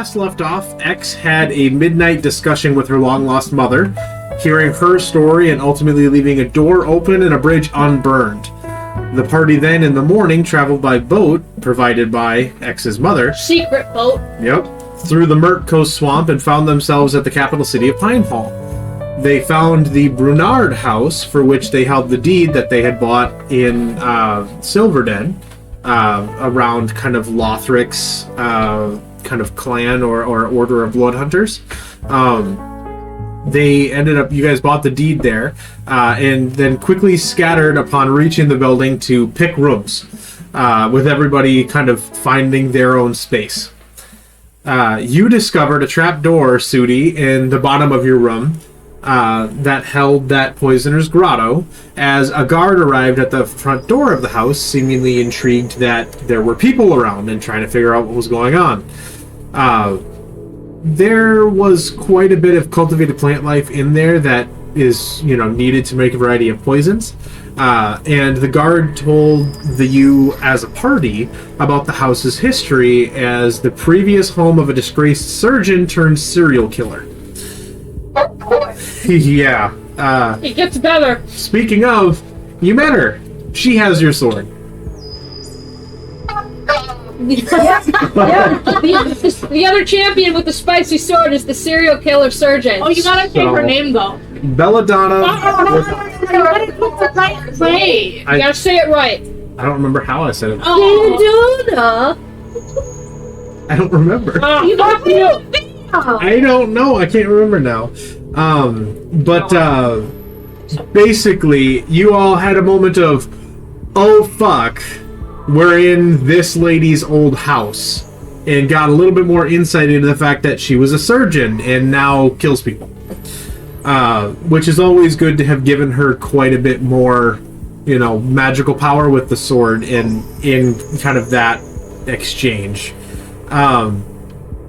last left off, X had a midnight discussion with her long-lost mother, hearing her story and ultimately leaving a door open and a bridge unburned. The party then in the morning traveled by boat, provided by X's mother. Secret boat. Yep. Through the Murk Coast Swamp and found themselves at the capital city of Pinehall. They found the Brunard house, for which they held the deed that they had bought in Silverden, around kind of Lothric's kind of clan or order of blood hunters. They ended up, you guys bought the deed there, and then quickly scattered upon reaching the building to pick rooms, with everybody kind of finding their own space. You discovered a trapdoor, Sudi, in the bottom of your room that held that poisoner's grotto, as a guard arrived at the front door of the house, seemingly intrigued that there were people around and trying to figure out what was going on. There was quite a bit of cultivated plant life in there that is, needed to make a variety of poisons. And the guard told you as a party about the house's history as the previous home of a disgraced surgeon turned serial killer. Oh boy. Yeah. It gets better. Speaking of, you met her. She has your sword. The other champion with the spicy sword is the serial killer surgeon. Oh, you gotta say her name though. Belladonna. Wait. You gotta say it right. I don't remember how I said it. Oh. I don't remember. You got to. I don't know. I can't remember now. But basically, you all had a moment of, oh fuck, we're in this lady's old house, and got a little bit more insight into the fact that she was a surgeon and now kills people. Which is always good to have given her quite a bit more, magical power with the sword in kind of that exchange.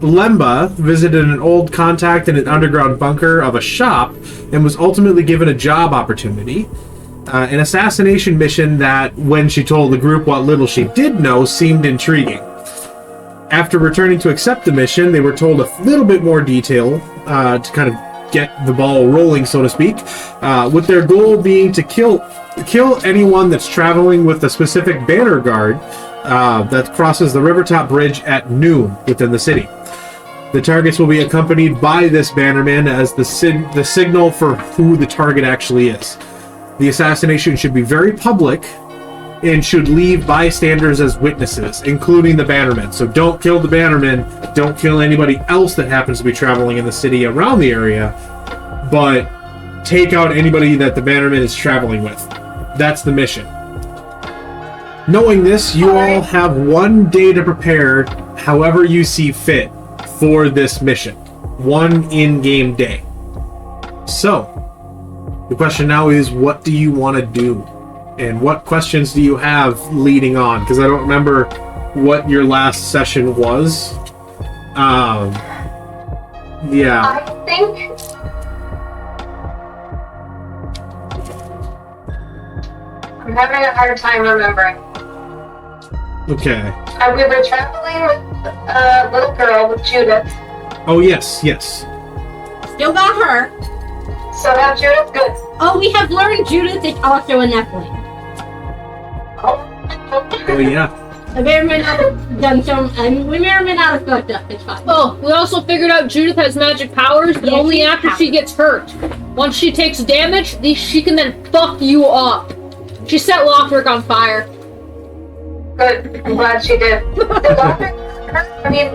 Lemba visited an old contact in an underground bunker of a shop and was ultimately given a job opportunity. An assassination mission that, when she told the group what little she did know, seemed intriguing. After returning to accept the mission, they were told a little bit more detail to kind of get the ball rolling, so to speak, with their goal being to kill anyone that's traveling with a specific banner guard that crosses the Rivertop Bridge at noon within the city. The targets will be accompanied by this bannerman as the signal for who the target actually is. The assassination should be very public and should leave bystanders as witnesses, including the bannerman. So don't kill the bannerman, don't kill anybody else that happens to be traveling in the city around the area, but take out anybody that the bannerman is traveling with. That's the mission. Knowing this, you all have 1 day to prepare however you see fit for this mission. 1 in-game day. So, the question now is, what do you want to do? And what questions do you have leading on? Because I don't remember what your last session was. Yeah. I think I'm having a hard time remembering. Okay. We were traveling with a little girl, with Judith. Oh, yes. Still got her. So now Judith, good. Oh, we have learned Judith is also a Nephilim. Oh, yeah. I may or may not have done some, we may or may not have fucked up, it's fine. Oh, we also figured out Judith has magic powers, but only after she gets hurt. Once she takes damage, she can then fuck you up. She set Lothric on fire. Good. I'm glad she did. Did Lothric hurt? I mean,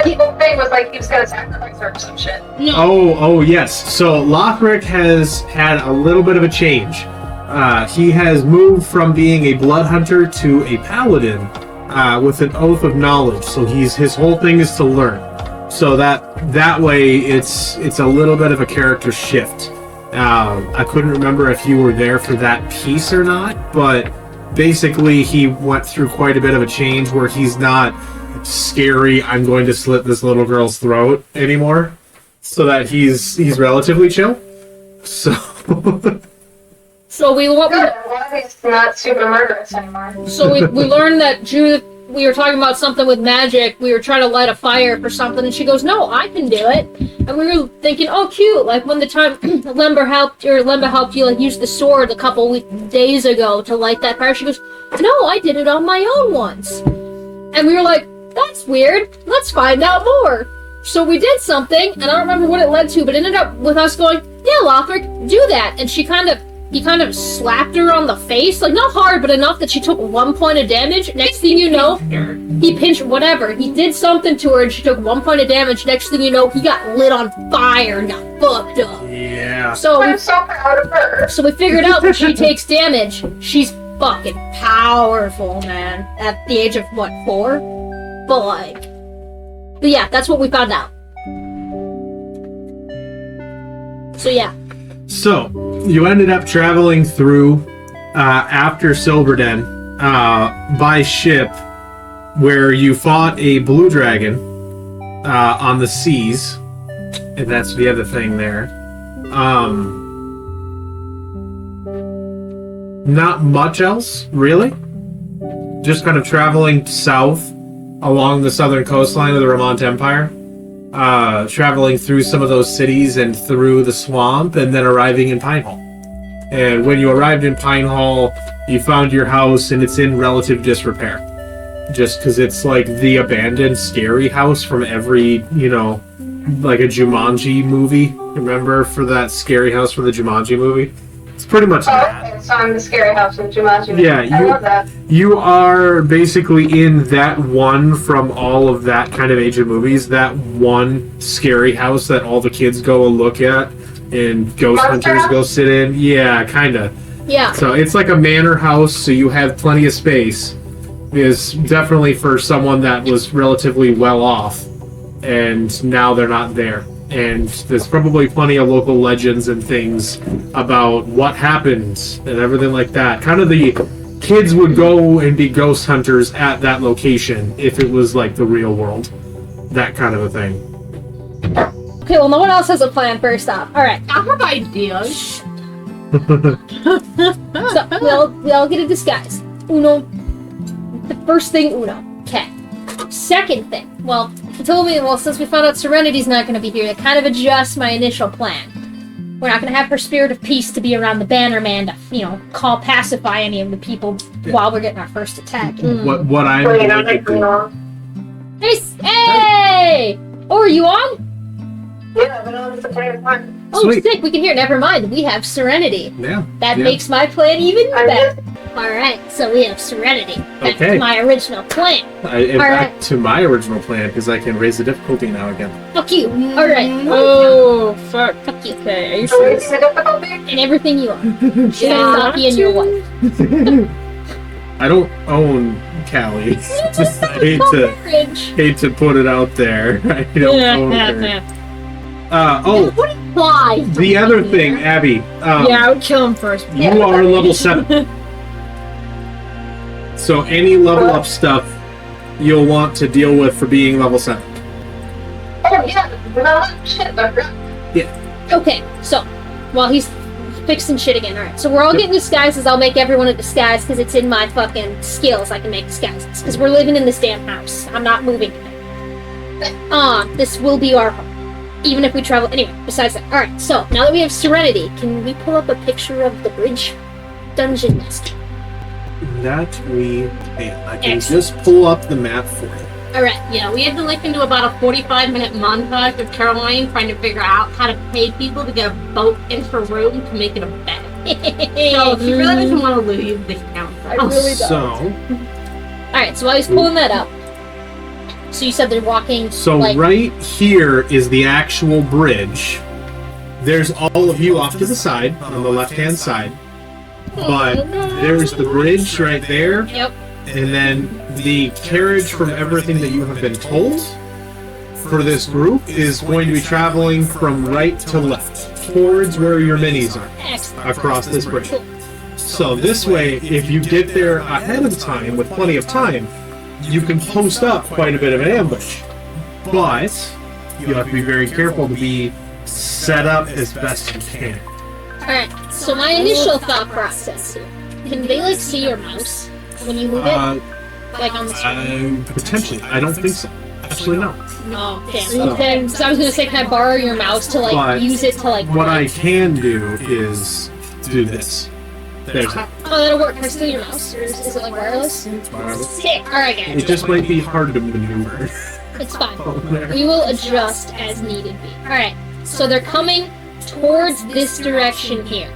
his whole thing was like he was gonna sacrifice her or some shit. No. Oh, yes. So Lothric has had a little bit of a change. He has moved from being a blood hunter to a paladin with an oath of knowledge. So his whole thing is to learn. So that way it's a little bit of a character shift. I couldn't remember if you were there for that piece or not, but basically he went through quite a bit of a change where he's not scary, I'm going to slit this little girl's throat anymore, so that he's relatively chill. So So we Good. I'm glad he's not super murderous anymore. So we learned that Judith we were talking about something with magic. We were trying to light a fire for something, and she goes, "No, I can do it." And we were thinking, "Oh, cute!" Like when the time Lemba helped you like use the sword a couple days ago to light that fire. She goes, "No, I did it on my own once." And we were like, "That's weird. Let's find out more." So we did something, and I don't remember what it led to, but it ended up with us going, "Yeah, Lothric, do that." And he kind of slapped her on the face, like not hard, but enough that she took 1 point of damage. Next thing you know, he pinched whatever. He did something to her, and she took 1 point of damage. Next thing you know, he got lit on fire and got fucked up. Yeah. I'm so proud of her. So we figured out when she takes damage, she's fucking powerful, man. At the age of what, 4? But yeah, that's what we found out. So yeah. So, you ended up traveling through, after Silverden, by ship, where you fought a blue dragon, on the seas, and that's the other thing there. Not much else, really. Just kind of traveling south along the southern coastline of the Vermont Empire. Traveling through some of those cities and through the swamp, and then arriving in Pinehall. And when you arrived in Pinehall, you found your house, and it's in relative disrepair. Just because it's like the abandoned, scary house from every, like a Jumanji movie. Remember, for that scary house from the Jumanji movie? It's pretty much that. Okay, so I'm the scary house in Jumanji. Yeah, I love that. You are basically in that one from all of that kind of age of movies, that one scary house that all the kids go and look at, and ghost Monster hunters house? go sit in. Yeah, kinda. Yeah. So it's like a manor house, so you have plenty of space. Is definitely for someone that was relatively well off, and now they're not there. And there's probably plenty of local legends and things about what happened and everything like that. Kind of the kids would go and be ghost hunters at that location if it was like the real world. That kind of a thing. Okay, well, no one else has a plan first off. Alright. I have ideas. So, we all get a disguise. The first thing, Uno. Okay. Second thing, well, he told me, since we found out Serenity's not going to be here, that kind of adjusts my initial plan. We're not going to have her spirit of peace to be around the Bannerman to, pacify any of the people while we're getting our first attack. What I'm Wait, going to do. Hey! Oh, are you on? Yeah, but it's the plan one. Oh, Sweet. sick, we can hear. Never mind, we have Serenity. Yeah. That yeah. makes my plan even I better. Alright, so we have Serenity. That's Okay. my original plan. In Alright. fact, to my original plan, because I can raise the difficulty now again. Fuck you. Alright. Oh, fuck. Fuck you. Okay, are you So sure? it's the difficulty? And everything you are. Saki and your wife. I don't own Callie. I Marriage. hate to put it out there. I don't own her. What implies? The other thing, Abby. Yeah, I would kill him first. You are level 7. So any level up stuff you'll want to deal with for being level 7. Oh, yeah. No, shit, I forgot. Okay, so while he's fixing shit again, alright. So we're all getting disguises. I'll make everyone a disguise because it's in my fucking skills. I can make disguises because we're living in this damn house. I'm not moving. This will be our home. Even if we travel. Anyway, besides that. Alright, so now that we have Serenity, can we pull up a picture of the bridge dungeon master? That we can. I can Excellent. just pull up the map for you. Alright. Yeah, we had to look into about a 45-minute montage of Caroline trying to figure out how to pay people to get a boat into her room to make it a bed. So she really doesn't want to leave this town. I really don't. So, Alright, so while he's pulling that up. So you said they're walking like right here is the actual bridge. There's all of you off to the side, on the left-hand side. But there's the bridge right there. Yep. And then the carriage, from everything that you have been told, for this group is going to be traveling from right to left, towards where your minis are, Excellent. across this bridge. Cool. So this way, if you get there ahead of time, with plenty of time, you can post up quite a bit of an ambush. But you have to be very careful to be set up as best you can. Alright, so my initial thought process here. Can they see your mouse when you move it? Like on the screen? Potentially. I don't think so. Actually, no. Oh, damn. Okay, because I was gonna say, can I borrow your mouse to, like, But use it to, like... What I can do is do this. There's it. Oh, that'll work. Can I steal your mouse? Or is it, like, wireless? It's wireless. Sick! Alright, guys. It just might be hard to maneuver. It's fine. Oh, there. We will adjust as needed be. Alright, so they're coming towards this direction here.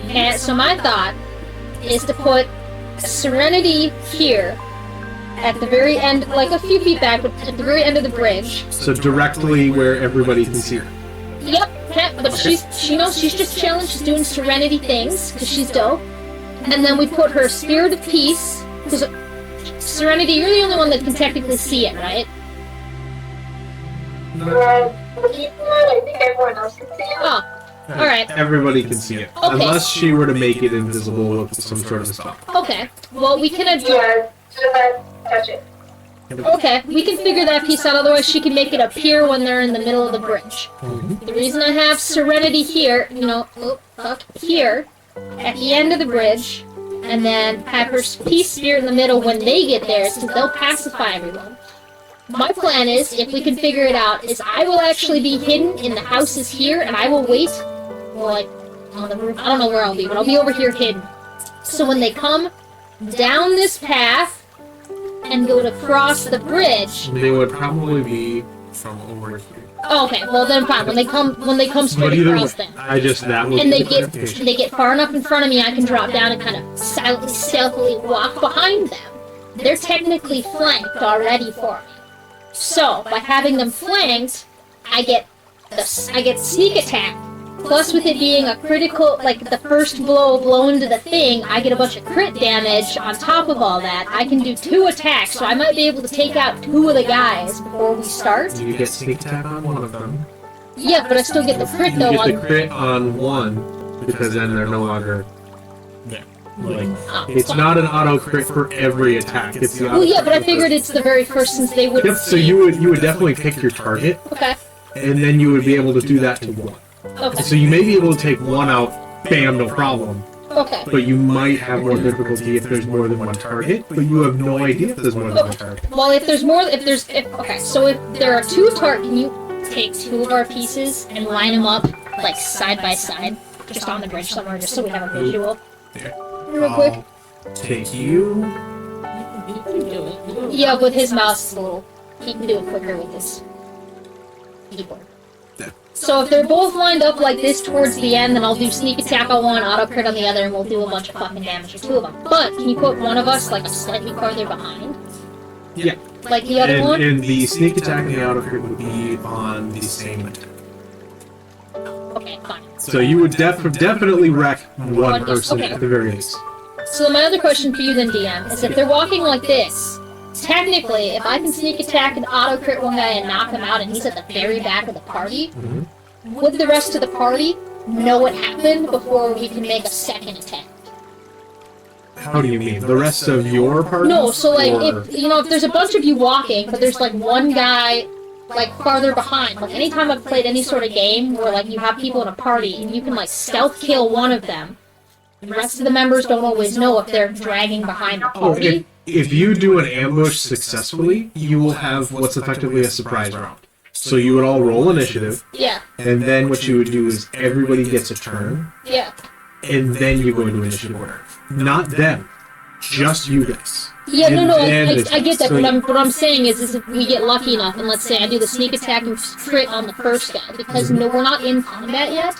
And so my thought is to put Serenity here at the very end, like a few feet back, but at the very end of the bridge. So directly where everybody can see her. Yep, but she knows she's just chilling, she's doing Serenity things, because she's dope. And then we put her Spirit of Peace, because Serenity, you're the only one that can technically see it, right? I think everyone else can see it. Oh, alright. Everybody can see it. Okay. Unless she were to make it invisible with some sort of a spell. Okay, well, we can adjust. Yeah, just touch it. Okay, we can figure that piece out, otherwise she can make it appear when they're in the middle of the bridge. The reason I have Serenity here, you know, up here, at the end of the bridge, and then have her Peace Spirit in the middle when they get there, is because they'll pacify everyone. My plan is, if we can figure it out, is I will actually be hidden in the houses here, and I will wait, well, like, on the roof. I don't know where I'll be, but I'll be over here hidden. So when they come down this path, and go to cross the bridge. They would probably be from over here. Oh, okay, well then fine. When they come But straight either way, across, then. that would And be they the get clarification. far enough in front of me, I can drop down and kind of silently, stealthily walk behind them. They're technically flanked already for me. So by having them flanked, I get sneak attack. Plus, with it being a critical, like the first blow into the thing, I get a bunch of crit damage on top of all that. I can do 2 attacks, so I might be able to take out 2 of the guys before we start. You get sneak attack on one of them. Yeah, but I still get the crit though You get on... the crit on one, because then they're no longer... Yeah. Like, Oh, it's fine. not an auto crit for every attack. It's the Well, yeah, but I auto-crit figured for- it's the very first since they would. Yep, so you would definitely pick your target, Okay. and then you would be able to do that to one. Okay. So you may be able to take one out, bam, no problem. Okay. But you might have more difficulty if there's more than one target, but you have no idea if there's more than one target. Well, if there are 2 targets, can you take 2 of our pieces and line them up like side by side, just on the bridge somewhere, just so we have a visual? There. Real quick. I'll take you. Yeah, with his mouse, it's a little. He can do it quicker with his keyboard. Yeah. So if they're both lined up like this towards the end, then I'll do sneak attack on one, auto crit on the other, and we'll do a bunch of fucking damage to 2 of them. But can you put one of us like slightly farther behind, Yeah. like the other one? And the sneak attack and the auto crit would be on the same attack. Okay, fine. So you would definitely wreck one person Okay. at the very least. So my other question for you then, DM, is if they're walking like this, technically, if I can sneak attack and auto crit one guy and knock him out and he's at the very back of the party, would the rest of the party know what happened before we can make a second attack? How do you mean? The rest of your party? No, so like, Or- if there's a bunch of you walking, but there's like one guy like farther behind, like anytime I've played any sort of game where like you have people in a party and you can like stealth kill one of them, the rest of the members don't always know if they're dragging behind the Oh, party. if you do an ambush successfully, you will have what's effectively a surprise round. So you would all roll initiative, Yeah, and then what you would do is everybody gets a turn, yeah. and then you go into initiative order. Not them, just you guys. Yeah, no, And then I get that, so- but what I'm saying is if we get lucky enough, and let's say I do the sneak attack and crit on the first guy, because no, we're not in combat yet,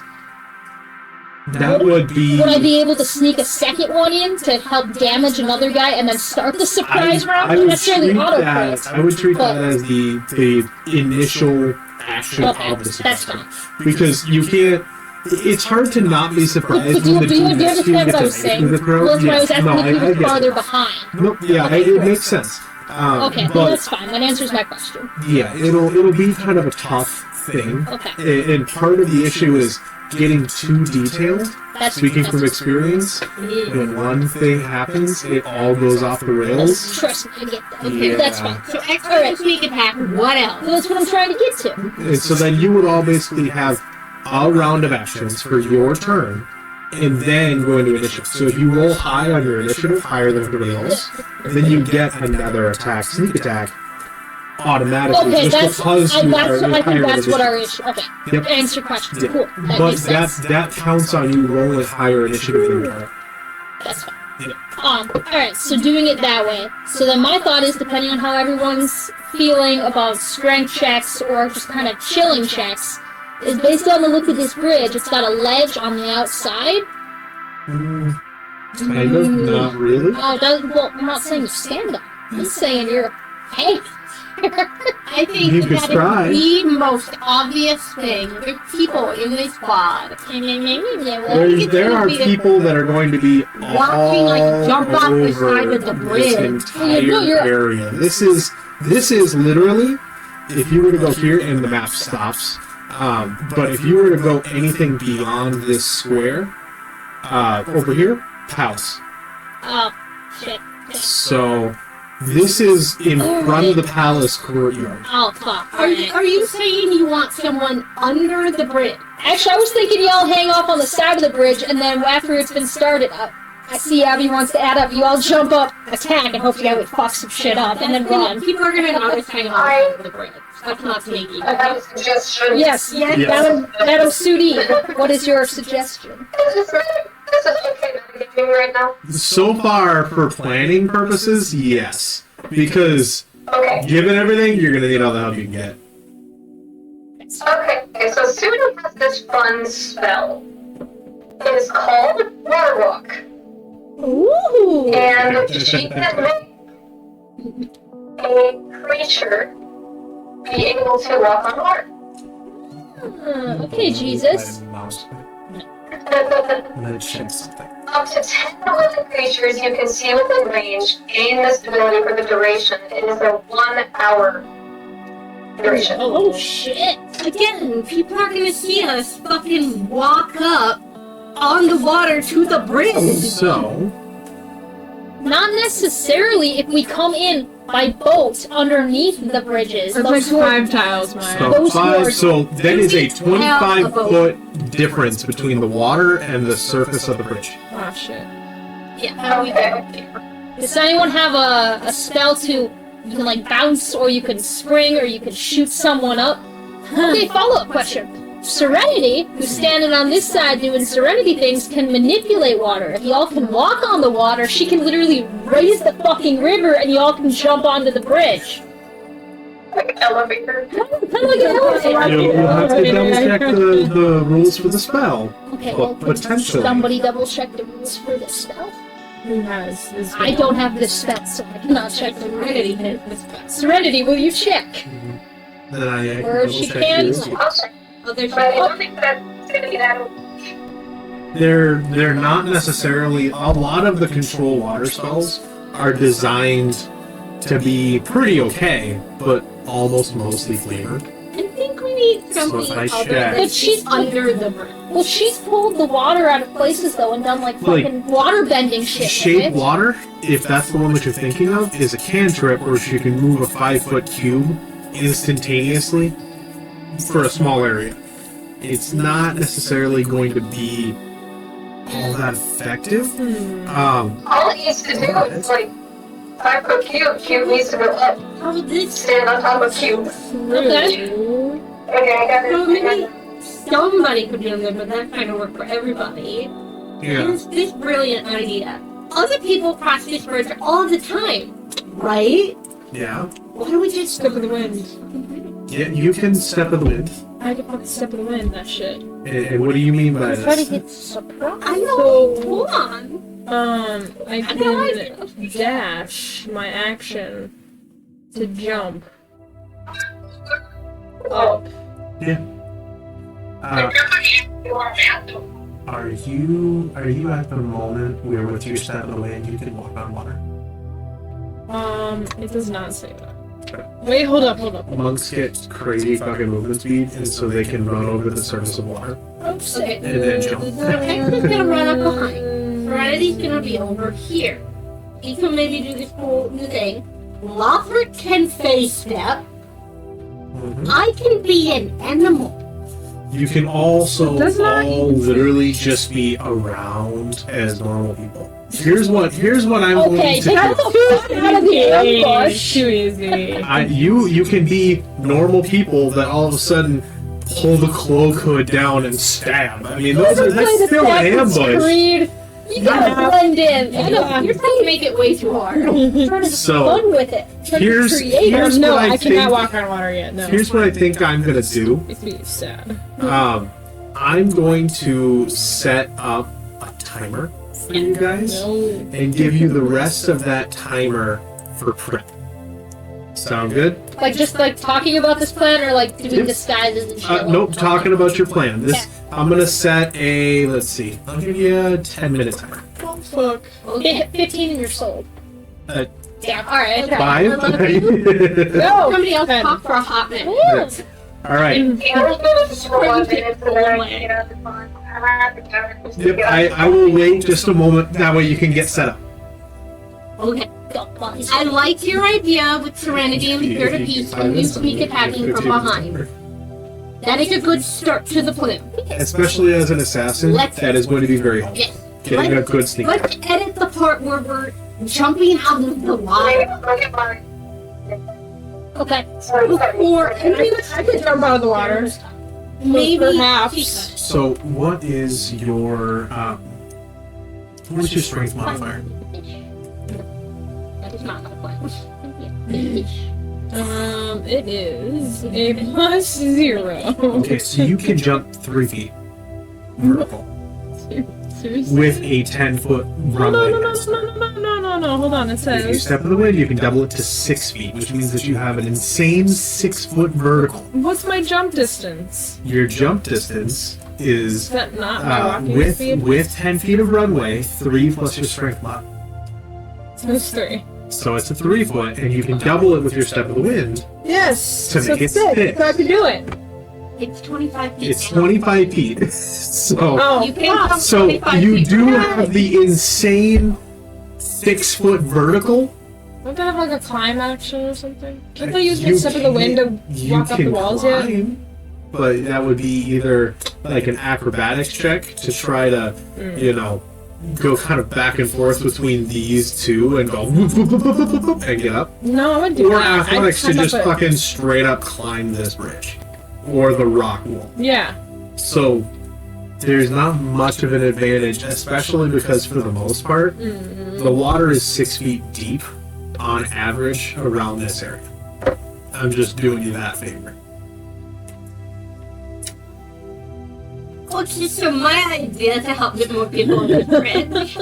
That would be... would I be able to sneak a second one in to help damage another guy and then start the surprise round? I Not would necessarily treat auto that. crit. I would treat but- that as the initial action Okay, of the that's surprise, fine. because you can't. It's hard to not be surprised Do when you the dude next to you understand what I gets was a knife saying? in the throat. Well, that's why I was asking no, if you I were get farther it. behind. Nope. Yeah, it makes sense. Okay, well, but that's fine. That answers my question. yeah, it'll be kind of a tough thing. Okay. And part of the issue is getting too detailed. Speaking from experience, when one thing happens, it all goes off the rails. Trust me, I get that. Yeah. That's fine. So extra sneak attack, what else? Well, that's what I'm trying to get to. And so then you would all basically have a round of actions for your turn, and then go into initiative. So if you roll high on your initiative, higher than everybody else, then you get another attack, sneak attack, automatically. Okay, just because you are I think higher that's what initiative. our issue. Okay, Yep. answer questions. Yeah. Cool. That But makes sense. that counts on you rolling higher initiative than you are. That's fine. Yeah. Alright, so doing it that way. So then my thought is, depending on how everyone's feeling about strength checks or just kind of chilling checks, is based on the look of this bridge, it's got a ledge on the outside. Kind of, not really. Oh, well, I'm not saying you stand up. I'm saying you're, hey. I think You could that try. is the most obvious thing. There's people in this squad. There are people that are going to be Watching, like, jump off the side of the over bridge. this No, entire you're- area. This is literally, if you were to go here and the map stops, but if you were to go anything beyond this square, over here, house. Oh, shit. So this is in front of the palace courtyard. Oh, fuck. Are you saying you want someone under the bridge? Actually, I was thinking y'all hang off on the side of the bridge, and then after it's been started, I see Abby wants to add up. You all jump up, attack, and hopefully I would fuck some shit up, and then run. People are gonna notice hanging on the bridge. That's not sneaky. I have a suggestion. Yes, Yes. Madam Sudi, what is your suggestion? This is okay metagaming right now. So far, for planning purposes, yes. Because Okay. given everything, you're going to need all the help you can get. Okay, so Sudi has this fun spell. It is called Water Walk. Ooh! And she can make a creature be able to walk on water. Okay, Jesus. Let's check something. Up to 10 living creatures you can see within range gain this ability for the duration. It is a 1 hour duration. Oh, shit. Again, people are gonna see us fucking walk up on the water to the bridge. So, Not necessarily if we come in by boat underneath the bridges. It's like Those who are- 5 tiles, Maya. so Those who are- that is a You can tell a boat. 25-foot difference between the water and the surface of the bridge. Oh, shit. Yeah, how we get up there. Does anyone have a spell to, you can like bounce, or you can spring, or you can shoot someone up? Okay, follow-up question. Serenity, who's standing on this side doing Serenity things, can manipulate water. If y'all can walk on the water, she can literally raise the fucking river and y'all can jump onto the bridge. Like elevator. Kind of like an elevator. You'll have to double-check the rules for the spell. Okay, But well, potentially. somebody double-check the rules for this spell. Who has this? I don't have this spell, so I cannot check the rules. Serenity, will you check? Then I Or she double-check can, yours. like- I'll check. Oh, there's But I don't think that's gonna be that. They're not necessarily, a lot of the control water spells are designed to be pretty okay, but almost mostly flavored. I think we need something So if I other check- than But she's under the bridge. Well, she's pulled the water out of places though and done like Like, fucking water bending shit. with Shape it. water, if that's the one that you're thinking of, is a cantrip where she can move a 5-foot cube instantaneously for a small area. It's not necessarily going to be all that effective. All it needs to do is like 5-foot cube. Cube needs to go up. How would this Stand on top of cube. Okay. Okay, I got it. So I got maybe it. somebody could do it, but that's not gonna work for everybody. Yeah. Here's this brilliant idea. Other people cross this bridge all the time, right? Yeah. Why don't we just Step of the wind. Yeah, you can step of the wind. I can fucking step of the wind, that shit. And what do you mean by Try to this? hit surprise. I know. Hold on. I can dash my action to jump. Oh, Yeah. you want to Are you at the moment where with your step of the wind you can walk on water? It does not say that. Wait, hold up. Monks get crazy fucking movement speed, and so they can run over the surface of water Okay. and then jump. Hector's gonna run up behind. Serenity's gonna be over here. He can maybe do this whole new thing. Lothric can phase step. Mhm. I can be an animal. You can also Does not- all literally just be around as normal people. Here's what I'm Okay, going to take do. the fuck out of the ambush. Too easy. You can be normal people that all of a sudden pull the cloak hood down and stab. I mean, that's still an ambush. Creed. You gotta blend in. I know, You're trying to make it way too hard. you're trying to So, have fun with it. Trying to be creative. here's No, what I think, cannot walk on water yet. No. Here's what I think I'm gonna do. Makes me sad. I'm going to set up a timer for you guys No. and give you the rest of that timer for prep. Sound good? Like just like talking about this plan, or like doing Yep. disguises and shit. Nope, talking about your plan. I'm gonna set a, let's see, I'll give you a 10-minute timer. Oh, fuck. Okay, hit 15 and you're sold. Uh, Yeah, alright. 5? No! Somebody else Ten. talk for a hot minute. Alright. Yeah, just for 1 minute, so then I can get out the fun. Yep, I will wait just a moment, that way you can get set up. Okay. I like your idea with serenity and the spirit of peace when you sneak attacking from behind. That is a good start to the plan. Especially as an assassin, that is going to be very helpful. Yes. Getting a good sneak Let's attack. edit the part where we're jumping out of the water. Okay. Or I could jump out of the water. maybe Perhaps. So, what is your strength modifier? That is not the plan. It is a +0. Okay, so you can jump 3 feet vertical Seriously? with a 10-foot No, runway. no, hold on, it If you says... step in the wind, you can double it to 6 feet, which means that you have an insane 6-foot vertical. What's my jump distance? Your jump distance is Is that not my walking speed? with 10 feet of runway, 3 plus your strength mod. It's 3. So it's a 3-foot, and you can double it with your step of the wind. Yes! To so make it 6. fit. So I can do it. It's 25 feet. It's 25 feet. So, Oh, You can jump so 25 you feet. do have the insane 6-foot vertical. don't I have like a climb action or something? Can't I use my You step of the wind to you walk up the can walls yet? climb, but that would be either like an acrobatics check to try to, you know, go kind of back and forth between these two and go whoop, whoop, whoop, whoop, whoop, whoop, and get up. No, I would do Or that. athletics to I'd just have a- fucking straight up climb this bridge. Or the rock wall. Yeah. So there's not much of an advantage, especially because for the most part, the water is 6 feet deep on average around this area. I'm just doing you that favor. Okay, so my idea to help get more people on the bridge.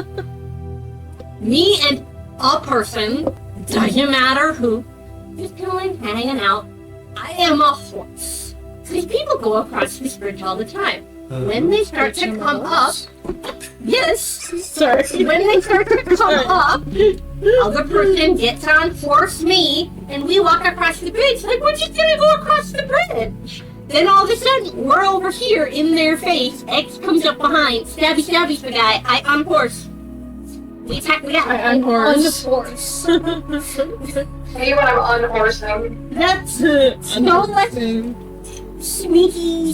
Me and a person, doesn't matter who, just kind of like hanging out. I am a horse. These people go across this bridge all the time. When they start to come up, yes, Sorry. when they start to come up, other person gets on horse me, and we walk across the bridge. Like, we're just gonna go across the bridge. Then all of a sudden, we're over here in their face. X comes up behind, stabby stabby's the guy. I unhorse. We attack the guy. I unhorse. Unforce. Maybe when I'm unhorsing. That's no less sneaky.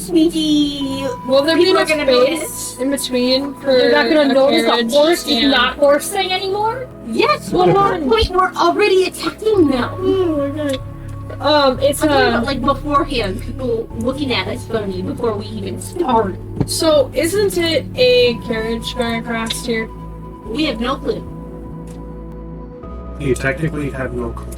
Will there be People enough are gonna space in between for You're not gonna a notice carriage the horse is and- not horse thing anymore? Yes, well, at one point we're already attacking them. Oh my god. It's I'm talking about like beforehand, people looking at us funny before we even start. so isn't it a carriage going across here? We have no clue. You technically have no clue.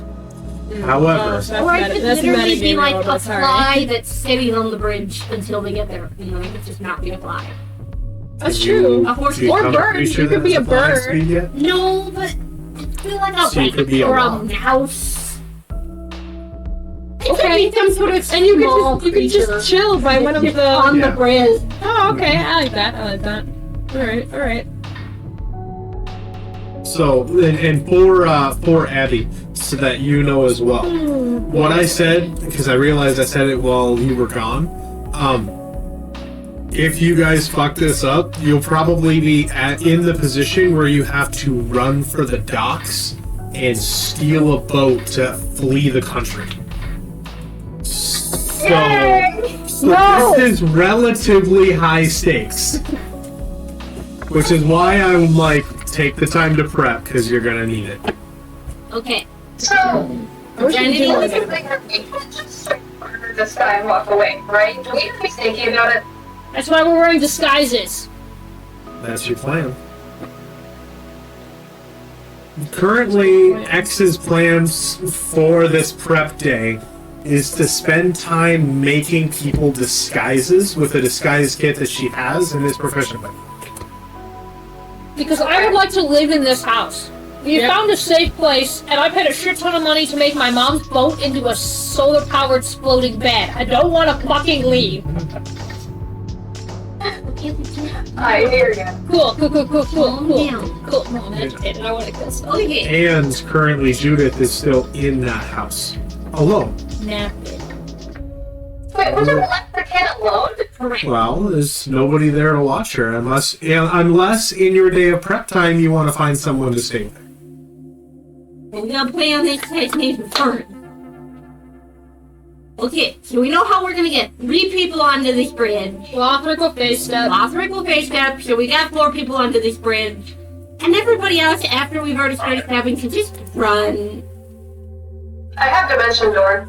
Oh, However, so Or it that's could that's literally be metagaming like a a little bit, sorry. fly that's sitting on the bridge until they get there. You know, it's just not be a fly. That's true. A horse do you Or become a bird. creature You could be that's a flying bird. speed yet? No, but I feel like a So you could be a rabbit or a wasp. mouse. It could Okay. be some sort of And you small could creature just chill by one of the. on Yeah. the bridge. Oh, okay. I like that. All right. So, and for Abby, so that you know as well, what I said, because I realized I said it while you were gone, if you guys fuck this up, you'll probably be in the position where you have to run for the docks and steal a boat to flee the country. So this is relatively high stakes. Which is why I'm like, take the time to prep, because you're gonna need it. Okay. So, Identity the only is- thing that we can't just murder this guy and walk away, right? Do we have to be sneaky about it? That's why we're wearing disguises. That's your plan. Currently, X's plans for this prep day is to spend time making people disguises with a disguise kit that she has and is proficient with. Because I would like to live in this house. We found a safe place, and I paid a shit ton of money to make my mom's boat into a solar-powered floating bed. I don't want to fucking leave. I hear you. Cool. Calm down. Cool. No, I'm agitated. I want to kill someone. Okay. And currently, Judith is still in that house. Alone. Nah. Wait, would you let the kid alone? Correct. Well, there's nobody there to watch her, unless in your day of prep time you want to find someone to stay with. We're gonna play on this technique first. Okay, so we know how we're gonna get 3 people onto this bridge. Lothric will face step. Lothric will face step, so we got 4 people onto this bridge. And everybody else, after we've already started stabbing, can just run. I have Dimension Door.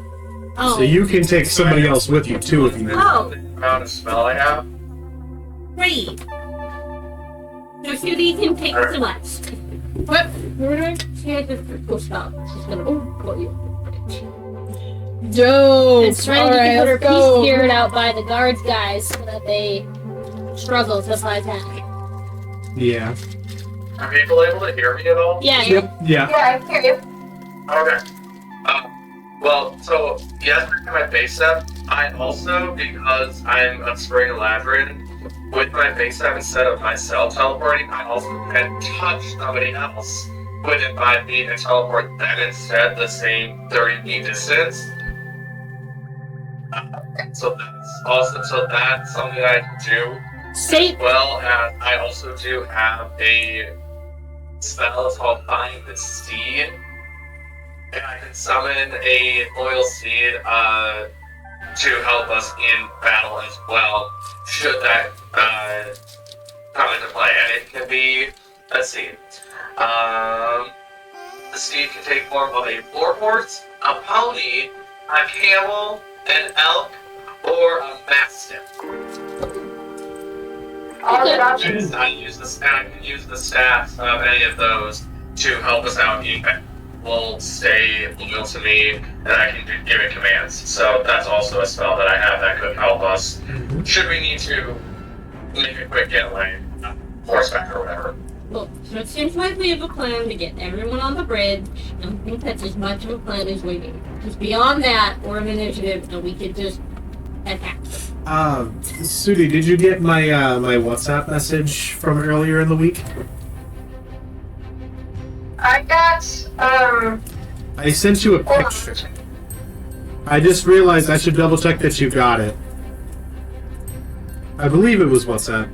Oh. So you can take somebody else with you too if you need. Oh, Amount of spell I have. great. So Judy can take Celeste. What? What are we doing? She has this cool spell. She's gonna pull you. Dope. And Serenity Alright, can put her let's go. peace spirit out by the guards, guys, so that they struggle to fight back. Yeah. Are people able to hear me at all? Yeah. Yeah. Yeah, I hear you. Okay. Well, so yes, for my base step, I also, because I'm a spring ladrin, with my base step instead of myself teleporting, I also can touch somebody else within 5 feet and teleport them instead the same 30 feet distance. So that's something I can do. Safe. Well, I also do have a spell. It's called Find the Seed, and I can summon a loyal seed to help us in battle as well. Should that come into play, and it can be a seed. The seed can take form of a war horse, a pony, a camel, an elk, or a mastiff. All good options. And I can use the stats of any of those to help us out. You will stay loyal to me, and I can give it commands. So that's also a spell that I have that could help us. Should we need to make a quick getaway, horseback or whatever. Cool. So it seems like we have a plan to get everyone on the bridge. I don't think that's as much of a plan as we need. Because beyond that, we're an initiative, and we could just attack. Sudi, did you get my my WhatsApp message from earlier in the week? I got, I sent you a picture. I just realized I should double check that you got it. I believe it was WhatsApp.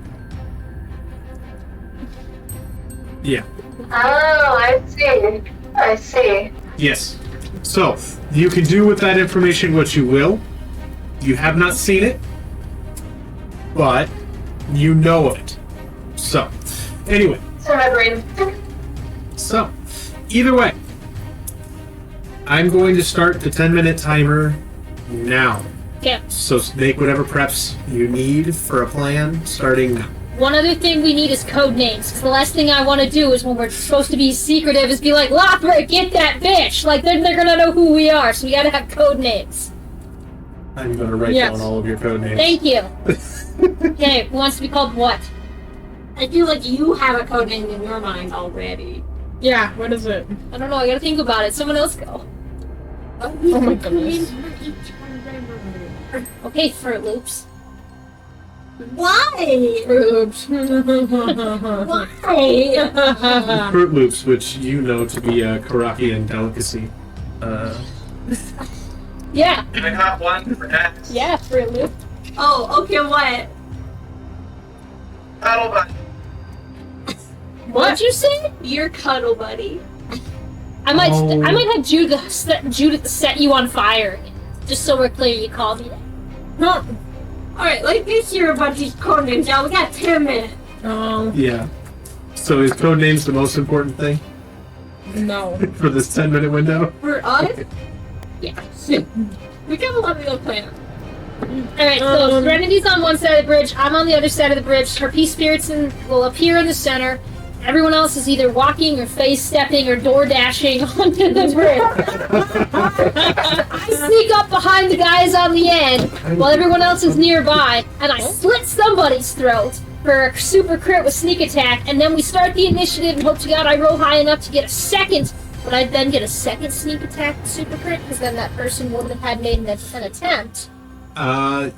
Yeah. oh, I see. Yes. So, you can do with that information what you will. You have not seen it, but you know of it. So, anyway. It's in my brain. So, either way, I'm going to start the 10-minute timer now. Okay. So make whatever preps you need for a plan starting now. One other thing we need is code names. 'Cause the last thing I want to do is when we're supposed to be secretive is be like, Lothric, get that bitch! Like, then they're gonna know who we are, so we gotta have code names. I'm going to write Yes. down all of your code names. Thank you. Okay, who wants to be called what? I feel like you have a code name in your mind already. Yeah, what is it? I don't know, I gotta think about it. Someone else go. Oh my goodness. Okay, Fruit Loops. Why? Oops. Why? Fruit Loops, which you know to be a Karakian delicacy. Yeah, And I got one for X. yeah, Fruit Loop. Oh, okay, what? Battle button. What'd you say? Your cuddle buddy. I might Oh. I might have Judith set you on fire. Just so we're clear, you called me that. Huh. Alright, let me hear about these code names, y'all. We got 10 minutes. Yeah. So is code names the most important thing No. for this 10-minute window? For us, Yeah. we got a lot of plan. Alright, so Serenity's on one side of the bridge, I'm on the other side of the bridge. Her peace spirits will appear in the center. Everyone else is either walking or face stepping or door dashing onto the bridge. I sneak up behind the guys on the end while everyone else is nearby, and I slit somebody's throat for a super crit with sneak attack, and then we start the initiative and hope to God I roll high enough to get a second. Would I then get a second sneak attack with super crit? Because then that person wouldn't have had made an attempt. And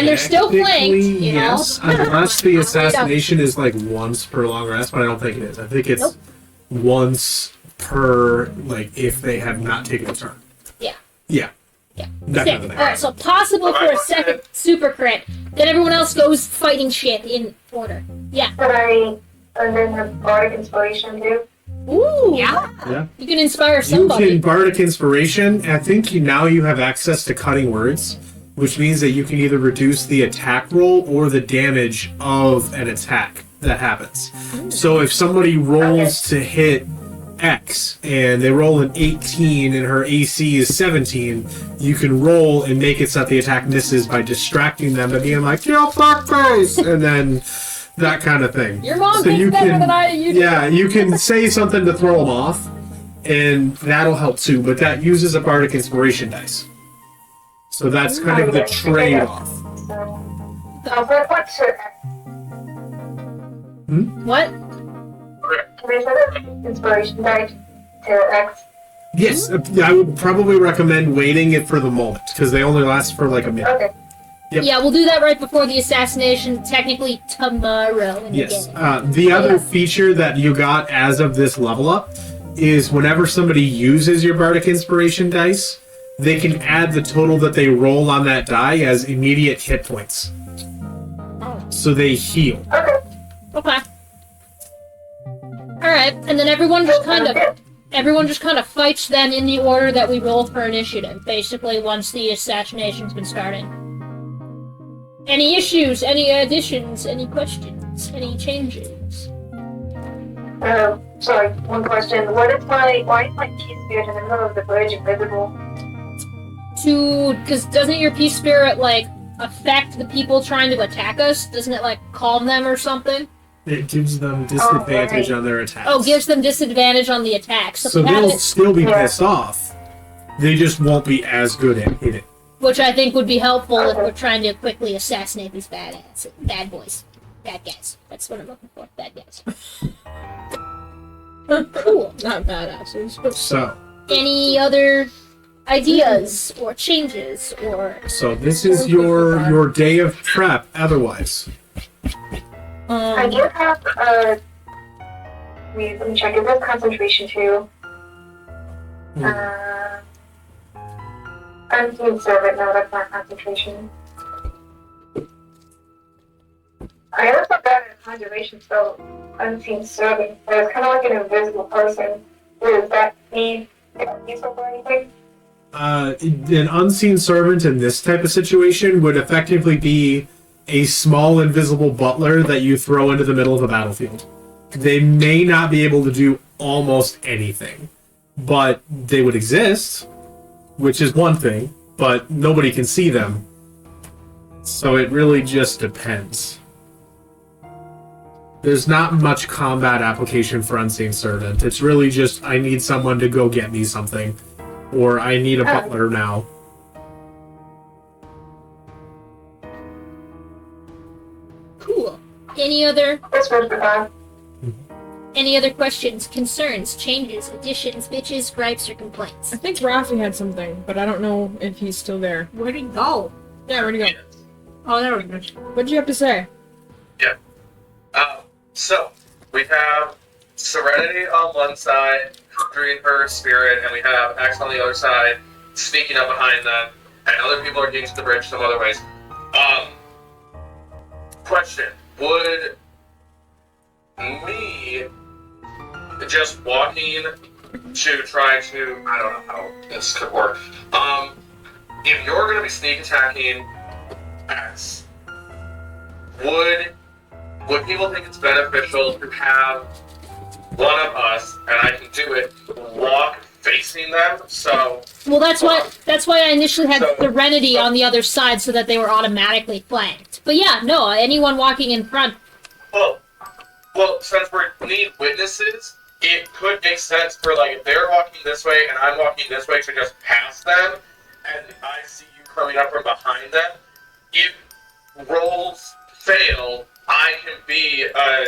they're still flanked, you know? Yes, unless the assassination is like once per long rest, but I don't think it is. I think it's once per, like, if they have not taken a turn. Yeah. Yeah. Yeah. That kind of thing. Alright, so possible for a second super crit. Then everyone else goes fighting shit in order. Yeah. Could I then have bardic inspiration too? Ooh! Yeah. Yeah. You can inspire You somebody. can bardic inspiration. I think now you have access to cutting words, which means that you can either reduce the attack roll or the damage of an attack that happens. So if somebody rolls to hit X and they roll an 18 and her AC is 17, you can roll and make it so that the attack misses by distracting them and being like, "Kill fuckface!" and then that kind of thing. Your mom So thinks you better can- than I do. Yeah, you can say something to throw them off, and that'll help too, but that uses a bardic inspiration dice. So that's kind of the trade-off. But what's her What? can I set an inspiration die to X? Yes, I would probably recommend waiting it for the moment, because they only last for like a minute. Okay. Yep. Yeah, we'll do that right before the assassination, technically tomorrow in the Yes. game. The other feature that you got as of this level up is whenever somebody uses your bardic inspiration dice, they can add the total that they roll on that die as immediate hit points. So they heal. Okay. Okay. Alright, and then everyone just kind of fights then in the order that we roll for initiative, basically, once the assassination's been started. Any issues, any additions, any questions, any changes? Sorry, one question. Why is my key spirit in the middle of the bridge invisible? Because doesn't your peace spirit, like, affect the people trying to attack us? Doesn't it, like, calm them or something? It gives them disadvantage on their attacks. Oh, gives them disadvantage on the attack. So, So if we have they'll it, still be Yeah. pissed off. They just won't be as good at hitting. which I think would be helpful if we're trying to quickly assassinate these bad boys. Bad guys. That's what I'm looking for. Bad guys. Cool. Not badasses, but So Any other ideas or changes or this is your day of prep otherwise. I do have, wait, let me check. Is this concentration too? Unseen servant, no, that's not concentration. I also got a conjuration spell, unseen servant, but it's kind of like an invisible person. Does that need useful for anything? An unseen servant in this type of situation would effectively be a small invisible butler that you throw into the middle of a battlefield. They may not be able to do almost anything, but they would exist, which is one thing, but nobody can see them. So it really just depends. There's not much combat application for Unseen Servant. It's really just, I need someone to go get me something. Or I need a butler now. cool. Any other This was the time. questions, concerns, changes, additions, bitches, gripes, or complaints? I think Rafi had something, but I don't know if he's still there. Where'd he go? Yeah, where'd he go? Oh, there we go. What'd you have to say? So, we have Serenity on one side, through her spirit, and we have X on the other side, sneaking up behind them, and other people are getting to the bridge some other ways. Question. Would me just walking to try to, I don't know how this could work. If you're going to be sneak attacking X. Would people think it's beneficial to have one of us, and I can do it, walk facing them? So. Well, that's why I initially had So- Serenity on the other side so that they were automatically flanked. But yeah, no, anyone walking in front. Well, since we need witnesses, it could make sense for, like, if they're walking this way and I'm walking this way to just pass them, and I see you coming up from behind them. If rolls fail, I can be a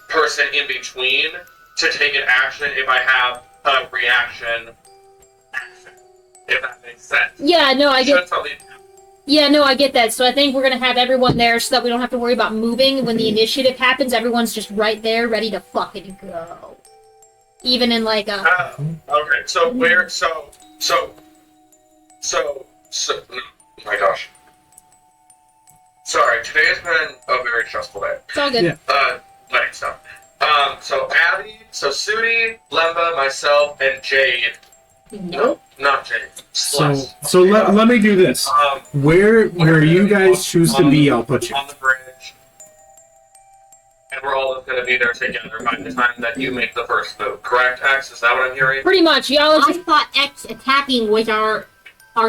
person in between to take an action if I have a reaction action. If that makes sense. Yeah, no, I Should get. something Yeah, no, I get that. So I think we're gonna have everyone there so that we don't have to worry about moving when the initiative happens. Everyone's just right there, ready to fucking go. Even in like a. Okay, so where, so, no, oh my gosh. Sorry, today has been a very stressful day. It's all good. Yeah. Wedding stuff. So Abby, so Sudi, Lemba, myself, and Jade. Nope. Not Jade. So let me do this. Where you guys choose to be, I'll put you. On the bridge. And we're all going to be there together by the time that you make the first move. Correct, X? Is that what I'm hearing? Pretty much, y'all are I just. thought X attacking was our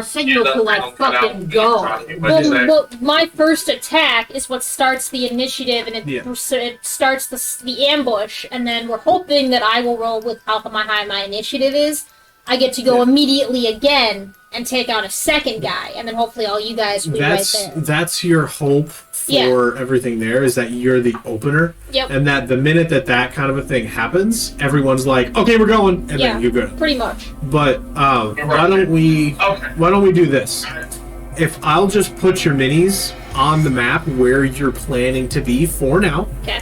signal to like fucking go. Well, my first attack is what starts the initiative, and it starts the ambush, and then we're hoping that I will roll with how high my initiative is. I get to go immediately again and take out a second guy, and then hopefully all you guys will be right there. That's your hope for everything there, is that you're the opener. Yep. And that the minute that kind of a thing happens, everyone's like, okay, we're going, and then you go. Pretty much. But why don't we do this? If I'll just put your minis on the map where you're planning to be for now. Okay.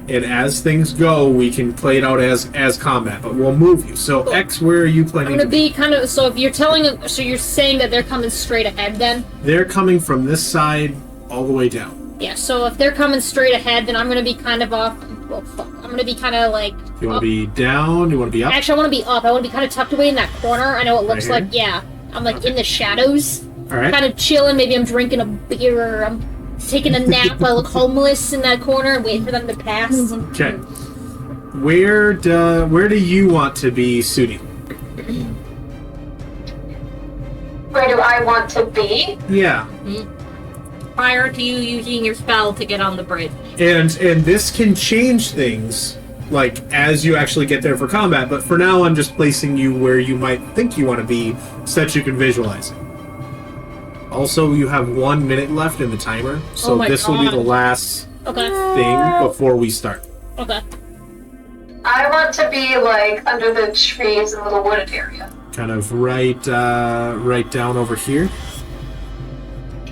And as things go, we can play it out as combat, but we'll move you. So X, where are you planning I'm gonna be kind of. So if you're so you're saying that they're coming straight ahead, then? They're coming from this side all the way down. Yeah. So if they're coming straight ahead, then I'm gonna be kind of off. Well, fuck. I'm gonna be kind of like. You want to be down? You want to be up? Actually, I want to be up. I want to be kind of tucked away in that corner. I know it looks Right like. Yeah. I'm like in the shadows. All right. Kind of chilling. Maybe I'm drinking a beer, or I'm taking a nap. I look homeless in that corner and waiting for them to pass. Okay. Where do you want to be, Sudi? Where do I want to be? Yeah. Prior to you using your spell to get on the bridge. And this can change things, like, as you actually get there for combat, but for now I'm just placing you where you might think you want to be, so that you can visualize it. Also, you have 1 minute left in the timer, so this will be the last thing before we start. Okay. I want to be like under the trees in a little wooded area. Kind of right down over here.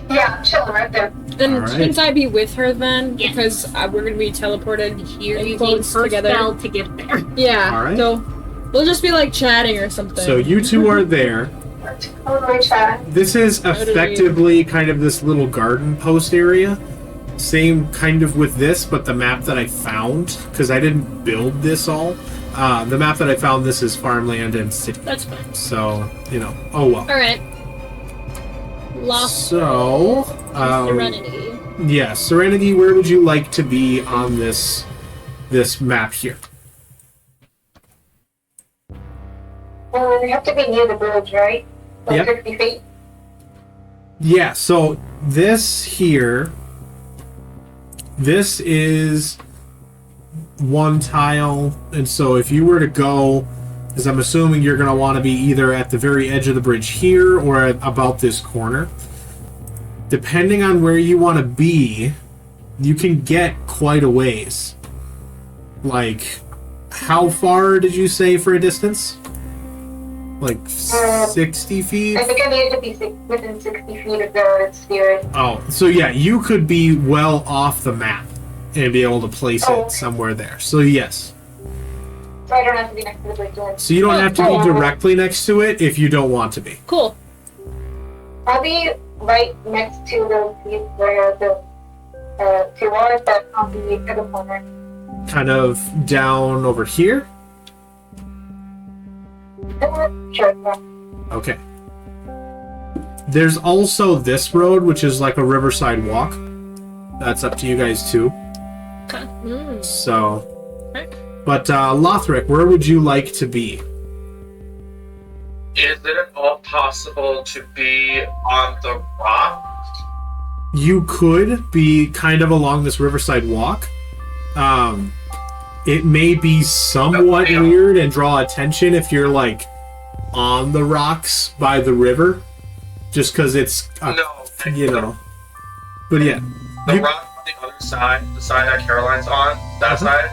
Yeah, I'm chilling right there. Then All right. shouldn't I be with her then? Yes. Because we're gonna be teleported You're and using close her together. spell to get there. Yeah. All right. So we'll just be like chatting or something. So you two are there. Totally chatting. This is effectively kind of this little garden post area. Same kind of with this, but the map that I found, because I didn't build this all, the map that I found, this is farmland and city. That's fine. So, oh well. All right. Lost So, Serenity. yeah, Serenity, where would you like to be on this map here? Well, we have to be near the bridge, right? Like Yep. 50 feet. Yeah, so this here, this is one tile, and so if you were to go, as I'm assuming you're going to want to be either at the very edge of the bridge here or at about this corner. Depending on where you want to be, you can get quite a ways. Like, how far did you say for a distance? Like 60 feet? I think I needed to be within 60 feet of the sphere. Oh, so yeah, you could be well off the map and be able to place it somewhere there. So yes. So I don't have to be next to the bridge then. So you don't have to be directly next to it if you don't want to be. Cool. I'll be right next to the piece where the two are, but I'll be at the corner. Kind of down over here? Sure. Okay. There's also this road, which is like a riverside walk. That's up to you guys too. So, but Lothric, where would you like to be? Is it at all possible to be on the rock? You could be kind of along this riverside walk. It may be somewhat weird and draw attention if you're like on the rocks by the river, just because it's you know. But yeah, the rock on the other side, the side that Caroline's on, that side.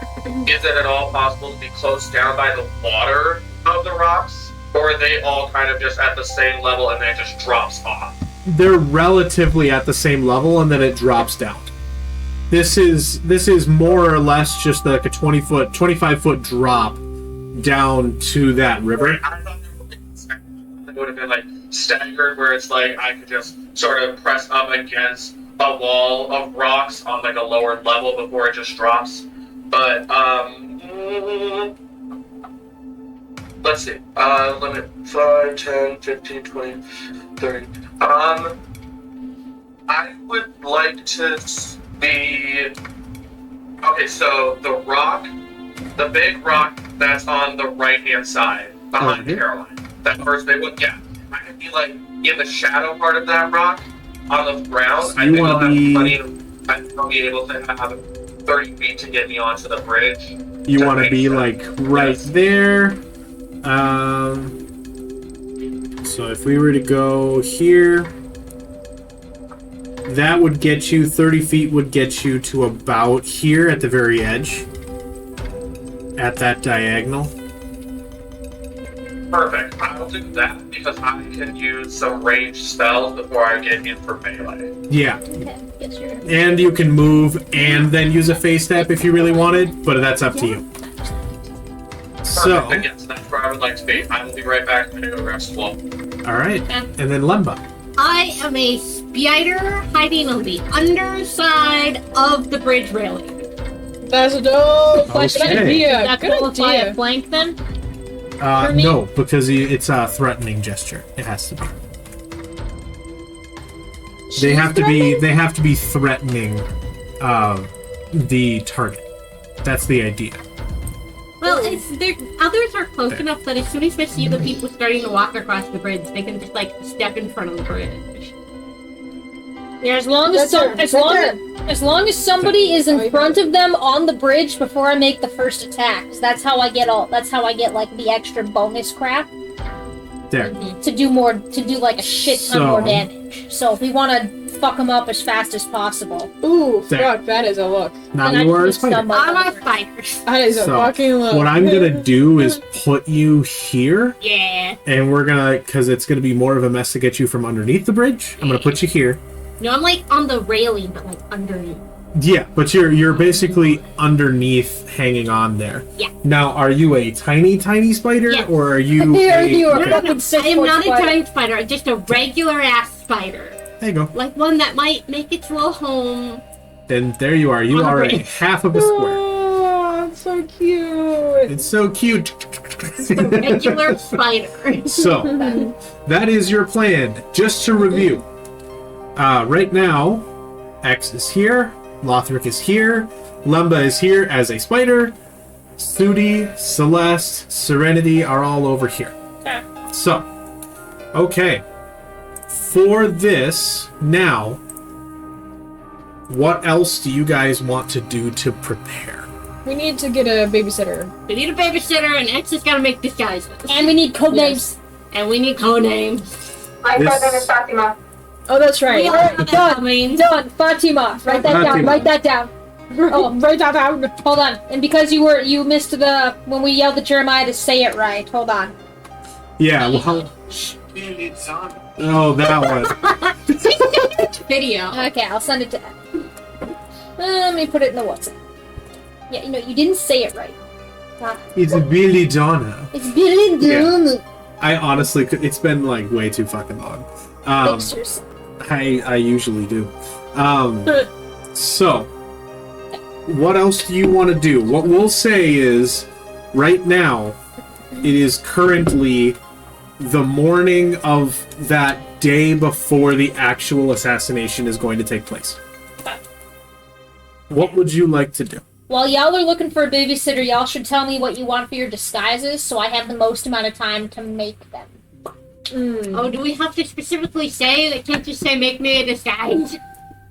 Is it at all possible to be close down by the water of the rocks, or are they all kind of just at the same level and then it just drops off? They're relatively at the same level, and then it drops down. This is more or less just like a 25-foot drop down to that river. I thought it would have been like staggered, where it's like I could just sort of press up against a wall of rocks on like a lower level before it just drops. But let's see. Limit 5, 10, 15, 20, 30. I would like to be... Okay, so the rock, the big rock that's on the right-hand side, behind Caroline. That first big one, yeah. I could be, like, in the shadow part of that rock, on the ground. So I think I'll have be... plenty of... I think I'll be able to have 30 feet to get me onto the bridge. You want to be, like, right there. So if we were to go here, that would get you, 30 feet would get you to about here at the very edge. At that diagonal. Perfect. I'll do that because I can use some ranged spells before I get in for melee. Yeah. Okay, get your... And you can move and then use a phase step if you really wanted, but that's up to you. So, Perfect. Yes, that's where I would like to be. I will be right back to rest wall. alright. And then Lemba. I am a spider hiding on the underside of the bridge railing. That's a dope. Okay. Good idea. That Good qualify a idea. flank then? For me? No, because it's a threatening gesture. It has to be. They have to be threatening the target. That's the idea. Well, others are close enough that as soon as they see the people starting to walk across the bridge, they can just like step in front of the bridge. Yeah, as long as as somebody is in front of them on the bridge before I make the first attack, 'cause that's how I get like the extra bonus crap There. to do like a shit ton more damage. So if we want to fuck them up as fast as possible, Ooh, There. fuck, that is a look. Now then I you are a just spider. stumble I'm over a it. spider. That is a So, fucking look. what I'm gonna do is put you here, Yeah. and we're gonna, because it's gonna be more of a mess to get you from underneath the bridge. I'm gonna put you here. No, I'm like on the railing, but like underneath. Yeah, but you're basically underneath, hanging on there. Yeah. Now, are you a tiny spider, Yeah. or are you? Here you are. Okay. Fucking 6 I am foot not a spider. giant spider. I'm just a regular ass spider. There you go. Like one that might make its little home. Then there you are. You On the are a bridge. half of a square. Oh, it's so cute. It's so cute. A regular spider. So, that is your plan. Just to review. Right now, X is here, Lothric is here, Lemba is here as a spider, Sudi, Celeste, Serenity are all over here. Okay. So, okay. For this, now, what else do you guys want to do to prepare? We need to get a babysitter. We need a babysitter, and X is gotta make disguises. And we need code names. And we need code names. My This- brother is Fatima. Oh, that's right. We all have that done. coming. Done. Fatima. Write that down. Fatima. Write that down. Oh, Right down. hold on. And because you missed when we yelled at Jeremiah to say it right. Hold on. Yeah, well... Oh, that one. Video. Okay, I'll send it to. Let me put it in the WhatsApp. Yeah, you didn't say it right. It's Billy Donna. It's Billy Doon. I honestly could... It's been, like, way too fucking long. Pictures. I usually do. So, what else do you want to do? What we'll say is, right now, it is currently the morning of that day before the actual assassination is going to take place. What would you like to do? While y'all are looking for a babysitter, y'all should tell me what you want for your disguises, so I have the most amount of time to make them. Oh, do we have to specifically say? They can't just say, make me a disguise.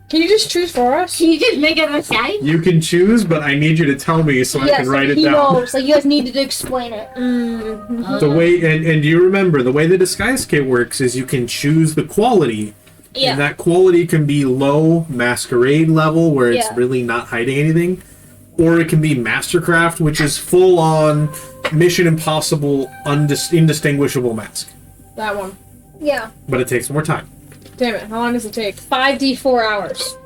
Can you just choose for us? Can you just make a disguise? You can choose, but I need you to tell me so I can write it he down. knows. So you guys needed to explain it. The way, and you remember, the way the disguise kit works is you can choose the quality. Yeah. And that quality can be low masquerade level, where it's Yeah. really not hiding anything. Or it can be Mastercraft, which is full on Mission Impossible indistinguishable mask. That one. Yeah. But it takes more time. Damn it, how long does it take? 5d4 hours.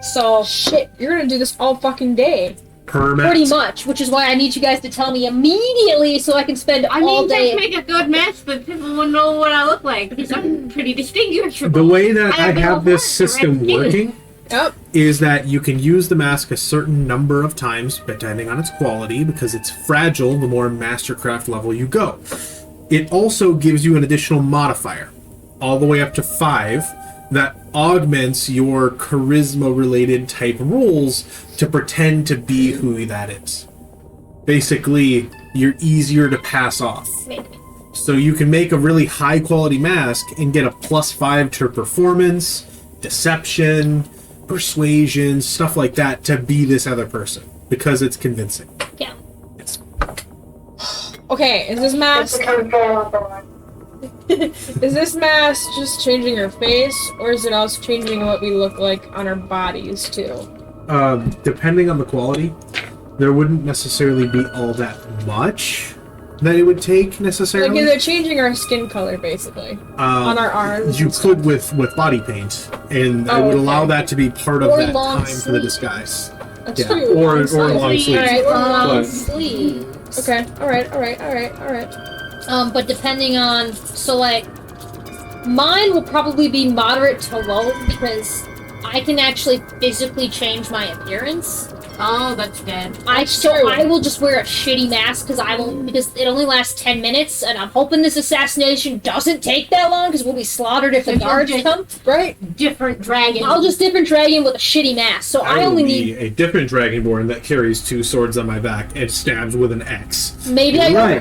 So, Shit, you're gonna do this all fucking day. Per mask. pretty much, which is why I need you guys to tell me immediately so I can spend I all mean, day. just make a good mask, but people will know what I look like because I'm pretty distinguishable. The way that I no have this horse, system red skin. working Yep. is that you can use the mask a certain number of times depending on its quality, because it's fragile the more Mastercraft level you go. It also gives you an additional modifier, all the way up to 5, that augments your charisma-related type rules to pretend to be who that is. Basically, you're easier to pass off. Maybe. So you can make a really high-quality mask and get a +5 to performance, deception, persuasion, stuff like that to be this other person, because it's convincing. Yeah. Yes. Okay, is this It's mask become fair. is this mask just changing our face, or is it also changing what we look like on our bodies too? Depending on the quality, there wouldn't necessarily be all that much that it would take Like, necessarily. is it changing our skin color basically on our arms? You and stuff? could with body paint, and I Oh, would okay. allow that to be part of Or that long time for the sleeve. disguise. That's Yeah, true. or long sleeve. sleeves. Alright, Long But- sleeves. Okay. All right. But depending on, so like, mine will probably be moderate to low because I can actually physically change my appearance. Oh, that's good. true. I will just wear a shitty mask because it only lasts 10 minutes, and I'm hoping this assassination doesn't take that long because we'll be slaughtered if So the you're guards just- come. Right. Different dragon. I'll just different dragon with a shitty mask, so I will only be need. a different dragonborn that carries 2 swords on my back and stabs with an X. Maybe I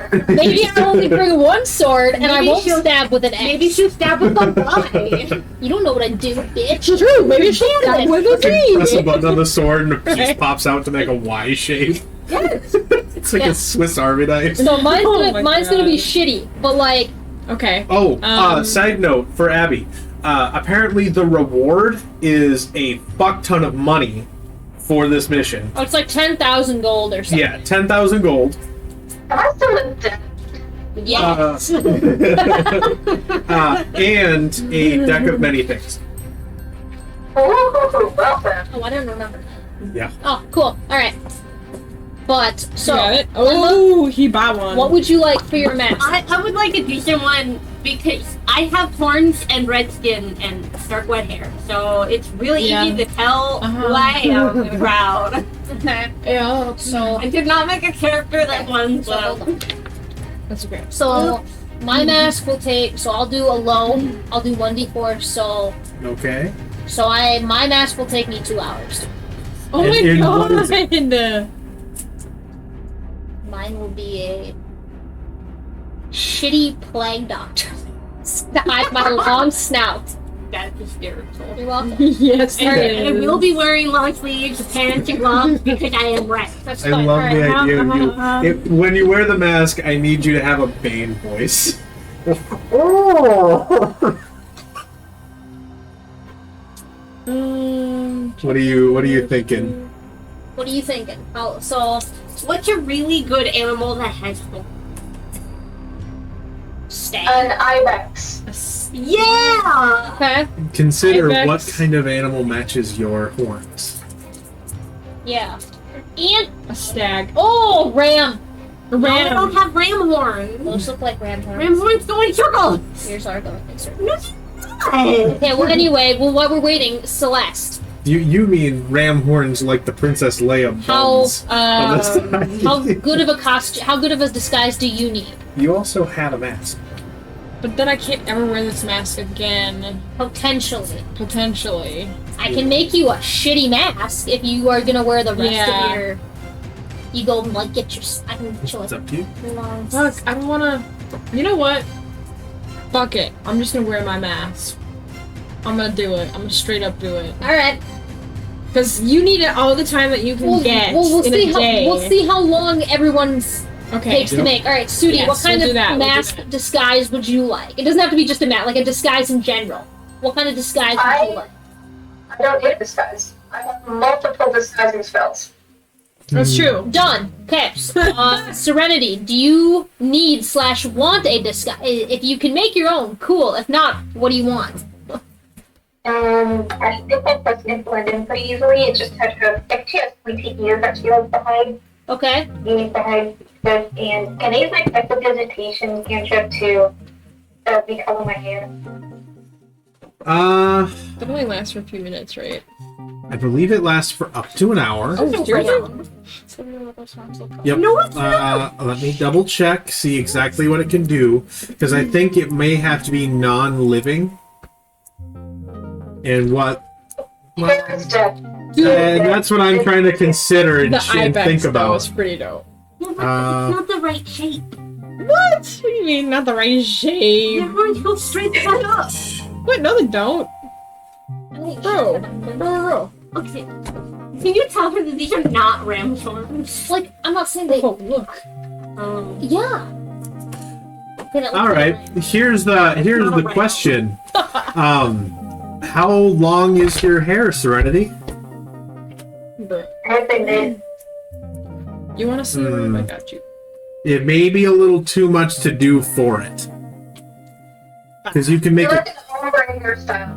only bring one sword and I Maybe won't she'll- stab with an X. Maybe she'll stab with a Y. You don't know what I do, bitch. True. Maybe she'll stab with a Press a Z. button on the sword and a piece pops out to make a Y shape. Yes. It's like Yeah. a Swiss Army knife. So mine's Oh gonna, my mine's gonna be God. shitty, but like, Okay. Oh, Um, side note for Abby. Apparently the reward is a fuck ton of money for this mission. it's like 10,000 gold or something. Yeah, 10,000 gold. Am I still in debt? Yes. And a deck of many things. Oh, well then. Oh, I don't remember. Yeah. Oh, cool. All right. But so, Got it. Emma, Oh, he bought one. what would you like for your mask? I would like a decent one because I have horns and red skin and stark red hair, so it's really Yeah. easy to tell Uh-huh. who I am in the crowd. Okay. Yeah. So, I did not make a character that one, so hold on. That's okay. So my mask will take. So I'll do a low. I'll do 1d4. So Okay. my mask will take me 2 hours. Oh And- my and what god. is Mine will be a shitty plague doctor. I have my long snout. That's hysterical. You're welcome. Yes. And, it and I is. will be wearing long sleeves, pants, and gloves because I am red. That's I fine. love All the right. idea of you. When you wear the mask, I need you to have a Bane voice. What are you thinking? What are you thinking? Oh, so What's a really good animal that has horns? stag. An ibex. Yeah! Okay. Consider Ibex. what kind of animal matches your horns. Yeah. And A stag. oh, ram. A No, I don't ram. have ram horns. Those look like ram horns. Ram horns go in circles. Yours are going in circles. No, it's not. Okay. Well, anyway, while we're waiting, Celeste, You mean ram horns like the Princess Leia how buns? on the side. how good of a costume? How good of a disguise do you need? You also had a mask. But then I can't ever wear this mask again. Potentially. Potentially. I can make you a shitty mask if you are gonna wear the rest of your. You go and like get your. I can get you It's like. up to you. Look, I don't wanna. You know what? Fuck it. I'm just gonna wear my mask. I'm gonna do it. I'm gonna straight up do it. Alright. Because you need it all the time that you can get we'll in see a day. we'll see how long everyone's takes to make. Alright, Sudi, Yes, what kind we'll of do that, we'll do mask that. disguise would you like? It doesn't have to be just a mask, like a disguise in general. What kind of disguise would you like? I don't need a disguise. I have multiple disguising spells. That's true. Done. Okay. Serenity, do you need / want a disguise? If you can make your own, cool. If not, what do you want? I think that person blend in pretty easily. It just has like she has pointy ears that she has behind Okay. behind this, and can I use my prestidigitation cantrip to recolor my hair? That only lasts for a few minutes, right? I believe it lasts for up to an hour. Oh, seriously? Yep. No, it's not. Let me double check, see exactly what it can do, because I think it may have to be non-living. And what? Hair is dead. And that's what I'm trying to consider and, The and ibex think though about. is pretty dope. Yeah, but Uh, it's not the right shape. What? What do you mean, not the right shape? They're going to go straight the fuck up. What? No, they don't. Bro. Bro. Okay. Can you tell her that these are not ram horns? Like, I'm not saying they. Oh, look. Yeah. All right. Here's the question. How long is your hair, Serenity? I think that You want to see where I got you? It may be a little too much to do for it, because you can make you're it. like an ombre hairstyle.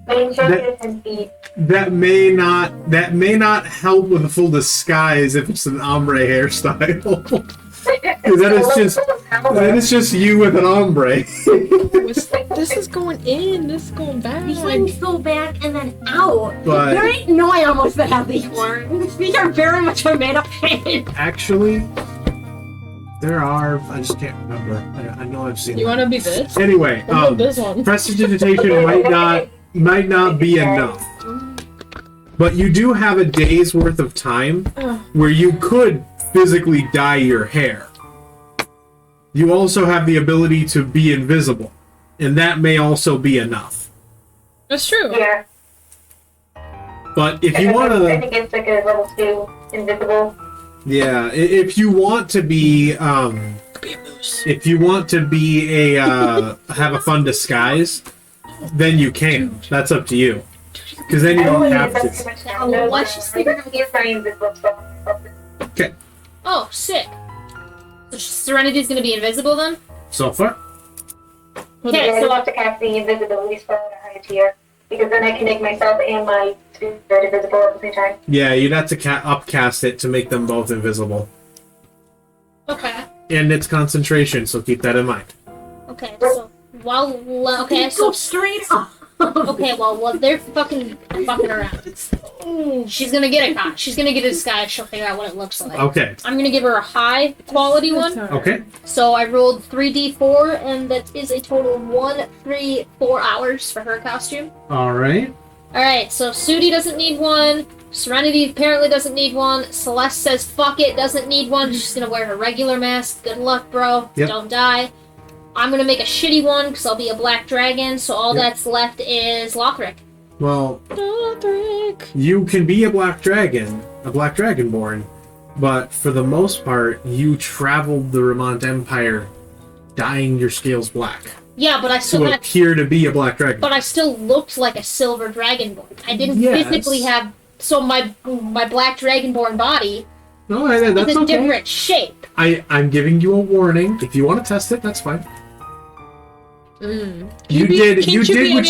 Main focus and feet. That may not help with a full disguise if it's an ombre hairstyle. That is just you with an ombre. This is going in. This is going back. These ones go back and then out. But- There ain't no animals that have these horns. These are very much made up thing. Actually, there are. I just can't remember. I know I've seen. You them. want to be this? Anyway, What about this one? prestidigitation might not be enough, but you do have a day's worth of time where you could physically dye your hair. You also have the ability to be invisible, and that may also be enough. That's true. Yeah. But if you I want to, think it's like a level 2 invisible. yeah, if you want to be, if you want to be a have a fun disguise, then you can. That's up to you. Because then you don't have to. Oh, what's she saying? Okay. Oh, sick. So Serenity's gonna be invisible then? So far. Okay, Yeah, I so have to cast the invisibility spell at a higher tier, because then I can make myself and my spirit invisible at the same time. Yeah, you'd have to upcast it to make them both invisible. okay. And it's concentration, so keep that in mind. Okay, so okay, Go so straight up. okay, well, they're fucking around. She's gonna get it. She's gonna get a disguise. She'll figure out what it looks like. Okay. I'm gonna give her a high quality one. Okay. So I rolled 3d4, and that is a total of 1, 3, 4 hours for her costume. All right. All right, so Sudi doesn't need one. Serenity apparently doesn't need one. Celeste says fuck it, doesn't need one. She's gonna wear her regular mask. Good luck, bro. Yep. Don't die. I'm gonna make a shitty one because I'll be a black dragon. So all Yep. that's left is Lothric. Well, you can be a black dragonborn, but for the most part, you traveled the Remont Empire, dyeing your scales black Yeah, but I still to had. appear to be a black dragon. But I still looked like a silver dragonborn. I didn't Yes. physically have. So my black dragonborn body No, is that's a okay. different shape. I'm giving you a warning. If you want to test it, that's fine. You did what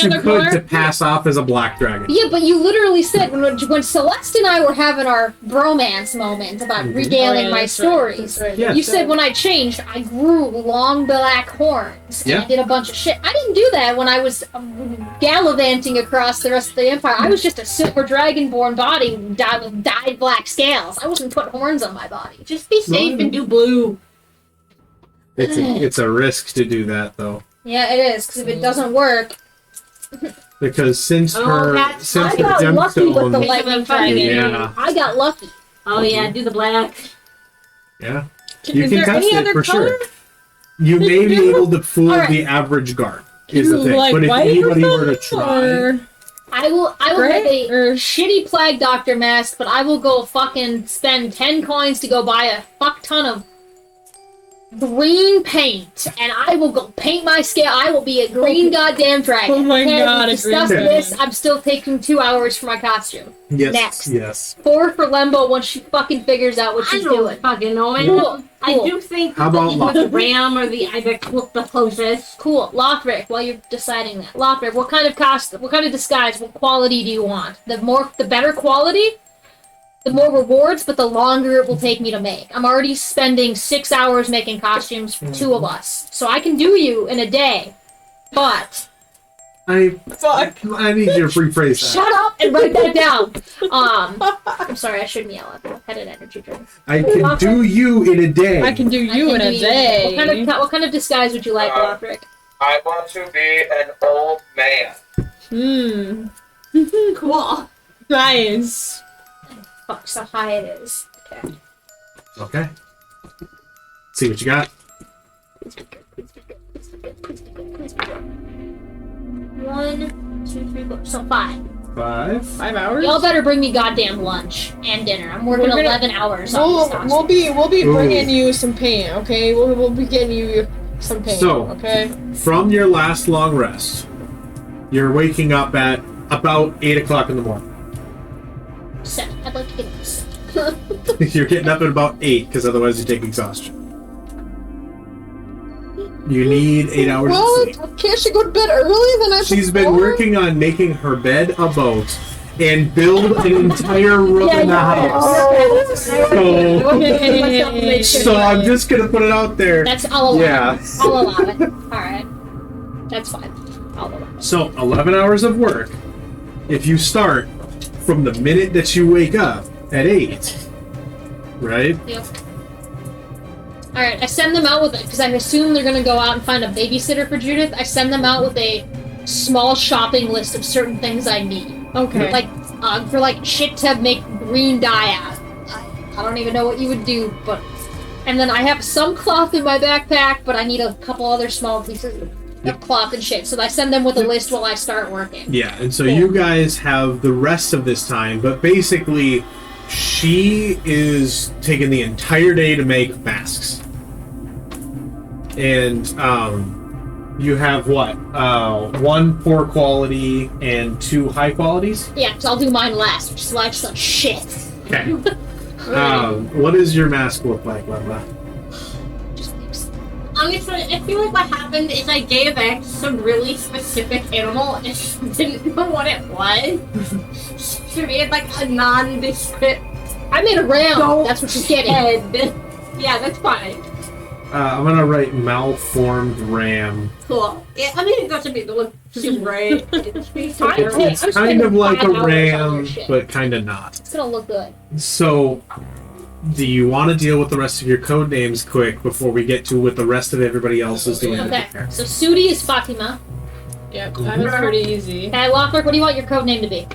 you could to pass off as a black dragon. Yeah, but you literally said when Celeste and I were having our bromance moment about regaling my stories, Yeah. you said when I changed, I grew long black horns and Yeah. I did a bunch of shit. I didn't do that when I was gallivanting across the rest of the empire. I was just a silver dragonborn body with dyed black scales. I wasn't putting horns on my body. Just be safe and do blue. It's a risk to do that though. Yeah, it is, because if it doesn't work... Because since Oh, her that's- since I the got lucky with the gemstone, lightning dragon. yeah, I got lucky. Oh yeah, do the black. yeah, you Is can there test any it other for color? sure. You may be able to fool Alright. the average guard. Is the You thing, like but if white anybody or were to try, or- I will Gray get a or- shitty plague doctor mask, but I will go fucking spend 10 coins to go buy a fuck ton of green paint, and I will go paint my scale. I will be a green goddamn dragon. Oh my Okay, God, we a green discussed dragon. this. I'm still taking 2 hours for my costume. yes, Next. yes. 4 for Lembo once she fucking figures out what I she's don't doing. fucking know, man. Cool, I cool. do think How about that the ram or the ibex look the closest. Cool, Lothric. While you're deciding that, Lothric, what kind of disguise, what quality do you want? The better quality, the more rewards, but the longer it will take me to make. I'm already spending 6 hours making costumes for 2 of us, so I can do you in a day. But I need you to rephrase that. shut up and write that down. I'm sorry, I shouldn't yell at you. I had an energy drink. I can do you in a day. I can do I you can in do a you. day. What kind of disguise would you like, Lothric? I want to be an old man. Cool. Nice. Fuck, so high it is. Okay. Okay. See what you got. Please be good. Please be good. Please be good. Please be good. Please be good. 1, 2, 3, 4. So 5. 5. 5 hours. Y'all better bring me goddamn lunch and dinner. I'm working We're gonna- 11 hours on this costume. We'll be Ooh. bringing you some paint, okay? We'll be getting you some paint, So- okay? From your last long rest, you're waking up at about 8 o'clock in the morning. 7. I'd like to get this. You're getting up at about 8 because otherwise you take exhaustion. You need 8 hours of sleep. Well, can't she go to bed early than I She's been working on making her bed a boat and build an entire room in the house. So I'm just gonna put it out there. That's all allow Yeah. it. I'll allow it. Alright. That's fine. I'll allow it. So 11 hours of work. If you start from the minute that you wake up at 8, right? Yep. Alright, I send them out with it, because I assume they're gonna go out and find a babysitter for Judith. I send them out with a small shopping list of certain things I need. Okay. Like, for like shit to make green dye out. I don't even know what you would do, but... And then I have some cloth in my backpack, but I need a couple other small pieces of cloth and shit. So I send them with a list while I start working. Yeah, and so you guys have the rest of this time, but basically, she is taking the entire day to make masks. And, you have what? 1 poor quality and 2 high qualities? Yeah, because I'll do mine last, which is why I just shit. Okay. What does your mask look like, Leva? Just thinks. Honestly, I feel like what happened is I gave X some really specific animal and she didn't know what it was. She made like a nondescript I made a ram. Don't That's what she's getting. head. Yeah, that's fine. I'm gonna write malformed ram. Cool. Yeah, I mean, it doesn't be the look super great. It's pretty I It's, think- it's I'm kind spending of like 5 a hours on ram, your shit. but kind of not. It's gonna look good. So, do you want to deal with the rest of your code names quick before we get to what the rest of everybody else is doing? Okay, so Sudi is Fatima. Yep, that was pretty easy. Okay, Lothric, what do you want your code name to be?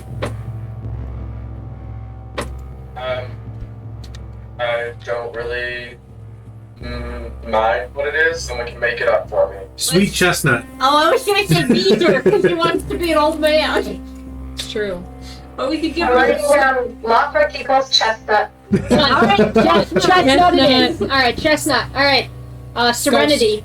I don't really mind what it is. Someone can make it up for me. Sweet chestnut. Oh, I was gonna say Beezer because he wants to be an old man. It's true. But we could give Alright, her. Lothric equals chestnut. Alright, Chestnut it is. Alright, Chestnut. Alright, Serenity.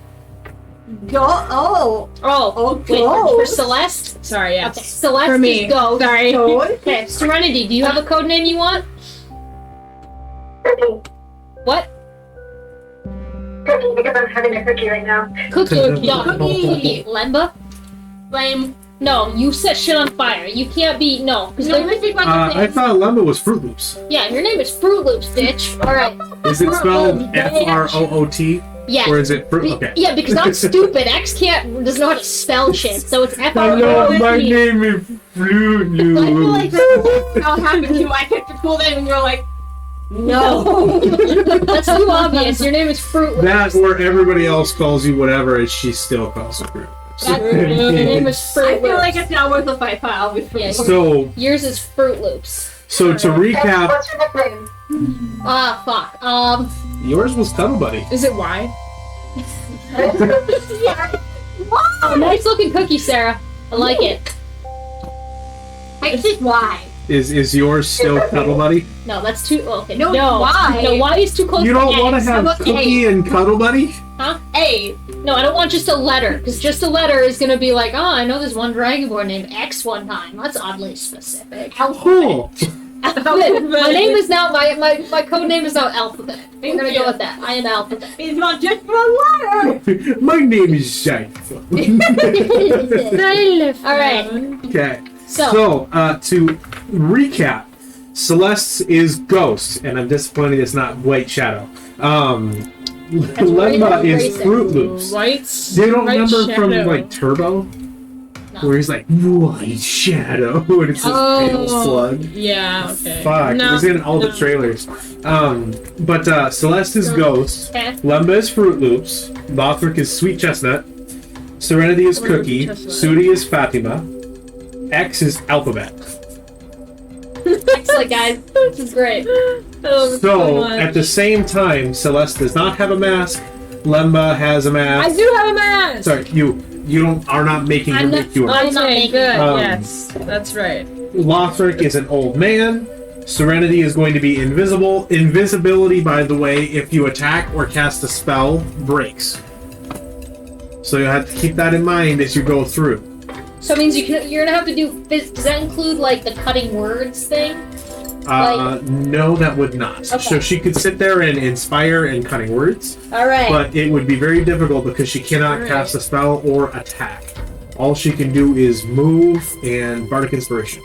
Go. Oh. Oh, wait, for Celeste? Sorry, yeah. Okay, Celeste For me. is Ghost. Sorry. Okay, Serenity, do you have a code name you want? Cookie. What? Cookie, because I'm having a cookie right now. Cookie. Cookie. No, Cookie. Lemba? Flame. No, you set shit on fire. You can't be, no. Because No, let's think about the I thing. thought Lemba was Fruit Loops. yeah, your name is Fruit Loops, bitch. Alright. Is it spelled F-R-O-O-T? Yeah. Or is it Fruit? Okay. Yeah, because I'm stupid. X doesn't know how to spell shit, so it's Hello, my F-R-O-O-T. name is Fruit I feel like Loops. that's how it happened to you. I picked a cool name and you're like, No. That's too obvious. Your name is Fruit Loops. That or everybody else calls you whatever, and she still calls you Fruit Loops. Your name is I Fruit feel like Loops. it's not worth a fight file with Yeah, So, yours is Fruit Loops. so to recap, What's your nickname? Ah, fuck. yours was Cuddle Buddy. Is it why? Oh, nice looking cookie, Sarah. I like it. X is Y. Is yours still Cuddle Buddy? No, that's too. Okay, No, no. why? No, Y is too close You to don't want to X. have about Cookie and Cuddle Buddy? A. No, I don't want just a letter, because just a letter is gonna be like, oh, I know there's one Dragonborn named X one time. That's oddly specific. Cool. Alphabet. My name is now my code name is now Alphabet. We're gonna go with that. I am Alphabet. It's not just one letter. My name is Shine. All right. Okay. So, So, to recap, Celeste is Ghost, and I'm disappointed it's not White Shadow. Lemma is Fruit Loops. Whites. They don't White remember from Shadow. like Turbo, No. where he's like White Shadow, and it's this pale slug. Yeah. Okay. Fuck, No, it was in all the no. trailers. But Celeste is Ghost. okay. Lemba is Fruit Loops. Lothric is Sweet Chestnut. Serenity is Cookie. Chestnut. Sudi is Fatima. X is Alphabet. Excellent, guys. This is great. So, at the same time, Celeste does not have a mask. Lemba has a I mask. do have a mask. Sorry, you are not making her I'm make you a I'm mask. not Okay, making good. Um, Yes, that's right. Lothric is an old man. Serenity is going to be invisible. Invisibility, by the way, if you attack or cast a spell, breaks. So you have to keep that in mind as you go through. So it means you're gonna have to do. Does that include like the cutting words thing? No, that would not. Okay. So she could sit there and inspire and cunning words, All right. but it would be very difficult because she cannot Alright. cast a spell or attack. All she can do is move and bardic inspiration.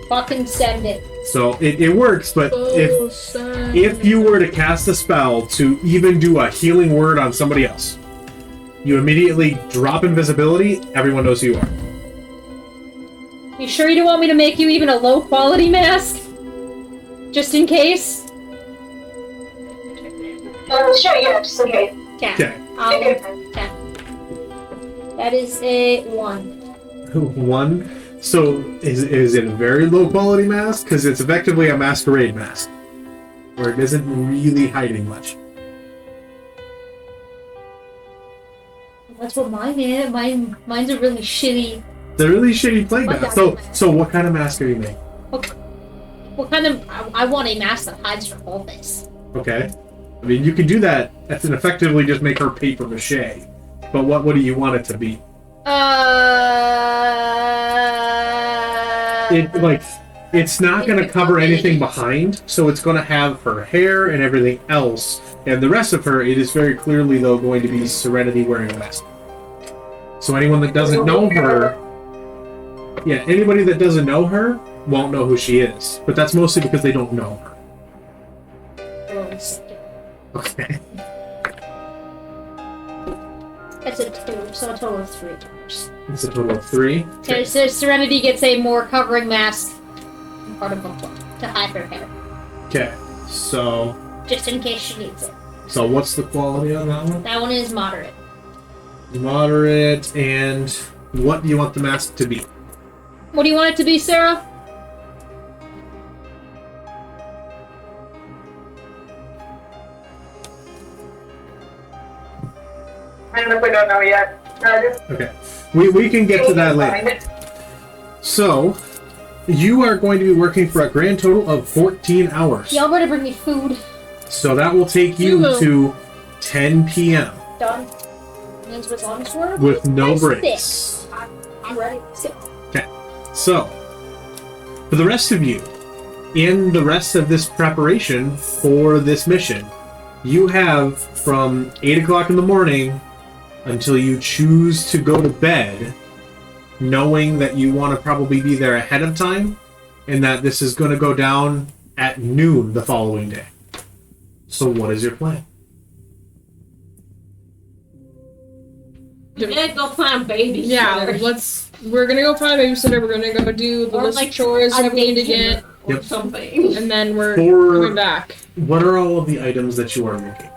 Fucking send it. So it works, but if you were to cast a spell to even do a healing word on somebody else, you immediately drop invisibility. Everyone knows who you are. You sure you don't want me to make you even a low quality mask? Just in case? Sure, yeah, just in case. Okay. Okay. Okay. That is a 1. 1. So is it a very low quality mask? Because it's effectively a masquerade mask, where it isn't really hiding much. That's what mine is. Mine's a really shitty. It's a really shitty plague What mask. does So what kind of mask are you making? What kind of? I want a mask that hides her whole face. Okay. I mean, you can do that and effectively just make her paper mache. But what do you want it to be? It's not going to cover anything behind, so it's going to have her hair and everything else. And the rest of her, it is very clearly, though, going to be Serenity wearing a mask. So anyone that doesn't know her... Yeah, anybody that doesn't know her won't know who she is. But that's mostly because they don't know her. Okay. That's a 2, so a total of 3 dollars. It's a total of 3. Okay. So Serenity gets a more covering mask, part of book to hide her hair, Okay, so just in case she needs it. what's the quality on that one? That one is moderate. Moderate, and what do you want the mask to be? What do you want it to be, Sarah? I honestly don't know yet. Okay, we can get to that later. So, you are going to be working for a grand total of 14 hours. Y'all better bring me food. So that will take you will. to 10 p.m. Done. Means what's on this word? with no I'm breaks. sick. I'm ready. Sick. So, for the rest of you, in the rest of this preparation for this mission, you have from 8 o'clock in the morning until you choose to go to bed, knowing that you want to probably be there ahead of time, and that this is going to go down at noon the following day. So what is your plan? Let's go find babies. Yeah, we're gonna go find a babysitter. We're gonna go do the Or list like of chores a that we need to daycare. get. or Yep. something. And then we're For- coming back. What are all of the items that you are looking?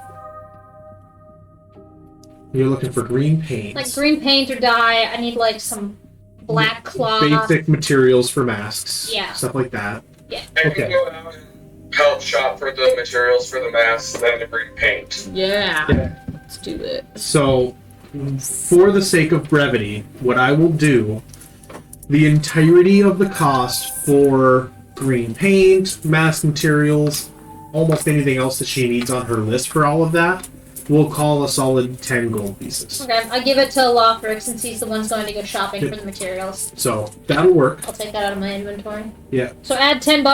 You're looking for green paint. Like green paint or dye. I need like some black cloth. Basic materials for masks. Yeah. Stuff like that. I Okay. can go out and help shop for the materials for the masks, then the green paint. Yeah. Yeah. Let's do it. So, for the sake of brevity, what I will do, the entirety of the cost for green paint, mask materials, almost anything else that she needs on her list for all of that, we'll call a solid 10 gold pieces. Okay, I give it to Lothric since he's the one's going to go shopping for the materials. So, that'll work. I'll take that out of my inventory. Yeah. So add 10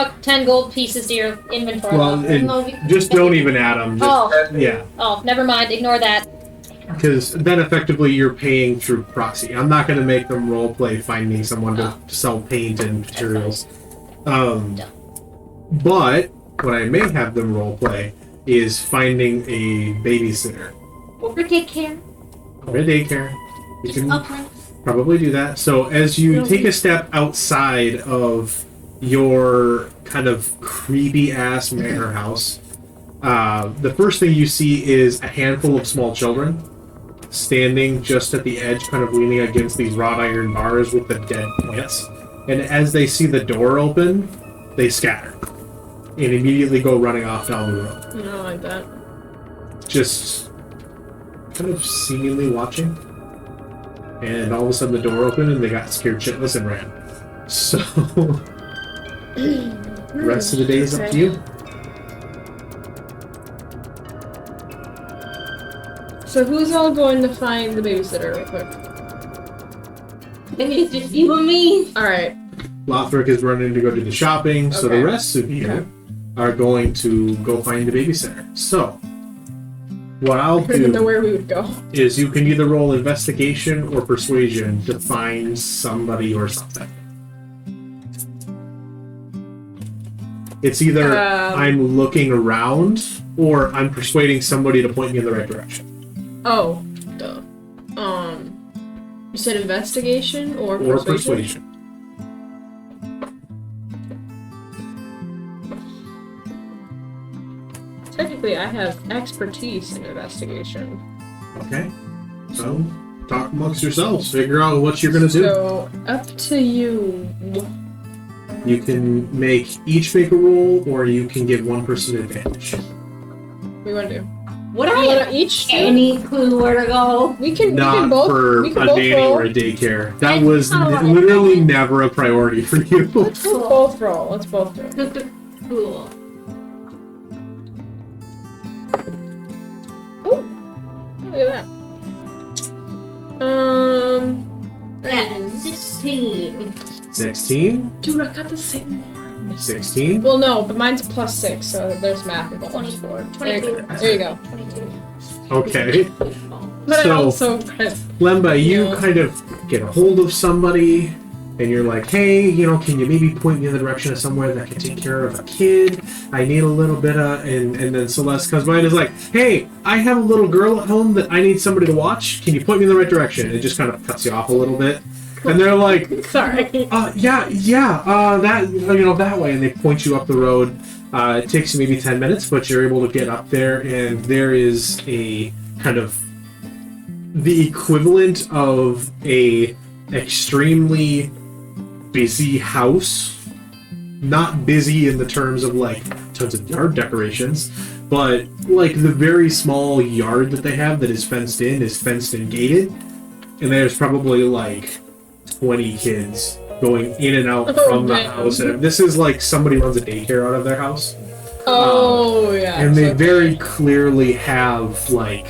gold pieces to your inventory. Well, Lothric. and just don't even add them. Oh. Yeah. Oh, never mind. Ignore that. Because then effectively you're paying through proxy. I'm not going to make them roleplay finding someone to sell paint and materials. But what I may have them roleplay is finding a babysitter Or daycare. or a daycare. You can Upland. probably do that. So as you take a step outside of your kind of creepy ass manor house, the first thing you see is a handful of small children standing just at the edge, kind of leaning against these wrought iron bars with the dead plants. And as they see the door open, they scatter and immediately go running off down the road. You know, like that. Just kind of seemingly watching. And all of a sudden the door opened and they got scared shitless and ran. So, the rest of the day is up to you. So who's all going to find the babysitter real quick? Maybe it's just you and me. Alright. Lothric is running to go do the shopping, so the Okay. rest of you Okay. are going to go find the babysitter. So, what I'll I didn't know do where we would go. is you can either roll investigation or persuasion to find somebody or something. It's either I'm looking around or I'm persuading somebody to point me in the right direction. Oh, duh. You said investigation or Or persuasion? persuasion. Technically, I have expertise in investigation. Okay. So, talk amongst yourselves. Figure out what you're going to do. So, up to you. You can each make a roll, or you can give one person advantage. What do you want to do? What We are want to you? each do? Any clue where to go? We can Not both. for we a can both nanny roll. or a daycare. That And was how- literally never a priority for you. Let's both roll. Let's both roll. Cool. Look at that. That's 16. 16? Dude, I got the same one. 16? Well, no, but mine's +6, so there's math involved. 24. There you 22. go. There you go. 22. Okay. But I So- also Lemba, you Yeah. kind of get a hold of somebody, and you're like, hey, can you maybe point me in the direction of somewhere that can take care of a kid? I need a little bit of... And then Celeste comes by and is like, hey, I have a little girl at home that I need somebody to watch. Can you point me in the right direction? And it just kind of cuts you off a little bit. And they're like, sorry. that way. And they point you up the road. It takes you maybe 10 minutes, but you're able to get up there, and there is a kind of the equivalent of a extremely busy house. Not busy in the terms of like tons of yard decorations, but like the very small yard that they have that is fenced and gated. And there's probably like 20 kids going in and out from the man. house. And this is like somebody runs a daycare out of their house. Oh, yeah. And they so- very clearly have like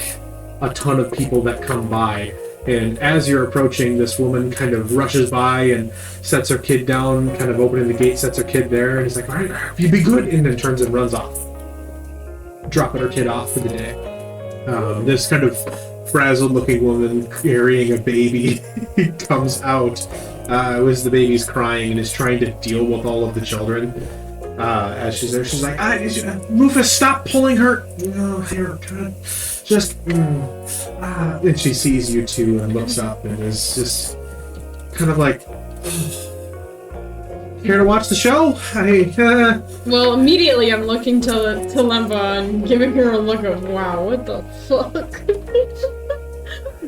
a ton of people that come by. And as you're approaching, this woman kind of rushes by and sets her kid down, kind of opening the gate, sets her kid there, and he's like, all right, you be good, and then turns and runs off, dropping her kid off for the day. This kind of frazzled-looking woman carrying a baby comes out as the baby's crying and is trying to deal with all of the children. As she's there, she's like, Rufus, stop pulling her! No, here, God. Just, and she sees you two and looks up and is just kind of like, Here to watch the show? Well, immediately I'm looking to Lemba and giving her a look of, wow, what the fuck?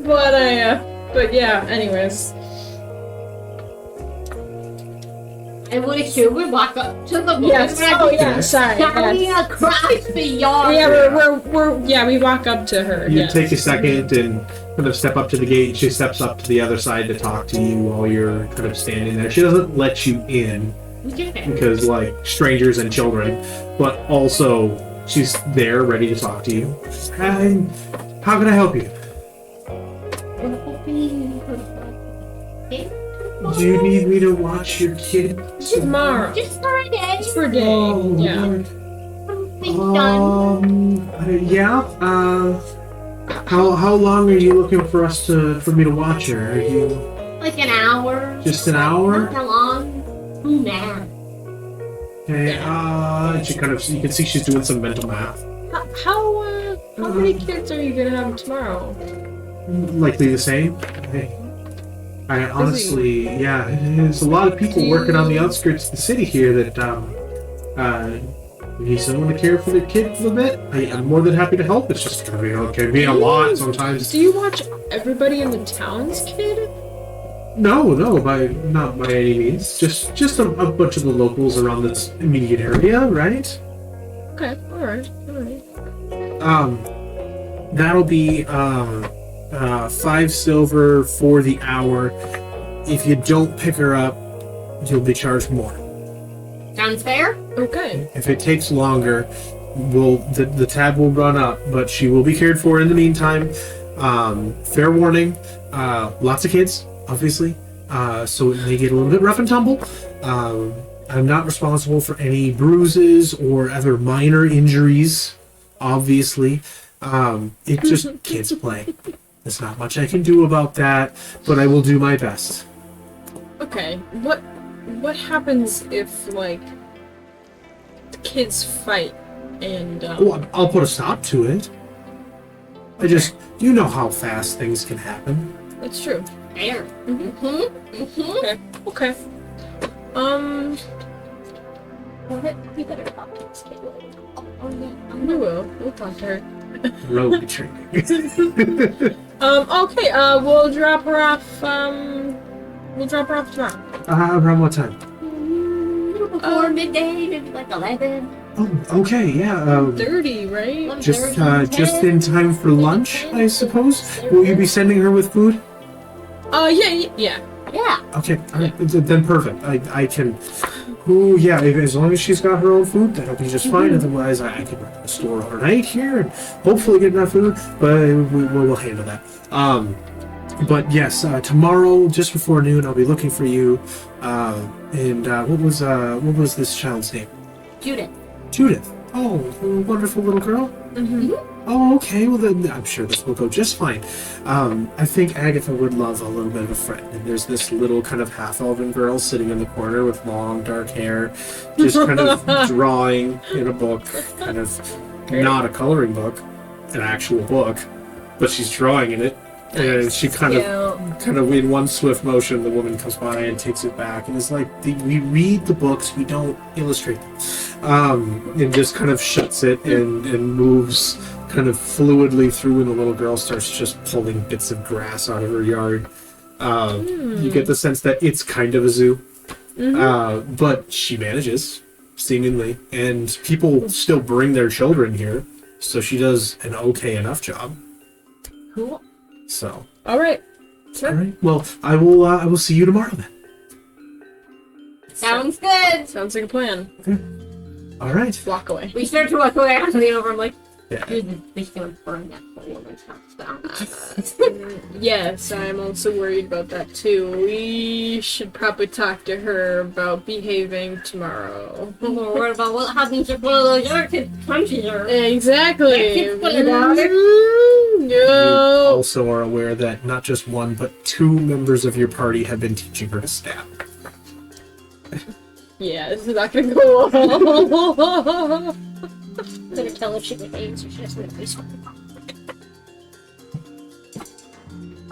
But yeah, anyways. I would assume we walk up to the Yes, oh yeah, sorry. Carrying Yes. across the yard. Yeah, we walk up to her. You yes. take a second and kind of step up to the gate, and she steps up to the other side to talk to you while you're kind of standing there. She doesn't let you in because, like, strangers and children, but also she's there ready to talk to you. And how can I help you? Do you need me to watch your kid? Tomorrow. Just for a day. Just for a day. Oh, Yeah. Lord. Done. Yeah. How long are you looking for me to watch her? Are you Like an hour. just an hour? Not that long. Ooh, man. Okay. She kind of, you can see she's doing some mental math. How many kids are you gonna have tomorrow? Likely the same. I honestly, yeah, there's a lot of people working on the outskirts of the city here that need someone to care for their kid for a bit. I'm more than happy to help. It's just gonna be a lot sometimes. Do you watch everybody in the town's kid? No, not by any means. Just a bunch of the locals around this immediate area, right? Okay, alright. That'll be 5 silver for the hour. If you don't pick her up, you'll be charged more. Sounds fair? Okay. If it takes longer, the tab will run up, but she will be cared for in the meantime. Fair warning, lots of kids, obviously, so it may get a little bit rough and tumble. I'm not responsible for any bruises or other minor injuries, obviously. It's just kids playing. There's not much I can do about that, but I will do my best. Okay. What happens if, like, the kids fight and I'll put a stop to it. You know how fast things can happen. That's true. Fair. Okay. You better talk to this kid later. We will. We'll talk to her. Road training. Okay, we'll drop her off, tomorrow. Around what time? Before midday, maybe like 11. Oh, okay, yeah. 30, right? Just in time for lunch, I suppose. Will you be sending her with food? Yeah. Yeah. Okay, then perfect. I can. Oh yeah, as long as she's got her own food, that'll be just fine. Otherwise, I can run to the store overnight here and hopefully get enough food. But we'll handle that. But yes, tomorrow, just before noon, I'll be looking for you. And what was this child's name? Judith. Judith. Oh, a wonderful little girl. Mm-hmm. Oh, okay. Well, then I'm sure this will go just fine. I think Agatha would love a little bit of a friend. And there's this little kind of half-elven girl sitting in the corner with long, dark hair, just kind of drawing in a book, kind of not a coloring book, an actual book, but she's drawing in it. And she kind of in one swift motion, the woman comes by and takes it back, and is like, we read the books, we don't illustrate them. And just kind of shuts it and moves kind of fluidly through, and the little girl starts just pulling bits of grass out of her yard. You get the sense that it's kind of a zoo. But she manages, seemingly, and people still bring their children here, so she does an okay enough job. Cool. So. All right. Sure. All right. Well, I will see you tomorrow then. Sounds good. Sounds like a plan. All right. Walk away. We start to walk away. I lean over. I'm like, Yeah. dude, we gonna burn that poor woman's house down. Yes, I'm also worried about that too. We should probably talk to her about behaving tomorrow. I'm more worried about what happens if one of those other kids punches her. Exactly. That kid's gonna die. You No. also are aware that not just one, but 2 members of your party have been teaching her to stab. Yeah, this is not gonna go well. I'm gonna tell her she can AIDS or she doesn't have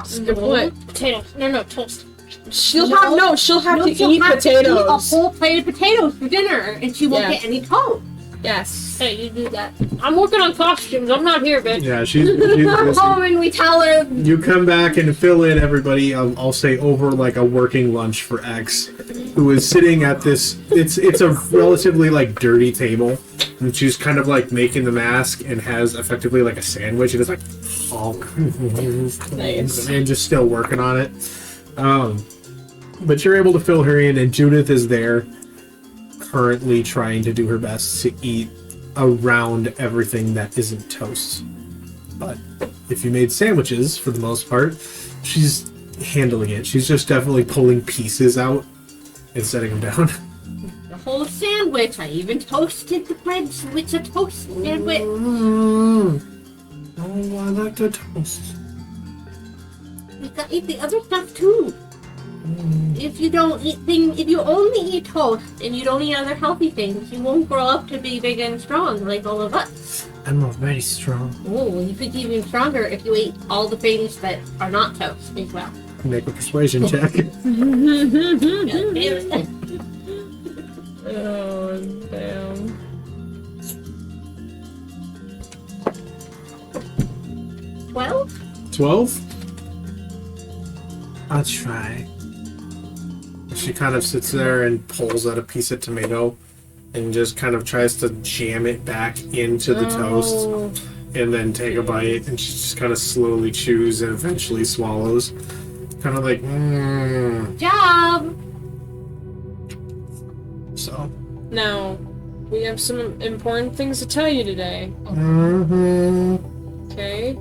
to Good point. Potatoes. No, toast. She'll have to she'll eat have to eat a potatoes. whole plate of potatoes for dinner, and she won't Yeah. get any toast. Yes. Hey, you do that. I'm working on costumes. I'm not here, bitch. Yeah, she's Come busy. home and we tell her. You come back and fill in everybody. I'll say over like a working lunch for X, who is sitting at this. It's a relatively like dirty table, and she's kind of like making the mask and has effectively like a sandwich, and it's like, oh, Nice. and just still working on it. But you're able to fill her in, and Judith is there, currently trying to do her best to eat around everything that isn't toast. But if you made sandwiches, for the most part, she's handling it. She's just definitely pulling pieces out and setting them down. The whole sandwich. I even toasted the bread, so it's a toast sandwich. Oh, I like the toast. You gotta eat the other stuff too. If you only eat toast and you don't eat other healthy things, you won't grow up to be big and strong like all of us. I'm already strong. Oh, you could be even stronger if you ate all the things that are not toast as well. Make a persuasion check. Oh, damn. 12? 12? I'll try. She kind of sits there and pulls out a piece of tomato and just kind of tries to jam it back into the toast and then take a bite, and she just kind of slowly chews and eventually swallows. Kind of like, Job! So. Now, we have some important things to tell you today. Okay?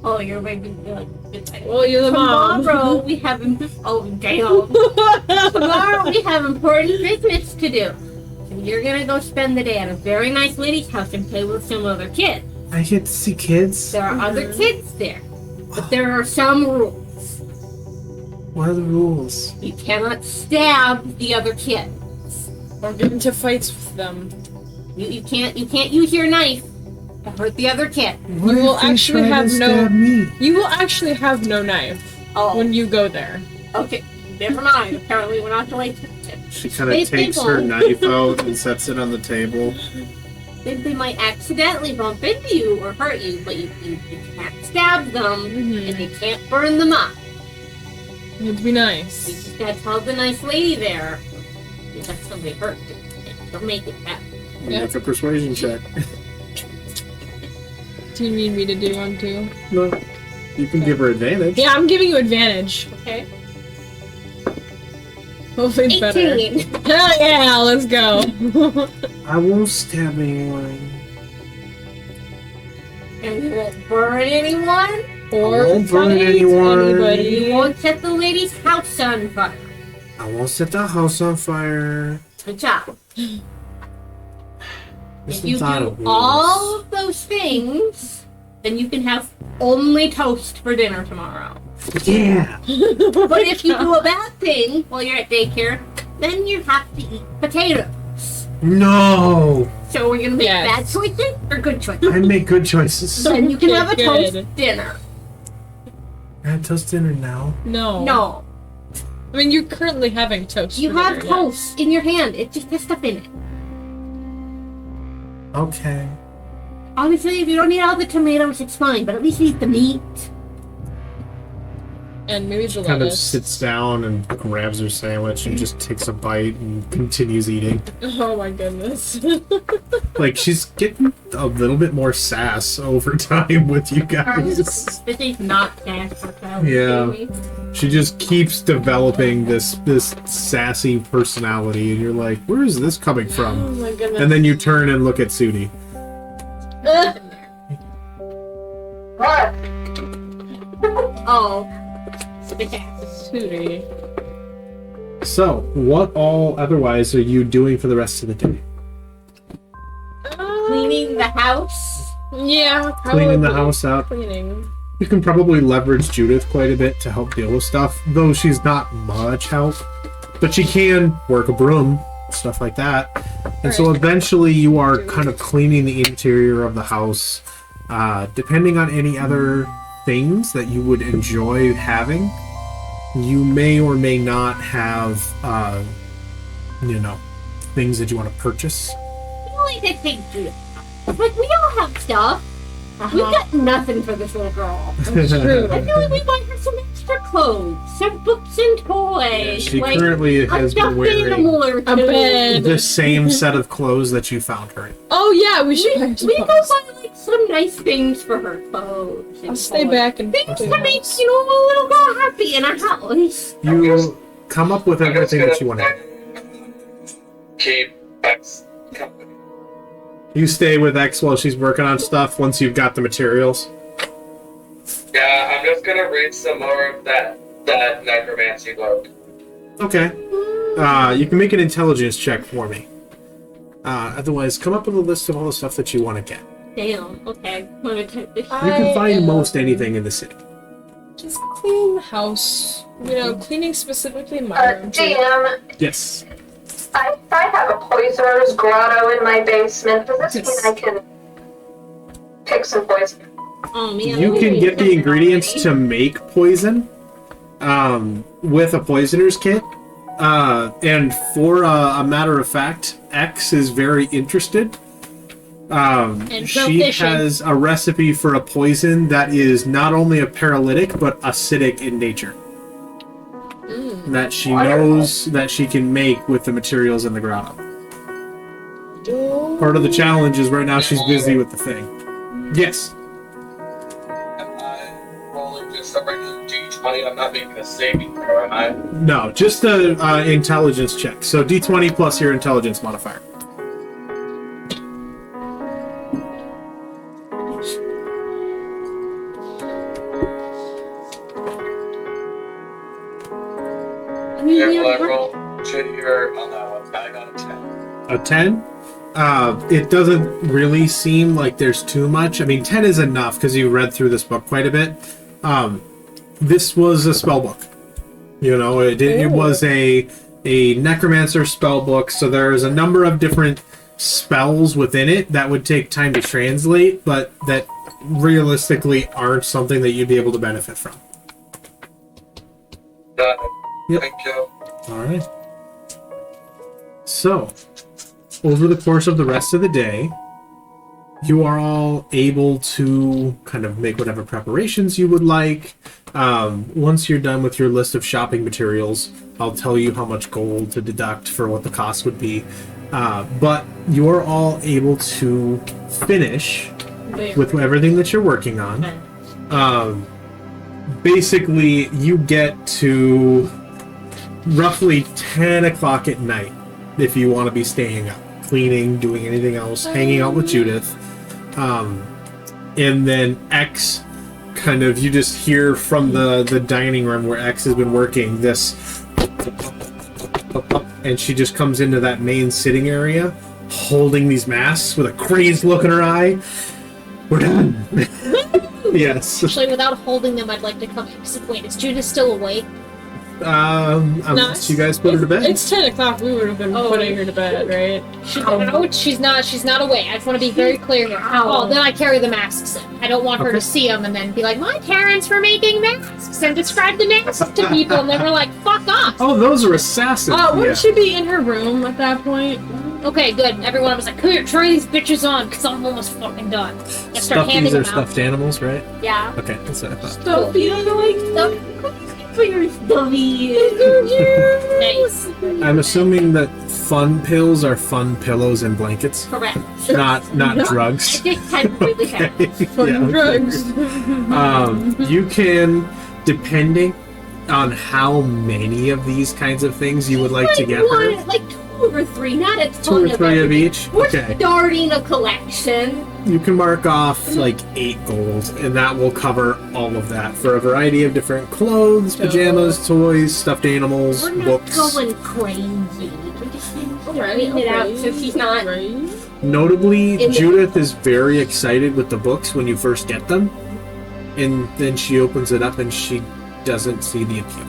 Oh, you're making me like... Well, you're the mom. Tomorrow we have... Oh, damn. Tomorrow we have important business to do. And you're gonna go spend the day at a very nice lady's house and play with some other kids. I get to see kids? There are other kids there. But there are some rules. What are the rules? You cannot stab the other kids. Or get into fights with them. You can't use your knife to hurt the other kid. You will actually have no... Me? You will actually have no knife Oh, when you go there. okay. Never mind. Apparently we're not going to... She kind of takes her knife out and sets it on the table. They might accidentally bump into you or hurt you, but you can't stab them, and you can't burn them up. You have to be You nice. just gotta tell the nice lady there if that's somebody hurt. Don't make it bad. Make a persuasion check. Do you need me to do one too? No. You can give her advantage. Yeah, I'm giving you advantage. Okay. Hopefully it's better. 18. Hell yeah, let's go. I won't stab anyone. And you won't burn anyone. Or won't burn fight anyone. anybody. You won't set the lady's house on fire. I won't set the house on fire. Good job. There's If you a lot do of rules. all of those things, then you can have only toast for dinner tomorrow. Yeah. But if you do a bad thing while you're at daycare, then you have to eat potatoes. No. So we're gonna make Yes. bad choices or good choices? I make good choices. Then you can have a Good. toast dinner. I have toast dinner now. No. No, I mean, you're currently having toast. you for have dinner, toast in your hand. It just has stuff in it. Okay. Honestly, if you don't eat all the tomatoes, it's fine. But at least eat the meat. yes. And maybe the Kind of lettuce. sits down and grabs her sandwich and just takes a bite and continues eating. Oh my goodness. Like, she's getting a little bit more sass over time with you guys. This is not cash for child. Yeah. baby. She just keeps developing this sassy personality, and you're like, where is this coming Oh from? my goodness. And then you turn and look at Sudi. What? Oh, the cat. Sudi. So, what all otherwise are you doing for the rest of the day? Cleaning the house. Yeah, probably. Cleaning the house out. Cleaning. You can probably leverage Judith quite a bit to help deal with stuff, though she's not much help. But she can work a broom, stuff like that. And so eventually you are kind of cleaning the interior of the house. Depending on any other things that you would enjoy having, You may or may not have, things that you want to purchase. Really, they think good. Like, we all have stuff. We've got nothing for this little girl. That's true. I feel like we might have some extra clothes, some books and toys. She like currently has been wearing animal or A two. bed. the same set of clothes that you found her in. Oh yeah, we should have some We go clothes. buy like some nice things for her clothes. And I'll stay toys. back and Things do to make, this. a little girl happy in a house. You come up with everything that you want to. Keep X company. You stay with X while she's working on stuff once you've got the materials. Yeah, I'm just gonna read some more of that necromancy book. Okay. You can make an intelligence check for me. Otherwise, come up with a list of all the stuff that you want to get. Damn. Okay. Let me type this. You can find most anything in the city. Just clean the house. Cleaning specifically my room. too. DM, Yes. I have a poisoner's grotto in my basement. Does this Yes. mean I can pick some poison? Oh man. You can get the ingredients to make poison with a poisoner's kit. And for a matter of fact, X is very interested. And She proficient. has a recipe for a poison that is not only a paralytic, but acidic in nature. That she knows that she can make with the materials in the grotto. Part of the challenge is right now she's busy with the thing. Yes. Am I rolling just a regular D20? I'm not making a saving throw, am I? No, just a intelligence check. So D20 plus your intelligence modifier. Yeah, well, I rolled shittier on that one. I got a 10. A 10? It doesn't really seem like there's too much. I mean, 10 is enough because you read through this book quite a bit. This was a spell book. It was a necromancer spell book, so there's a number of different spells within it that would take time to translate, but that realistically aren't something that you'd be able to benefit from. Got it. Yep. Thank you. Alright. So, over the course of the rest of the day, you are all able to kind of make whatever preparations you would like. Once you're done with your list of shopping materials, I'll tell you how much gold to deduct for what the cost would be. But you're all able to finish with everything that you're working on. Basically, you get to roughly 10 o'clock at night if you want to be staying up, cleaning, doing anything else, hanging out with Judith. And then X, kind of, you just hear from the dining room where X has been working this, and she just comes into that main sitting area holding these masks with a crazed look in her eye. We're done. Yes. Actually, without holding them, I'd like to come. Wait, is Judith still awake? Unless you guys put her to bed. It's 10 o'clock. We would have been putting her to bed, right? No, she's not. She's not awake. I just want to be very clear here. Oh, then I carry the masks in. I don't want her to see them and then be like, "My parents were making masks and describe the masks to people," and then we're like, "Fuck off." Oh, those are assassins. Wouldn't she be in her room at that point? Okay, good. Everyone was like, "Come here, try these bitches on," because I'm almost fucking done. I start handing Stuffies are them out. stuffed animals, right? Yeah. Okay, that's what I thought. Stuff you like stuff for your stuffies. Nice. I'm assuming that fun pills are fun pillows and blankets, Correct. not drugs. I think technically we have. Yeah. Drugs. You can, depending on how many of these kinds of things you would like to get her. Like 2 or 3, not a ton 2 or 3 of everything. each? We're Okay. starting a collection. You can mark off like 8 gold, and that will cover all of that for a variety of different clothes, pajamas, toys, stuffed animals, We're not books. going crazy. We're just starting it out so she's not. Notably, In the- Judith is very excited with the books when you first get them, and then she opens it up and she doesn't see the appeal.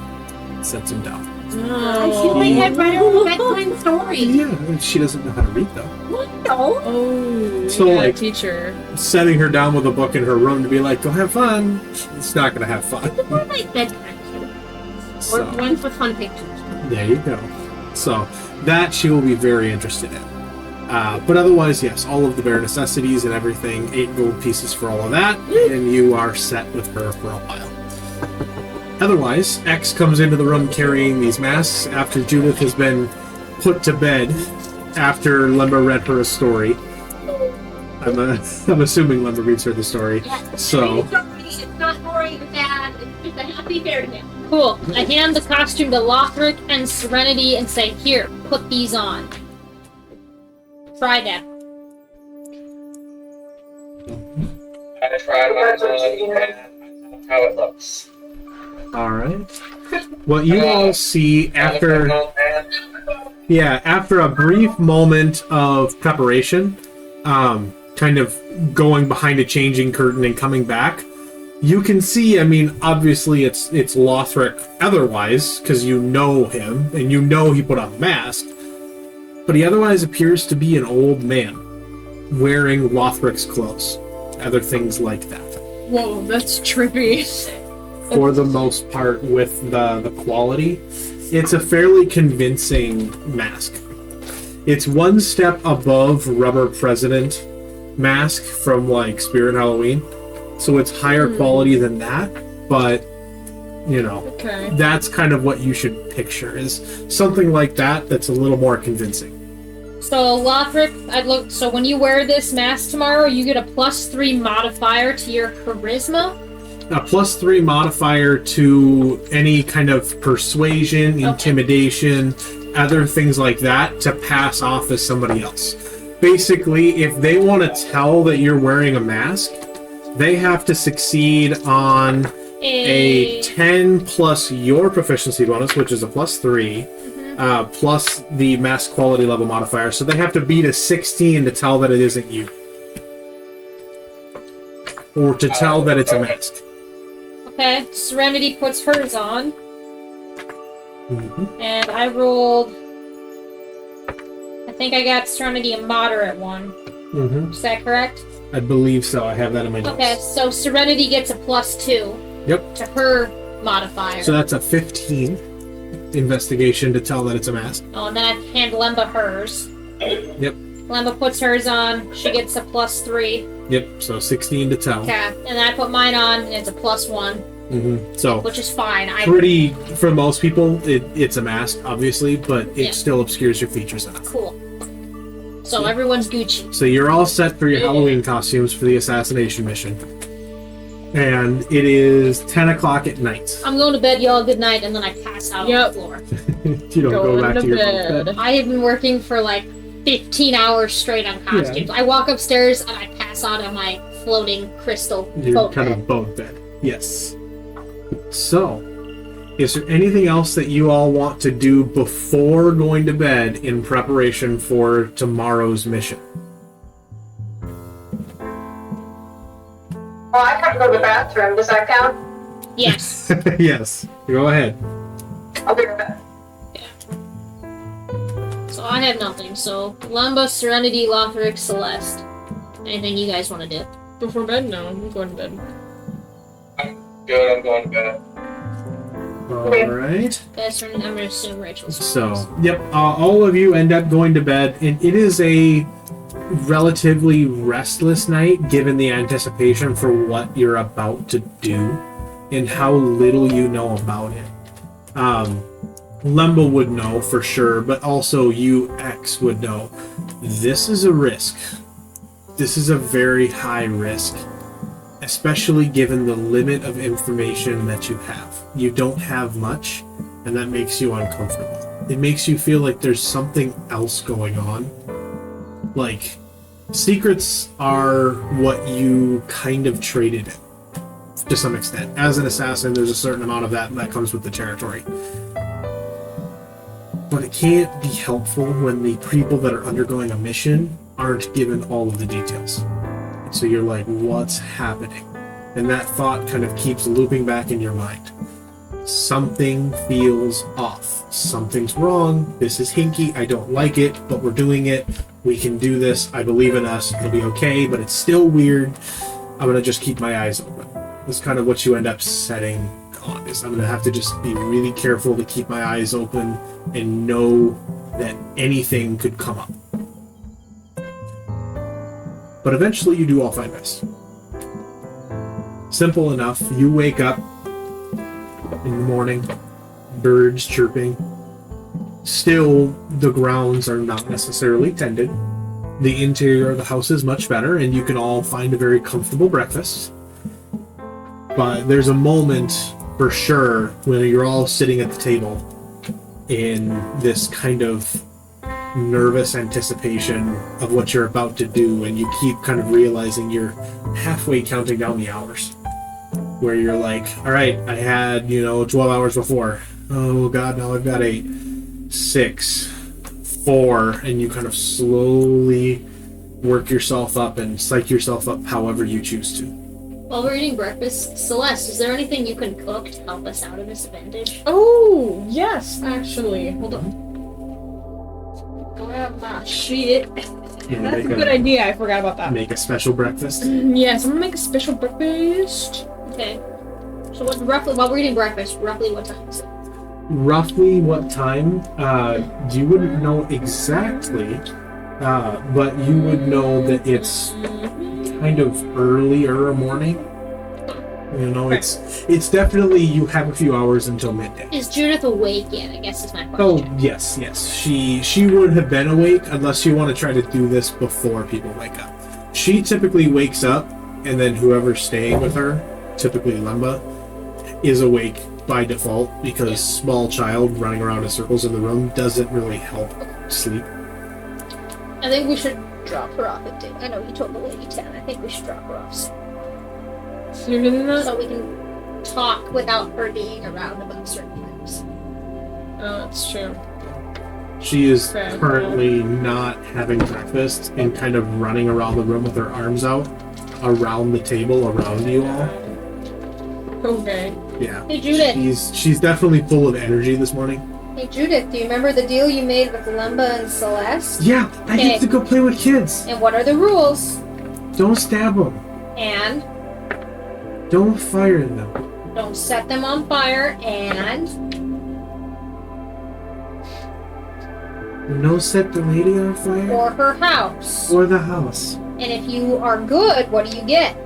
It sets him down. I feel like I've read her bedtime stories. Yeah, and she doesn't know how to read though. What? No. Oh, So, yeah, like- teacher. Setting her down with a book in her room to be like, go have fun, it's not gonna have fun. More like bedtime stories. So, One's with fun pictures. there you go. So, that she will be very interested in. But otherwise, yes, all of the bare necessities and everything, 8 gold pieces for all of that, and you are set with her for a while. Otherwise, X comes into the room carrying these masks after Judith has been put to bed after Lemba read her a story. I'm assuming Lemba reads her the story. Yeah, So, it's not boring or bad. It's just a happy fairy tale. Cool. I hand the costume to Lothric and Serenity and say, here, put these on. Try that. I tried my own and how it looks. alright. What you all see after... Yeah, after a brief moment of preparation, kind of going behind a changing curtain and coming back, you can see, I mean, obviously it's Lothric otherwise, because you know him, and you know he put on the mask, but he otherwise appears to be an old man, wearing Lothric's clothes. Other things like that. Whoa, that's trippy. For the most part, with the quality, it's a fairly convincing mask. It's one step above Rubber President mask from like Spirit Halloween, so it's higher quality than that, but you know, Okay. that's kind of what you should picture, is something like that that's a little more convincing. So, Lothric, so when you wear this mask tomorrow, you get a +3 modifier to your charisma. A +3 modifier to any kind of persuasion, intimidation, other things like that to pass off as somebody else. Basically, if they want to tell that you're wearing a mask, they have to succeed on a 10 plus your proficiency bonus, which is a +3, plus the mask quality level modifier. So they have to beat a 16 to tell that it isn't you. Or to tell that it's a mask. Okay, Serenity puts hers on, Mm-hmm. and I rolled... I think I got Serenity a moderate one. Mm-hmm. Is that correct? I believe so. I have that in my notes. Okay, so Serenity gets a +2 Yep. to her modifier. So that's a 15 investigation to tell that it's a mask. Oh, and then I hand Lemba hers. Yep. Lemba puts hers on, she gets a +3. Yep. So 16 to tell. Okay, and then I put mine on, and it's a +1, Mm-hmm. So which is fine. pretty for most people, it's a mask, obviously, but it Yeah. still obscures your features enough. Cool. So everyone's Gucci. So you're all set for your Halloween costumes for the assassination mission, and it is 10 o'clock at night. I'm going to bed, y'all. Good night, and then I pass out on Yep. the floor. You don't go back Going to to your bed. bed. I have been working for like 15 hours straight on costumes. I walk upstairs and I pass out on my floating crystal Your boat kind bed. of boat bed. Yes. So, is there anything else that you all want to do before going to bed in preparation for tomorrow's mission? Well, I have to go to the bathroom. Does that count? Yes. Yes. Go ahead. I'll be right back. So I have nothing. So Lemba, Serenity, Lothric, Celeste. Anything you guys want to do? Before bed? No, I'm going to bed. Good, I'm going to bed. Alright. Guys, I'm going to assume Rachel's. So, yep, all of you end up going to bed, and it is a relatively restless night given the anticipation for what you're about to do and how little you know about it. Lemba would know for sure, but also you, X, would know. This is a risk. This is a very high risk, especially given the limit of information that you have. You don't have much, and that makes you uncomfortable. It makes you feel like there's something else going on. Like, secrets are what you kind of traded in, to some extent. As an assassin, there's a certain amount of that comes with the territory. But it can't be helpful when the people that are undergoing a mission aren't given all of the details. So you're like, what's happening? And that thought kind of keeps looping back in your mind. Something feels off. Something's wrong. This is hinky. I don't like it, but we're doing it. We can do this. I believe in us. It'll be okay, but it's still weird. I'm going to just keep my eyes open. That's kind of what you end up setting on. Is I'm going to have to just be really careful to keep my eyes open and know that anything could come up. But eventually you do all find rest. Simple enough. You wake up in the morning, birds chirping. Still, the grounds are not necessarily tended. The interior of the house is much better, and you can all find a very comfortable breakfast. But there's a moment, for sure, when you're all sitting at the table in this kind of nervous anticipation of what you're about to do, and you keep kind of realizing you're halfway counting down the hours. Where you're like, alright, I had, 12 hours before. Oh god, now I've got 8, 6, 4, and you kind of slowly work yourself up and psych yourself up however you choose to. While we're eating breakfast, Celeste, is there anything you can cook to help us out of this advantage? Oh, yes, actually. Hold on. Grab my shit. That's a good idea. I forgot about that. Make a special breakfast. Yes, I'm gonna make a special breakfast. Okay. So what roughly, while we're eating breakfast, roughly what time is it? Roughly what time? You wouldn't know exactly, but you would know that it's kind of earlier morning. It's definitely, you have a few hours until midday. Is Judith awake yet? I guess is my Oh, question. yes. She would have been awake unless you want to try to do this before people wake up. She typically wakes up, and then whoever's staying with her, typically Lemba, is awake by default because small child running around in circles in the room doesn't really help sleep. I think we should drop her off at day. I know you told the lady 10. I think we should drop her off Sooner than that? so we can talk without her being around about certain things. Oh, that's true. She is Fair. currently not having breakfast and kind of running around the room with her arms out around the table around you all. Okay. Yeah. Hey Judith. She's definitely full of energy this morning. Hey Judith, do you remember the deal you made with Lemba and Celeste? Yeah, I Okay. get to go play with kids. And what are the rules? Don't stab them. And Don't fire them. don't set them on fire, and No set the lady on fire or her house. or the house. And if you are good, what do you get?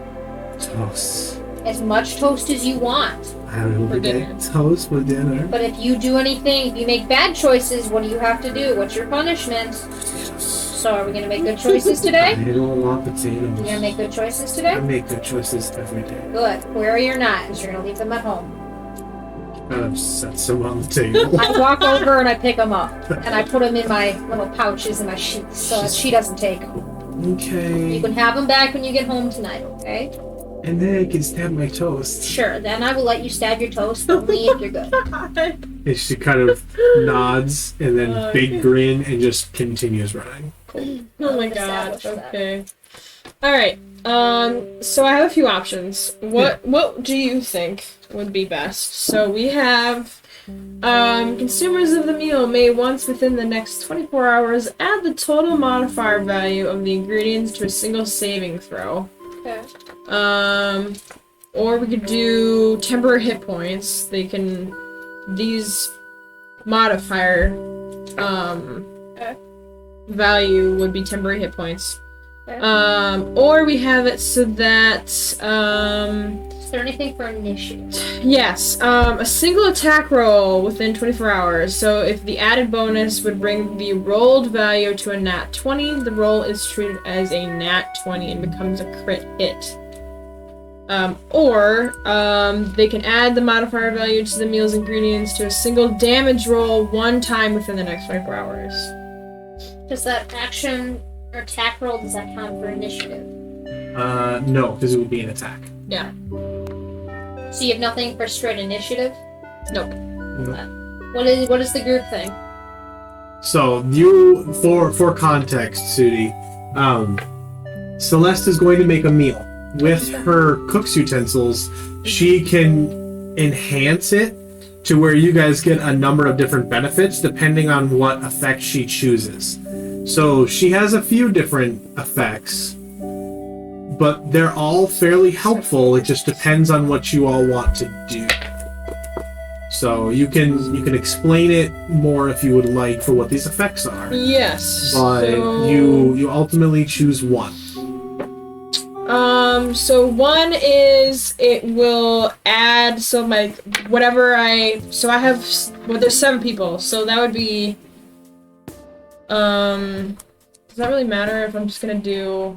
Toast. As much toast as you want. I will For get dinner. toast for dinner. But if you do anything, if you make bad choices, what do you have to do? What's your punishment? So are we going to make good choices I today? don't want You're going to potatoes. make good choices I today? make good choices every day. Good. Where are your knives? You're going to leave them at home. Kind of sets them on the table. I walk over and I pick them up. And I put them in my little pouches and my sheets so that she doesn't take them. You Okay. can have them back when you get home tonight, okay? And then I can stab my toast. Sure. Then I will let you stab your toast only if you're good. And she kind of nods and then Oh, big okay. grin and just continues running. Oh my god. Establish that. Okay. Alright. So I have a few options. What do you think would be best? So we have consumers of the meal may once within the next 24 hours add the total modifier value of the ingredients to a single saving throw. Okay. Or we could do temporary hit points. These modifier value would be temporary hit points. Okay. Or we have it so that Is there anything for initiative? yes, a single attack roll within 24 hours. So if the added bonus would bring the rolled value to a nat 20, the roll is treated as a nat 20 and becomes a crit hit. Or they can add the modifier value to the meal's ingredients to a single damage roll one time within the next 24 hours. Does that action or attack roll, does that count for initiative? No, because it would be an attack. Yeah. So you have nothing for straight initiative? Nope. What is the group thing? So you, for context, Sudi, Celeste is going to make a meal. With her cook's utensils, she can enhance it to where you guys get a number of different benefits depending on what effect she chooses. So she has a few different effects, but they're all fairly helpful. It just depends on what you all want to do. So you can explain it more if you would like for what these effects are. Yes. But so... you ultimately choose one. So one is it will add, so my, whatever so I have, well, there's 7 people, so that would be, does that really matter if I'm just gonna do,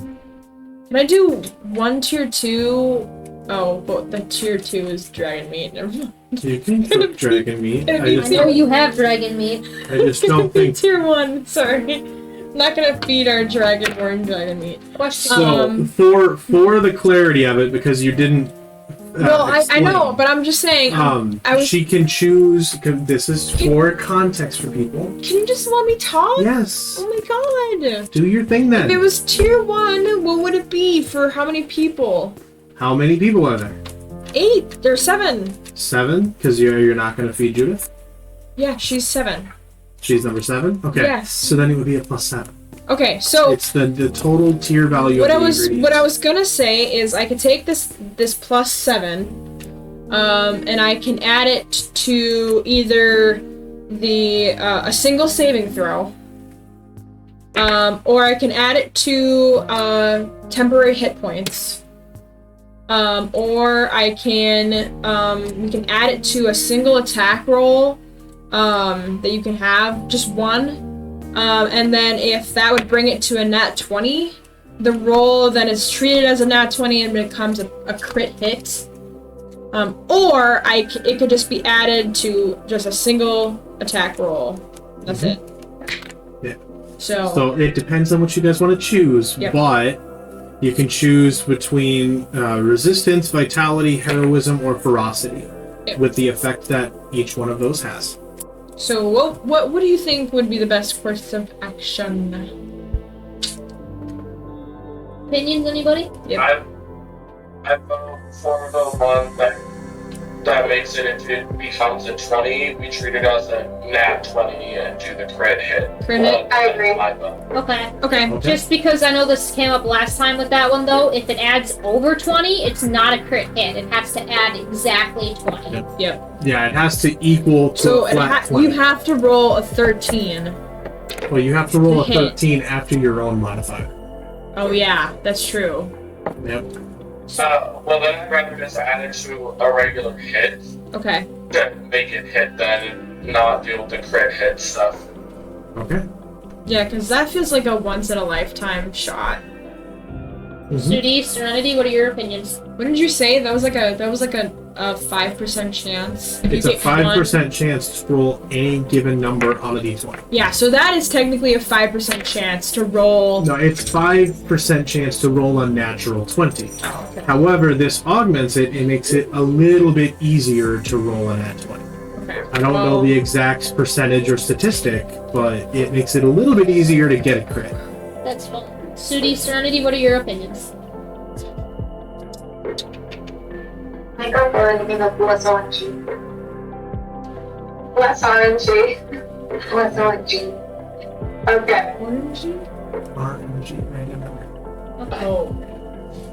can I do 1 tier 2? Oh, but the tier 2 is dragon meat. Never mind. You can cook dragon meat. I know you have dragon meat. I just don't think. Tier 1, sorry. I'm not gonna feed our dragonborn dragon meat. Question. So for the clarity of it, because you didn't. No, I explain, know, but I'm just saying. She can choose. This is for context for people. Can you just let me talk? Yes. Oh my god. Do your thing then. If it was tier 1, what would it be for how many people? How many people are there? 8. There's 7. 7? Because you're not going to feed Judith? Yeah, she's 7. She's number 7? Okay. Yes. So then it would be a +7. Okay, so It's the total tier value what of the I ingredients. was gonna say is I could take this +7, and I can add it to either the a single saving throw, or I can add it to temporary hit points. Or I can, we can add it to a single attack roll, that you can have, just one. And then if that would bring it to a nat 20, the roll then is treated as a nat 20 and becomes a crit hit. Or it could just be added to just a single attack roll. That's it. Yeah. So it depends on what you guys want to choose, Yep. but you can choose between resistance, vitality, heroism, or ferocity, Yep. with the effect that each one of those has. So what do you think would be the best course of action? Opinions, anybody? Yep. I vote for the one that makes it, if it becomes a 20, we treat it as a nat 20 and do the crit hit. Crit hit? I agree. My vote. Okay. Okay. Okay. Just because I know this came up last time with that one, though, if it adds over 20, it's not a crit hit. It has to add exactly 20. Yep. Yep. Yeah, it has to equal to So a flat 20. you have to roll a 13. Well, you have to roll a hit. 13 after your own modifier. Oh yeah, that's true. Yep. Well, then I'd rather just add it to a regular hit Okay. than make it hit than not do the crit hit stuff. Okay. Yeah, because that feels like a once in a lifetime shot. Sudi, Serenity, what are your opinions? What did you say? That was like a 5% chance. If It's you a get 5% chance to roll any given number on a d20. Yeah, so that is technically a 5% chance to roll. No, it's 5% chance to roll a natural 20. Oh, okay. However, this augments it and makes it a little bit easier to roll a nat 20. Okay. I don't know the exact percentage or statistic, but it makes it a little bit easier to get a crit. That's fine. Sudi, Serenity, what are your opinions? I go for anything with less RNG. Less RNG. Less RNG. Okay. RNG random number. Oh.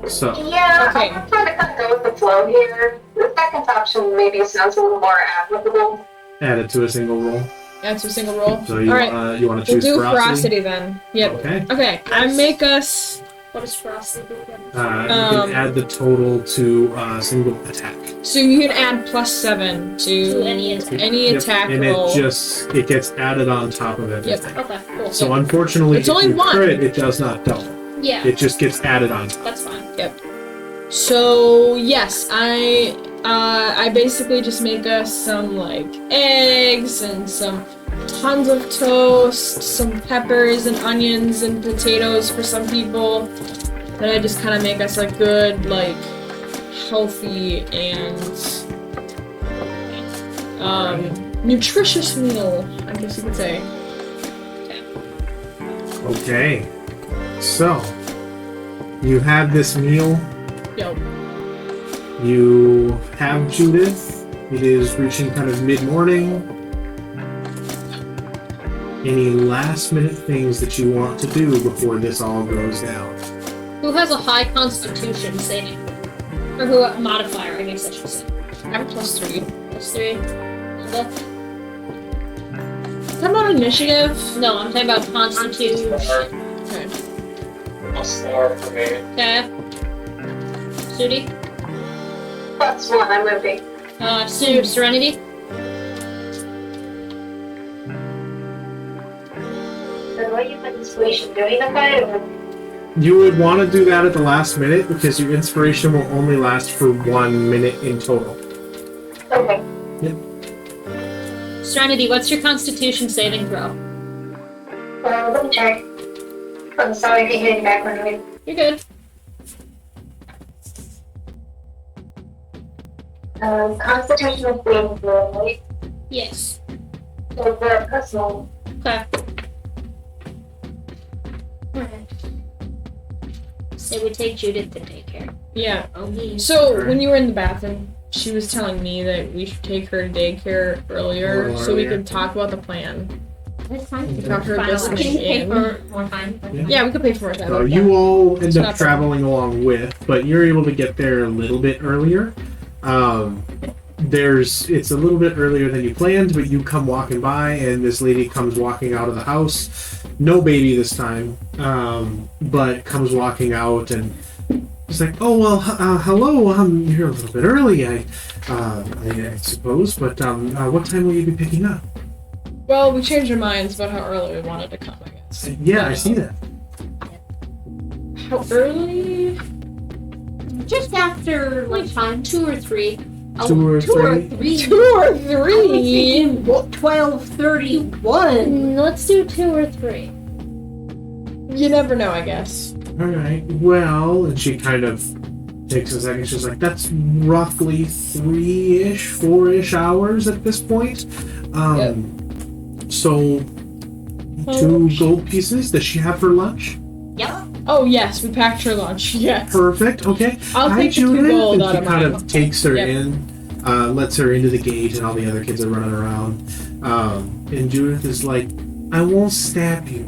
So, Yeah, Okay. I'm trying to kind of go with the flow here. The second option maybe sounds a little more applicable. add it to a single roll. That's a single roll. So you Alright. you want to We'll choose do ferocity? ferocity then. Yep. Okay. Okay, I make us. What is Frosty? You can add the total to a single attack. So you can add +7 to To any attack. any Yep, attack and roll. it gets added on top of everything. Okay, cool. So unfortunately, It's if only you one. crit, it does not double. Yeah, It just gets added on top. that's fine. So yes, I basically just make us some like eggs and some tons of toast, some peppers and onions and potatoes for some people. Then I just kind of make us a good like healthy and nutritious meal, I guess you could say. Okay. So you have this meal. Yo. You have Judith. It is reaching kind of mid-morning. Any last-minute things that you want to do before this all goes down? Who has a high constitution saving? Or who modifier, I guess I should say. I have a +3. +3. Come on, initiative. No, I'm talking about constitution. Okay. +4 for me. Okay. Sudi? +1, I'm moving. Serenity? So what you put inspiration doing the fight or You would want to do that at the last minute because your inspiration will only last for 1 minute in total. okay. Serenity, what's your constitution saving throw? Let me check. I'm sorry if you're getting background noise. You're good. Constitutional saving throw, right? Yes. So the personal. Okay. Say we take Judith to take care. Yeah. Oh, me. So when you were in the bathroom, she was telling me that we should take her to daycare earlier so we could talk about the plan. That's fine. Without her Can listening you pay in. for more time? Yeah, we could pay for it. So you all end It's up not traveling along with, but you're able to get there a little bit earlier. It's a little bit earlier than you planned, but you come walking by, and this lady comes walking out of the house. No baby this time, but comes walking out, and it's like, oh well, hello. You're a little bit early, I suppose, but what time will you be picking up? Well, we changed our minds about how early we wanted to come, I guess. Yeah, I see that. How early? Just after lunchtime. 2 or 3. 2 or 3. 2 or 3. 2 or 3? 12:31. Let's do 2 or 3. You never know, I guess. All right. Well, and she kind of takes a second. She's like, "That's roughly 3-ish, 4-ish hours at this point." So 2 gold pieces. Does she have her lunch? Yep. Oh, yes, we packed her lunch. Yes. Perfect. Okay. I'll Hi, take the 2 Judith. gold And out she of kind mine. of takes her Yep. in, lets her into the gate, and all the other kids are running around. And Judith is like, "I won't stab you.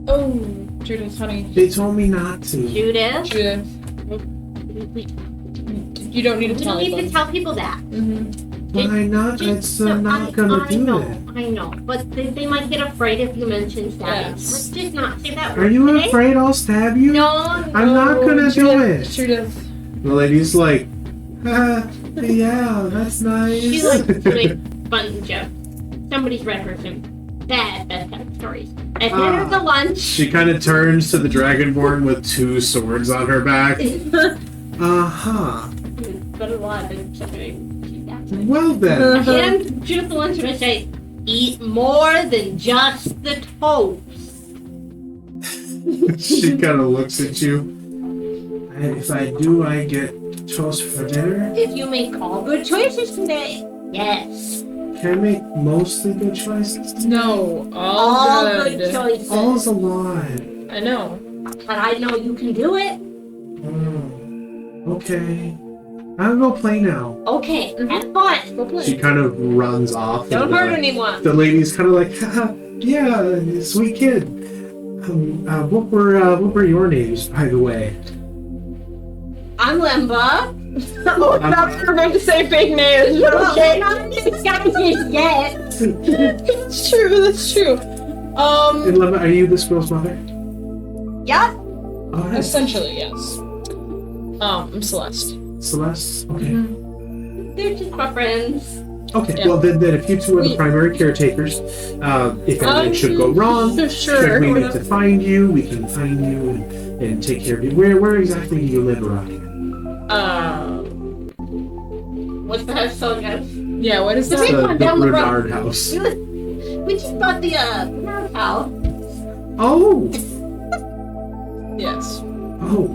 Oh, Judith, honey. They told me not to." Judith. Judith, We you don't need to tell don't need to anybody. tell people that. Mm-hmm. Why not? It's not gonna do that. I know, but they might get afraid if you mention stabbing. Yes. Let's just not say that Are word you today. afraid I'll stab you? No. I'm not gonna do it. Judith. The lady's like, yeah, that's nice. She likes to make fun joke. Somebody's read her some bad bedtime stories. I fed her the lunch. She kind of turns to the Dragonborn with 2 swords on her back. Uh-huh. But a lot of something. Well I then. hand Judith the lunch and I say, eat more than just the toast. She kind of looks at you. And if I do, I get toast for dinner? If you make all good choices today, yes. Can I make mostly good choices? No, all All good. good choices. All's a lot. I know. But I know you can do it. Okay. I'll go play now. Okay, have fun. Go play. She kind of runs off. Don't and, hurt anyone. The lady's kind of like, haha, yeah, sweet kid. What were your names, by the way? I'm Lemba. Oh, I thought you were going to say fake names. Okay. Not disguises yet. That's true. That's true. And Lemma, are you this girl's mother? Yep. All right. Essentially, yes. I'm Celeste. Celeste? Okay. They're just my friends. Okay, Yeah. well then if you two are the primary caretakers, if anything should go wrong, Sure. should we need to find you, we can find you and take care of you. Where exactly do you live around here? What's the house called, guys? Yeah, what is The that? big one down the road. Renard house. We just bought the Renard house. Oh! Yes. Oh.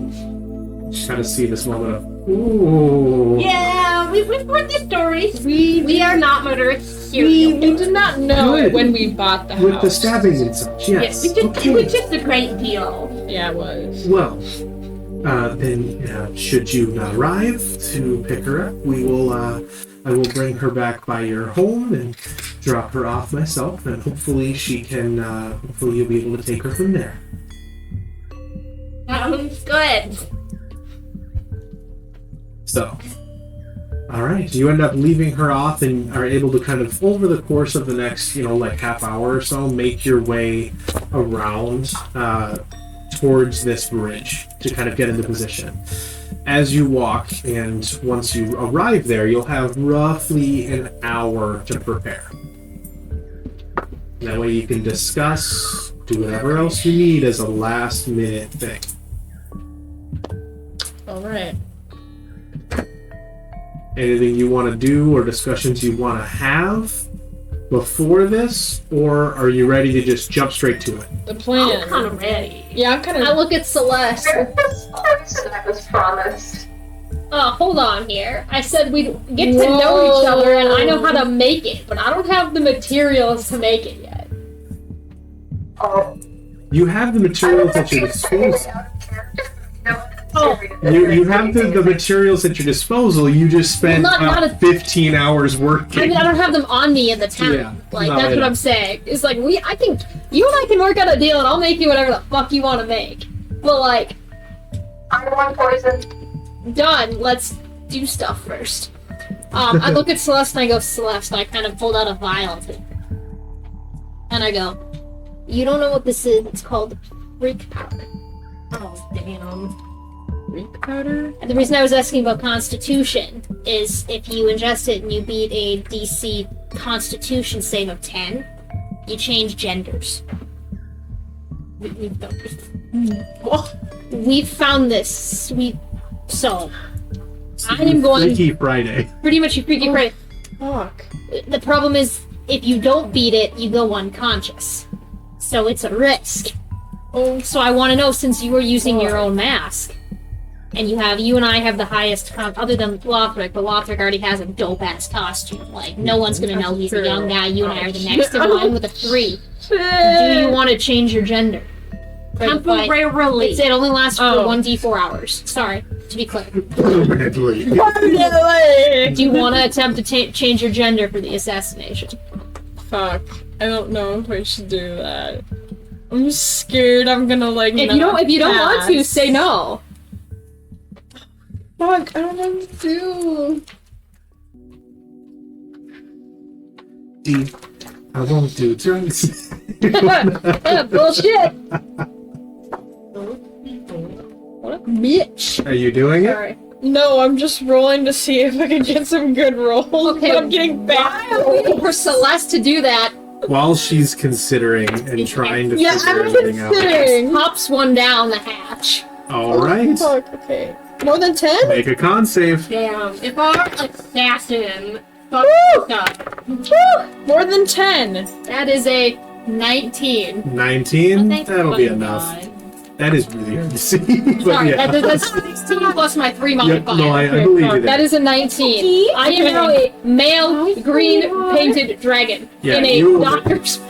Just kind of see this moment of, ooh. Yeah, we've heard the stories. We are not murderous serial We killers. did not know Good. it when we bought the house. With the stabbing and such, yes. It Okay. was just a great deal. Yeah, it was. Well, then should you not arrive to pick her up, I will bring her back by your home and drop her off myself, and hopefully hopefully you'll be able to take her from there. Sounds good. So, All right, you end up leaving her off and are able to kind of, over the course of the next, like half hour or so, make your way around towards this bridge to kind of get into position. As you walk, and once you arrive there, you'll have roughly an hour to prepare. That way you can discuss, do whatever else you need as a last-minute thing. All right. Anything you want to do or discussions you want to have before this, or are you ready to just jump straight to it? The plan. I'm kind of ready. Yeah, I'm kind I of. look at Celeste. There's this person that was promised. Hold on here. I said we'd get to know each other and I know how to make it, but I don't have the materials to make it yet. Oh. You have the materials at your disposal. Oh. You have the materials at your disposal. You just spent Not a- 15 hours I working. mean, I don't have them on me in the town. Yeah. Like, No, that's I what know. I'm saying. It's like, I think you and I can work out a deal and I'll make you whatever the fuck you want to make. But, like, I want poison. done. Let's do stuff first. I look at Celeste and I go, Celeste, I kind of pulled out a vial. And I go, you don't know what this is. It's called freak powder. Oh, damn. Freak powder? And the reason I was asking about Constitution is if you ingest it and you beat a DC Constitution save of 10, you change genders. We've done this. We've found this. So, I am going Freaky Friday. pretty much Freaky Friday. Fuck. The problem is, if you don't beat it, you go unconscious. So it's a risk. Oh. So I want to know, since you were using your own mask, and you and I have the highest other than Lothric, but Lothric already has a dope-ass costume. Like, no one's gonna know he's a young guy. You and I are the next in line with a 3. Do you want to change your gender? Temporarily. It only lasts for Oh. 1d4 hours. Sorry, to be clear. Permanently. Do you want to attempt to change your gender for the assassination? Fuck. I don't know if I should do that. I'm scared I'm gonna, like, If you don't want to, say no. Fuck, I don't know what to do. I won't do drugs. Yeah, bullshit. What a bitch. Are you doing it? Sorry. No, I'm just rolling to see if I can get some good rolls. Okay, but I'm getting bad. I'm waiting for Celeste to do that. While she's considering and trying to Yeah, figure I'm everything out. considering. Pops one down the hatch. All right. Fuck, okay. More than 10? Make a con save. Damn. If our assassin fucked up. More than 10. That is a 19. 19? Thank That'll be fucking enough. God. That is really hard to see. But Sorry, yeah. that's 16 plus my 3 Yeah, modifier. no, I believe you That there. is a 19. I am now a male green painted dragon Yeah, in a you- doctor's.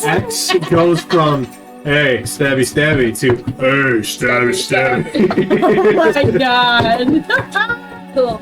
X goes from, hey, stabby stabby, to, hey, stabby stabby. Oh my god. Cool.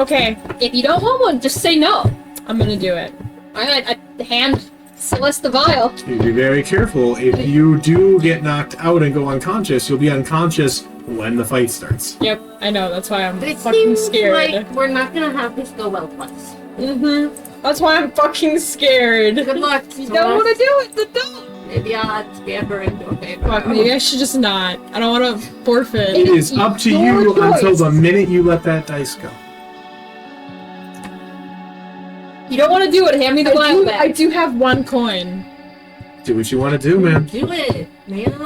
Okay. If you don't want one, just say no. I'm gonna do it. Alright, I hand Celeste the vial. You be very careful. If you do get knocked out and go unconscious, you'll be unconscious when the fight starts. Yep, I know, that's why I'm It fucking seems scared. like we're not gonna have this go well twice. Mm-hmm. That's why I'm fucking scared. Good luck. You don't want to do it, then don't. Maybe I'll scamper into a favor. Fuck, maybe I should just not. I don't want to forfeit. It is up to Your you choice. until the minute you let that dice go. You don't want to do it, hand me the vial I back. do have 1 coin. Do what you want to do, man. Do it, man.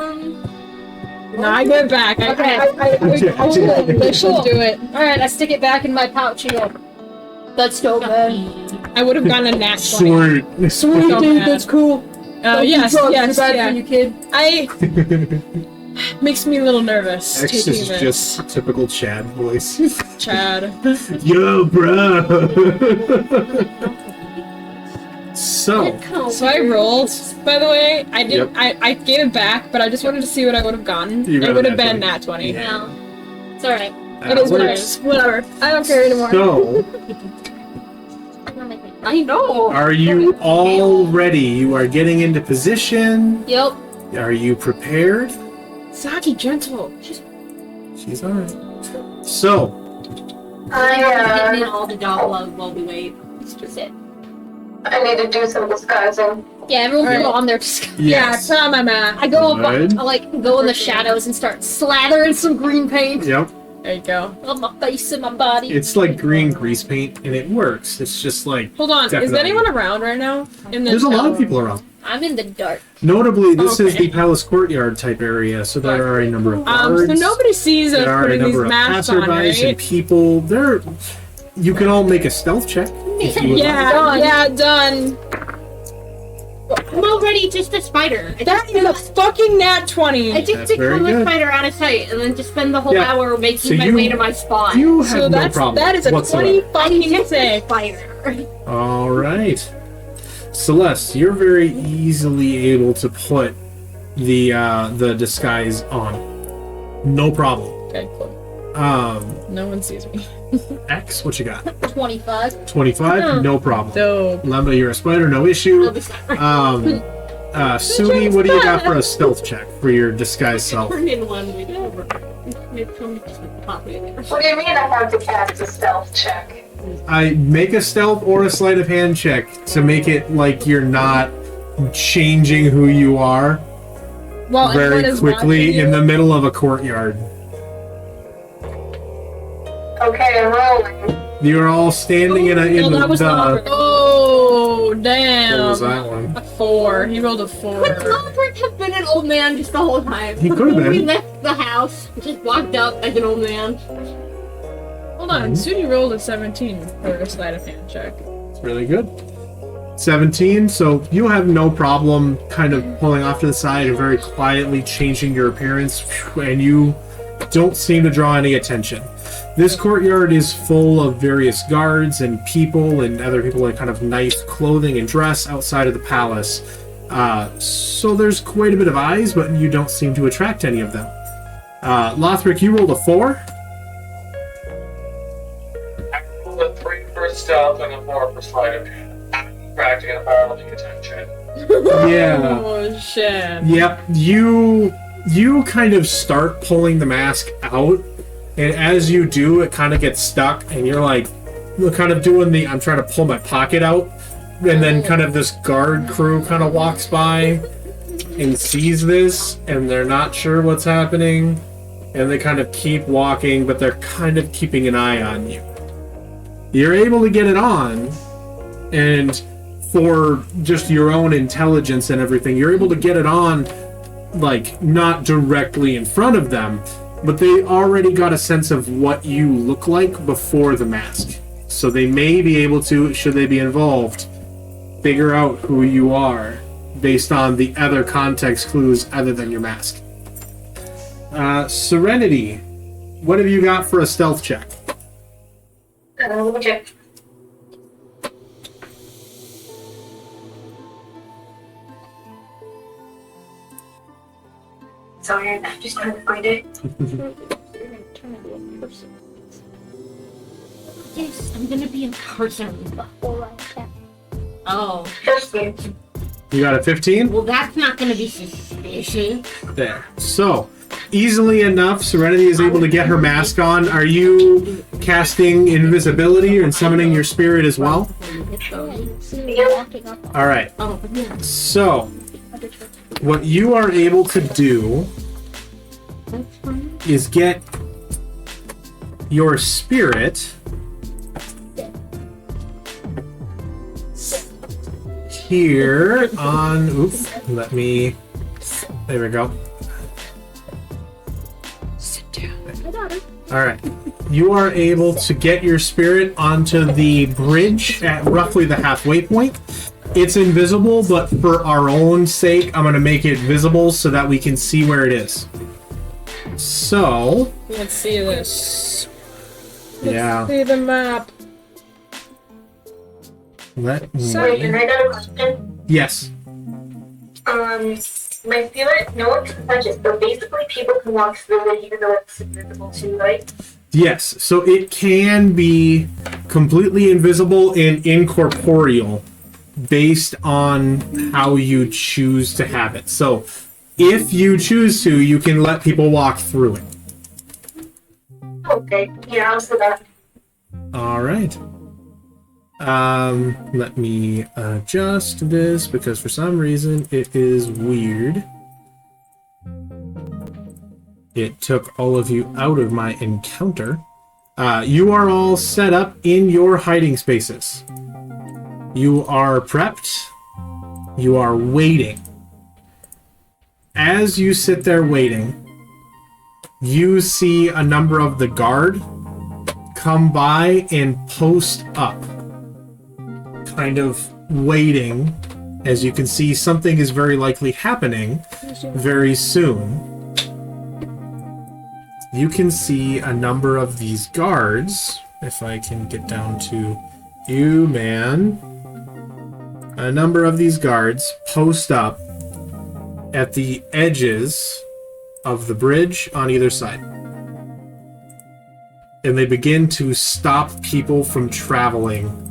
No, I give it back. I should do it. Alright, I stick it back in my pouch and go, that's dope, man. I would have gotten a nat 20. Sweet. Sweet, So dude, bad. that's cool. Yes, yes, bad yeah. for you, kid. Makes me a little nervous X taking is this. just typical Chad voice. Chad. Yo, bro. So, So I rolled. By the way, I didn't. Yep. I gave it back, but I just wanted to see what I would have gotten. You got It would a have nat been 20. nat 20. Yeah. No. It's alright. It is what it works. is. Whatever. I don't care anymore. So, I know. are you all ready? You are getting into position. Yep. Are you prepared? Saki, gentle. She's alright. So, Getting in all the dog love while we wait. That's it. I need to do some disguising. Yeah, everyone Alright. go on there. Just... Yeah, try my math. I go up, Good. I like go in the shadows and start slathering some green paint Yep. There you go. on my face and my body. It's like green grease paint, and it works. It's just like Hold on, is Definitely. anyone around right now? In this there's a lot of tower? people around. I'm in the dark. Notably, this is Okay. the palace courtyard type area, so there are a number of So guards. nobody sees us There are a putting these number of masks on, passerbys and right? people. There, you can all make a stealth check. If you would like. Yeah, done. I'm already just a spider. That is a fucking nat 20. I just That's very become a good. spider out of sight and then just spend the whole Yeah. hour making So my you- way to my spot. You have So no that's problem. that is a whatsoever. 20 fucking save. Spider. All right, Celeste, you're very easily able to put the disguise on. No problem. Okay, cool. No one sees me. X, what you got? 25. 25, no problem. Dope. Lemba, you're a spider, no issue. Sudi, what do you got for a stealth check for your disguise self? Turn in one week over. It's only just pop it in there. What do you mean I have to cast a stealth check? I make a stealth or a sleight of hand check to make it like you're not changing who you are Well, everyone very is quickly watching in you. the middle of a courtyard. Okay, I'm rolling. You're all standing in that was not Oh, what damn. was that one? A 4. He rolled a 4. Could Albert have been an old man just the whole time? He could have We been. left the house, just walked up as an old man. Hold on, Sudi rolled a 17 for a sleight of hand check. It's really good. 17, so you have no problem kind of pulling off to the side and very quietly changing your appearance, and you don't seem to draw any attention. This courtyard is full of various guards and people and other people in kind of nice clothing and dress outside of the palace. So there's quite a bit of eyes, but you don't seem to attract any of them. Lothric, you rolled a 4. I rolled a 3 for stealth and a 4 for sleight of hand. I'm attracting all the attention. Yeah. Oh, shit. Yep, you kind of start pulling the mask out, and as you do, it kind of gets stuck, and you're like, kind of doing the, I'm trying to pull my pocket out, and then kind of this guard crew kind of walks by and sees this, and they're not sure what's happening, and they kind of keep walking, but they're kind of keeping an eye on you. You're able to get it on, and for just your own intelligence and everything, you're able to get it on, like, not directly in front of them, but they already got a sense of what you look like before the mask. So they may be able to, should they be involved, figure out who you are based on the other context clues other than your mask. Serenity, what have you got for a stealth check? Let me check. Sorry, I'm just trying to find it. Yes, I'm gonna be a person. Oh, Just me. You got a 15? well, that's not gonna be suspicious. There. So, easily enough, Serenity is able to get her mask on. Are you casting invisibility and summoning your spirit as well? Alright. Oh, yeah. So, what you are able to do is get your spirit here on. Oops, let me. There we go. Alright. You are able to get your spirit onto the bridge at roughly the halfway point. It's invisible, but for our own sake, I'm going to make it visible so that we can see where it is. So, Let's see this. yeah, See the map. let me... Wait, and I got a question. Yes. My spirit, no one can touch it, so basically people can walk through it even though it's invisible too, right? Yes, so it can be completely invisible and incorporeal based on how you choose to have it. So, if you choose to, you can let people walk through it. Okay, yeah, I'll do that. All right. Let me adjust this because for some reason it is weird. It took all of you out of my encounter. You are all set up in your hiding spaces. You are prepped. You are waiting. As you sit there waiting, you see a number of the guard come by and post up. Kind of waiting. As you can see, something is very likely happening very soon. You can see a number of these guards, if I can get down to you, man. A number of these guards post up at the edges of the bridge on either side. And they begin to stop people from traveling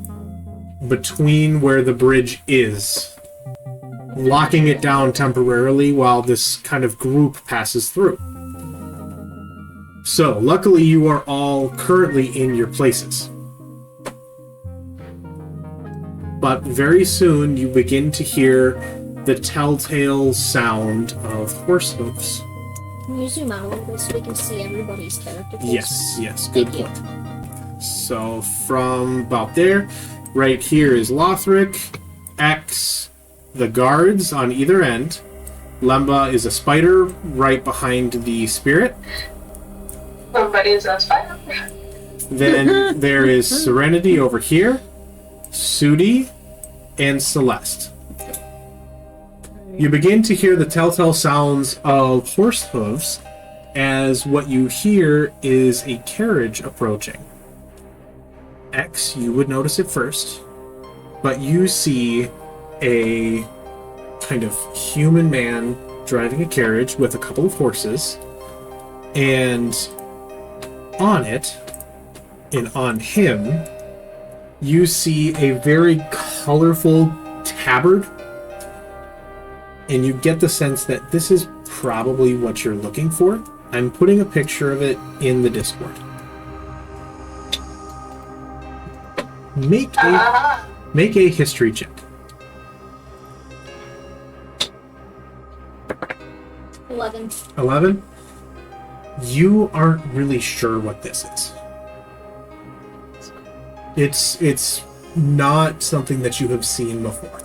between where the bridge is, locking it down temporarily while this kind of group passes through. So, luckily you are all currently in your places. But very soon you begin to hear the telltale sound of horse hooves. Can you zoom out a little bit so we can see everybody's character? Yes, good Thank you. point. So from about there, right here is Lothric, X, the guards on either end. Lemba is a spider right behind the spirit. Everybody is a spider. Then there is Serenity over here, Sudi, and Celeste. You begin to hear the telltale sounds of horse hooves as what you hear is a carriage approaching. X, you would notice it first, but you see a kind of human man driving a carriage with a couple of horses, and on it, and on him, you see a very colorful tabard, and you get the sense that this is probably what you're looking for. I'm putting a picture of it in the Discord. Make a history check. 11. 11? You aren't really sure what this is. It's not something that you have seen before.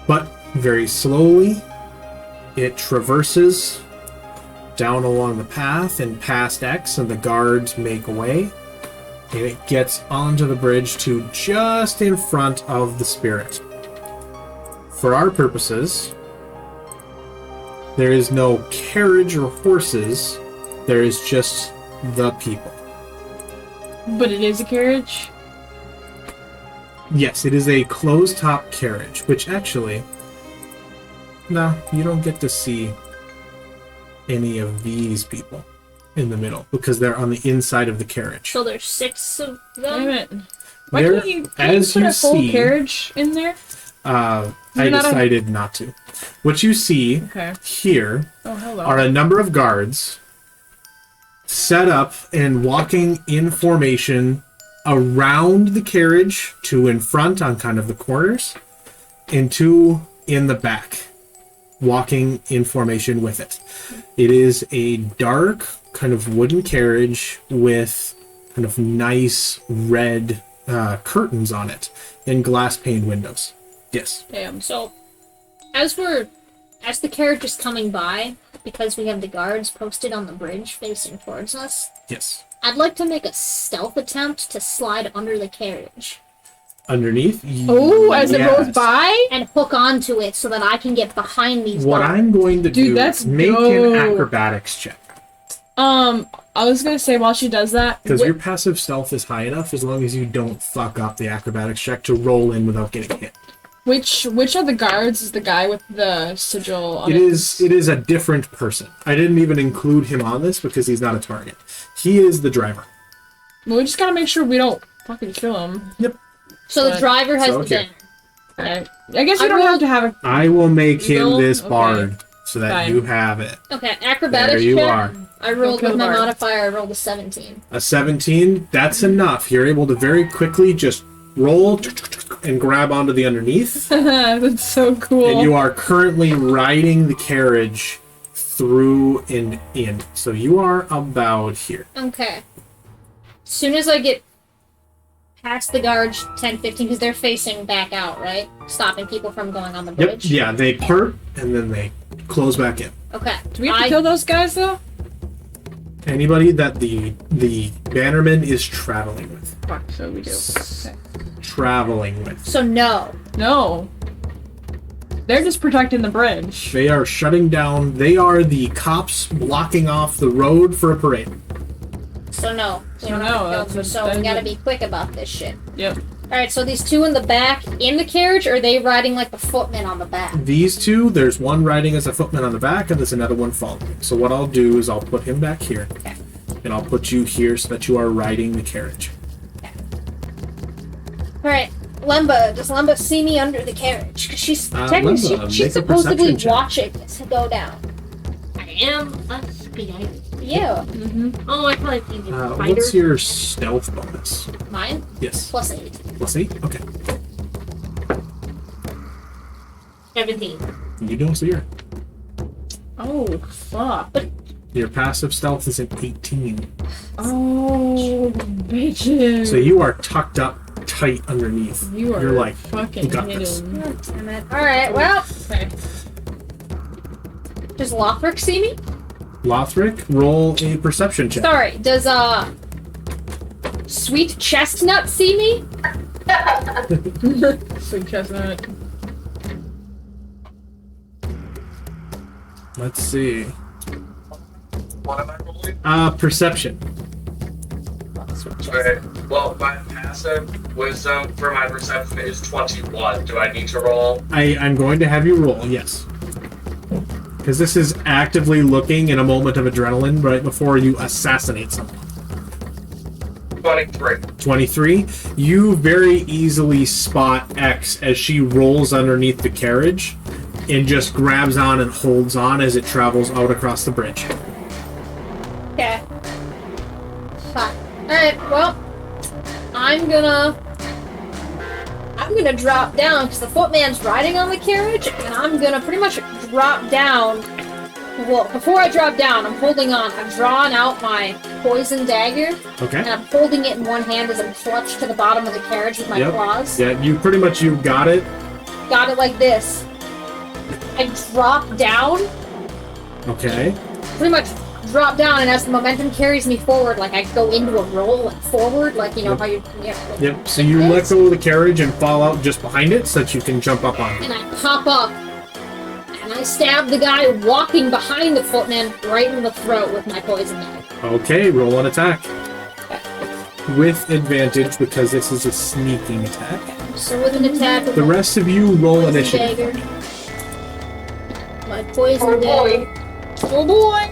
But very slowly, it traverses down along the path and past X, and the guards make way. And it gets onto the bridge to just in front of the spirit. For our purposes, there is no carriage or horses. There is just the people. But it is a carriage? Yes, it is a closed-top carriage, which actually... No, you don't get to see any of these people in the middle, because they're on the inside of the carriage. So there's 6 of them? Damn it. Why There, can't you as put you a full see- carriage in there? I You're not decided not to. What you see Okay. here Oh, hello. are a number of guards set up and walking in formation around the carriage, 2 in front on kind of the corners, and 2 in the back, walking in formation with it. It is a dark, kind of wooden carriage with kind of nice red curtains on it and glass pane windows. Yes. Damn. So, as the carriage is coming by, because we have the guards posted on the bridge facing towards us, Yes. I'd like to make a stealth attempt to slide under the carriage Underneath. Oh, as it yes. goes by? and hook onto it so that I can get behind these What guards. I'm going to Dude, do that's is make an dope. acrobatics check. I was gonna say while she does that, Because your passive stealth is high enough as long as you don't fuck up the acrobatics check to roll in without getting hit. which of the guards is the guy with the sigil on It is a different person. I didn't even include him on this because he's not a target. He is the driver. Well, we just gotta make sure we don't fucking kill him. Yep. So the But- driver has So, the okay. banner. Alright. I guess you I don't rolled- have to have a... I will make him Roll? this Okay. bard. so that Fine. you have it. Okay, acrobatics There you check. are. I rolled with my Covert. modifier. I rolled a 17. A 17, that's enough. You're able to very quickly just roll and grab onto the underneath. That's so cool. And you are currently riding the carriage through and in. So you are about here. Okay. As soon as I get past the guards 10, 15, because they're facing back out, right? Stopping people from going on the Yep. bridge. Yeah, they part and then they close back in. Okay. Do we have to kill those guys though? Anybody that the bannerman is traveling with. Fuck, so we do. Okay. Traveling with. So no. No. They're just protecting the bridge. They are shutting down. They are the cops blocking off the road for a parade. So no. We So don't no, have to kill that's them, a- so that we is gotta a- be quick about this shit. Yep. Alright, so these two in the back in the carriage, or are they riding like the footmen on the back? These two, there's one riding as a footman on the back, and there's another one following. So what I'll do is I'll put him back here, Okay. and I'll put you here so that you are riding the carriage. Alright, Lemba, does Lemba see me under the carriage? Because she's technically Lemba, she's make a supposedly perception check. watching this go down. I am a spy. Yeah. Oh, I probably think it's What's spiders. your stealth bonus? Mine? Yes. +8. +8? Okay. 17. You don't see her. Oh, fuck. Your passive stealth is an 18. Oh, bitches. So you are tucked up tight underneath. You are You're like, fucking "You got this." hidden. God damn it. Alright, well, Okay. does Lothric see me? Lothric, roll a perception check. Sorry, does Sweet Chestnut see me? Sweet chestnut. Let's see. What am I rolling? Perception. Okay. Well, my passive wisdom for my perception is 21. Do I need to roll? I'm going to have you roll, yes. Because this is actively looking in a moment of adrenaline right before you assassinate someone. 23. 23. You very easily spot X as she rolls underneath the carriage and just grabs on and holds on as it travels out across the bridge. Okay. Fine. Alright, well, I'm gonna drop down because the footman's riding on the carriage, and I'm gonna pretty much drop down. Well, before I drop down, I'm holding on. I've drawn out my poison dagger, and Okay? I'm holding it in one hand as I'm clutched to the bottom of the carriage with my Yep. claws. Yeah, you pretty much, you got it. Got it like this. I drop down, Okay. pretty much drop down, and as the momentum carries me forward, like I go into a roll, like forward, like, you know, Yep. how you... Yeah, like Yep, so you let go of the carriage and fall out just behind it so that you can jump up on it. and I pop up, and I stab the guy walking behind the footman right in the throat with my poison knife. Okay, roll an attack. With advantage because this is a sneaking attack. So with an attack with The my rest of you roll poison initiative. dagger, my poison Oh dagger. boy. Oh boy!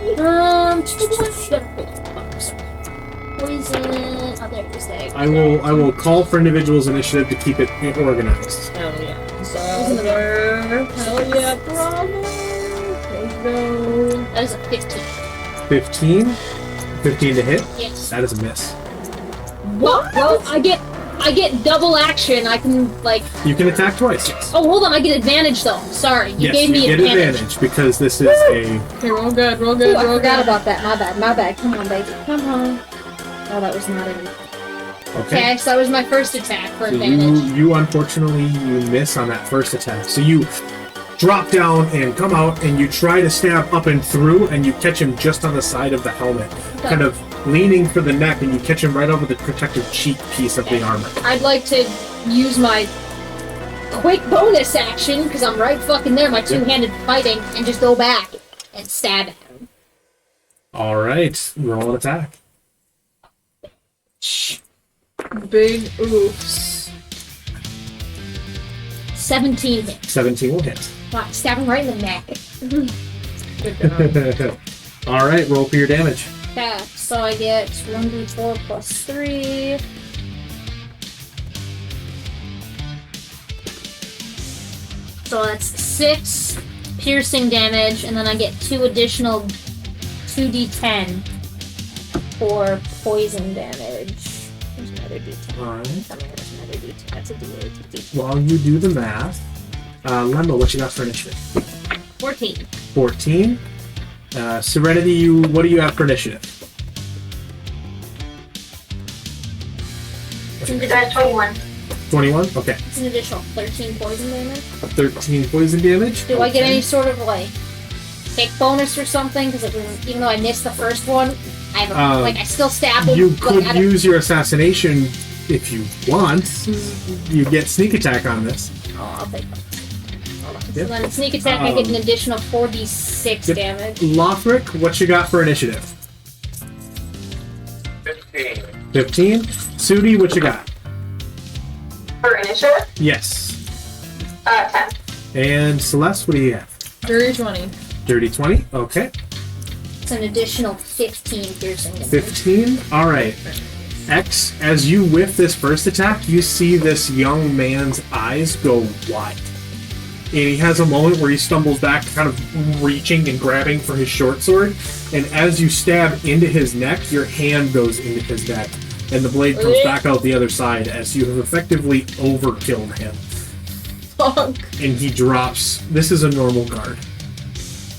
Poison. Oh, there it is. There. I will call for individuals' initiative to keep it organized. Hell yeah. Poison the Hell yeah, bravo. Let's go. That is a 15. 15? 15 to hit? Yes. That is a miss. What? Well, I get double action. I can like. You can attack twice, yes. Oh, hold on. I get advantage though. Sorry, you Yes, gave you me get advantage because this is a... Okay, roll good, roll Ooh, good, I roll forgot good. about that. My bad. My bad. Come on, baby. Come on. Oh, that was not it. Okay, so that was my first attack for So advantage. you unfortunately, you miss on that first attack. So you drop down and come out and you try to stab up and through and you catch him just on the side of the helmet. Kind of leaning for the neck and you catch him right over the protective cheek piece of the armor. I'd like to use my quick bonus action, because I'm right fucking there, my two-handed fighting, and just go back and stab him. Alright, roll an attack. Big oofs. 17 hits. 17 will hit. Wow, stab him right in the neck. Good job. Alright, roll for your damage. Yeah, so I get 1d4 plus 3. So that's 6 piercing damage, and then I get 2 additional 2d10 for poison damage. There's another d10. Alright. There's another d10. That's a d8. D10. While you do the math, Lembo, what you got for initiative? 14. 14. Serenity, what do you have for initiative? That's 21. 21? Okay. It's an additional 13 poison damage. 13 poison damage. Do I get any sort of like hit bonus or something? Because even though I missed the first one, I have I still stab him. You could use your assassination if you want. You get sneak attack on this. Oh, I'll take that. Yep. So then sneak attack, I get an additional 4d6 damage. Lothric, what you got for initiative? 15. 15. Sudi, what you got? For initiative? Yes. 10. And Celeste, what do you have? Dirty 20. Dirty 20. Okay. It's an additional 15 piercing damage. 15. All right. X, as you whiff this first attack, you see this young man's eyes go wide. And he has a moment where he stumbles back, kind of reaching and grabbing for his short sword. And as you stab into his neck, your hand goes into his neck. And the blade comes back out the other side as you have effectively overkilled him. Fuck. And he drops. This is a normal guard.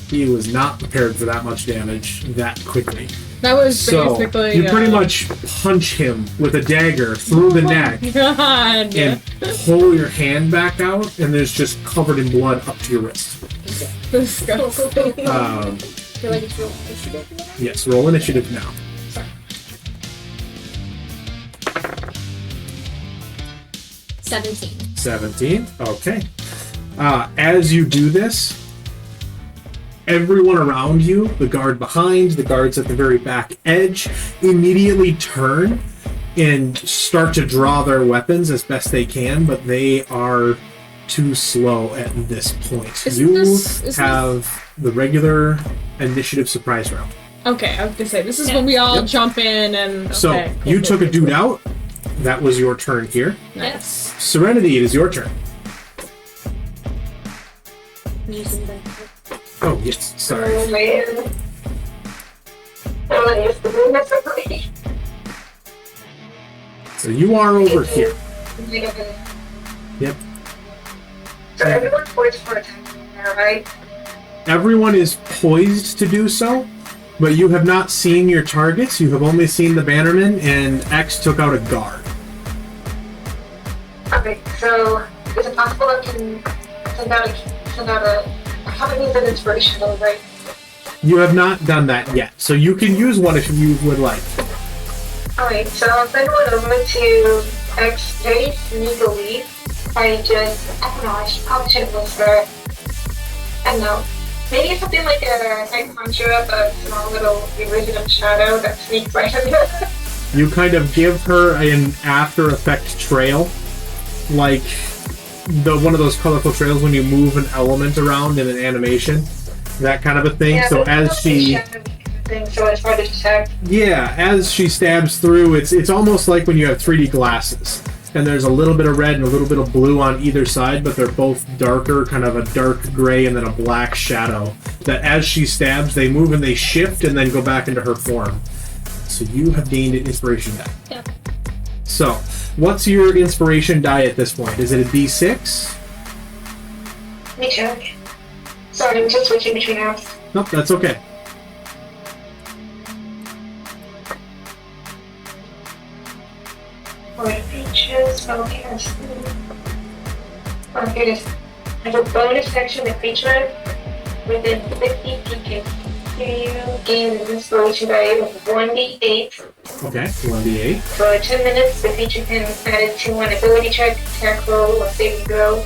He was not prepared for that much damage that quickly. That was So basically. you pretty much punch him with a dagger through the neck God. and pull your hand back out, and there's just covered in blood up to your wrist. Disgusting. Do I get to roll initiative now? Yes, roll initiative now. 17. 17. Okay. As you do this, everyone around you, the guard behind, the guards at the very back edge, immediately turn and start to draw their weapons as best they can, but they are too slow at this point. Isn't have the regular initiative surprise round. Okay, I was gonna say, this is when we all jump in and. So, Okay, you cool, took cool, a dude cool. out. That was your turn here. Nice. Serenity, it is your turn. Using the... Oh, yes. Sorry. Oh, man. I used to do this already. So you are over here. Yep. So everyone points for attack now, right? Everyone is poised to do so, but you have not seen your targets. You have only seen the bannerman, and X took out a guard. Okay, so is it possible I can send out a I haven't used an inspiration though, right? You have not done that yet, so you can use one if you would like. Alright, so I'll send one over to X very sneakily. I don't know, I probably should have listed it. I don't know. Maybe something like I conjure up a small little illusion of shadow that sneaks right under. You kind of give her an after effect trail, like one of those colorful trails when you move an element around in an animation, that kind of a thing. Yeah, so but as it's she, not a thing, so it's hard to detect. yeah, as she stabs through, it's almost like when you have 3D glasses, and there's a little bit of red and a little bit of blue on either side, but they're both darker, kind of a dark gray and then a black shadow. That as she stabs, they move and they shift and then go back into her form. So you have gained an inspiration die. Yeah. So, what's your inspiration die at this point? Is it a D6? Me too. Sorry, I'm just switching between apps. Nope, that's okay. Alright, features, focus. Oh, here it is. There's a bonus section of feature within 50 feet. Here you gain an inspiration die of 1d8. Okay, 1d8. For 10 minutes, the feature can add it to an ability check, attack roll, or saving throw.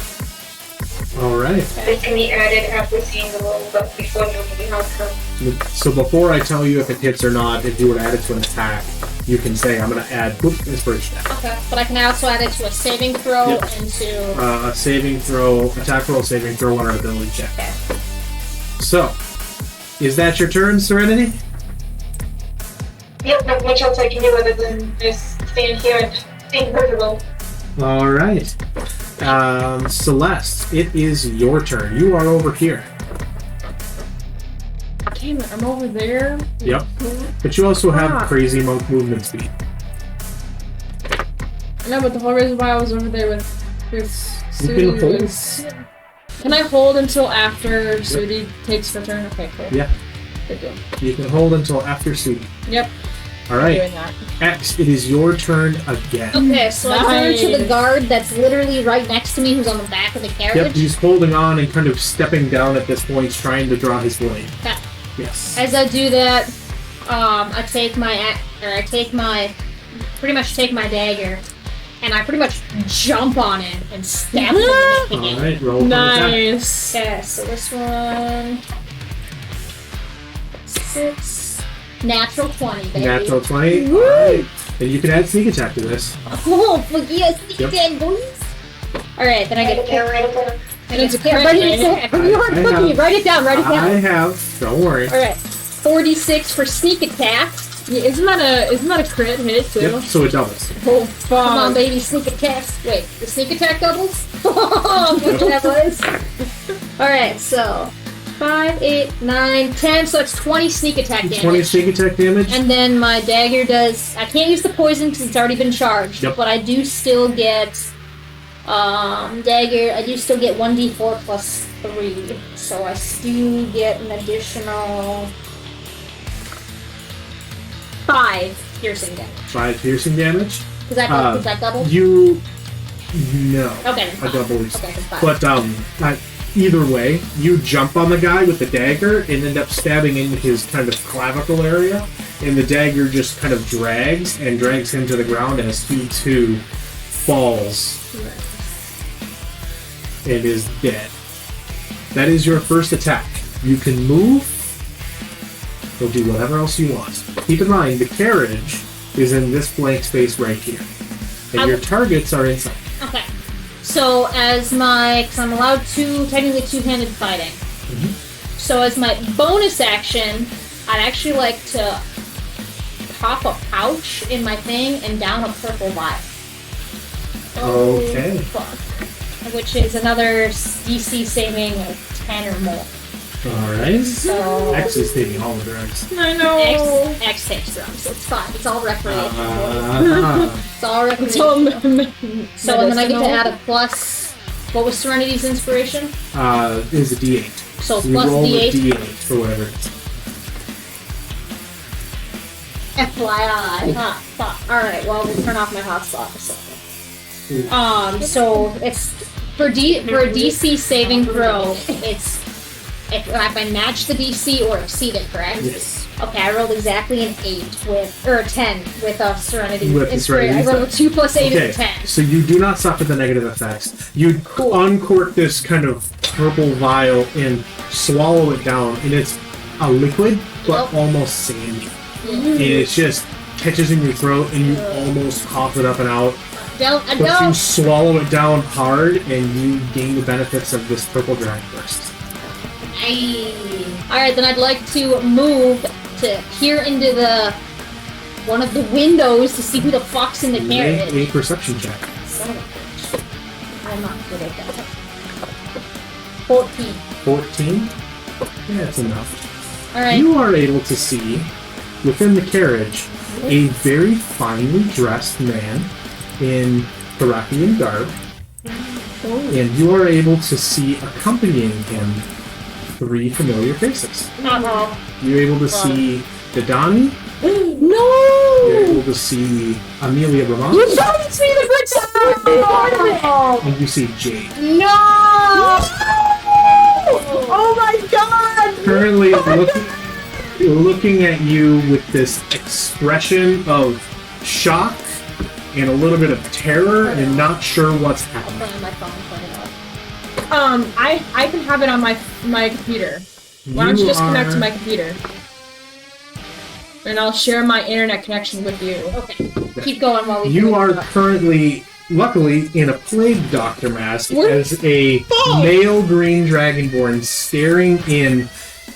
Alright. This can be added after seeing the roll, but before knowing the outcome. So before I tell you if it hits or not, if you were to add it to an attack, you can say, I'm going to add inspiration die. Okay, but I can also add it to a saving throw Yep. and to... A saving throw, attack roll, saving throw, on an ability check. So, is that your turn, Serenity? Yep, not much else I can do other than just stand here and be invisible. Alright. Celeste, it is your turn. You are over here. Damn it, I'm over there. Yep. But you also have crazy monk movement speed. I know, but the whole reason why I was over there with You can hold. Sudi was... Can I hold until after Sudi takes her turn? Okay, cool. Yeah. Good deal. You can hold until after Sudi. Yep. All right. Doing that. X, it is your turn again. Okay, so I turn to the Nice. guard that's literally right next to me, who's on the back of the carriage. Yep, he's holding on and kind of stepping down at this point, trying to draw his blade. Okay. Yes. As I do that, I pretty much take my dagger, and I pretty much jump on it and stab him in the neck All again. right, roll for attack. Nice. Okay, so this one... 6... Natural 20, baby. Natural 20. All right. And you can add sneak attack to this. Oh, fuck yes, sneak Yep. attack, boys! Alright, then I get... And it's a crit, write right? it down. You heard I Cookie, have- write it down, write it I down. have. Don't worry. Alright, 46 for sneak attack. Yeah, isn't that a crit hit too? Yep, so it doubles. Oh fuck. Come on, baby, sneak attack. Wait, the sneak attack doubles? Whatever it is. Alright, so 5, 8, 9, 10, so that's 20 sneak attack damage. 20 sneak attack damage. And then my dagger does... I can't use the poison because it's already been charged. Yep. But I do still get... dagger, I do still get 1d4 plus 3. So I still get an additional... 5 piercing damage. 5 piercing damage. Does that double? You... No. Okay. A double is. Okay, fine. But, either way, you jump on the guy with the dagger and end up stabbing in his kind of clavicle area, and the dagger just kind of drags him to the ground as he too falls and is dead. That is your first attack. You can move or do whatever else you want. Keep in mind, the carriage is in this blank space right here, and your targets are inside. Okay. So as my... Because I'm allowed technically two-handed fighting. Mm-hmm. So as my bonus action, I'd actually like to pop a pouch in my thing and down a purple vial. Okay. Fuck. Which is another DC saving of 10 or more. Alright. So... X is taking all the drugs. I know. X takes them, so it's fine. It's all recreational. It's all It's all recreational. So and then I get to add a plus... What was Serenity's inspiration? Is a D8. So You plus roll D8. a D8 for whatever it is. FYI. Ah, fuck. Alright, well, we'll turn off my hotspot for a second. So it's... For a DC saving throw, it's... If I match the DC or exceed it, correct? Yes. Okay, I rolled exactly an 8 with... Or a 10 with Serenity. With the Serenity. I rolled a 2 plus 8 Okay, is a 10. so you do not suffer the negative effects. You uncork this kind of purple vial and swallow it down, and it's a liquid, but Yep. almost sandy. And it just catches in your throat, and you almost cough it up and out. I But you don't. swallow it down hard, and you gain the benefits of this purple drag burst. Alright, then I'd like to move to peer into one of the windows to see who the fuck's in the Make carriage. a perception check. Son of a bitch. I'm not good at that. 14. 14? Yeah, that's enough. Alright. You are able to see, within the carriage, a very finely dressed man in Thracian garb, and you are able to see accompanying him 3 familiar faces. Uh-oh. You're able to see Didani, No! you're able to see Amelia Ramon, Don't see the princess! and you see Jade. No! Oh my god! Currently looking at you with this expression of shock and a little bit of terror and not sure what's happening. Put it on my phone, put it up. I can have it on my computer. Why don't you just connect to my computer? And I'll share my internet connection with you. Okay. Keep going while we You do are it. currently, luckily, in a plague doctor mask as a male green dragonborn staring in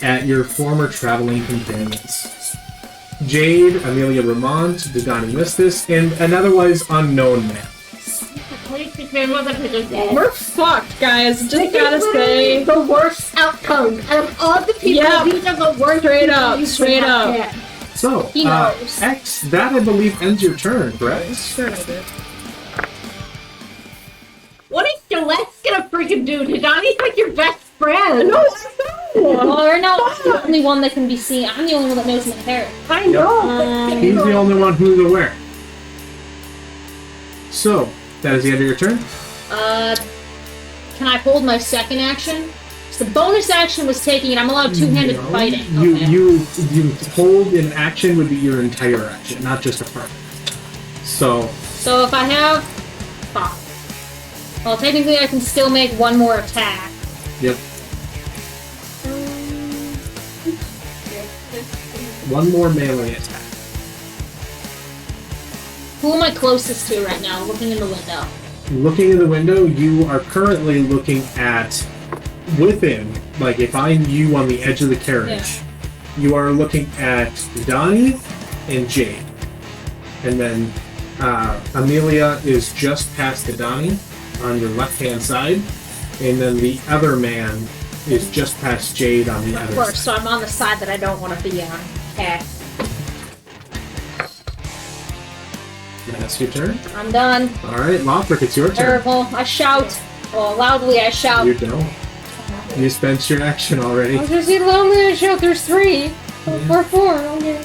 at your former traveling companions. Jade, Amelia Ramont, Didani Mistis, and an otherwise unknown man. Plague grandmother because they're dead. We're fucked, guys. Just gotta say. The worst outcome. Out of all the people, Yeah. these are the worst. Straight up. Yeah. So, He knows. X, that I believe ends your turn, correct? Sure I did. What is Celeste gonna freaking do? Donnie's like your best friend. Well, right now, I'm the only one that can be seen. I'm the only one that knows my hair. I know. He's the only one who's aware. So, that is the end of your turn? Can I hold my second action? So the bonus action was taking it. I'm allowed two-handed No. fighting. You, Okay. you hold an action would be your entire action, not just a part. So, So if I have... Fuck. Well, technically I can still make one more attack. yep. One more melee attack. Who am I closest to right now, looking in the window? Looking in the window, you are currently looking at within, like if I'm you on the edge of the carriage, you are looking at Donnie and Jade. And then Amelia is just past the Donnie on your left-hand side. And then the other man is just past Jade on the Of other course, side. so I'm on the side that I don't want to be on. Okay. That's your turn. I'm done. Alright, Lothric, it's your turn. Terrible. I shout. Well, loudly I shout. You don't. You spent your action already. I was gonna say loudly I shout, there's 3. Or 4. Okay.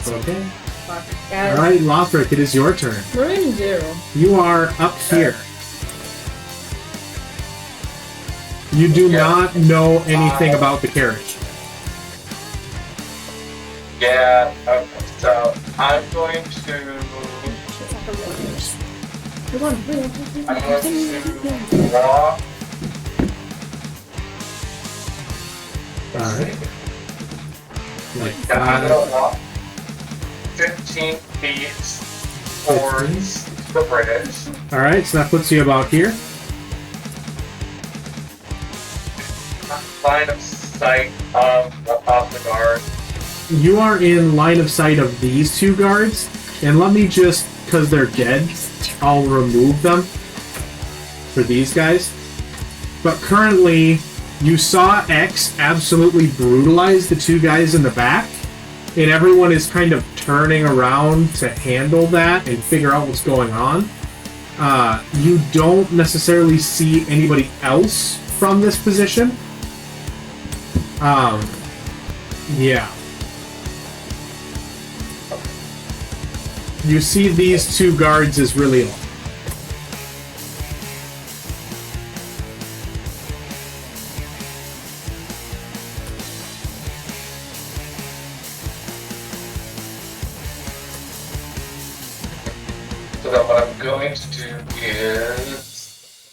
Okay. Fuck. Guys. Alright, Lothric, it is your turn. What are we gonna do? You are up here. You do not know anything about the carriage. Yeah, okay, so I'm going to walk Alright. Like and I'm 5. gonna walk 15 feet towards the bridge. Alright, so that puts you about here. Line of sight of the guard. You are in line of sight of these two guards. And let me just, because they're dead, I'll remove them for these guys. But currently, you saw X absolutely brutalize the two guys in the back. And everyone is kind of turning around to handle that and figure out what's going on. You don't necessarily see anybody else from this position. Yeah. You see these two guards as really all. So then what I'm going to do is...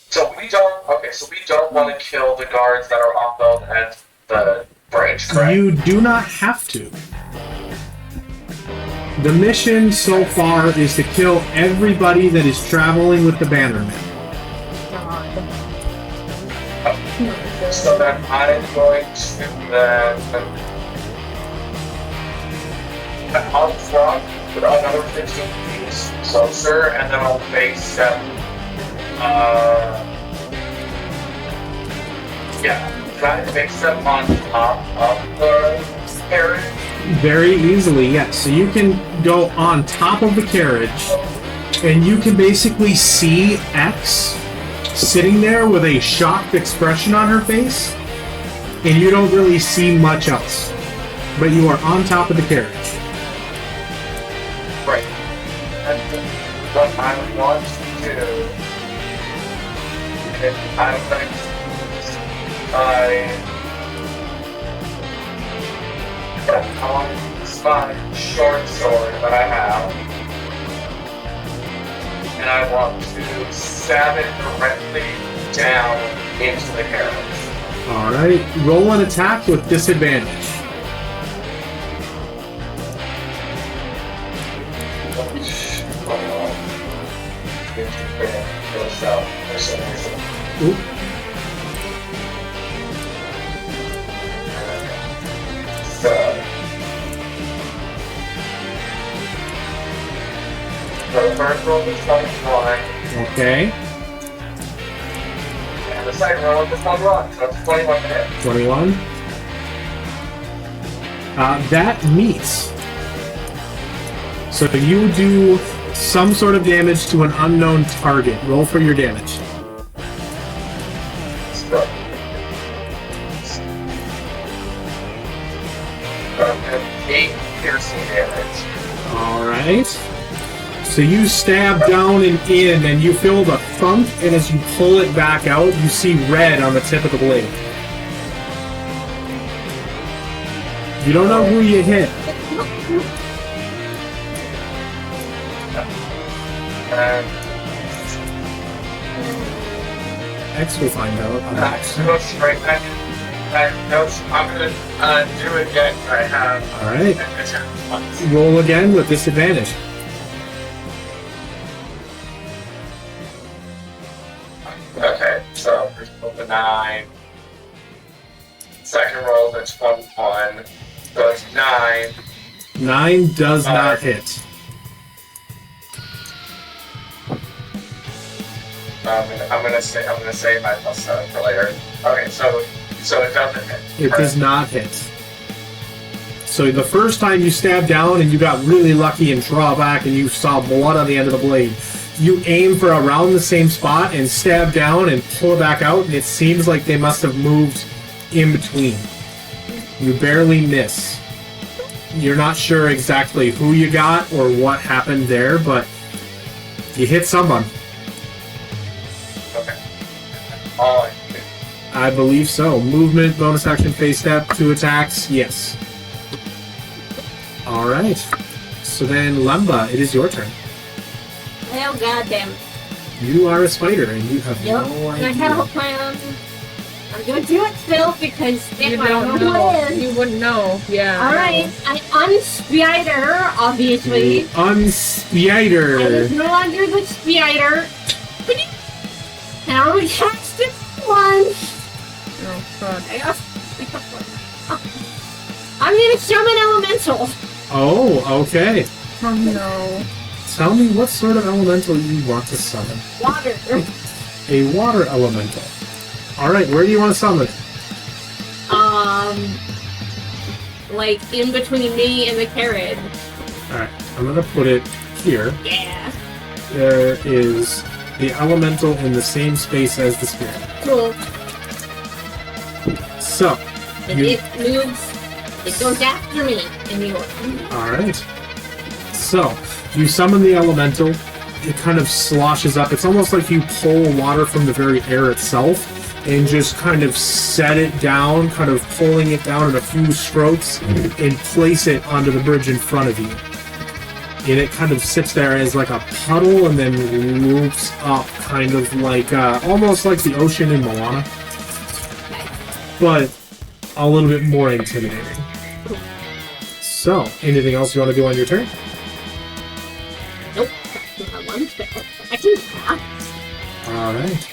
So we don't want to kill the guards that are off at the bridge, correct? You do not have to. The mission so far is to kill everybody that is traveling with the Bannermen. So then I'm going to then... I'll walk with another 15 feet closer, and then I'll face them. Can I fix them on top of the carriage? Very easily, yes. So you can go on top of the carriage, and you can basically see X sitting there with a shocked expression on her face, and you don't really see much else. But you are on top of the carriage. Right. And what I want to do is I'm going to I want to use my short sword that I have, and I want to stab it directly down into the carriage. Alright, roll an attack with disadvantage. Oop. So, the first roll is 21. Okay. the second roll with this one wrong, so it's 21 to hit. 21. That meets. So you do some sort of damage to an unknown target. Roll for your damage. Eight piercing damage. Alright. So you stab down and in, and you feel the thunk, and as you pull it back out, you see red on the tip of the blade. You don't know who you hit. X will find out. Notes right back. Notes. I'm gonna do it again. I have. Alright. Roll again with disadvantage. Okay, so first roll the 9. Second roll the 21. So it's 9. 9 does not hit. I'm gonna save my +7 for later. Okay, so it doesn't hit. It does not hit. So the first time you stabbed down and you got really lucky and draw back and you saw blood on the end of the blade, you aim for around the same spot and stab down and pull it back out, and it seems like they must have moved in between. You barely miss. You're not sure exactly who you got or what happened there, but you hit someone. Okay. All I can do. I believe so. Movement, bonus action, phase step, 2 attacks, yes. Alright. So then, Lemba, it is your turn. Well, goddamn. You are a spider, and you have Yep. no And idea. I had a whole plan. I'm gonna do it still because You if I don't don't know know. what it is. You wouldn't know. Yeah. Alright, I unspider, obviously. I Unspider. was no longer the spider. And I only cast it once. Oh, God. I'm gonna summon elemental. Oh, okay. Oh, no. Tell me what sort of elemental you want to summon. Water. A water elemental. Alright, where do you want to summon it? Like in between me and the carriage. Alright, I'm gonna put it here. Yeah. There is the elemental in the same space as the spirit. Cool. So, And you... it moves. It goes after me in the order. Alright. So, you summon the elemental, it kind of sloshes up. It's almost like you pull water from the very air itself and just kind of set it down, kind of pulling it down in a few strokes and place it onto the bridge in front of you. And it kind of sits there as like a puddle and then loops up, kind of like, almost like the ocean in Moana, but a little bit more intimidating. So, anything else you want to do on your turn? Nope. Not one spell. I can cast. Alright.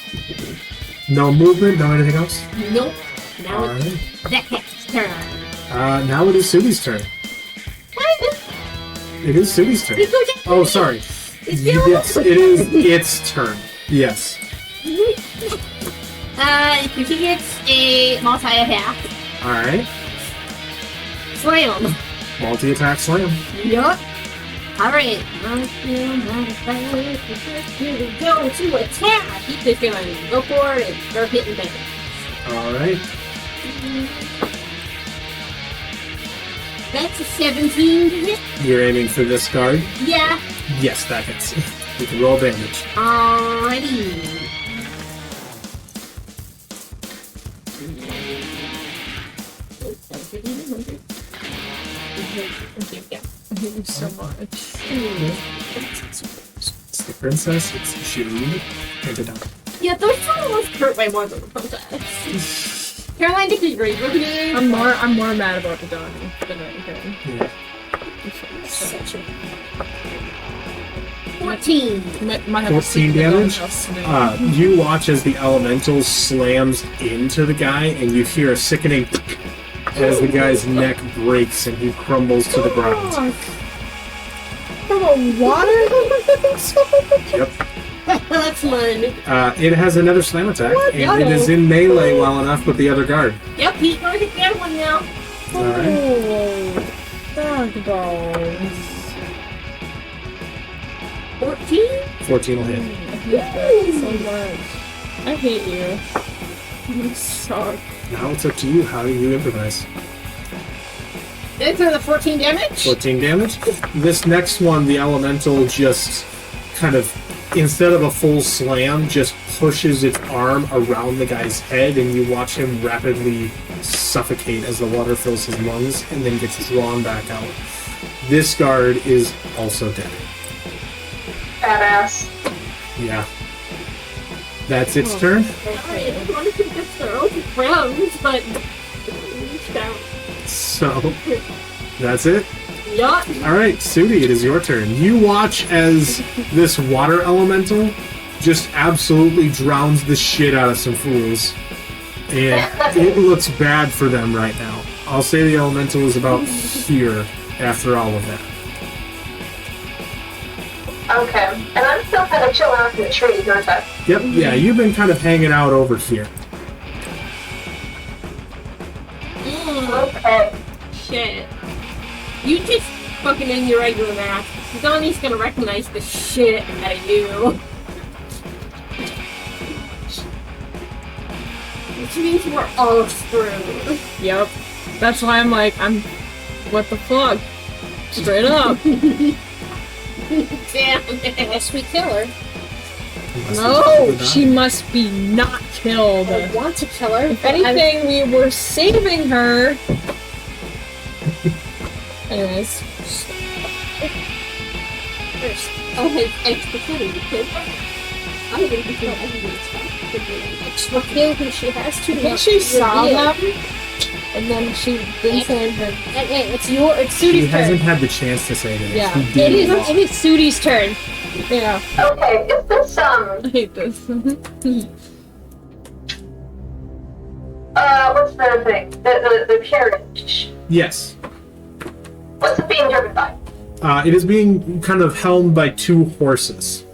No movement, no anything else? Nope. Now it's Alright. that cat's turn. Now it is Subi's turn. It is Subi's turn. It goes after Oh, me. sorry. It's Yes, it is its turn. Yes. He gets a multi-attack. Alright. Slam. Multi-attack slam. Yup. Alright. Go to attack. He's just gonna go for it and start hitting things. Alright. That's a 17 to hit. You're aiming for this guard? Yeah. Yes, that hits. You can roll damage. Alrighty. Thank you so much. It's the princess, it's Shireen, and the dog. Yeah, those two almost hurt way more than the princess. Caroline disagrees with me. I'm more mad about the dog than anything. Yeah. 14. Might have to 14 see the damage? doghouse today. You watch as the elemental slams into the guy, and you hear a sickening as the guy's neck breaks and he crumbles to the ground. From a water? Yep. That's mine. It has another slam attack, and it is in melee well enough with the other guard. Yep, he's going to get one now. Alright. Dog balls. 14? 14 will hit. I hate that so much. I hate you. You suck. Now it's up to you. How do you improvise? It's the 14 damage? 14 damage. This next one, the elemental just kind of, instead of a full slam, just pushes its arm around the guy's head, and you watch him rapidly suffocate as the water fills his lungs and then gets drawn back out. This guard is also dead. Badass. Yeah. That's its turn. Alright, I wanted to get their own rounds, but... down. So, that's it. Yacht. Alright, Sudi, it is your turn. You watch as this water elemental just absolutely drowns the shit out of some fools. And it looks bad for them right now. I'll say the elemental is about here after all of that. Okay. And I'm still kind of chilling out in the trees, aren't I? Yep, yeah, you've been kind of hanging out over here. Okay. Shit. You just fucking in your regular math. Donnie's gonna recognize the shit out of you. Which means we're all screwed. Yep. That's why I'm like, what the fuck? Straight up. Damn it. Unless we kill her. No, she must be not killed. I want to kill her. If anything, we were saving her. Anyways. Oh, his extra kill, kid. I'm gonna be doing everything. Extra kill who she has to. I think she saw them, and then she didn't say anything. Hey, it's Sudi's He turn. hasn't had the chance to say this. Yeah. He did. It is Sudi's turn. Yeah, Okay, is this, I hate this. what's the thing? The carriage. Yes. What's it being driven by? It is being kind of helmed by two horses.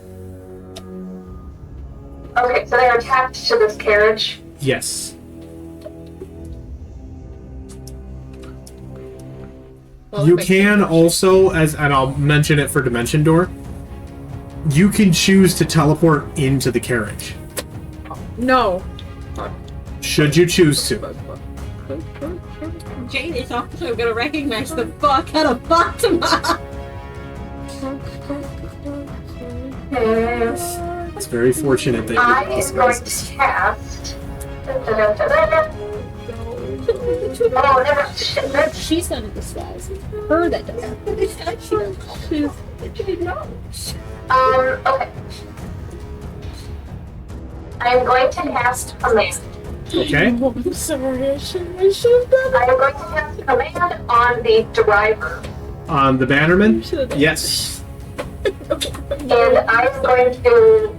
Okay, so they're attached to this carriage. Yes. You can also, and I'll mention it for Dimension Door, you can choose to teleport into the carriage. No. Should you choose to. Jane is also gonna recognize the fuck out of Fatima. It's very fortunate that I you am going to cast. Oh, never. Shit, that's She's not in disguise. Her that does. Okay. I'm going to cast command. Okay. I'm sorry, I should have done I am going to cast command on the driver. On the bannerman? it. Yes. And I'm going to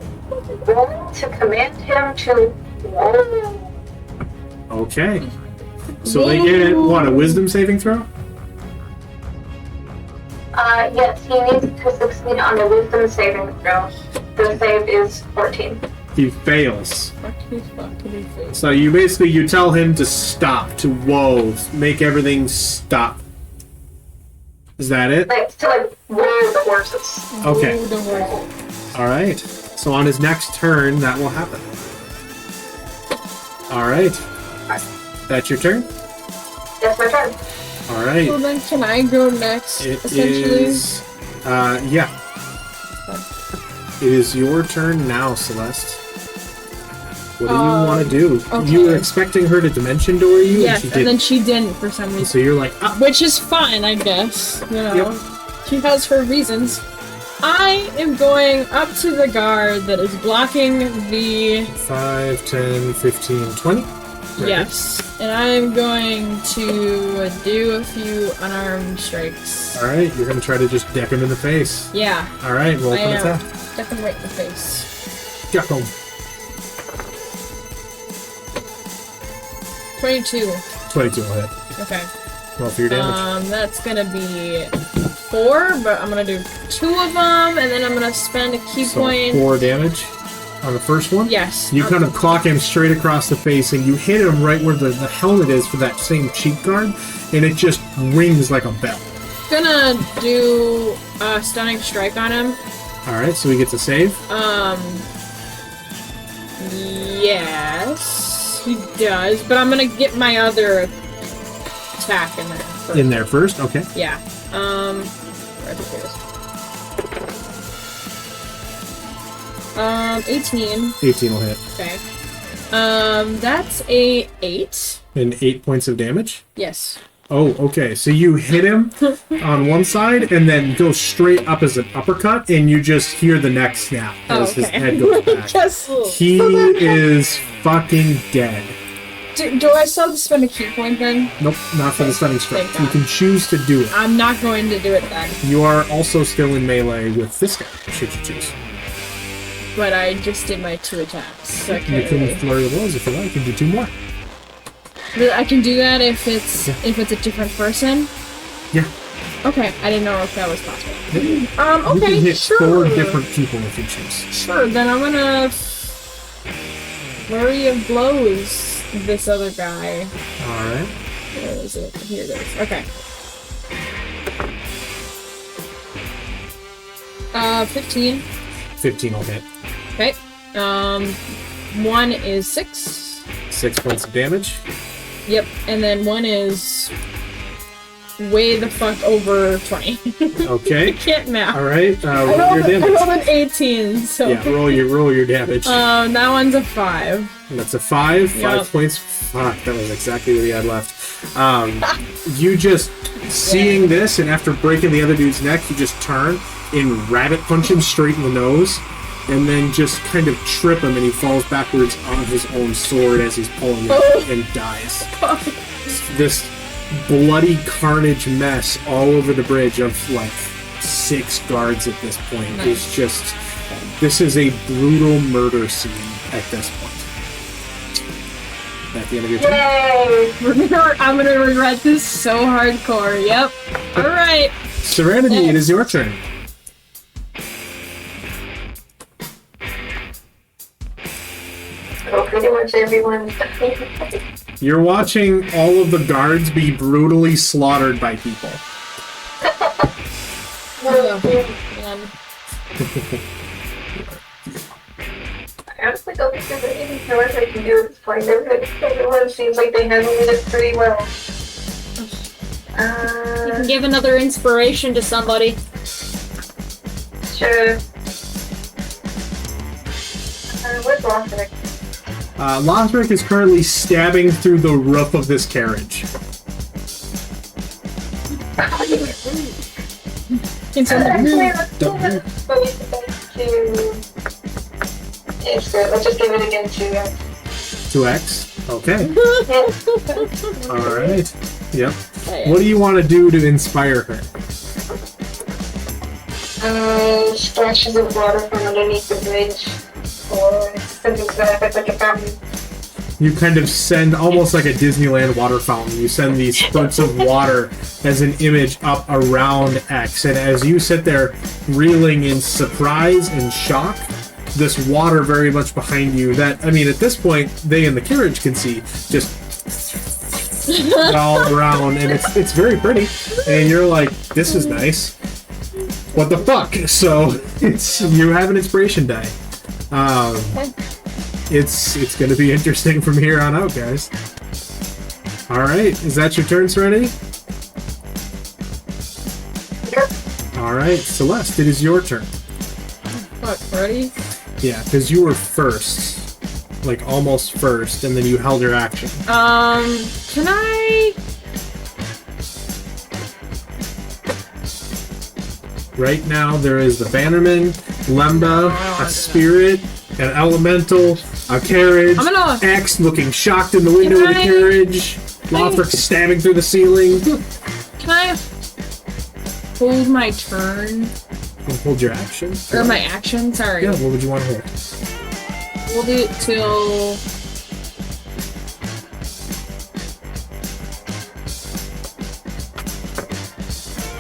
roll to command him to roll. Okay. So they get, what, a wisdom saving throw? Yes, he needs to succeed on the wisdom saving throw. The save is 14. He fails. Fucking face. So you tell him to stop, to whoa, make everything stop. Is that it? Like, to roll the horses. Okay. Ooh, the horse. Alright. So on his next turn, that will happen. Alright. That's your turn? That's my turn. Alright. So then can I go next, It essentially? is... yeah. It is your turn now, Celeste. What do you want to do? okay. You were expecting her to dimension door you, Yes, and she and didn't. then she didn't for some reason. So you're like, ah, Which is fine, I guess. You know, Yep. she has her reasons. I am going up to the guard that is blocking the 5, 10, 15, 20. Right. yes, and I'm going to do a few unarmed strikes. Alright, you're gonna try to just deck him in the face. Yeah, Alright, roll I for an am. attack. Step him right in the face. Deck him. 22. 22 will hit. Okay. Roll for your damage. That's gonna be 4, but I'm gonna do 2 of them, and then I'm gonna spend a key So point. 4 damage on the first one. Yes. You kind of clock him straight across the face, and you hit him right where the helmet is for that same cheek guard, and it just rings like a bell. Gonna do a stunning strike on him. Alright, so he gets a save. Yes, he does, but I'm gonna get my other attack in there first. In there first, okay. Yeah. Where is it? 18. 18 will hit. Okay. That's a 8. And 8 points of damage. Yes. Oh, okay. So you hit him on one side and then go straight up as an uppercut, and you just hear the neck snap as his head goes back. Yes. He is fucking dead. Do I still have to spend a key point then? Nope, not for the stunning strike. Thank You God. can choose to do it. I'm not going to do it then. You are also still in melee with this guy, should you choose. But I just did my 2 attacks. So I You can't can really. flurry of blows if you like. You can do 2 more. But I can do that if it's a different person. Yeah. Okay, I didn't know if that was possible. You Okay, can hit sure. 4 different people if you choose. Sure, then I'm gonna flurry of blows this other guy. Alright. Where is it? Here it is. Okay. 15. 15 will hit. Okay. 1 is 6. 6 points of damage. Yep, and then 1 is way the fuck over 20. Okay. Can't math. Alright, I roll your rolled damage. an 18, so. Yeah, roll your damage. That one's a 5. And that's a 5. 5 Yep. points. Fuck, that was exactly what he had left. You just seeing this, and after breaking the other dude's neck, you just turn and rabbit punch him straight in the nose, and then just kind of trip him, and he falls backwards on his own sword as he's pulling it and dies. This bloody carnage mess all over the bridge of like 6 guards at this point. It's just, this is a brutal murder scene at this point. At the end of your turn. Yay! I'm gonna regret this so hardcore. Yep. Alright. Serenity, it is your turn. Well, pretty much everyone. You're watching all of the guards be brutally slaughtered by people. I honestly don't think there's anything too much I can do at this point. Everyone seems like they handled it pretty well. You can give another inspiration to somebody. Sure. Where's Lothric? Lothric is currently stabbing through the roof of this carriage. It's good. Let's just give it again to 2x. Okay. Alright. Yep. Hey. What do you want to do to inspire her? splashes of water from underneath the bridge, or something to that effect, like a fountain. You kind of send, almost like a Disneyland water fountain, you send these spurts of water as an image up around X, and as you sit there reeling in surprise and shock, this water very much behind you that, I mean, at this point, they in the carriage can see, just all around, and it's very pretty, and you're like, this is nice. What the fuck? So, you have an inspiration die. It's gonna be interesting from here on out, guys. Alright, is that your turn, Serenity? Yep. Alright, Celeste, it is your turn. Fuck, ready? Yeah, because you were first. Like, almost first, and then you held your action. Can I... Right now, there is the Bannerman, Lemba, a spirit, an elemental, a carriage, I'm gonna- X looking shocked in the window of the Can I- carriage, Lothric stabbing through the ceiling. Can I hold my turn? And hold your action. Or my action? Sorry. Yeah, what would you want to hold? We'll do it till...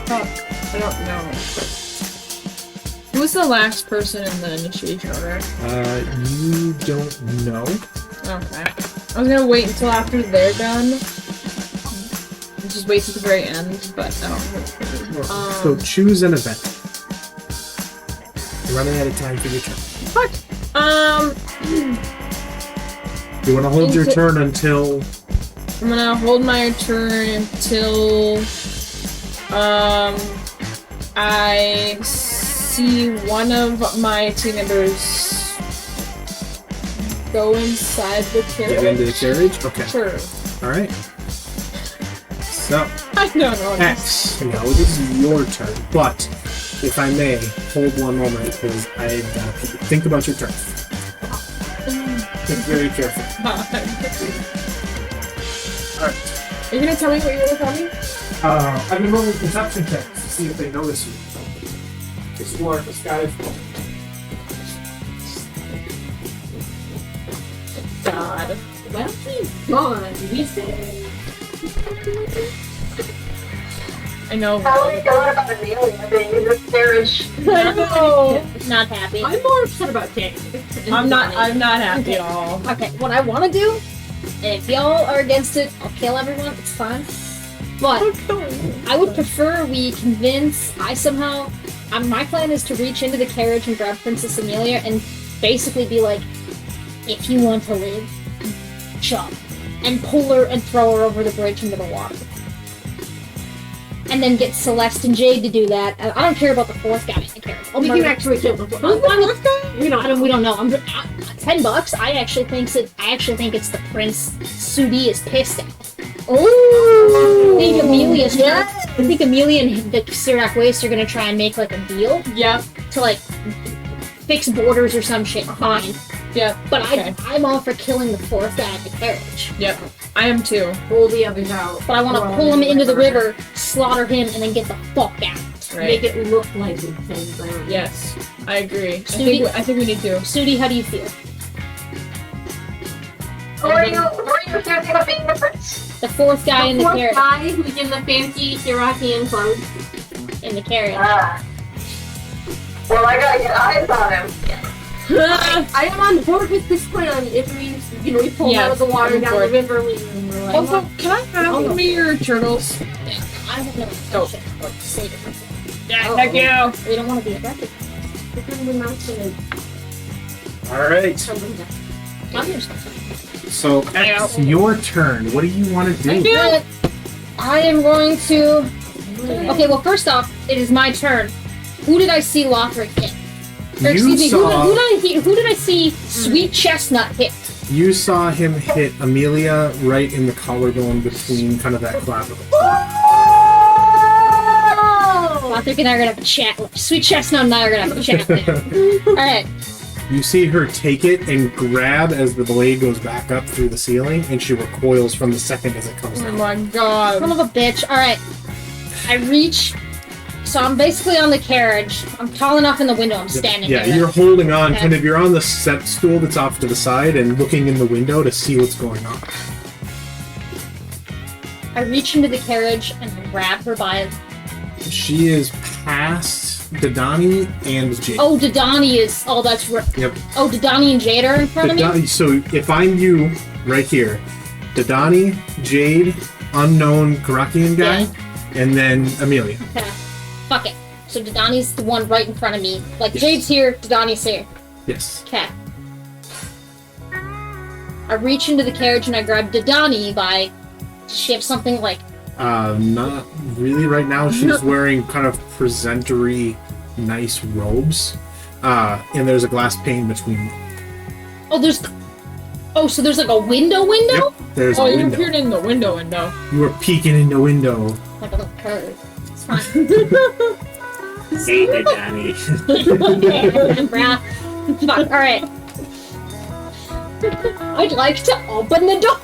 Fuck. I don't know. Who was the last person in the initiation order? You don't know. Okay. I was gonna wait until after they're done. Just wait till the very end, but no. So choose an event. You're running out of time for your turn. Fuck. You want to hold your turn until... I'm gonna hold my turn until I see one of my team members go inside the carriage. Get into the carriage? Okay. Sure. Alright. So, I don't know. X. Now it is your turn. But, if I may, hold one moment because I gotta think about your turn. Think very carefully. Alright. Are you gonna tell me what you're gonna tell me? I've been rolling perception checks to see if they notice you. Explore the skies. God. Well, he's gone. We say. I know. How are you feeling about Amelia being in this carriage? I know. Not happy. I'm more upset about Jake. I'm not happy at all. Okay, what I want to do, and if y'all are against it, I'll kill everyone, it's fine. But I would prefer we convince, my plan is to reach into the carriage and grab Princess Amelia and basically be like, if you want to live, jump. And pull her and throw her over the bridge into the water. And then get Celeste and Jade to do that. I don't care about the fourth guy in the carriage. We can actually kill the fourth guy. We don't know. $10. I actually think it's the Prince Sudi is pissed at. Oh! I think Amelia and the Sirac Waste are gonna try and make like a deal. Yep. To like fix borders or some shit. Fine. Yep. But okay. I'm all for killing the fourth guy in the carriage. Yep. I am too. Pull the others out. But I want to pull him into the river, slaughter him, and then get the fuck out. Right. Make it look like the same thing. Yes. I agree. Sudi, I think we need to. Sudi, how do you feel? Who are you accusing of being the prince? The fourth guy in the fourth carriage. guy who's in the fancy Iraqian clothes. In the carriage. Well, I gotta get eyes on him. I am on board with this plan. If we pull him out of the water down the river, we Also, can I have one of your turtles? I have no intention of saving him. Yeah, thank you. We don't want to be aggressive. Alright. So, X, your turn. What do you want to do? I am going to... Okay, well, first off, it is my turn. Who did I see Lothric hit? Or, excuse me, who did I see Sweet Chestnut hit? You saw him hit Amelia right in the collarbone between kind of that clavicle. Lothric and I are gonna have a chat. Sweet Chestnut and I are gonna have a chat later. Alright. You see her take it and grab as the blade goes back up through the ceiling, and she recoils from the second as it comes Oh down. my god. Son of a bitch. Alright. I reach... So I'm basically on the carriage. I'm tall enough in the window. I'm standing Yeah, there. you're holding on, kind of, you're on the step stool that's off to the side and looking in the window to see what's going on. I reach into the carriage and I grab her by... She is past Didani and Jade. Oh, Didani is... Oh, that's right. Yep. Oh, Didani and Jade are in front of me? So if I'm you, right here, Didani, Jade, unknown Karakian guy, and then Amelia. Okay. Fuck it. So Didani's the one right in front of me. Like, Jade's here, Didani's here. Yes. Okay. I reach into the carriage and I grab Didani by... Does she have something like... Not really right now. She's wearing kind of presentery, nice robes. And there's a glass pane between them. Oh, there's... Oh, so there's like a window? Yep, there's a you window. appeared in the window. You were peeking in the window. Like a little curve. It's fine. Hey, Didani. Fuck, alright. I'd like to open the door.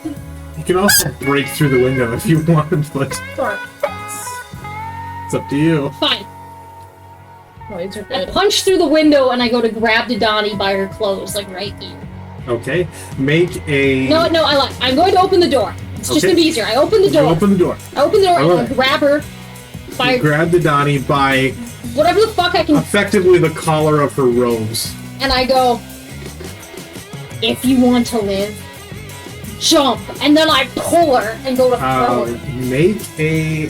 You can also break through the window if you want, but it's up to you. Fine. Oh, these are I good. punch through the window and I go to grab Didani by her clothes, like right here. Okay, make a... No, I lied. I'm going to open the door. It's just Okay. gonna be easier. I open the You door. open the door. I open the door and I Alright. grab her By grab the Donnie by whatever the fuck I can, effectively the collar of her robes. and I go, if you want to live, jump. And then I pull her and go to throw her. Make a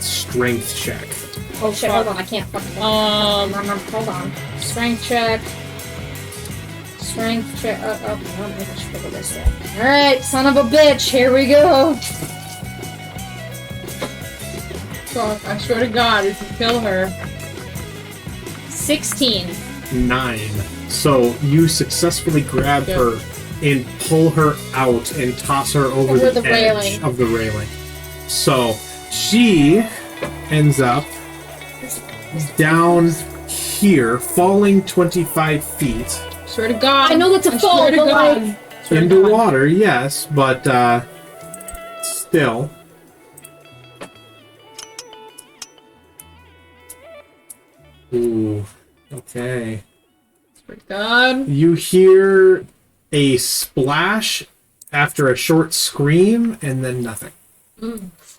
strength check. Oh shit, hold on, I can't fucking hold on. Strength check. Strength check. Oh, maybe I should go this way. Alright, son of a bitch, here we go. Fuck, I swear to God, if you kill her. 16. 9. So you successfully grab her and pull her out and toss her over the edge railing. of the railing. So she ends up down here, falling 25 feet. Swear to God. I know that's a fall, swear to but God. like... Swear to Into God. water, yes, but still. Ooh, okay. Swear to God. You hear a splash after a short scream, and then nothing.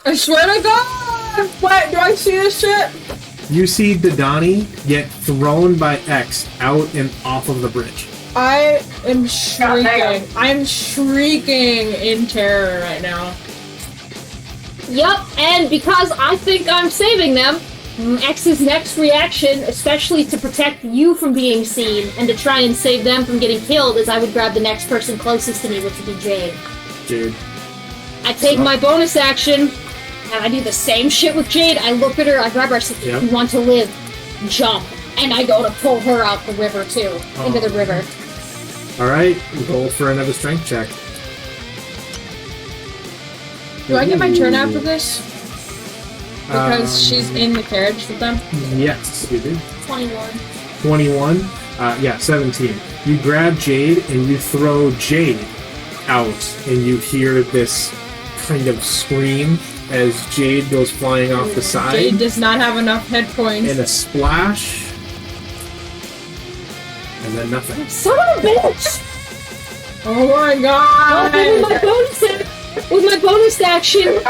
I swear to God! What? Do I see this shit? You see Didani get thrown by X out and off of the bridge. I am shrieking. I'm shrieking in terror right now. Yep, and because I think I'm saving them, X's next reaction, especially to protect you from being seen and to try and save them from getting killed, is I would grab the next person closest to me, which would be Jade. Dude. I take my bonus action, and I do the same shit with Jade. I look at her, I grab her, I say, Yep. you want to live, jump. And I go to pull her out the river, too. Into the river. Alright, roll for another strength check. Do I get my turn after this? Because she's in the carriage with them? Yes, you do. 21. 21. 17. You grab Jade and you throw Jade out, and you hear this kind of scream as Jade goes flying off the side. Jade does not have enough hit points. And a splash. And then nothing. Son of a bitch! Oh my God! With my bonus action,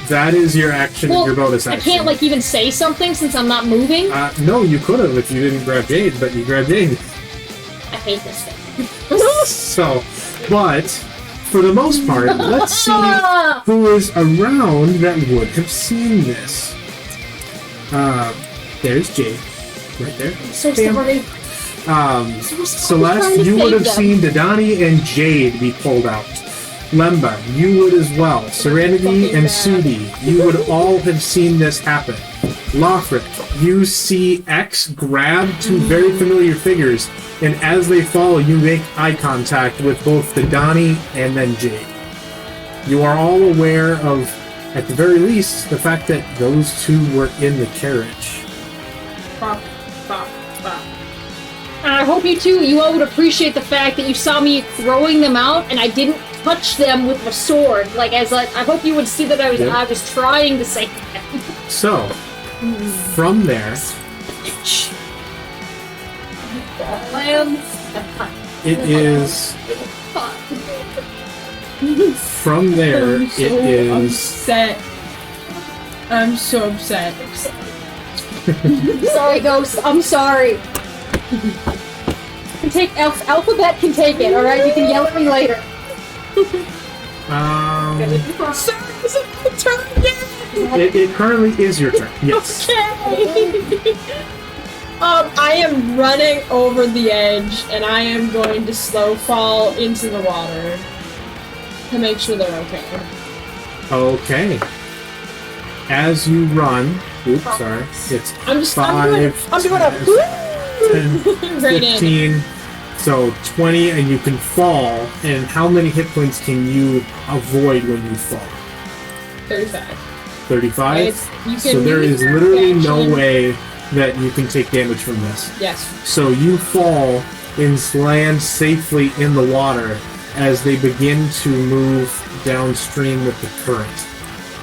That is your action, well, your bonus I action. can't like even say something since I'm not moving. No, you could have if you didn't grab Jade, but you grabbed Jade. I hate this thing. So, but for the most part, let's see who is around that would have seen this. There's Jade, right there. So Bam. sorry. Celeste, you would have seen Didani and Jade be pulled out. Lemba, you would as well. Serenity and Sudi, you would all have seen this happen. Lothric, you see X grab two very familiar figures, and as they fall, you make eye contact with both Didani and then Jade. You are all aware of, at the very least, the fact that those two were in the carriage. And I hope you all would appreciate the fact that you saw me throwing them out and I didn't touch them with a sword. I hope you would see that I was trying to save them. So, from there, it is. From there, it is. Upset. I'm so upset. Sorry, Ghost. I'm sorry. Alphabet can take it, alright? You can yell at me later. It currently is your turn. Yes. Okay. I am running over the edge, and I am going to slow fall into the water to make sure they're okay. Okay. As you run, oops, sorry. It's I'm doing a 10, right 15, so 20, and you can fall. And how many hit points can you avoid when you fall? 35. 35? You So can there use is your literally no reaction. way that you can take damage from this. Yes. So you fall and land safely in the water as they begin to move downstream with the current.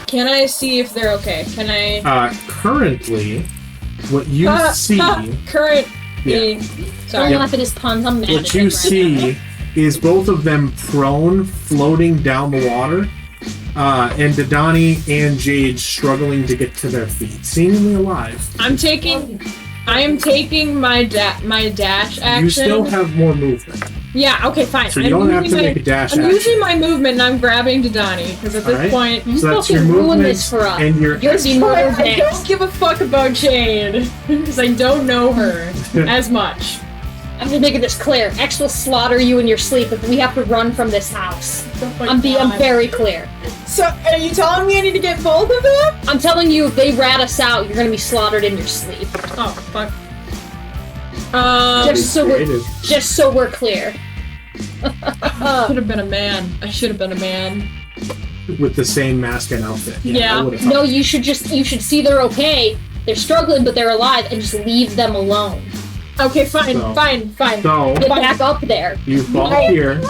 Can I see if they're okay? Can I? Currently, what you see... Current. Yeah. Sorry. Don't laugh at his puns. I'm mad What at you him right see is both of them prone, floating down the water, and Didani and Jade struggling to get to their feet, seemingly alive. I am taking my dash action. You still have more movement. Yeah, okay, fine. So you don't have to make a dash I'm action. using my movement and I'm grabbing Didani, because at this point... So that's your fucking ruined movement this for us. and your... You're the murder I don't next. give a fuck about Jade, because I don't know her as much. I'm just making this clear. X will slaughter you in your sleep if we have to run from this house. Oh my I'm God. very clear. So, are you telling me I need to get both of them? I'm telling you, if they rat us out, you're gonna be slaughtered in your sleep. Oh, fuck. Just so we're clear. I should have been a man. I should have been a man. With the same mask and outfit. Yeah. I would've No, thought. you should see they're okay. They're struggling, but they're alive, and just leave them alone. Okay, fine. So, Get back up there. you fall here.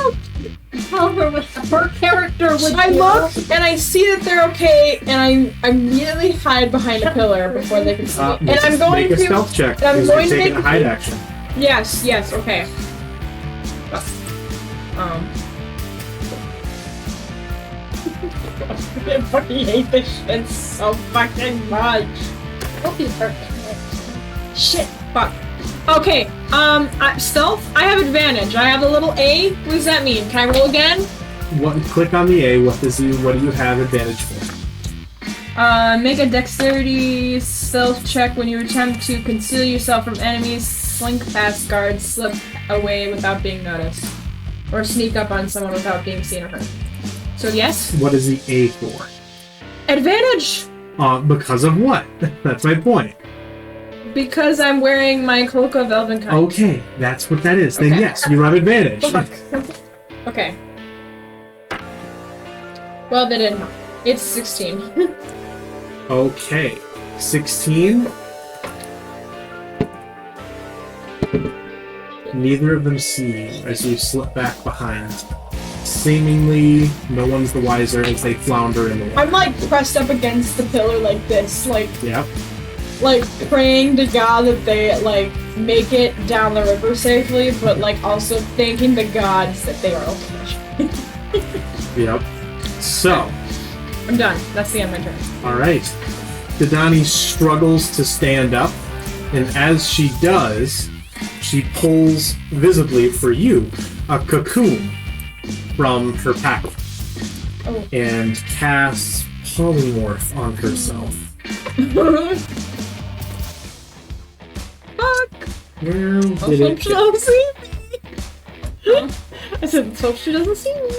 Tell her what her character would I do. look and I see that they're okay, and I immediately hide behind a pillar before they can see me. And I'm going make a to stealth check. and I'm because going you're to taking make a hide action. Yes, okay. I fucking hate this shit so fucking much. Hope you hurt them. Shit, fuck. Okay, stealth, I have advantage. I have a little A. What does that mean? Can I roll again? Click on the A. What do you have advantage for? Make a dexterity stealth check when you attempt to conceal yourself from enemies, slink past guards, slip away without being noticed, or sneak up on someone without being seen or heard. So yes? What is the A for? Advantage! Because of what? That's my point. Because I'm wearing my cloak of elven kind. Okay, that's what that is. Then Okay. yes, you have advantage. Okay. Well, then it's 16. Okay, 16. Neither of them see you as you slip back behind. Seemingly, no one's the wiser as they flounder in the water. I'm like pressed up against the pillar like this, Yep. like praying to God that they like make it down the river safely, but like also thanking the gods that they are okay. Yep. So, I'm done. That's the end of my turn. alright. Didani struggles to stand up, and as she does, she pulls, visibly for you, a cocoon from her pack and casts polymorph on herself. Fuck! Where did Hope it she go? doesn't see me. I said, let's hope she doesn't see me.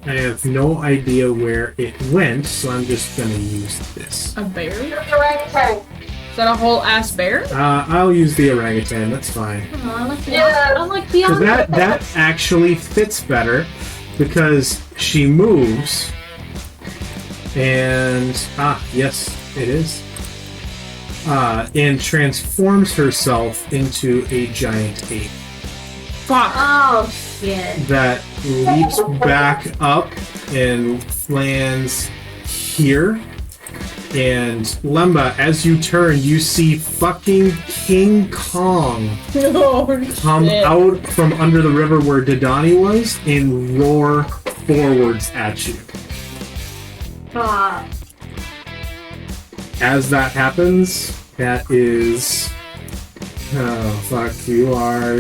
I have no idea where it went, so I'm just gonna use this. A bear? Is Orangutan. that a whole ass bear? I'll use the orangutan, that's fine. Oh, I like the Yeah. I like the Because that actually fits better, because she moves, and, yes, it is. And transforms herself into a giant ape Fuck. Oh shit. that leaps back up and lands here. And Lemba, as you turn, you see fucking King Kong Oh, come shit. out from under the river where Didani was and roar forwards at you. As that happens, that is... Oh, fuck, you are...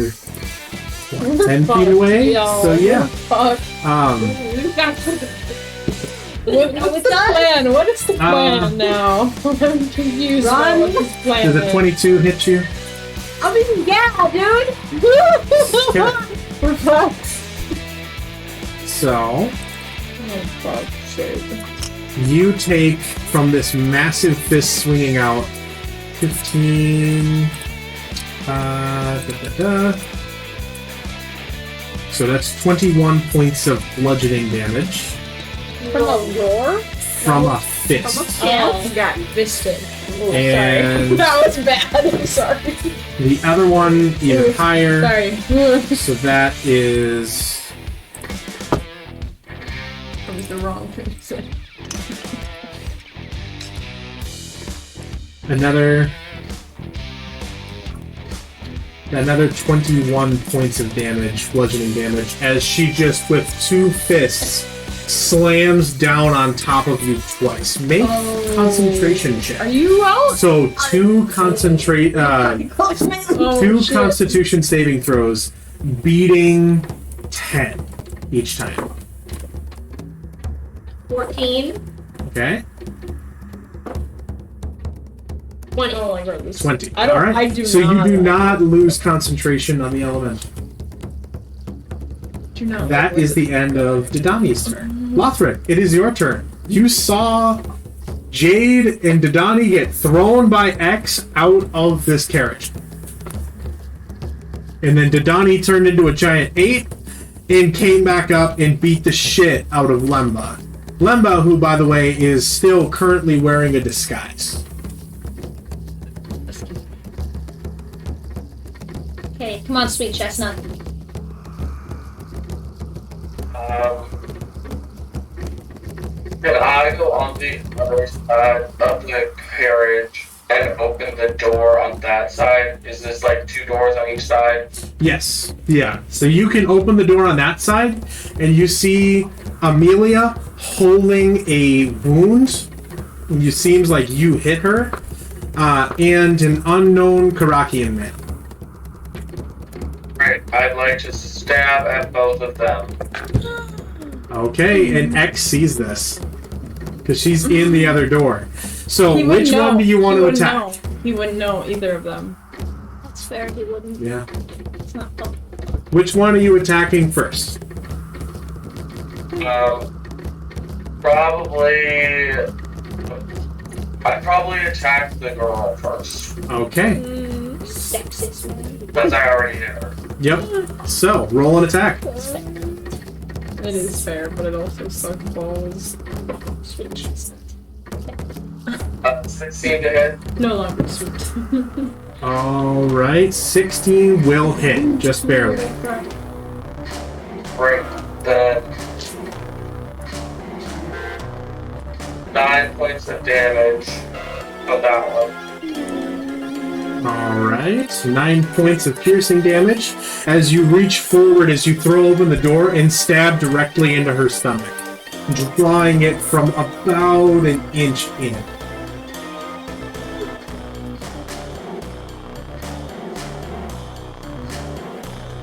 what, 10 feet away? Yo. So yeah. Fuck. What's the plan? What is the plan now? I'm confused about what this plan Does is. a 22 hit you? I mean, yeah, dude. We're fucked. So, Oh, fuck's sake. you take from this massive fist swinging out 15. So that's 21 points of bludgeoning damage From a roar? from a fist. Oh, got fisted. Oh, And- sorry. That was bad. I'm sorry. The other one even higher. Sorry. So that is That was the wrong thing to say. Another 21 points of damage, bludgeoning damage, as she just, with 2 fists, slams down on top of you twice. Make concentration check. Are you out? So 2 concentrate, two shit. Constitution saving throws, beating 10 each time. 14. Okay, 20. Oh my god. 20. I don't. All right. I do so not. you do not lose concentration on the elemental. Do not. That is the end of Didani's turn. Lothric, it is your turn. You saw Jade and Didani get thrown by X out of this carriage. And then Didani turned into a giant ape and came back up and beat the shit out of Lemba. Lemba, who, by the way, is still currently wearing a disguise. Okay, come on, sweet chestnut. Can I go on the other side of the carriage and open the door on that side? Is this like 2 doors on each side? Yes. Yeah. So you can open the door on that side, and you see Amelia holding a wound. It seems like you hit her, and an unknown Karakian man. Right. I'd like to stab at both of them. Okay, and X sees this because she's in the other door. So He which wouldn't one know. do you want He to wouldn't attack? know. He wouldn't know either of them. That's fair, he wouldn't. Yeah. It's not fun. Which one are you attacking first? Probably. I'd probably attack the girl first Okay. Sexist man. because I already hit her. Yep. So roll an attack. It is fair, but it also sucks balls. Sweet chestnut. 16 to hit. No longer sweet. All right. 16 will hit, just barely. Great. Then 9 points of damage on that one. All right. 9 points of piercing damage as you reach forward as you throw open the door and stab directly into her stomach, drawing it from about an inch in.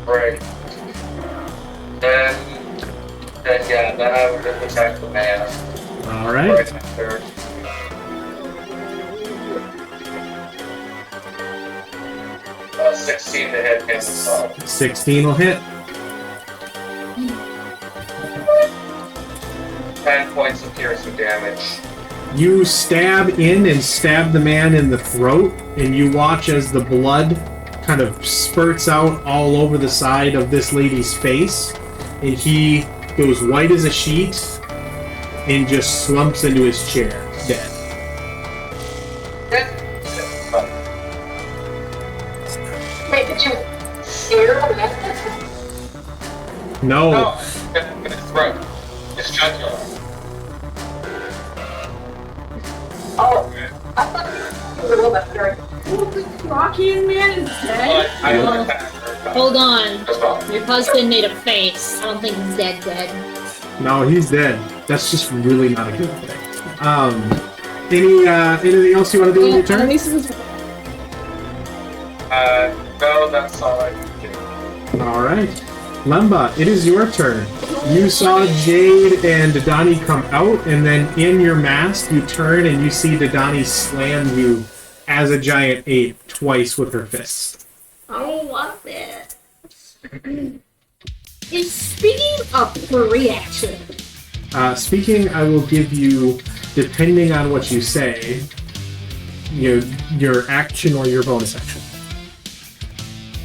Great. Then yeah, then I would attack the man. All right. Right after. 16 to hit him as well. 16 will hit. 10 points of piercing damage. You stab in and stab the man in the throat, and you watch as the blood kind of spurts out all over the side of this lady's face, and he goes white as a sheet and just slumps into his chair, dead. Wait, did you hear that? No. No, in his throat. His jugular. Oh, I thought you were a little bit better. Rockian man is dead? But I would attack her. Hold on. As well. Your husband made a face. I don't think he's dead. No, he's dead. That's just really not a good thing. Anything else you want to do in your turn? No, that's all I can do. All right. Lemba, it is your turn. You saw Jade and Didani come out, and then in your mask, you turn and you see Didani slam you as a giant ape twice with her fist. I love it. Is speaking of the reaction. Speaking, I will give you, depending on what you say, your action or your bonus action.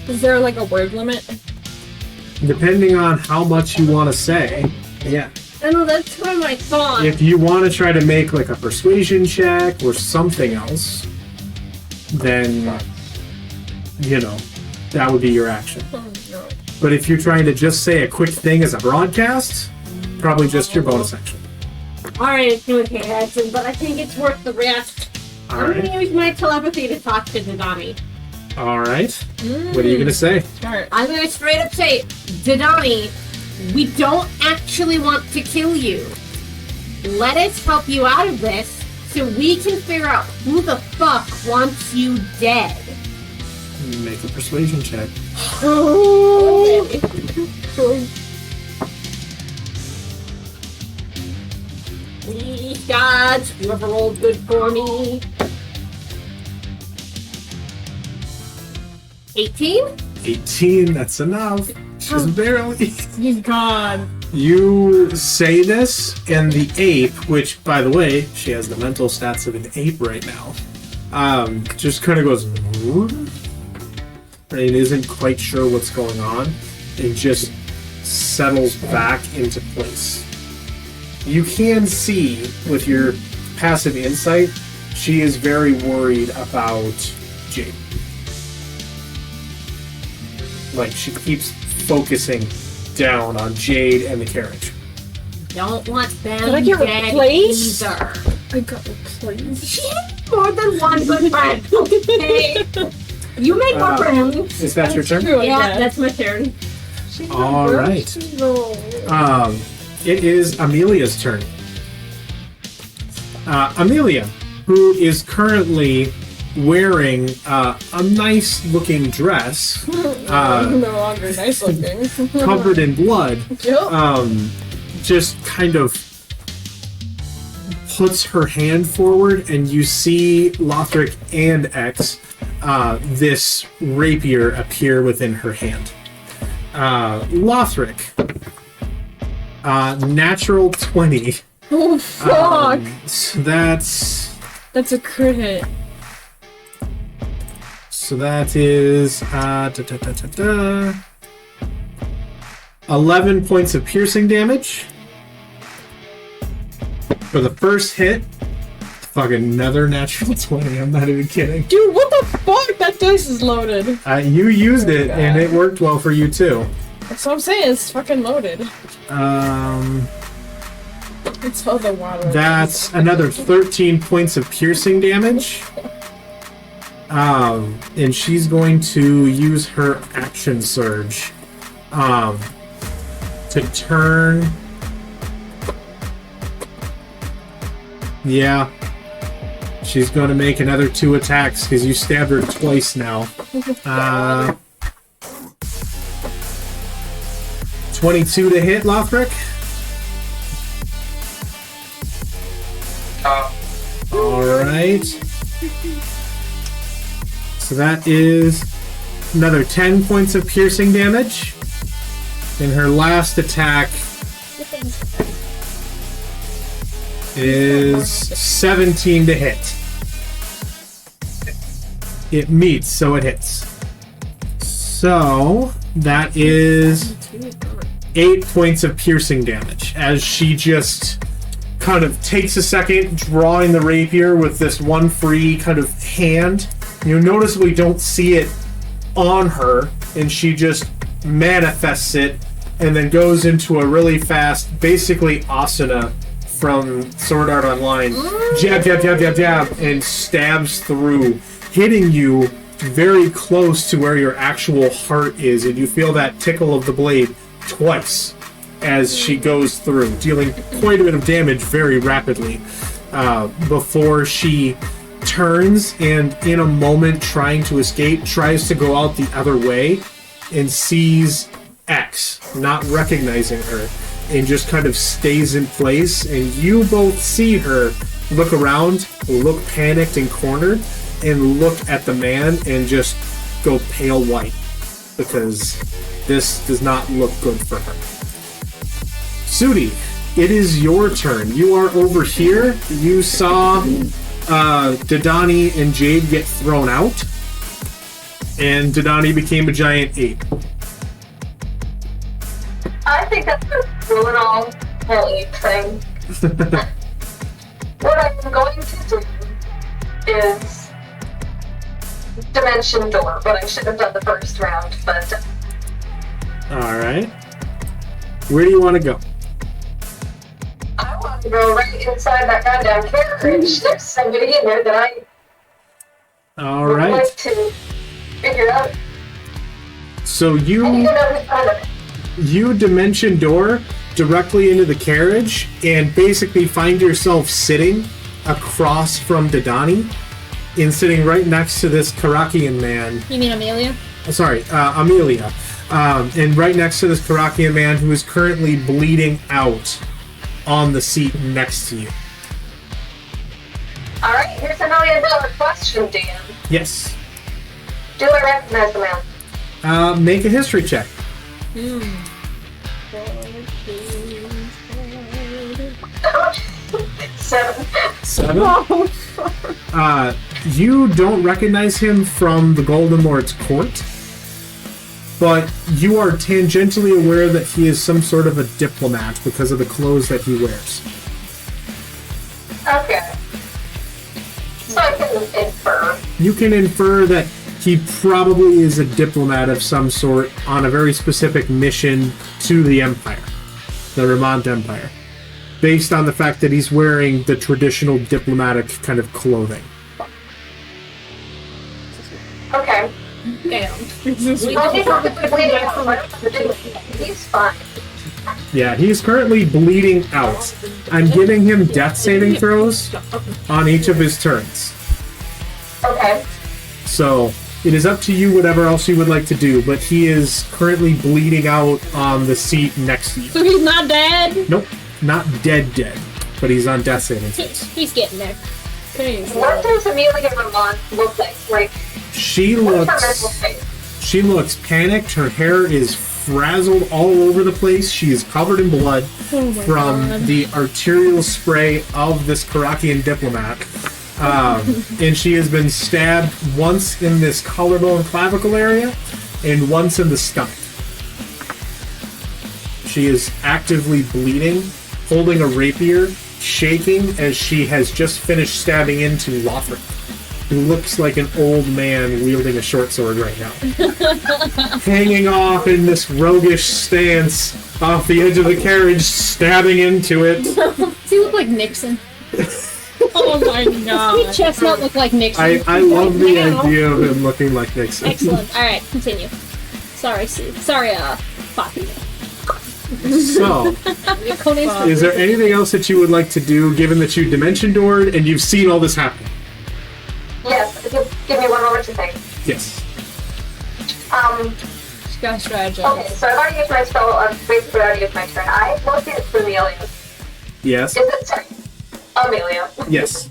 Is there like a word limit? Depending on how much you want to say, yeah. I know, that's kind of my thought. If you want to try to make like a persuasion check or something else, then, that would be your action. Oh, no. But if you're trying to just say a quick thing as a broadcast, probably just your bonus action. Alright, it's doing reaction, but I think it's worth the risk. I'm Alright. gonna use my telepathy to talk to Didani. All right. What are you gonna say? Alright. I'm gonna straight up say, Didani, we don't actually want to kill you. Let us help you out of this so we can figure out who the fuck wants you dead. Make a persuasion check. Please, gods, you ever rolled good for me? 18? 18. That's enough. Just barely. He's gone. You say this, and the ape, which, by the way, she has the mental stats of an ape right now, just kind of goes, and isn't quite sure what's going on, and just settles back into place. You can see, with your passive insight, she is very worried about Jade. Like, she keeps focusing down on Jade and the carriage. Don't want them Did I get dead replaced? either. I got replaced. She has more than one good friend. Okay. You make more friends. Is that your turn? True, I Yeah, guess. that's my turn. All right. It is Amelia's turn. Amelia, who is currently wearing a nice-looking dress, No longer nice looking. covered in blood, Yep. just kind of puts her hand forward, and you see Lothric and X, this rapier appear within her hand. Lothric, natural 20. Oh fuck! So that's That's a crit hit. So that is 11 points of piercing damage for the first hit. Fucking another natural 20. I'm not even kidding. Dude, what the fuck? That dice is loaded. You used it, and it worked well for you too. That's what I'm saying. It's fucking loaded. It's all the water. That's another 13 points of piercing damage. And she's going to use her action surge to turn. Yeah. She's going to make another 2 attacks because you stabbed her twice now. 22 to hit, Lothric. Alright. So that is another 10 points of piercing damage. And her last attack is 17 to hit. It meets, so it hits. So that is 8 points of piercing damage as she just kind of takes a second, drawing the rapier with this one free kind of hand. You noticeably don't see it on her, and she just manifests it and then goes into a really fast, basically asana from Sword Art Online. Jab, jab, jab, jab, jab, and stabs through, hitting you very close to where your actual heart is, and you feel that tickle of the blade twice as she goes through, dealing quite a bit of damage very rapidly, before she turns and in a moment trying to escape, tries to go out the other way and sees X, not recognizing her, and just kind of stays in place, and you both see her look around, look panicked and cornered, and look at the man and just go pale white, because this does not look good for her. Sudi, it is your turn. You are over here. You saw Didani and Jade get thrown out, and Didani became a giant ape. I think that's a little holy thing. What I'm going to do is dimension door, but I should have done the first round, but Alright. Where do you want to go? I want to go right inside that goddamn carriage. There's somebody in there that I would Alright. like to figure out. So I need to know who's part of it. you dimension door directly into the carriage and basically find yourself sitting across from Dodani and sitting right next to this Karakian man. You mean Amelia? Amelia. And right next to this Karakian man who is currently bleeding out on the seat next to you. Alright, here's $1 million question, Dan. Yes. Do I recognize the man? Make a history check. Seven. You don't recognize him from the Golden Lord's court, but you are tangentially aware that he is some sort of a diplomat because of the clothes that he wears. Okay. So I can infer. You can infer that he probably is a diplomat of some sort on a very specific mission to the Empire, the Remont Empire, based on the fact that he's wearing the traditional diplomatic kind of clothing. Okay. Damn. Well, he's not bleeding out. He's fine. Yeah, he's currently bleeding out. I'm giving him death saving throws on each of his turns. Okay. So, it is up to you whatever else you would like to do, but he is currently bleeding out on the seat next to you. So he's not dead? Nope, not dead, but he's on death saving throws. He's getting there. Okay, so What does Amelia Ramon look like? Like, She what's her mental looks state? she looks panicked. Her hair is frazzled all over the place. She is covered in blood from the arterial spray of this Karakian diplomat. And she has been stabbed once in this collarbone clavicle area and once in the stomach. She is actively bleeding, holding a rapier, shaking as she has just finished stabbing into Lothric, who looks like an old man wielding a short sword right now. Hanging off in this roguish stance off the edge of the carriage, stabbing into it. Does he look like Nixon? oh my Does god. Pete Chestnut look like Nixon? I love the idea of him looking like Nixon. Excellent. Alright, continue. Sorry, Steve. Sorry, Poppy. So, is there anything else that you would like to do, given that you dimension doored and you've seen all this happen? Yes, give me one moment to think. Yes. Just gotta strategize. Okay, so I've already used my spell, basically already used my turn. I look at Amelia. Yes. Is it, sorry, Amelia. Yes.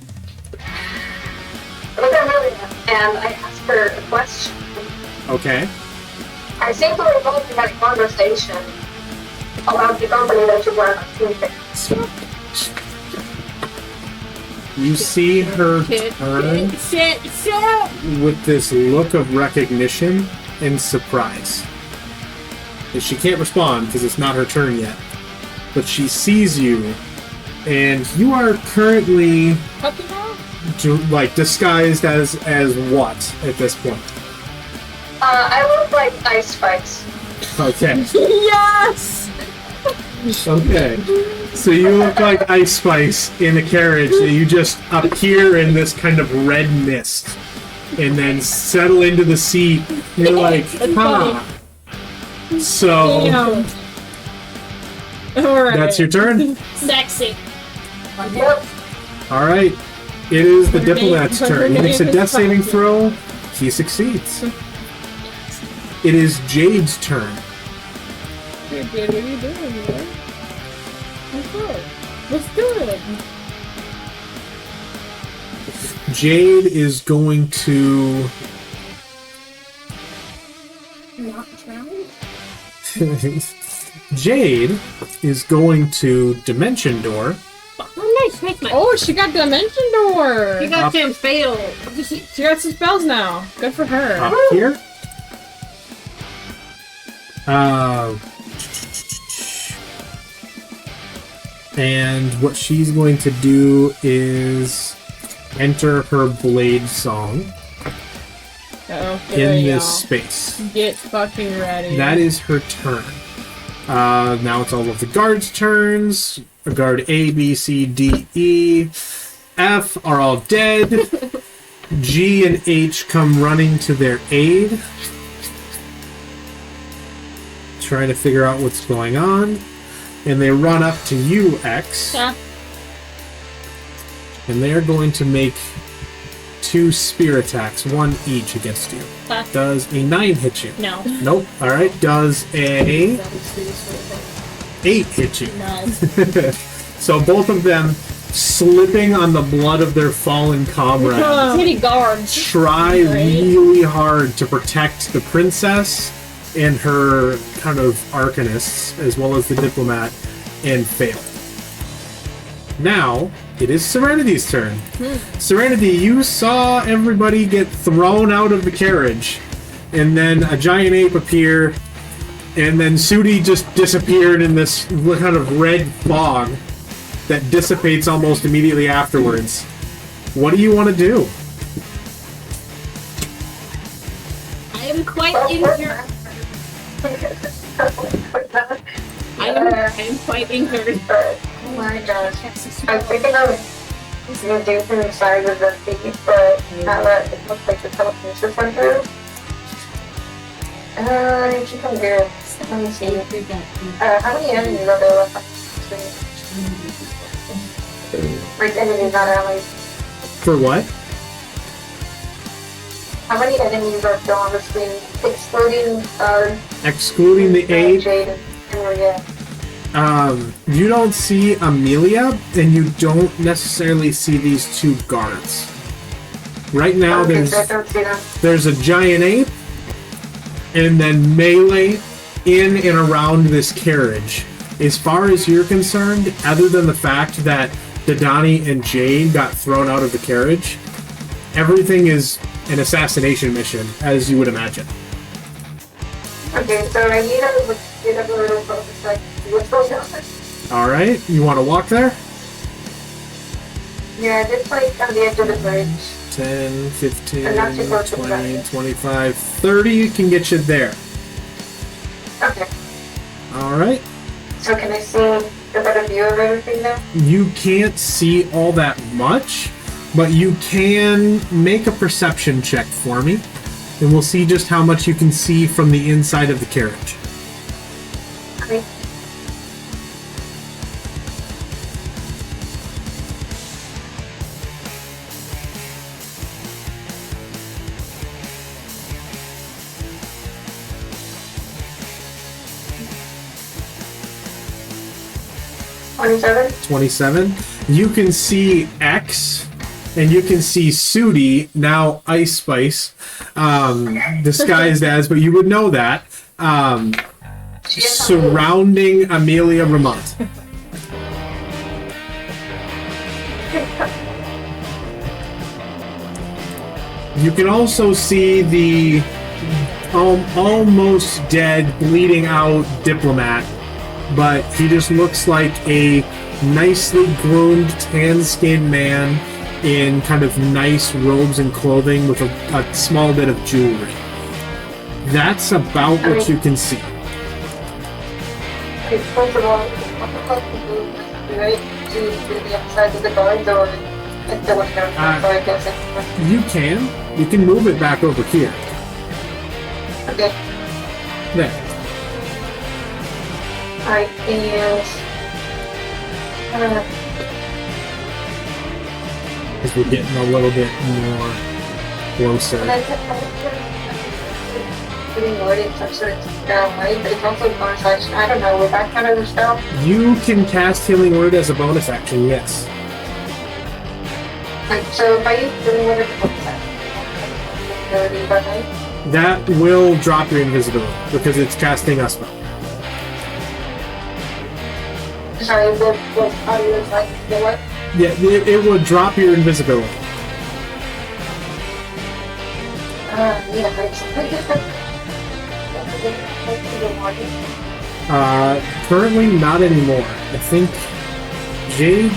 I look at Amelia, and I ask her a question. Okay. I seem to recall we had a conversation about the company that you work with. You see her turn with this look of recognition and surprise. And she can't respond because it's not her turn yet. But she sees you, and you are currently disguised as what at this point? I look like ice spikes. Okay. Yes! Okay. So you look like Ice Spice in a carriage, and you just appear in this kind of red mist, and then settle into the seat. You're like, huh. So Alright. that's your turn. Sexy. Yep. All right. It is the diplomat's turn. He makes a death saving throw. He succeeds. It is Jade's turn. You're good. What are you doing, man? Let's do it. Jade is going to. Jade is going to Dimension Door. Oh, nice. Oh, she got Dimension Door. You got some fail. She got some spells now. Good for her. Up here. And what she's going to do is enter her blade song Oh, in this space. Get fucking ready. That is her turn. Now it's all of the guards' turns. Guard A, B, C, D, E, F are all dead. G and H come running to their aid, trying to figure out what's going on, and they run up to you, X, Yeah. and they are going to make 2 spear attacks, 1 each against you. Okay. Does a 9 hit you? No. Nope. All right. Does a 8 hit you? No. So both of them, slipping on the blood of their fallen comrade, City guards. try really hard to protect the princess and her kind of arcanists, as well as the diplomat, and fail. Now, it is Serenity's turn. Serenity, you saw everybody get thrown out of the carriage, and then a giant ape appear, and then Sudi just disappeared in this kind of red fog that dissipates almost immediately afterwards. What do you want to do? I am quite injured. I am quite injured. Oh my gosh. I'm thinking of reducing the size of the thief, but now that it looks like the telekinesis went through. It should come good. Let me see. How many enemies are there left? Like enemies, not allies. For what? How many enemies are still on the screen? Excluding the ape, Jade and Maria. you don't see Amelia, and you don't necessarily see these 2 guards. Right now, Okay, so I don't see them. there's a giant ape, and then melee in and around this carriage. As far as you're concerned, other than the fact that Didani and Jade got thrown out of the carriage, everything is an assassination mission, as you would imagine. Okay, so I need a little focus, like, what's going on? Alright, you want to walk there? Yeah, just like on the edge of the bridge. 10, 15, And not too close to the 20, bridge. 25, 30 can get you there. Okay, Alright. so can I see a better view of everything now? You can't see all that much, but you can make a perception check for me, and we'll see just how much you can see from the inside of the carriage. Okay. $27? 27. You can see X, and you can see Sudi, now Ice Spice, disguised as, but you would know that, surrounding Amelia Ramont. You can also see the almost dead, bleeding out diplomat, but he just looks like a nicely groomed, tan-skinned man in kind of nice robes and clothing with a small bit of jewelry. That's about what you can see. Okay, first of all, what the fuck to do, right? To the outside of the guards or at the window? So I guess You can move it back over here. okay. There. Alright, and Because we're getting a little bit more closer. getting loaded such that it's down, right? But it's also a bonus action. I don't know, would that kind of the spell? You can cast Healing Word as a bonus action, yes. Like, so if I use Healing Word as a bonus action, ability, but right? That will drop your invisibility because it's casting a spell. Sorry, what audio is like, the what? Yeah, it will drop your invisibility. Yeah, thanks. Currently not anymore. I think Jade.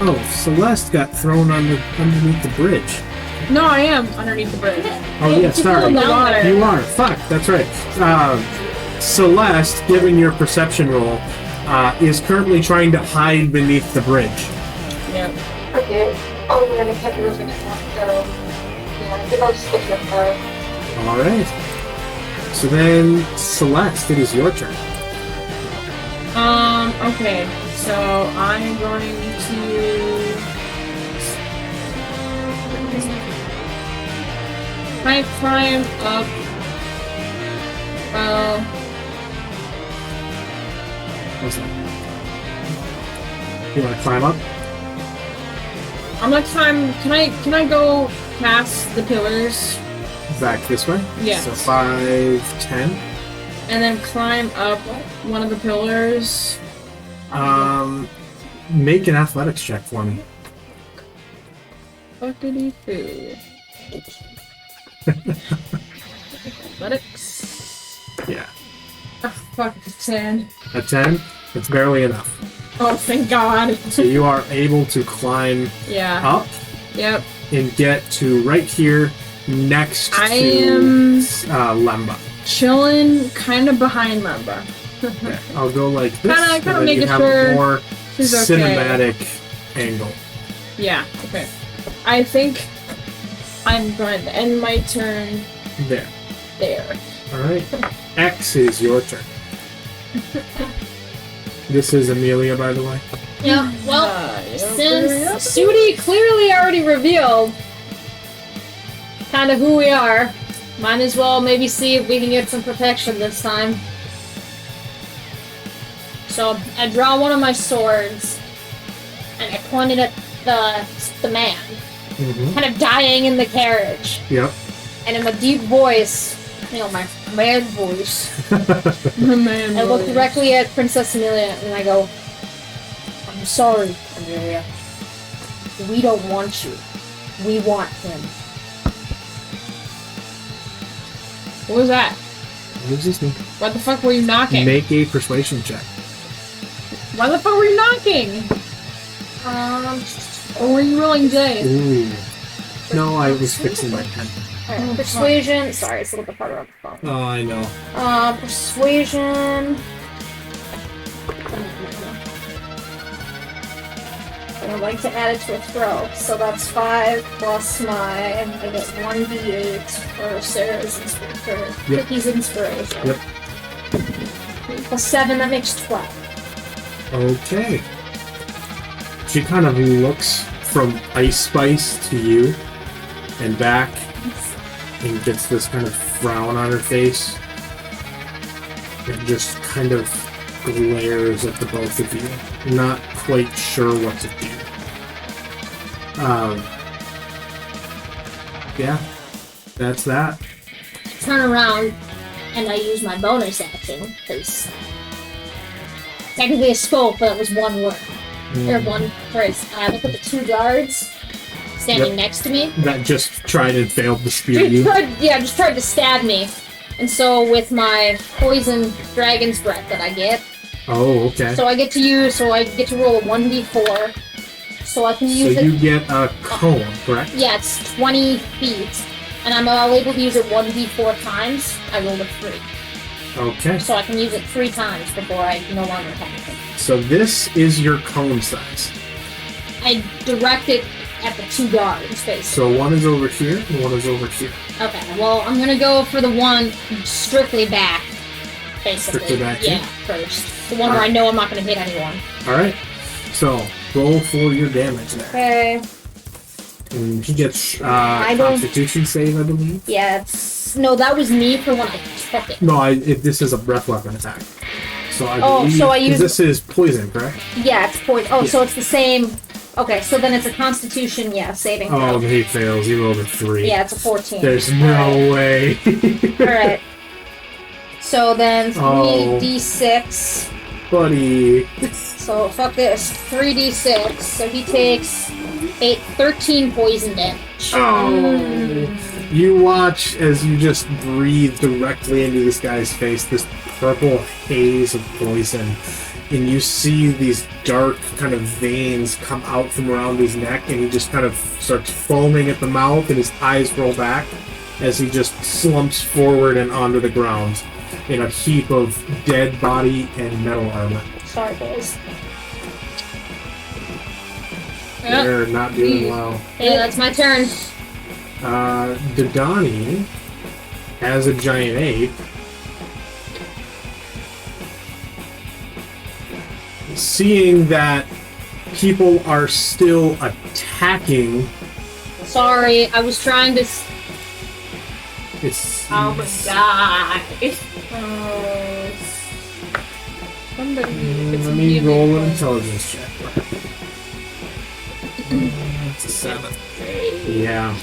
Oh, Celeste got thrown underneath the bridge. No, I am underneath the bridge. Oh yeah, sorry. in the water. You are. Fuck, that's right. Celeste, given your perception roll, is currently trying to hide beneath the bridge. Yeah. Okay. Oh, we're gonna keep moving it now, so yeah, the most different part. All right. So then, Celeste, it is your turn. Okay. So I'm going to. I climb up. What's that? You want to climb up? I'm gonna climb. Can I go past the pillars? Back this way? Yes. So 5, 10. And then climb up one of the pillars. Make an athletics check for me. Fuckity foo. Athletics. Yeah. Oh, fuck, it's 10. A 10? It's barely enough. Oh, thank God. So you are able to climb Yeah. up Yep. and get to right here next I to am- Lemba. Chilling kind of behind Lemba. Okay, I'll go like this. Kinda and then making you have sure a more she's okay. cinematic angle. Yeah, okay. I think I'm going to end my turn There. there. Alright. X is your turn. This is Amelia, by the way. Yeah, well, Yeah, since Sudi clearly already revealed kind of who we are, might as well maybe see if we can get some protection this time. So I draw one of my swords and I point it at the man, Mm-hmm. kind of dying in the carriage. Yep. And in a deep voice, my man voice, Man, I look directly at Princess Amelia and I go, "I'm sorry, Amelia. We don't want you. We want him." What was that? What is this mean? What the fuck were you knocking? Make a persuasion check. Why the fuck were you knocking? Or were you rolling dice? Ooh. No, I was fixing my pen. Alright, persuasion. Sorry, it's a little bit harder on the phone. Oh, I know. Persuasion. And I'd like to add it to a throw, so that's 5 plus I get 1d8 for Sarah's inspiration. Yep. Cookie's inspiration. Yep. Plus 7, that makes 12. Okay. She kind of looks from Ice Spice to you and back and gets this kind of frown on her face and just kind of glares at the both of you, not quite sure what to do. Yeah, that's that. Turn around, and I use my bonus action, because technically I spoke, but it was one word. Or one phrase. I look at the 2 guards standing Yep. next to me. That just tried and failed to spear you. Just tried to stab me. And so with my poison dragon's breath that I get, Oh, okay. so I get to roll a 1d4. So I can So use you it. get a cone, correct? Yeah, it's 20 feet. And I'm able to use it 1d4 times. I rolled a 3. Okay. So I can use it 3 times before I no longer have it. So this is your cone size. I direct it at the 2 guards, basically. So one is over here and one is over here. Okay, well, I'm gonna go for the one strictly back, basically. Strictly back, Yeah, first. The one where I know I'm not gonna hit anyone. Alright. So roll for your damage there. Okay. And he gets I don't- Constitution save, I believe. Yeah, no, that was me for when I took it. No, this is a breath weapon attack. So I Oh, believe so I use- this is poison, correct? Yeah, it's poison. Oh, Yeah. so it's the same. Okay, so then it's a Constitution, saving throw. Oh, he fails. He rolled a 3. Yeah, it's a 14. There's no way. Alright. So then Oh. 3d6. Buddy. So fuck this. 3d6. So he takes 13 poison damage. Oh. You watch as you just breathe directly into this guy's face, this purple haze of poison, and you see these dark kind of veins come out from around his neck, and he just kind of starts foaming at the mouth, and his eyes roll back as he just slumps forward and onto the ground in a heap of dead body and metal armor. Sorry, boys. Yep. They're not doing well. Hey, that's my turn. Dodani, as a giant ape, seeing that people are still attacking. Sorry, I was trying to. It's Oh my god. Somebody. let me roll an intelligence check. It's a 7. Yeah.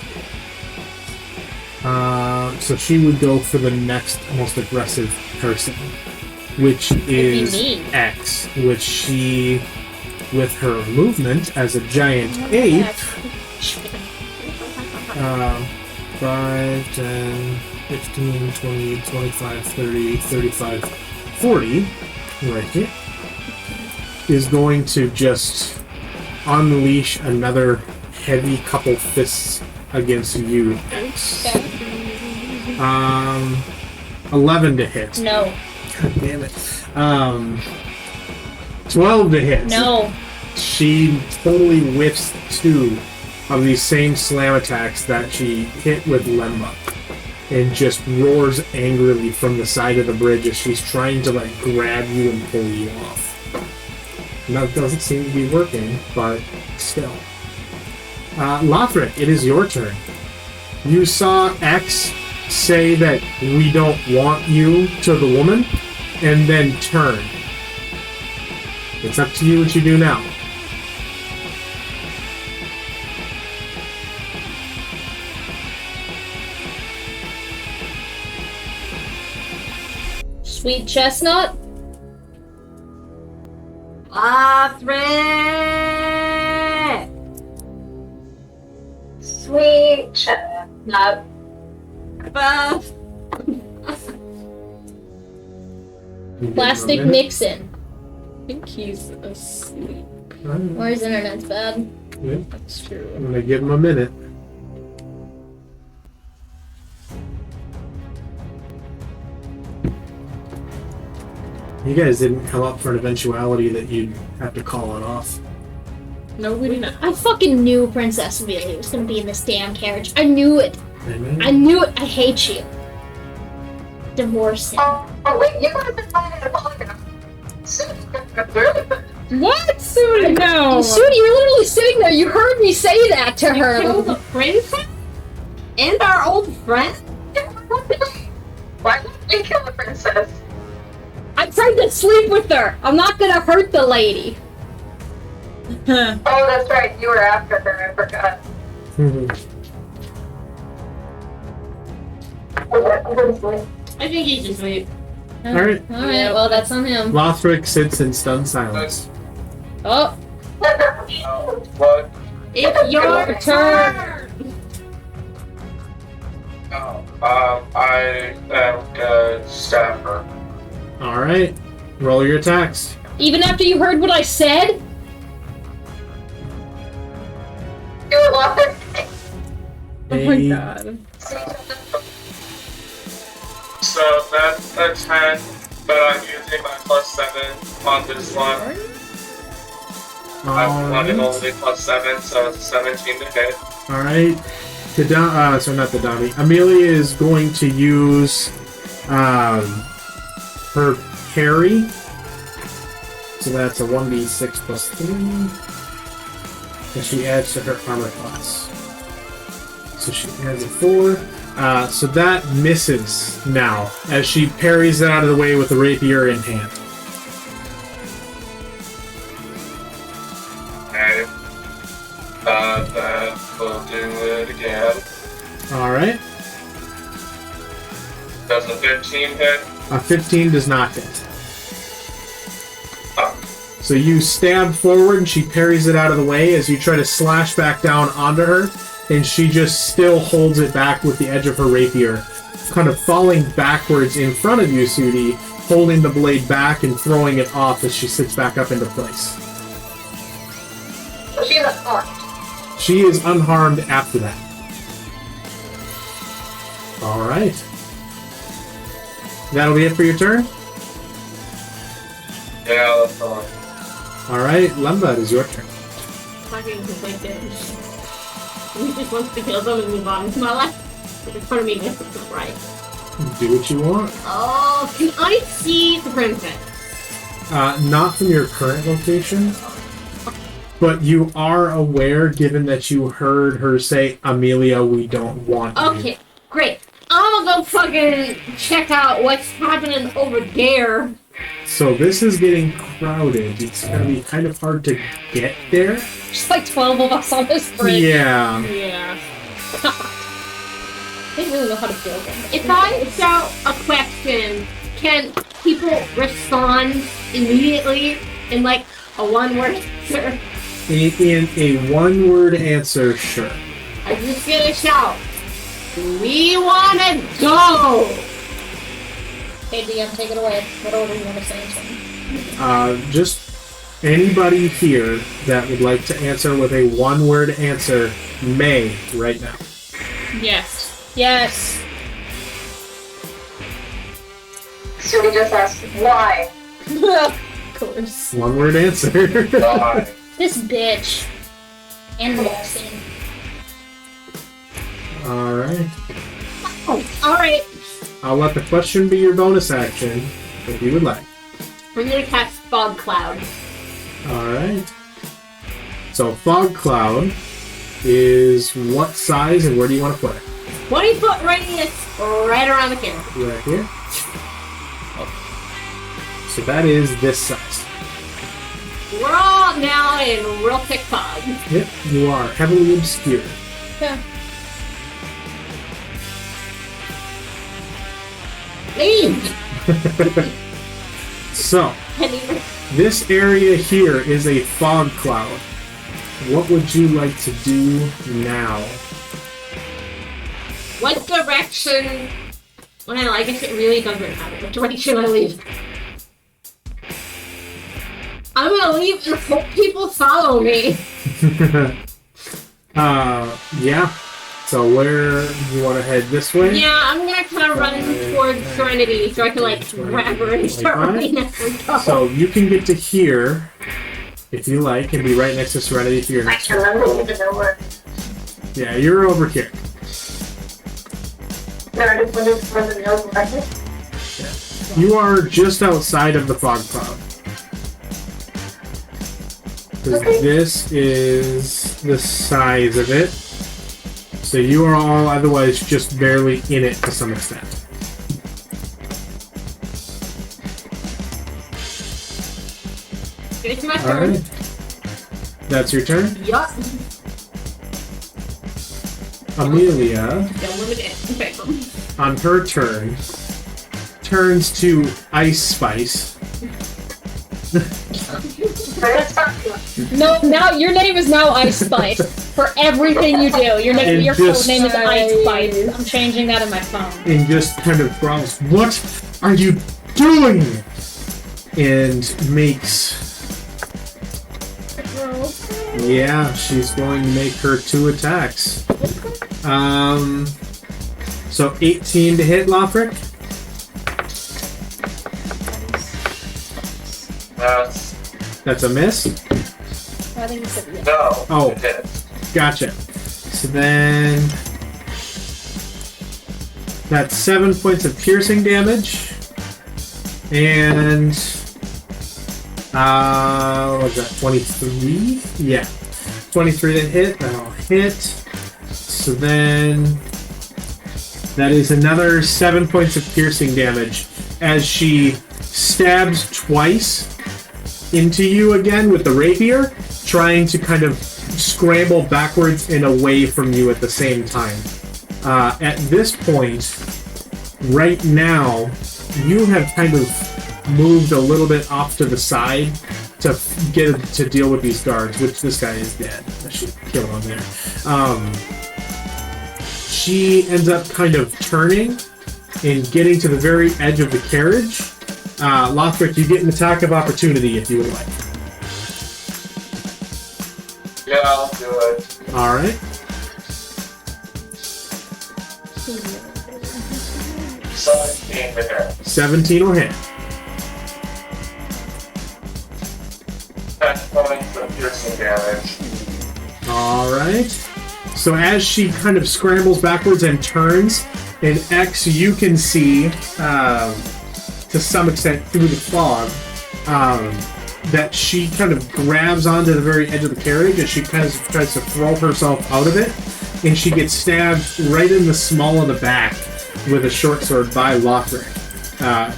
So she would go for the next most aggressive person, which is me. X, which she, with her movement as a giant ape, 5, 10, 15, 20, 25, 30, 35, 40, right here, is going to just unleash another heavy couple fists against you, X. 11 to hit. No. God damn it. 12 to hit. No. She totally whiffs 2 of these same slam attacks that she hit with Lemba, and just roars angrily from the side of the bridge as she's trying to like grab you and pull you off. And that doesn't seem to be working, but still. Lothric, it is your turn. You saw X say that we don't want you to the woman, and then turn. It's up to you what you do now. Sweet chestnut. Lothric! Sweet chestnut. Buff! Plastic Nixon. I think he's asleep. Or his internet's bad. Yeah, That's true. I'm gonna give him a minute. You guys didn't come up for an eventuality that you'd have to call it off. No, we did not. I fucking knew Princess Amelia was gonna be in this damn carriage. I knew it. Amen. I knew it. I hate you. Divorce him. Oh wait, you would have been finding a polygraph. What? Soon? No. Soon, you were literally sitting there. You heard me say that to her. Kill the princess? And our old friend? Why didn't we kill the princess? I tried to sleep with her. I'm not gonna hurt the lady. Oh, that's right. You were after her. I forgot. I think he's asleep. Alright. Alright, well, that's on him. Lothric sits in stunned silence. Oh, What? It's your turn! Oh, I am gonna stab her. Alright. Roll your attacks. even after you heard what I said? You were laughing. Oh my god. So that's a 10, but I'm using my +7 on this one. I'm running only +7, so it's a 17 to hit. Alright. So not the Donnie. Amelia is going to use her parry. So that's a 1d6 plus 3. And she adds to her armor class. So she adds a 4. So that misses now, as she parries it out of the way with the rapier in hand. Okay. That will do it again. Alright. Does a 15 hit? A 15 does not hit. Oh. So you stab forward and she parries it out of the way as you try to slash back down onto her, and she just still holds it back with the edge of her rapier, kind of falling backwards in front of you, Sudi, holding the blade back and throwing it off as she sits back up into place. So she's unarmed. She is unharmed after that. Alright. That'll be it for your turn? Yeah, that's all. Alright, Lemba, it is your turn. fucking conflicted. He just wants to kill them and move on with my life. But it's part of me this is right. Do what you want. Oh, can I see the princess? Not from your current location, but you are aware, given that you heard her say, Amelia, we don't want you. Okay, great. I'm gonna go fucking check out what's happening over there. So this is getting crowded. It's gonna be kind of hard to get there. Just like 12 of us on this bridge. Yeah. Yeah. They really know how to build them. If I shout a question, can people respond immediately in like a one-word answer? In a one-word answer, sure. I'm just gonna shout, we wanna go! Hey DM, take it away. What order do you want to say something? Just anybody here that would like to answer with a one-word answer may right now. Yes. Yes. So we just ask why. Of course. One-word answer. God. This bitch. And Wilson. Alright. Alright, I'll let the question be your bonus action, if you would like. we're gonna cast Fog Cloud. Alright. So, Fog Cloud is what size and where do you want to put it? 20-foot radius right around the camera. Right here. So that is this size. We're all now in real thick fog. Yep, you are heavily obscured. Yeah. Leave! So, Anyway, this area here is a fog cloud. What would you like to do now? what direction... Well, I guess it really doesn't matter what direction I leave. I'm gonna leave and hope people follow me. Yeah. So where you want to head this way? Yeah, I'm gonna kind of run towards Serenity so I can like grab her and start running as we go. So you can get to here, if you like, and be right next to Serenity for your I next can never even know where. Yeah, you're over here. Meredith, when the meal's breakfast. You are just outside of the fog cloud. Because Okay. this is the size of it. So you are all otherwise just barely in it to some extent. It's my turn. Alright. That's your turn. Yup. Amelia, Don't limit it. Okay. on her turn, turns to Ice Spice. No, now your name is now Ice Spice. For everything you do, your And your code just- name is Ice Spice. I'm changing that in my phone. And just kind of growls, "What are you doing?" And makes... Yeah, she's going to make her 2 attacks. So 18 to hit, Lothric. That's a miss. I think you said yes. No. Oh. It did. Gotcha. So then... That's 7 points of piercing damage. And... what's that, 23? Yeah. 23 to hit, that'll hit. So then... That is another 7 points of piercing damage as she stabs twice into you again with the rapier, trying to kind of scramble backwards and away from you at the same time. At this point, right now, you have kind of moved a little bit off to the side to get to deal with these guards, which this guy is dead. I should kill him there. She ends up kind of turning and getting to the very edge of the carriage. Lothric, you get an attack of opportunity if you would like. Yeah, I'll do it. Alright. 17 to hit. 17 will hit. 10 points of piercing damage. Alright. So as she kind of scrambles backwards and turns, in X you can see, to some extent through the fog, that she kind of grabs onto the very edge of the carriage and she kind of tries to throw herself out of it, and she gets stabbed right in the small of the back with a short sword by Lothric,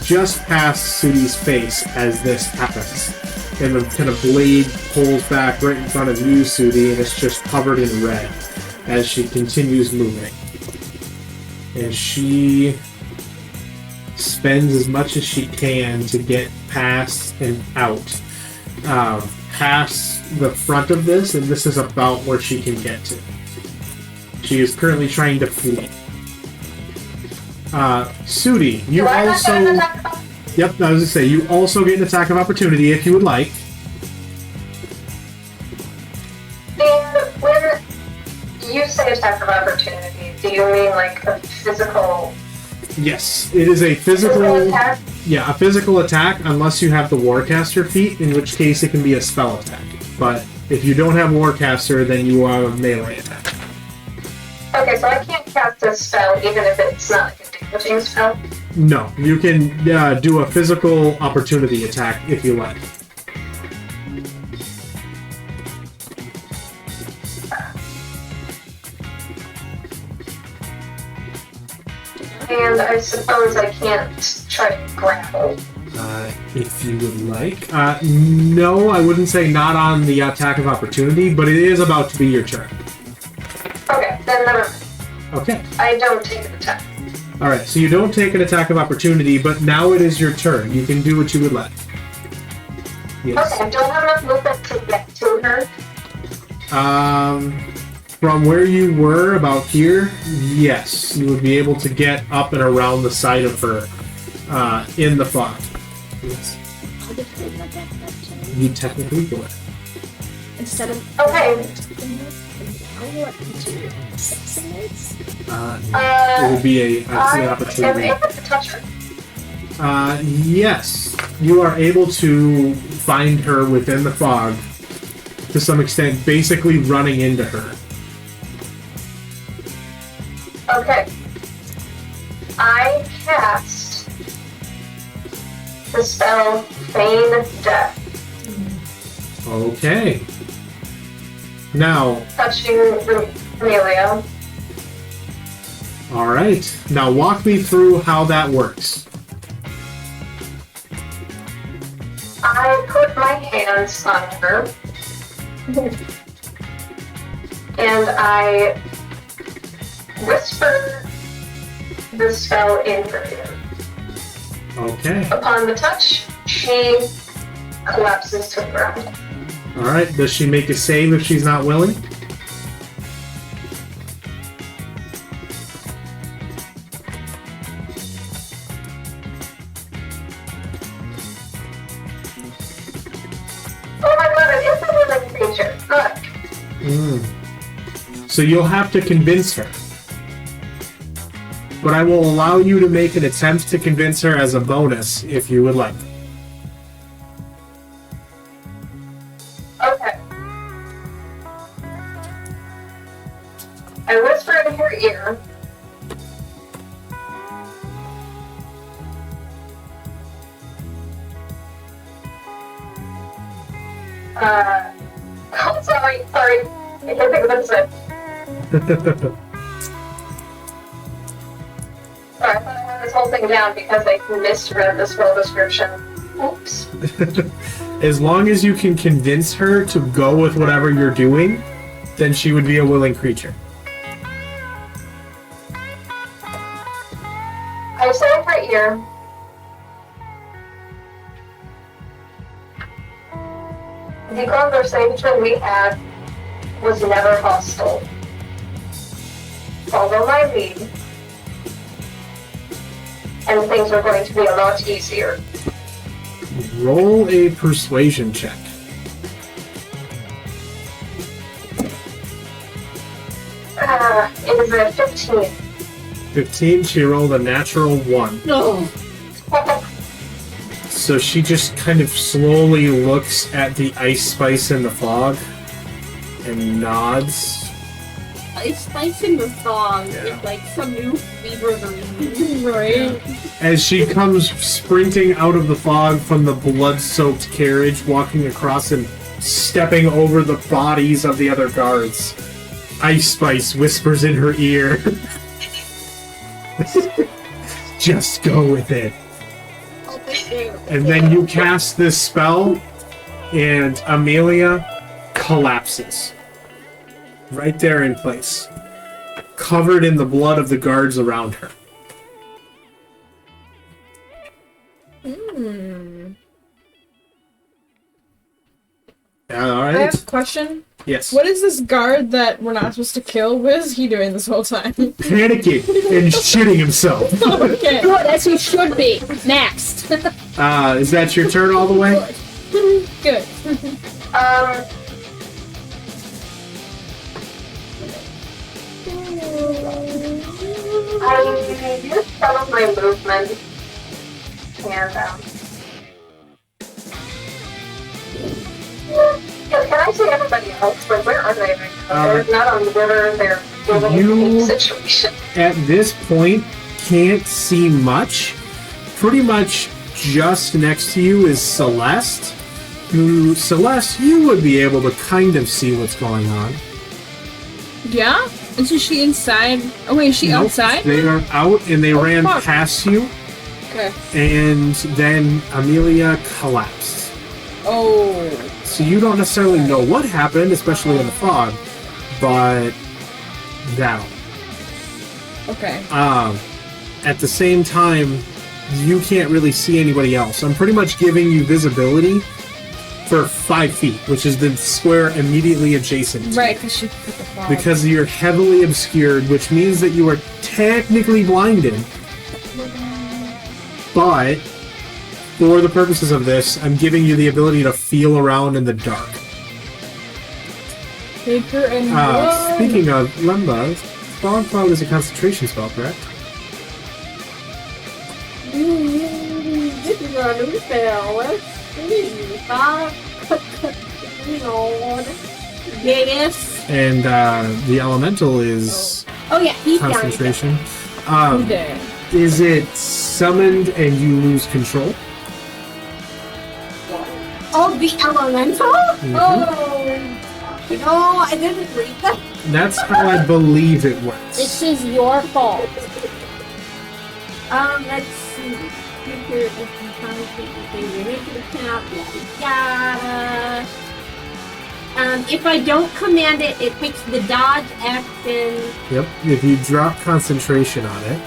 just past Sudi's face as this happens. And the kind of blade pulls back right in front of you, Sudi, and it's just covered in red as she continues moving. And she spends as much as she can to get past and out. Past the front of this, and this is about where she can get to. She is currently trying to flee. Sudi, you also... Yep, I was going to say, you also get an attack of opportunity if you would like. And when you say attack of opportunity, do you mean like a physical... Yes, it is a physical attack? Yeah, a physical attack unless you have the Warcaster feat, in which case it can be a spell attack. But if you don't have Warcaster, then you are a melee attack. Okay, so I can't cast a spell even if it's not like a damaging spell? No, you can do a physical opportunity attack if you like. And I suppose I can't try to grapple. If you would like. No, I wouldn't say not on the attack of opportunity, but it is about to be your turn. Okay, then never mind. Okay. I don't take an attack. Alright, so you don't take an attack of opportunity, but now it is your turn. You can do what you would like. Yes. Okay, I don't have enough movement to get to her. From where you were, about here, yes, you would be able to get up and around the side of her, in the fog. Yes. You technically would. Instead of Okay. It would be an I opportunity. am able to touch her. Yes, you are able to find her within the fog, to some extent, basically running into her. Okay. I cast the spell Feign Death. Okay. Now, Touching Amelia. alright. Now walk me through how that works. I put my hands on her. And I whisper the spell in her ear. Okay. Upon the touch, she collapses to the ground. Alright, does she make a save if she's not willing? Oh my god, it is a living creature. Look. So you'll have to convince her. But I will allow you to make an attempt to convince her as a bonus, if you would like. Okay. I whisper in her ear. Oh, sorry. I can't think of what it said. Sorry, I thought I had this whole thing down because I misread the spell description. Oops. As long as you can convince her to go with whatever you're doing, then she would be a willing creature. I say in her ear. The conversation we had was never hostile. Follow my lead, and things are going to be a lot easier. Roll a persuasion check. It is a 15. 15, she rolled a natural 1. No. So she just kind of slowly looks at the ice spice in the fog and nods. It's spice in the song. It's like some new flavor of the Right. As she comes sprinting out of the fog from the blood-soaked carriage, walking across and stepping over the bodies of the other guards. Ice Spice whispers in her ear. Just go with it. And then you cast this spell, and Amelia collapses. Right there in place. Covered in the blood of the guards around her. Alright. I have a question. Yes. What is this guard that we're not supposed to kill? What is he doing this whole time? Panicking and shitting himself. Okay. Good, as he should be. Next. Is that your turn all the way? Good. I used some of my movement, and yeah, can I say everybody else? But where are they right now? They're not on the river. They're dealing with the situation. At this point, can't see much. Pretty much just next to you is Celeste. Celeste, you would be able to kind of see what's going on. Yeah? And so she inside? Oh wait, is she Nope, outside? They are out and they ran fuck. past you, Okay. and then Amelia collapsed. Oh. So you don't necessarily know what happened, especially in the fog, but that. Okay. At the same time, you can't really see anybody else. I'm pretty much giving you visibility for 5 feet, which is the square immediately adjacent to you. Right, because she put the fog. Because you're heavily obscured, which means that you are technically blinded. But, for the purposes of this, I'm giving you the ability to feel around in the dark. Paper and wood. Speaking of Lemba, Fog Cloud is a concentration spell, correct? This is a new spell. Let's see. Yes. And the elemental is Oh yeah, he's down. concentration. There. Is it summoned and you lose control? Oh, the elemental? Mhm. Oh. No, I didn't read that. That's how I believe it works. This is your fault. Let's see. Future is yada. If I don't command it, it takes the dodge action. Yep. If you drop concentration on it,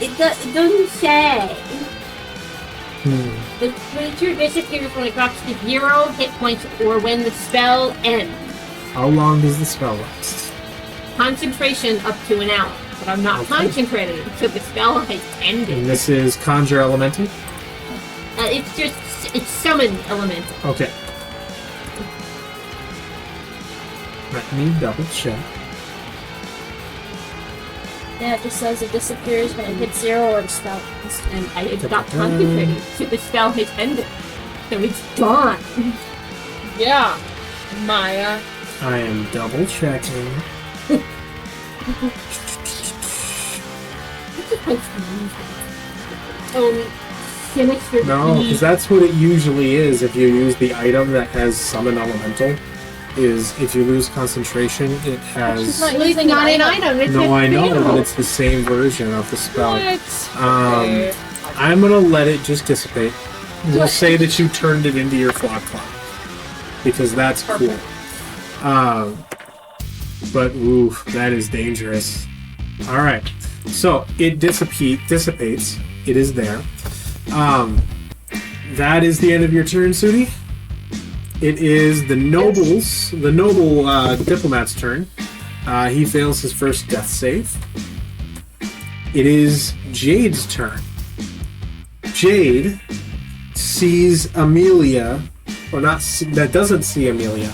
It doesn't say. hmm, The creature disappears when it drops to 0 hit points or when the spell ends. how long does the spell last? Concentration up to an hour. But I'm not Okay. concentrated until the spell has And ended. this is Conjure Elemental? It's summoned elemental. Okay. Let me double check. Yeah, it just says it disappears when it hits 0 or the spell. And it's not concentrated until the spell has ended. So it's gone. Yeah. Maya. I am double checking. Sinister No, Deed. because that's what it usually is if you use the item that has Summon Elemental. Is if you lose concentration, it has... not Well, it's using not an an item. item. It's No, a I know, spell. but it's the same version of the spell. What? Um, I'm gonna let it just dissipate. We'll say that you turned it into your Fog Cloud. Because that's cool. But, oof, that is dangerous. Alright, so it dissipates. It is there. That is the end of your turn, Sudi. It is the noble diplomat's turn. He fails his first death save. It is Jade's turn. Jade sees Amelia, or not, that doesn't see Amelia.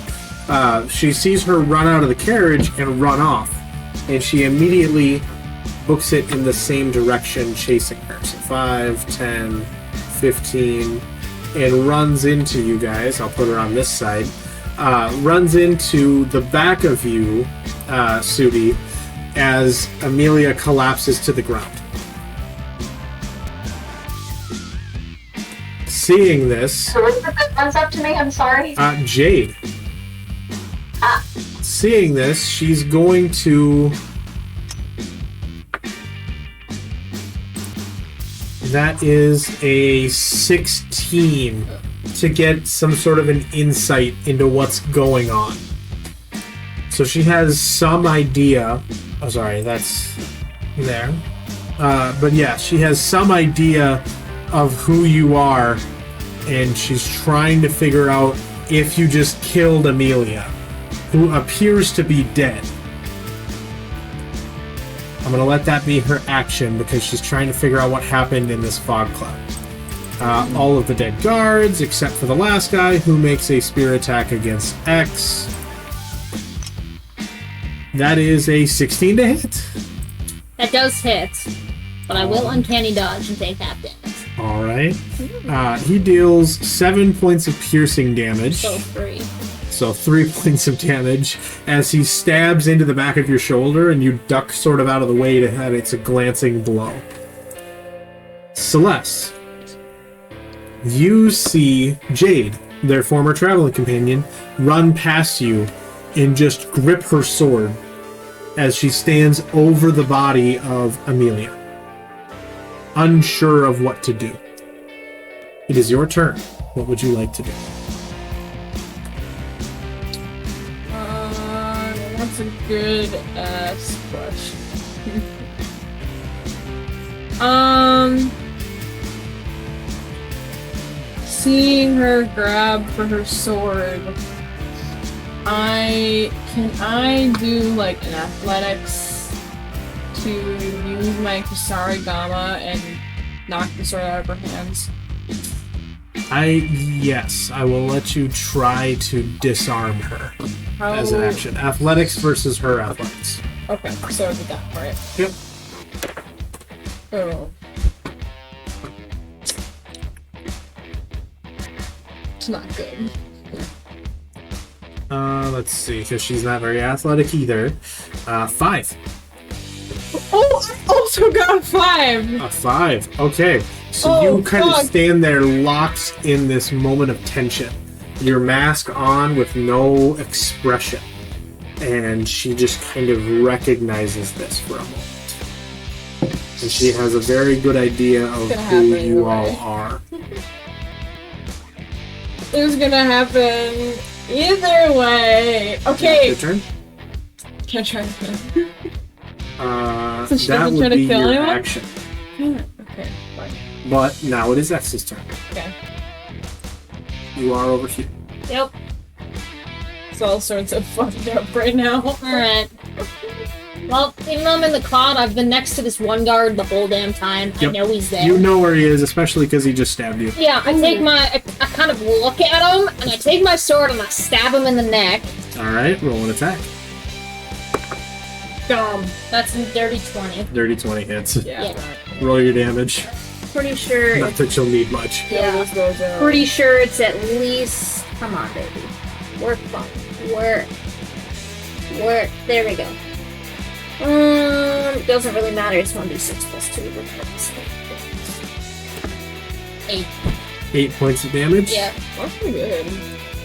She sees her run out of the carriage and run off, and she immediately books it in the same direction, chasing her. So 5, 10, 15, and runs into you guys. I'll put her on this side. runs into the back of you, Sudi, as Amelia collapses to the ground. Seeing this, Who is it that runs up to me? I'm sorry. Jade. Seeing this, she's going to... That is a 16 to get some sort of an insight into what's going on. So she has some idea. Oh, sorry, that's there. But yeah, she has some idea of who you are, and she's trying to figure out if you just killed Amelia, who appears to be dead. I'm going to let that be her action because she's trying to figure out what happened in this fog cloud. All of the dead guards, except for the last guy, who makes a spear attack against X. That is a 16 to hit. That does hit, but I will uncanny dodge and take half damage. All right. He deals 7 points of piercing damage. So 3. So 3 points of damage as he stabs into the back of your shoulder and you duck sort of out of the way to have it's a glancing blow. Celeste, you see Jade, their former traveling companion, run past you and just grip her sword as she stands over the body of Amelia, unsure of what to do. It is your turn. What would you like to do? That's a good ass question. Seeing her grab for her sword, can I do like an athletics to use my Kusarigama and knock the sword out of her hands? Yes, I will let you try to disarm her as an action. Athletics versus her athletics. Okay, so I did that part. Yep. Oh. It's not good. Let's see, because she's not very athletic either. 5. Oh, I also got a 5! A 5. Okay. So you kind of stand there locked in this moment of tension. Your mask on with no expression. And she just kind of recognizes this for a moment. And she has a very good idea of who you all are. It was gonna happen either way. Okay. Your turn? Can I try again? So she that doesn't would try to be kill your anyone? action. Okay, fine. But now it is X's turn. Okay. You are over here. Yep. It's all sorts of fucked up right now. Alright. Well, even though I'm in the cloud, I've been next to this one guard the whole damn time. Yep. I know he's there. You know where he is, especially because he just stabbed you. Yeah, I kind of look at him, and I take my sword and I stab him in the neck. Alright, roll an attack. Dumb. That's a dirty 20. Dirty 20 hits. Yeah. Roll your damage. Pretty sure. Not that you'll need much. Yeah. Pretty sure it's at least. Come on, baby. Work, fun. Work. There we go. Doesn't really matter. It's 1d6 plus 2. 8. 8 points of damage? Yeah. That's pretty good.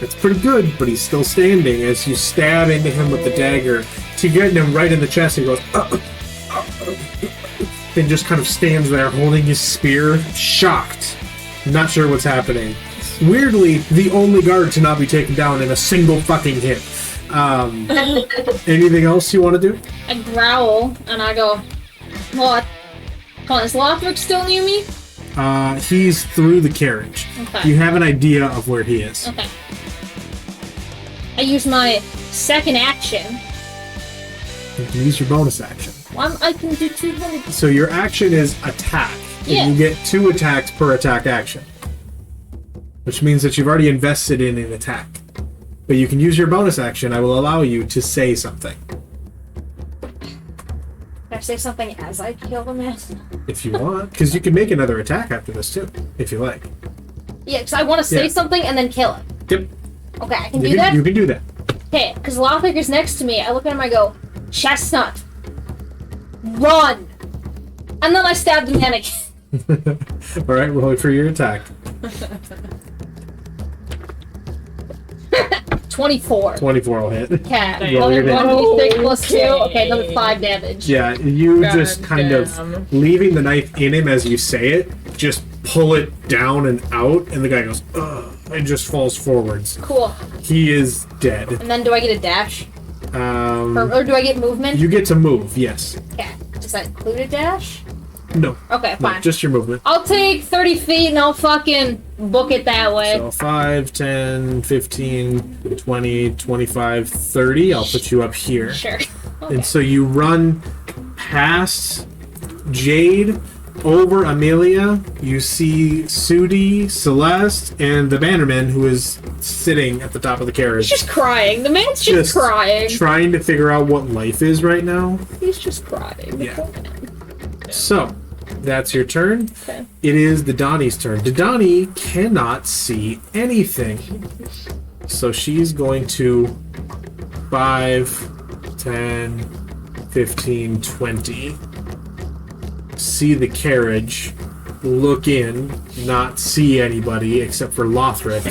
It's pretty good, but he's still standing as you stab into him with the dagger to get him right in the chest. He goes, and just kind of stands there holding his spear, shocked, not sure what's happening. Weirdly, the only guard to not be taken down in a single fucking hit. Anything else you want to do? I growl and I go, "What? Is Lothric still near me?" He's through the carriage. Okay. You have an idea of where he is. Okay. I use my second action. You can use your bonus action. Well, I can do 200. So your action is attack. Yeah. And you get 2 attacks per attack action. Which means that you've already invested in an attack. But you can use your bonus action. I will allow you to say something. Can I say something as I kill the man? If you want. Because you can make another attack after this too. If you like. Yeah, because I want to say Yeah. something and then kill it. Yep. Okay, I can do that? You can do that. Okay, because Lothric is next to me. I look at him, I go, Chestnut, run! And then I stab the man again. Alright, roll for your attack. 24. 24 will hit. Okay, Roll your damage. 1d6 plus 2. Okay, another 5 damage. Yeah, you God just kind damn. of leaving the knife in him as you say it, just pull it down and out, and the guy goes, ugh, and just falls forwards. Cool. He is dead. And then do I get a dash? Or do I get movement? You get to move, yes. Okay. Does that include a dash? No. Okay, No, fine. just your movement. I'll take 30 feet and I'll fucking book it that way. So 5, 10, 15, 20, 25, 30. I'll put you up here. Sure. Okay. And so you run past Jade, over Amelia. You see Sudi, Celeste, and the Bannerman, who is sitting at the top of the carriage. He's just crying. The man's just crying. Trying to figure out what life is right now. He's just crying. Yeah. So, that's your turn. Okay. It is Didani's turn. Didani cannot see anything. So she's going to 5, 10, 15, 20. See the carriage. Look in. Not see anybody except for Lothric.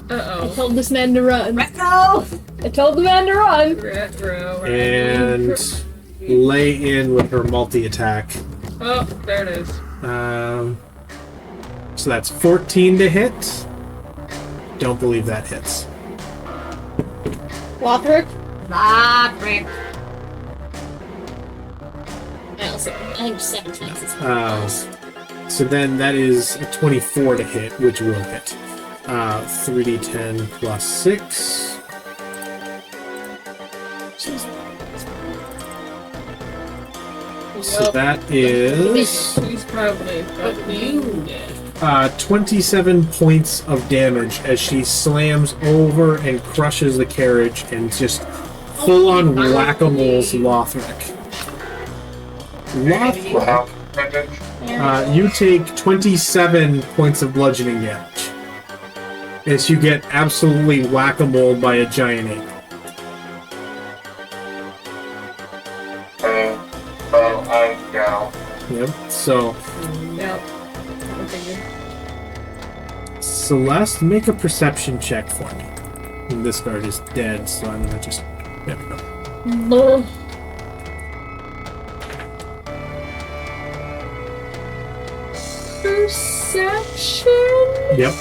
I Uh-oh. told this man to run. Retro! I told the man to run. Retro. And lay in with her multi-attack. Oh, there it is. So that's 14 to hit. Don't believe that hits. Lothric? Lothric. I think 17. So then that is a 24 to hit, which will hit. 3d10 plus 6. So that is He's probably dead. 27 points of damage as she slams over and crushes the carriage and just full-on whack-a-moles Lothric. Wow. You take 27 points of bludgeoning damage as you get absolutely whack-a-mole by a giant ape. Yeah. Yep. So, Yep. Okay. Celeste, make a perception check for me. And this guard is dead, so I'm gonna just... There we go. No. Perception? Yep.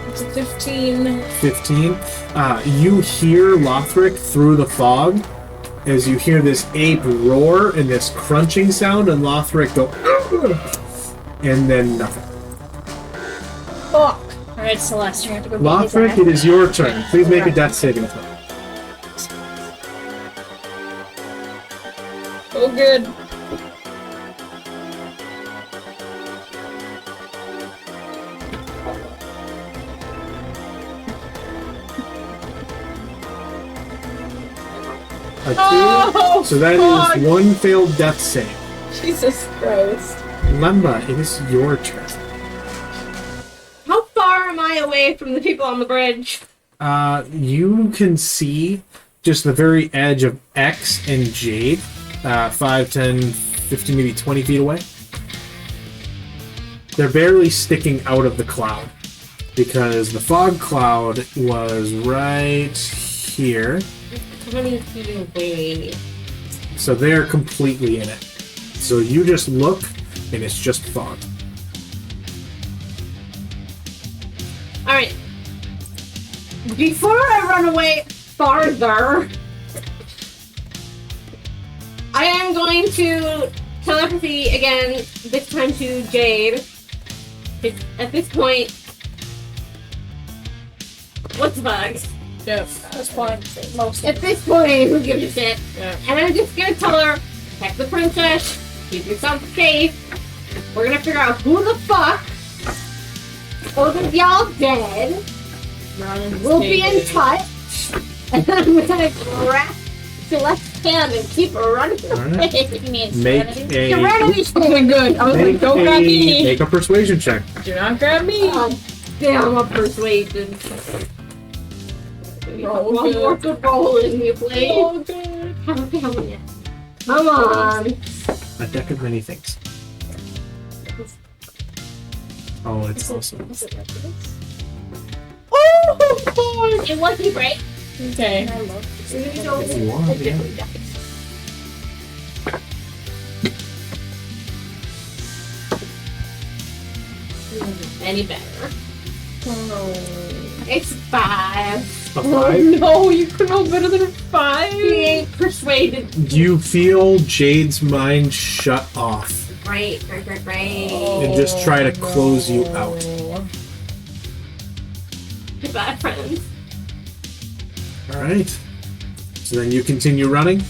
It's a 15. 15. You hear Lothric through the fog as you hear this ape roar and this crunching sound, and Lothric go... and then nothing. Fuck. Alright, Celeste, you have to go beat his Lothric, ass. it is your turn. Please make a death saving throw. Oh, good. A 2. Oh, So that fuck. is one failed death save. Jesus Christ. Lemba, it is your turn. How far am I away from the people on the bridge? You can see just the very edge of X and Jade. 5, 10, 15, maybe 20 feet away. They're barely sticking out of the cloud because the fog cloud was right here. 20 feet away. So they're completely in it. So you just look and it's just fog. Alright. Before I run away farther, I am going to telepathy again, this time to Jade. At this point, what's the bugs? Yep. That's fine. Most At this point, who gives a shit? Yeah. And I'm just gonna tell her, protect the princess, keep yourself safe. We're gonna figure out who the fuck both of y'all dead. We'll be in touch. And I'm gonna grab Celeste's hand and keep her running Alright. away. you mean Make Serenity? a Serenity Oh my god. I was like, don't grab me. make a persuasion check. Do not grab me. Damn, I'm persuaded. Roll One more good roll in you, please. Oh, good. Have a family. Come on. A deck of many things. Oh, it's awesome. Oh, It wasn't great. okay. I love If you want, yeah. Any better? Oh. It's 5. A Oh 5? no, you could roll better than a 5. He ain't persuaded. You feel Jade's mind shut off Great. and just try to close you out. Goodbye, friends. Alright. So then you continue running.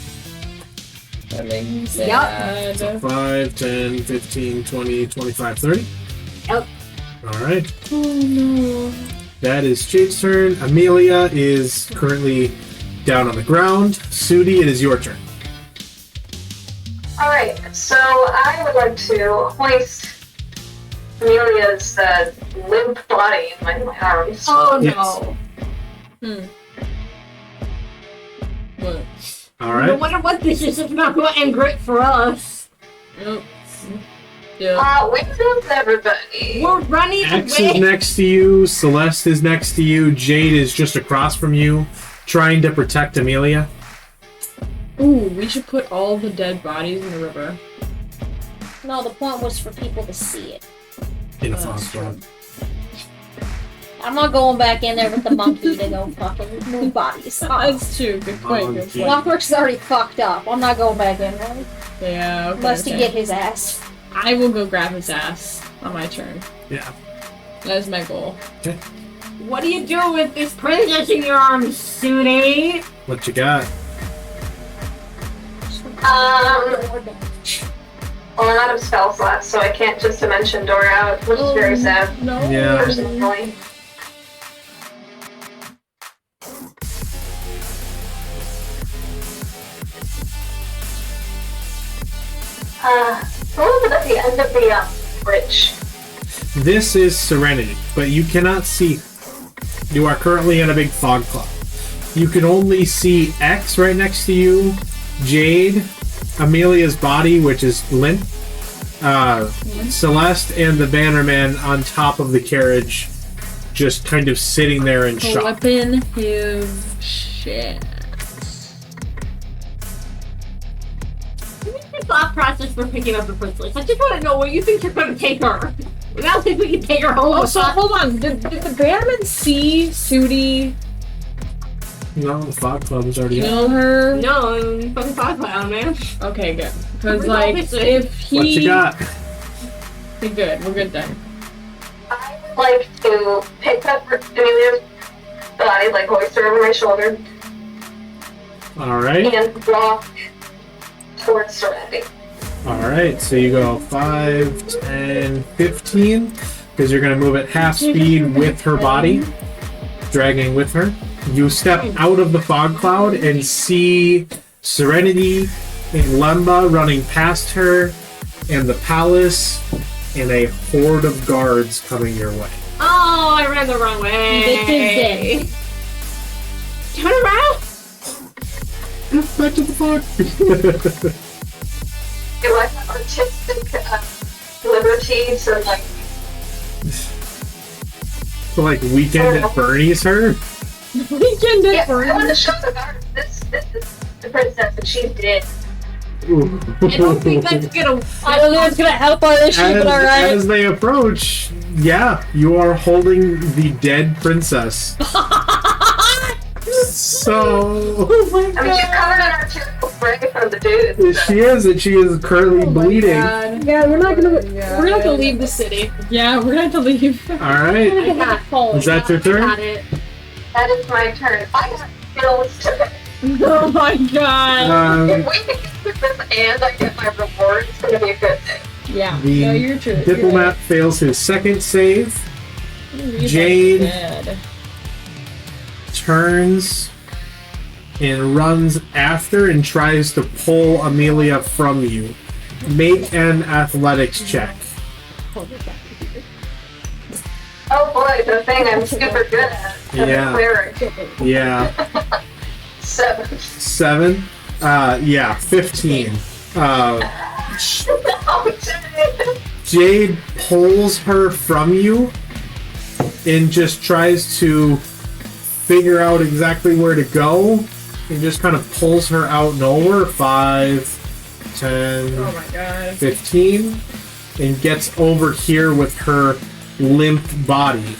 That makes me Yep. sad. 5, 10, 15, 20, 25, 30. Yep. Alright. Oh no. That is Jade's turn. Amelia is currently down on the ground. Sudi, it is your turn. Alright, so I would like to hoist Amelia's limp body in my arms. Oh Yes. no. What? No Alright. wonder what this is. It's not going to end great for us. Nope. Yeah. Where's everybody? We're running X away. is next to you. Celeste is next to you. Jade is just across from you, trying to protect Amelia. Ooh, we should put all the dead bodies in the river. No, the point was for people to see it. In a Oh, fog that's true. cloud. I'm not going back in there with the monkey to go fucking move bodies. That's true. Good point. Good point. Clockwork's already fucked up. I'm not going back in there. Yeah. Okay. Unless to okay. get his ass. I will go grab his ass on my turn. Yeah. That is my goal. What do you do with this princess in your arms, Sudi? What you got? Well, I'm out of spell slots, so I can't just dimension door out, which is very sad. No. Yeah. Personally. What was it at the end of the bridge? This is Serenity, but you cannot see. You are currently in a big fog cloud. You can only see X right next to you, Jade, Amelia's body, which is limp, Celeste, and the Bannerman on top of the carriage, just kind of sitting there in shock. Flipping his shit. What's your thought process for picking up the princess? I just want to know where you think you're going to take her. We don't think we can take her home. Oh, with so us. hold on. Did the Bannerman see Sudi No, the fog cloud was already out. kill her? No, I'm fucking thought about it, man. Okay, good. Because, We're like, obviously- if he... What you got? Okay, good. We're good then. I would like to pick up Amelia's body, like hoist her over my shoulder, Alright. and walk towards Serenity. Alright, so you go 5, 10, 15, because you're going to move at half speed with her body, dragging with her. You step out of the fog cloud and see Serenity and Lemba running past her, and the palace, and a horde of guards coming your way. Oh, I ran the wrong way. This is Turn around. Back to the fog. Do I have artistic liberty to, like, So, like, Weekend at Bernie's her? Weekend yeah, at I want to Bernie's. show the guards this is the princess and she's dead. Ooh. I don't think that's gonna. I don't know if it's gonna help our issue, but alright. As they approach, yeah, you are holding the dead princess. So I mean, she's covered in arterial spray from the dude. she is currently bleeding. God. Yeah, we're not gonna. We're We're gonna have to leave the city. Yeah, we're gonna have to leave. All right, I got, is that your turn? got it. That is my turn. I got skills to Oh my god. If we can get this and I get my reward, it's gonna be a good day. Yeah. The No, you're true. diplomat fails his second save, You're Jade. dead. turns and runs after and tries to pull Amelia from you. Make an athletics check. Oh boy, the thing I'm super good at. Yeah. Cleric. Yeah. 7. 7? Yeah, 15. Oh, Jade pulls her from you and just tries to figure out exactly where to go and just kind of pulls her out nowhere. 5, 10, Oh my god. 15, and gets over here with her limp body.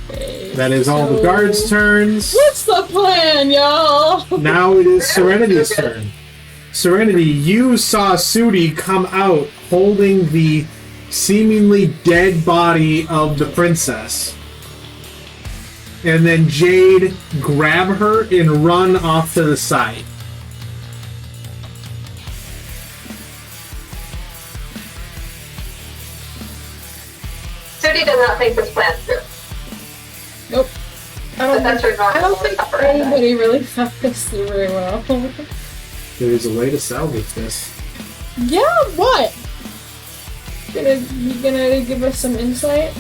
Okay, That is all the so- guards' turns. What's the plan, y'all? Now it is Serenity's turn. Serenity, you saw Sudi come out holding the seemingly dead body of the princess. And then Jade grab her and run off to the side. Sudi does not think this plan's through. Nope. But that's her normal. I don't think anybody really thought this through very well. There is a way to salvage this. Yeah, what? You gonna give us some insight?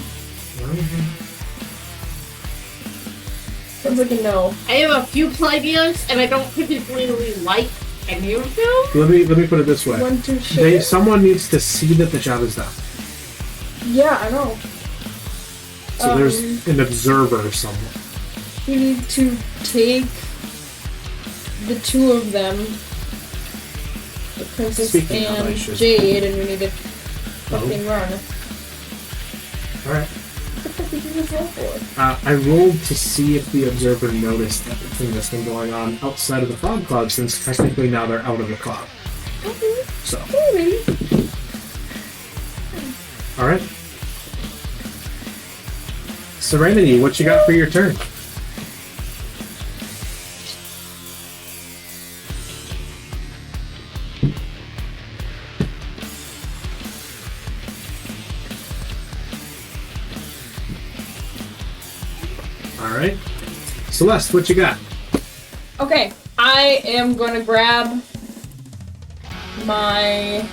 Sounds like a no. I have a few ideas, and I don't particularly like any of them. Let me put it this way. One, two, shit. Someone needs to see that the job is done. Yeah, I know. So there's an observer somewhere. We need to take the two of them, the princess Speaking of, I and should- Jade, and we need to fucking run. Alright. What the fuck did you just roll for? I rolled to see if the observer noticed everything that's been going on outside of the fog cloud, since technically now they're out of the cloud. So, Maybe. alright. Serenity, what you got for your turn? Alright. Celeste, what you got? Okay, I am gonna grab my.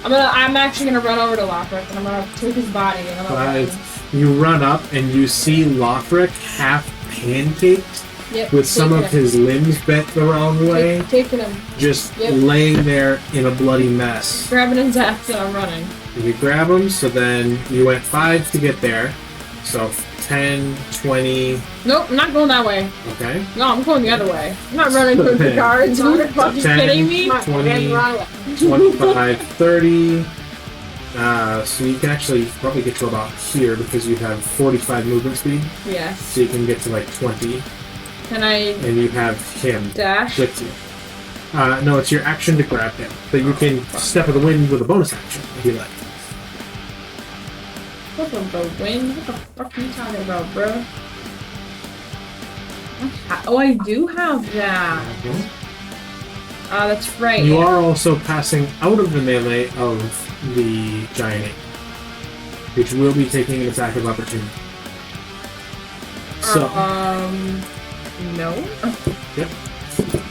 I'm actually gonna run over to Lockrick and I'm gonna take his body and I'm gonna. 5. You run up and you see Lothric half pancaked Yep, with some taking of him. his limbs bent the wrong way, Taking him, just Yep. laying there in a bloody mess. grabbing his axe and I'm running. You grab him, so then you went 5 to get there. So 10, 20, Nope, I'm not going that way. okay. No, I'm going the other way. I'm not running towards the guards. Who the fuck is 10, kidding me? 20, 25, 30. So you can actually probably get to about here because you have 45 movement speed. Yes. So you can get to like 20, Can I and you have him dash? with you. No, it's your action to grab him, but you can step of the wind with a bonus action if you like. What the wind? What the fuck are you talking about, bro? Oh, I do have that. That's right. You yeah. are also passing out of the melee of the giant ape, which will be taking an attack of opportunity. So, No. yep.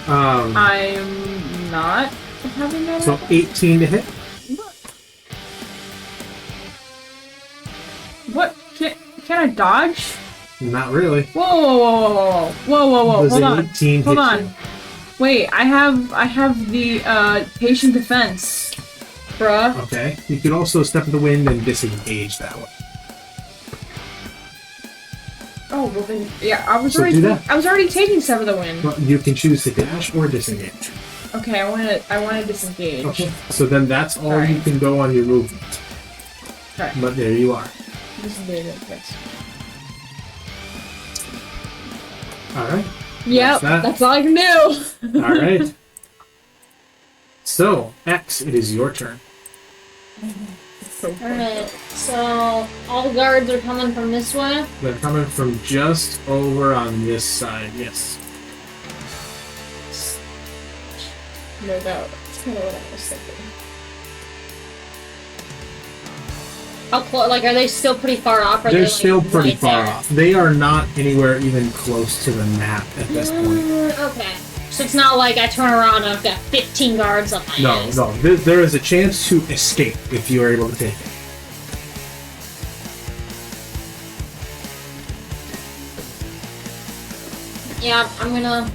I'm not having that. So 18 to hit. What? Can I dodge? Not really. Whoa! Does Hold an on. 18 Hold hit on. you? Wait, I have the patient defense, bruh. Okay. You can also step of the wind and disengage that way. Oh well then, yeah. I was So already do that. I was already taking Sever the Wind. Well, you can choose to dash or disengage. Okay, I want to disengage. Okay. So then that's all you Alright. can go on your movement. Okay. But there you are. Disengage it. Yes. Alright. Yep, that. that's all I can do. Alright. So, X, it is your turn. Alright, so all the guards are coming from this way. They're coming from just over on this side, yes. No doubt. That's kind of what I was thinking. How close? Like, are they still pretty far off? Or They're like, still pretty right far there? off. They are not anywhere even close to the map at this point. Okay. So it's not like I turn around and I've got 15 guards on my No, ass. no. There is a chance to escape if you are able to take it. Yeah, I'm gonna...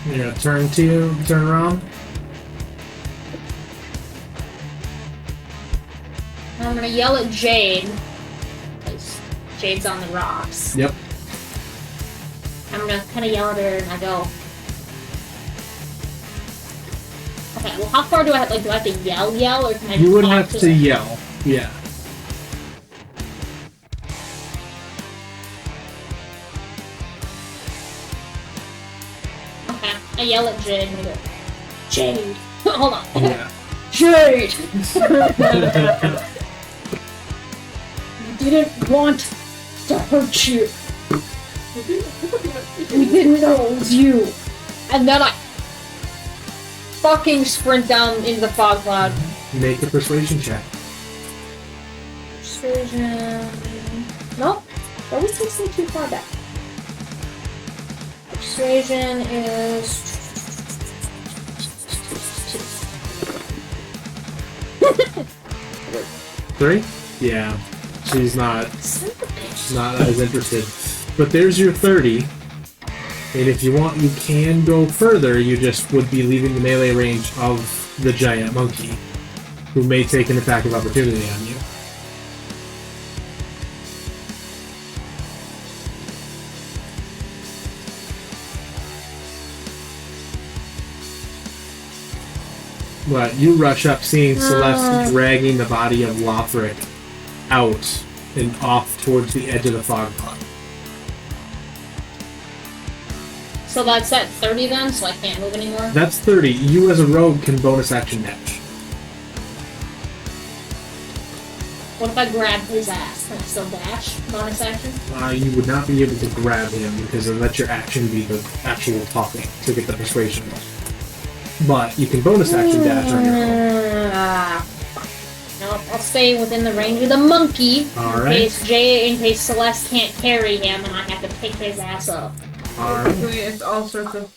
You're gonna turn around? I'm gonna yell at Jade. Because Jade's on the rocks. Yep. I'm gonna kind of yell at her and I go... Okay, well how far do I have, like, do I have to yell, or can I You would talk have to them? yell. Yeah. Okay, I yell at Jade and I go, Jade! Hold on. Yeah. Jade! We didn't want to hurt you. We didn't know it was you. And then I fucking sprint down into the fog cloud. Make a persuasion check. Persuasion. Nope. Always takes me too far back. Persuasion is. 3? Yeah. She's not as interested. But there's your 30. And if you want, you can go further. You just would be leaving the melee range of the giant monkey, who may take an attack of opportunity on you. But you rush up, seeing Celeste dragging the body of Lothric out and off towards the edge of the fog cloud. So that's at 30 then, so I can't move anymore? That's 30. You as a rogue can bonus action dash. What if I grab his ass? Can I still dash? Bonus action? You would not be able to grab him because then let your action be the actual talking to get the persuasion roll. But you can bonus action dash on your own. Nope, I'll stay within the range of the monkey Alright. in case Celeste can't carry him and I have to pick his ass up. Alright. Basically, it's all sorts of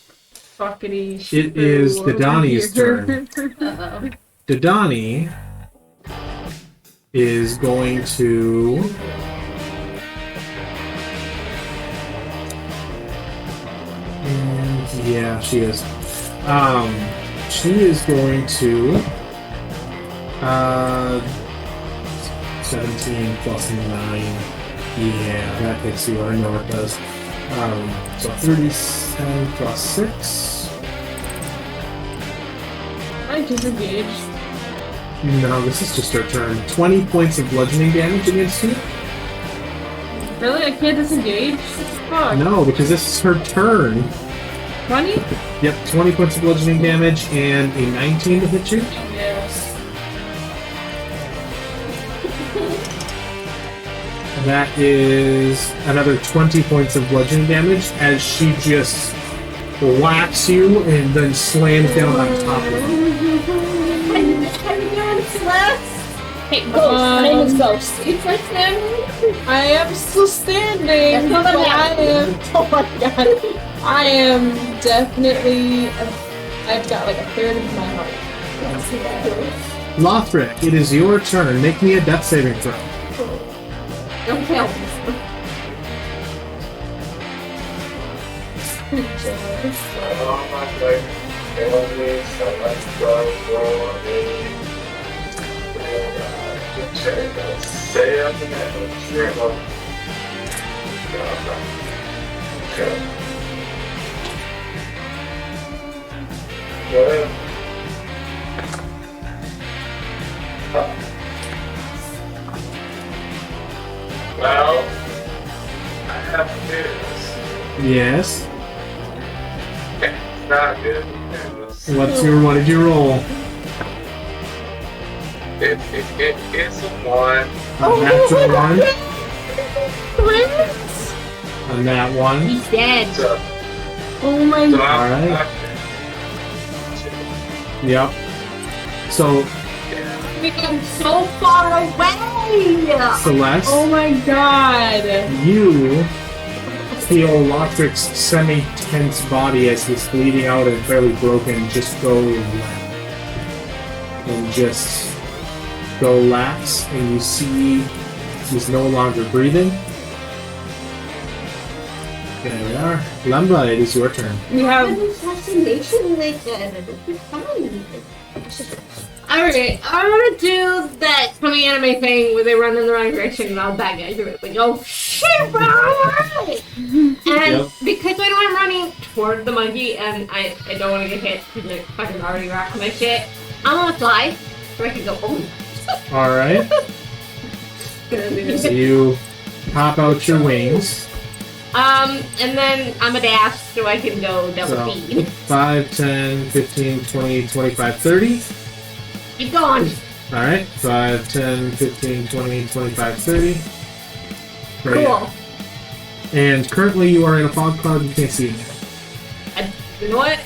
fuckety shit. It is Didani's turn. Uh-oh. Didani is going to... Yeah, she is. She is going to 17 plus 9. Yeah, that hits you. I know it does. So 37 plus 6. I disengaged. No, this is just her turn. 20 points of bludgeoning damage against you? Really? I can't disengage? Fuck. No, because this is her turn. 20? Yep, 20 points of bludgeoning damage and a 19 to hit you. Yes. That is another 20 points of bludgeoning damage as she just whacks you and then slams down on top of you. Hey, Ghost! My name is Ghost. I am still standing. That's not but gonna I am. Oh my god. I am definitely. I've got like a third of my heart. Lothric, it is your turn. Make me a death saving throw. Don't kill me. Well, I have news. Yes. It's not good news. What did you roll? It is a 1. A natural 1. On that one. He's dead. So, Oh my so god. I'm, Alright. Yep. So, I'm so far away! Celeste, Oh my god. you feel Lothric's semi-tense body as he's bleeding out and fairly broken just go limp. And just go lax, and you see he's no longer breathing. There we are. Lemba, it is your turn. We have. Assassination mission. Alright, I'm gonna do that funny anime thing where they run in the wrong direction and all bad guys are like, oh shit, right! And because I know I'm running toward the monkey and I don't want to get hit because I fucking already rocked my shit, I'm gonna fly so I can go, oh. Alright. So you pop out your wings. And then I'm a dash so I can go double speed. 5, 10, 15, 20, 25, 30. Keep going. Alright. 5, 10, 15, 20, 25, 30. Right. Cool. And currently you are in a fog cloud, you can't see anything. You know what?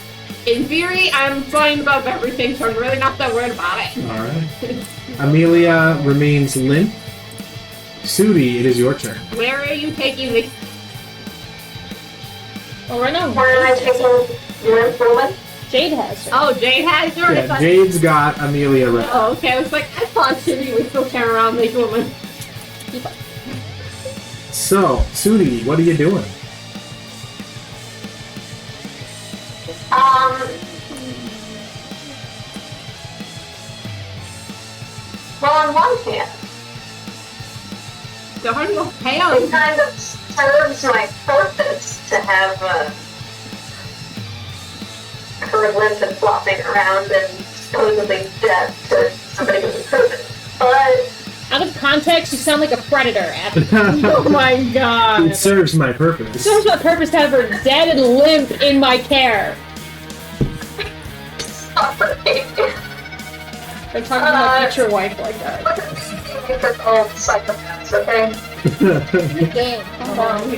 In theory, I'm flying above everything, so I'm really not that worried about it. Alright. Amelia remains limp. Sudi, it is your turn. Where are you taking me? Oh, right now. Where am I taking your woman? Jade has her. Oh, Jade has yours? Yeah, Jade's got Amelia right. Oh, okay. I was like, I thought Sudi would still carry around this woman. So, Sudi, what are you doing? Well, on one hand, So how do you pay out? it kind of serves my purpose to have her limp and flopping around and supposedly dead to somebody who's in prison. But Out of context, you sound like a predator, Abby. Oh my god. It serves my purpose. It serves my purpose to have her dead and limp in my care. sorry. They're talking to my future wife like that. They're called psychopaths, okay? Game. Come on.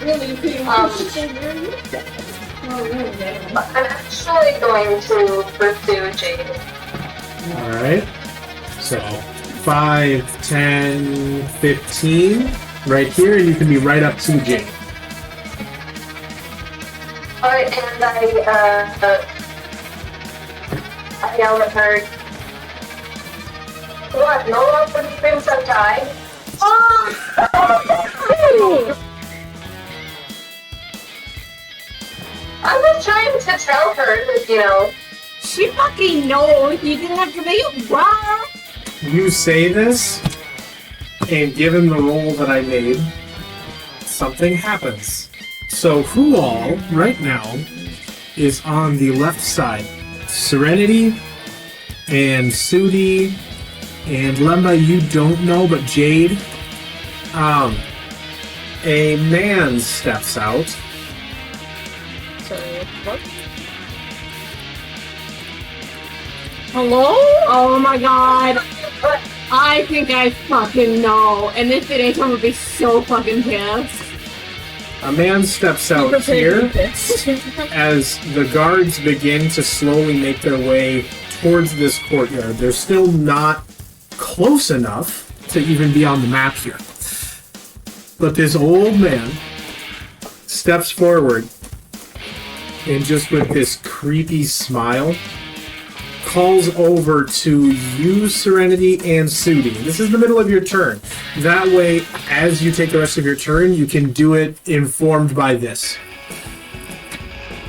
Really? I'm actually going to pursue Jade. Alright. So, 5, 10, 15. Right here, and you can be right up to Jade. Alright, and I yell at her. What? No love for these things have died? Oh! I'm just trying to tell her that, you know. She fucking knows. You didn't have to make it raw. You say this, and given the roll that I made, something happens. So who all, right now, is on the left side? Serenity, and Sudi, and Lemba, you don't know, but Jade. A man steps out. Sorry, what? Hello? Oh my god. I think I fucking know. And if it ain't, I'm gonna be so fucking pissed. A man steps out here as the guards begin to slowly make their way towards this courtyard. They're still not close enough to even be on the map here. But this old man steps forward and just with this creepy smile calls over to you, Serenity, and Sudi. This is the middle of your turn. That way, as you take the rest of your turn, you can do it informed by this.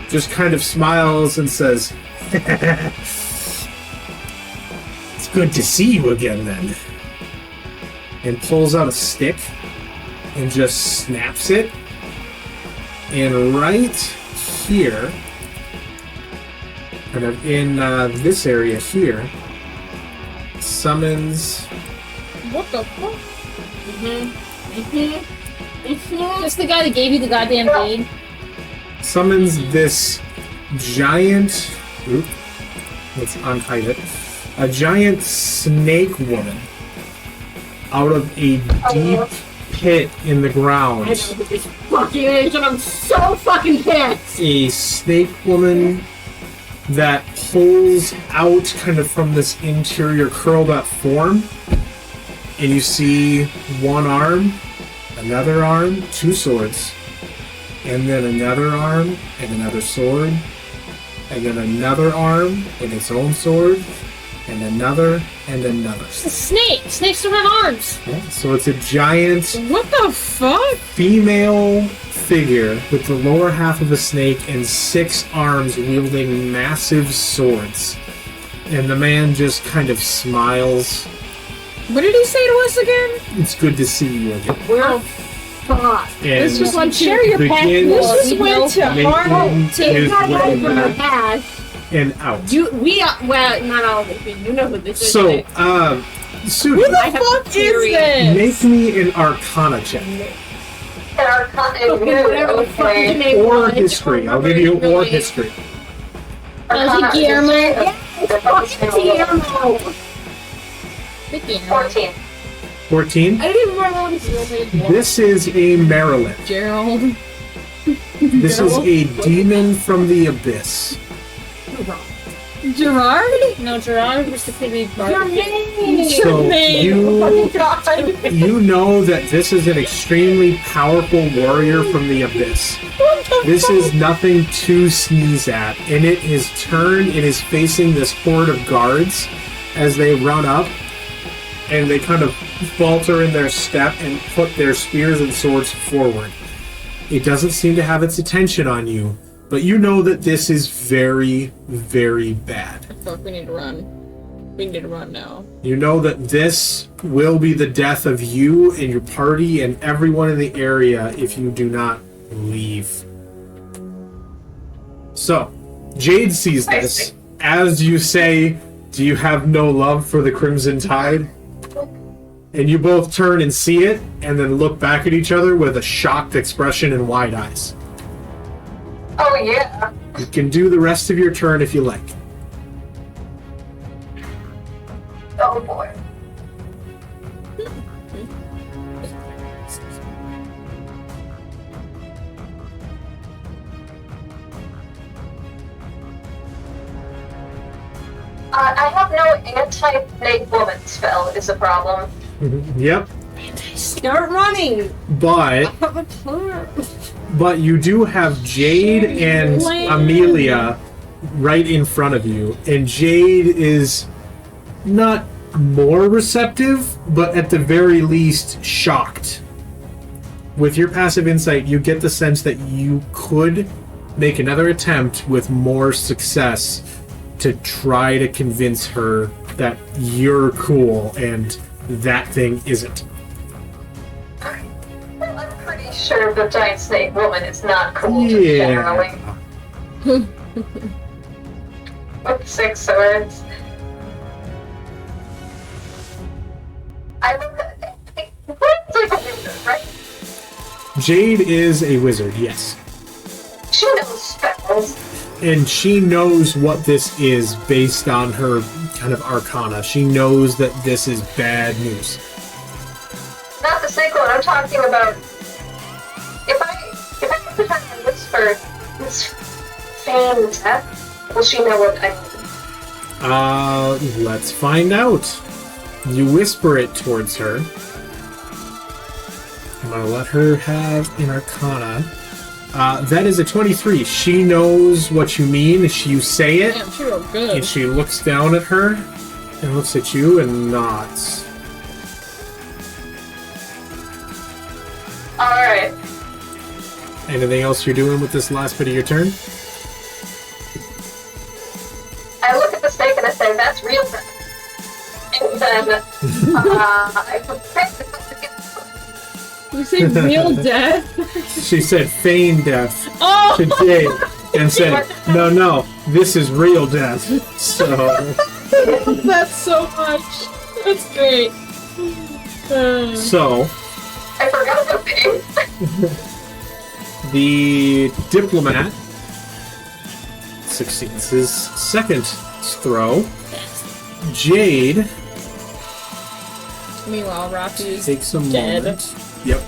Just kind of smiles and says, "It's good to see you again, then." And pulls out a stick and just snaps it. And right here, kind of in this area here, summons... What the fuck? Just the guy that gave you the goddamn deed. Summons this giant... Oop, let's unhide it. A giant snake woman out of a deep pit in the ground. I know who this fucking is, and I'm so fucking pissed. A snake woman that pulls out kind of from this interior curled up form, and you see one arm, another arm, two swords, and then another arm and another sword, and then another arm and its own sword, and another, and another. It's a snake. Snakes don't have arms. Yeah, so it's a giant What the fuck? female figure with the lower half of a snake and 6 arms wielding massive swords. And the man just kind of smiles. What did he say to us again? It's good to see you again. We're fucked. And Let's just like Share your begins This just went to hard. making his way back Past. and out. Well, not all of it. You know who this is. So, right? Sudi, Who the I have fuck a is theory. this? make me an Arcana check. Okay, whatever the fuck his name Or was. history. I'll give you or history. Oh, is it Guillermo? Guillermo. Big Guillermo. 14. 14. I don't even remember what his real name was. This is a Marilyn. Gerald. This is a demon from the abyss. Gerard? No, Gerard was the baby Barbie. Jermaine. So Oh God. you know that this is an extremely powerful warrior from the abyss. This is nothing to sneeze at. And it is turned, it is facing this horde of guards as they run up, and they kind of falter in their step and put their spears and swords forward. It doesn't seem to have its attention on you, but you know that this is very, very bad. Fuck, we need to run. We need to run now. You know that this will be the death of you and your party and everyone in the area if you do not leave. So, Jade sees this. As you say, do you have no love for the Crimson Tide? And you both turn and see it, and then look back at each other with a shocked expression and wide eyes. Oh, yeah. You can do the rest of your turn if you like. Oh, boy. I have no anti-snake woman spell is a problem. Yep. Start running. But you do have Jade and Amelia right in front of you, and Jade is not more receptive, but at the very least shocked. With your passive insight, you get the sense that you could make another attempt with more success to try to convince her that you're cool and that thing isn't. Well, I'm pretty sure the giant snake woman is not cool, just Yeah. generally. With 6 swords. I look at it's like a wizard, right? Jade is a wizard, yes. She knows spells. And she knows what this is based on her kind of arcana. She knows that this is bad news. Not the snake one, I'm talking about if I have to try and whisper this feigned death, will she know what I mean? Let's find out. You whisper it towards her. I'm gonna let her have an arcana. That is a 23. She knows what you mean. You say it, Damn, she rolled good. and she looks down at her, and looks at you, and nods. Alright. Anything else you're doing with this last bit of your turn? I look at the snake and I say, that's real death. And then, I prepare You say real death? She said feigned death Oh! to Jade, and said, no, this is real death. So, That's so much. That's great. so I forgot about the name. the diplomat succeeds his second throw. Jade Meanwhile, Rafi is takes a dead. moment. Yep.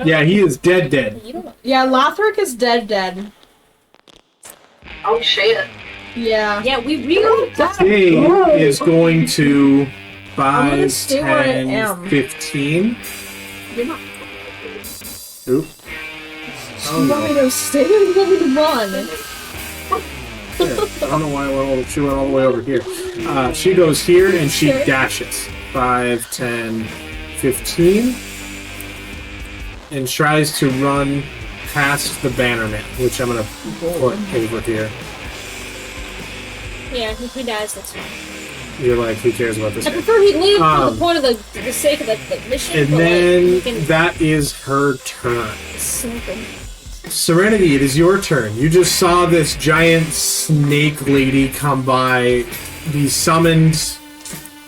Yeah, he is dead. Yeah, Lothric is dead. Oh shit. Yeah. Yeah, we really got Jade is going to I'm gonna 5, stay where I 10, am. 15. You're not. Oop. You want me to stay there? You want me to run? Yeah, I don't know why she went all the way over here. She goes here and she dashes. 5, 10, 15. And tries to run past the bannerman, which I'm going to put over here. Yeah, if he dies, that's fine. You're like, who cares about this I guy? prefer he leave for the point of the sake of the mission. And but, then like, he can that is her turn. sneak him. Serenity, it is your turn. You just saw this giant snake lady come by, be summoned,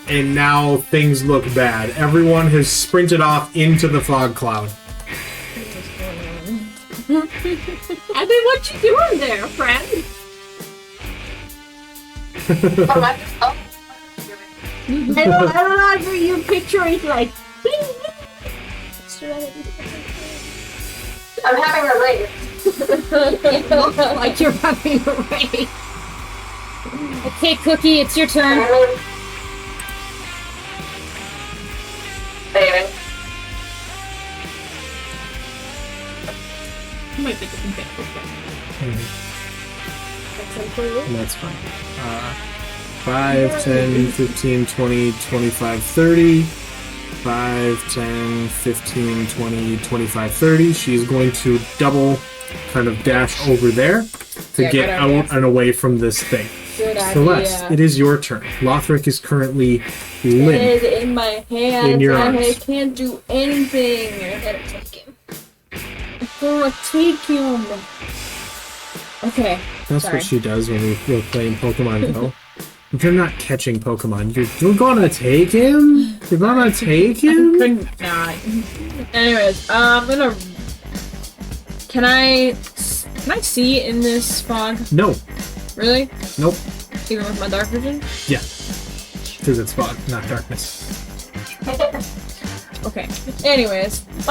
and now things look bad. Everyone has sprinted off into the fog cloud. Abby, what you doing there, friend? I don't know, your picture is like... I'm having a race. It looks like you're having a race. Okay, Cookie, it's your turn. Saving. Might be different And that's fine. 5, 10, 15, 20, 25, 30. 5, 10, 15, 20, 25, 30. She's going to double kind of dash over there to Yeah, get good out idea. and away from this thing. Good Celeste, idea. it is your turn. Lothric is currently It limp. is in my hands. In your I arms. can't do anything. I gotta take him. I'm gonna take him. Okay. That's sorry. what she does when we're playing Pokemon Go. If you're not catching Pokemon, you're gonna take him? You're gonna take him? Couldn't not. Anyways, I'm gonna. Can I see in this fog? No. Really? Nope. Even with my dark vision? Yeah. Because it's fog, not darkness. Okay. Anyways, do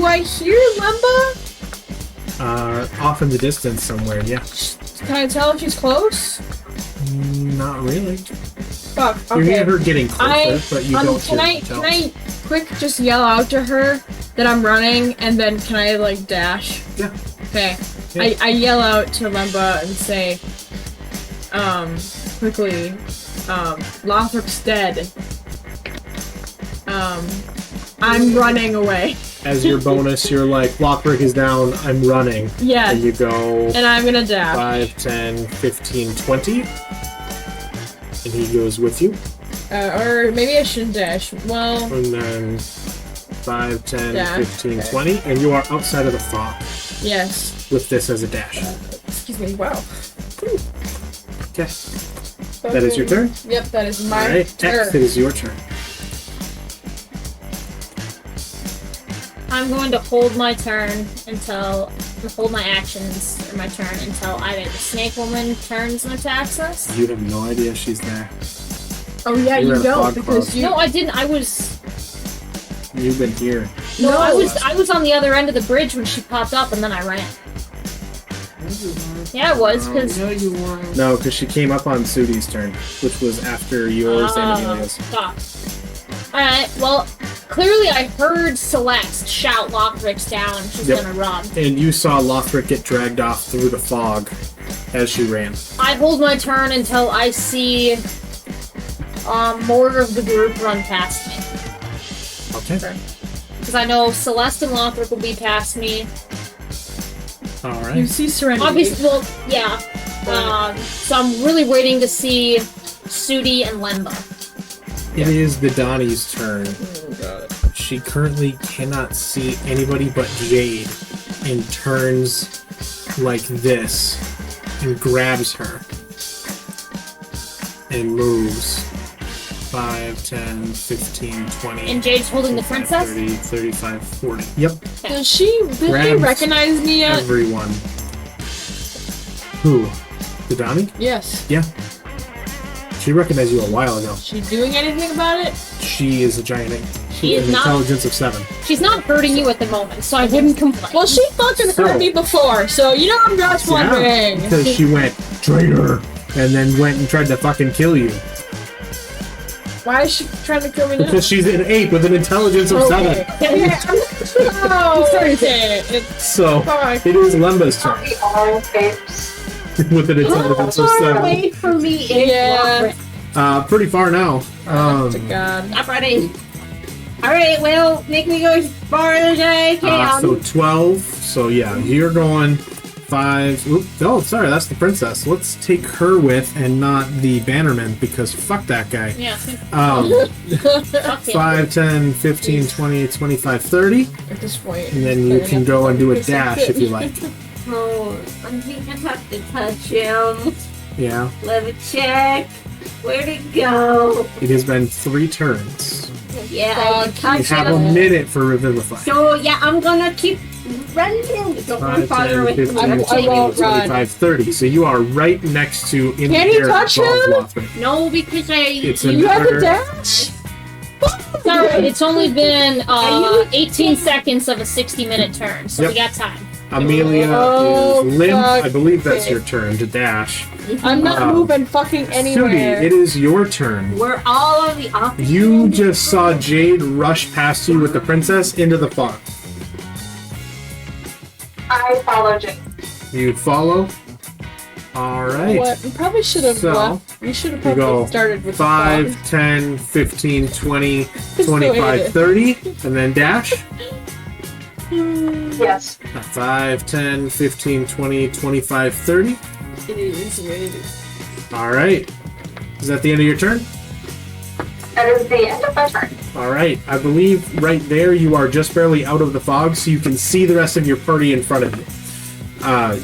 I hear Lemba? Off in the distance somewhere, yeah. Can I tell if she's close? Not really. Fuck. You hear Okay. her getting closer, but you don't Can hear can I quick just yell out to her that I'm running, and then can I like dash? Yeah. Okay. Yeah. I yell out to Lemba and say, quickly, Lothric's dead. I'm running away. As your bonus, you're like, Lothric is down, I'm running. Yeah. And you go And I'm gonna dash. 5, 10, 15, 20. And he goes with you. Or maybe I shouldn't dash. Well, And then 5, 10, Dash. 15, 20. And you are outside of the fog yes. with this as a dash. Excuse me. Wow. Okay. That is your turn? Yep, that is my Alright, turn. X, it is your turn. I'm going to hold my turn hold my actions or my turn until either the snake woman turns and attacks us. You have no idea she's there. Oh yeah, You're you in a don't fog because cloud. you. No, I didn't. I was You've been here. I was on the other end of the bridge when she popped up, and then I ran. Yeah, I was because. you weren't. No, because she came up on Sudi's turn, which was after yours and Amelia's. Stop. Alright, well, clearly I heard Celeste shout Lothric's down. She's Yep. gonna run. And you saw Lothric get dragged off through the fog as she ran. I hold my turn until I see more of the group run past me. Okay. Because I know Celeste and Lothric will be past me. You Alright. see Serenity. Obviously, well, yeah. So I'm really waiting to see Sudi and Lemba. It is the Donnie's turn. Oh, God. She currently cannot see anybody but Jade and turns like this and grabs her and moves 5, 10, 15, 20. And Jade's holding the 25, princess? 30, 35, 40. Yep, Did she Grabs recognize me yet? everyone. Who? The Donnie? Yes. Yeah. She recognized you a while ago. She doing anything about it? She is a giant. She is an not- intelligence of 7. She's not hurting you at the moment, so I wouldn't complain. Well, she fucking So- hurt me before, so you know I'm just wondering. Because she went, traitor, and then went and tried to fucking kill you. Why is she trying to kill me now? Because she's an ape with an intelligence of 7. Oh, sorry, it's So, fine. it is Lemba's turn. We all apes. With an intelligence of Far 7. away from me is Yeah. Pretty far now. To God. I'm ready. Alright, well, make me go as far as I can. So 12. So yeah, you're going 5. Oop, no, sorry, that's the princess. Let's take her with and not the bannerman because fuck that guy. Yeah. 5, 10, 15, 20, 25, 30. At this point. And then you can go and do a dash if you like. Oh, I think I have to touch him. Yeah. Let me check. Where'd it go? It has been 3 turns. Yeah, I can You touch have a him. minute for Revivify. So, yeah, I'm gonna keep running. Don't run 5, farther 10, away 15, from 20, me. I won't run. 25, 30. So you are right next to in Can you the touch him? No, because It's You have another. a dash? Sorry, it's only been 18 seconds of a 60-minute turn, so Yep. we got time. Amelia Oh, is limp. fuck. I believe that's your turn to dash. I'm not moving fucking Sudi, anywhere. it is your turn. We're all on the opposite. You just saw Jade rush past you with the princess into the fog. I followed Jake. You'd follow? Alright. What? We probably should have So, left. We should have You probably go started with 5, the 10, 15, 20, the 25, 30, and then dash. Yes. 5, 10, 15, 20, 25, 30. It is weird. Alright. Is that the end of your turn? That is the end of my turn. Alright. I believe right there you are just barely out of the fog, so you can see the rest of your party in front of you.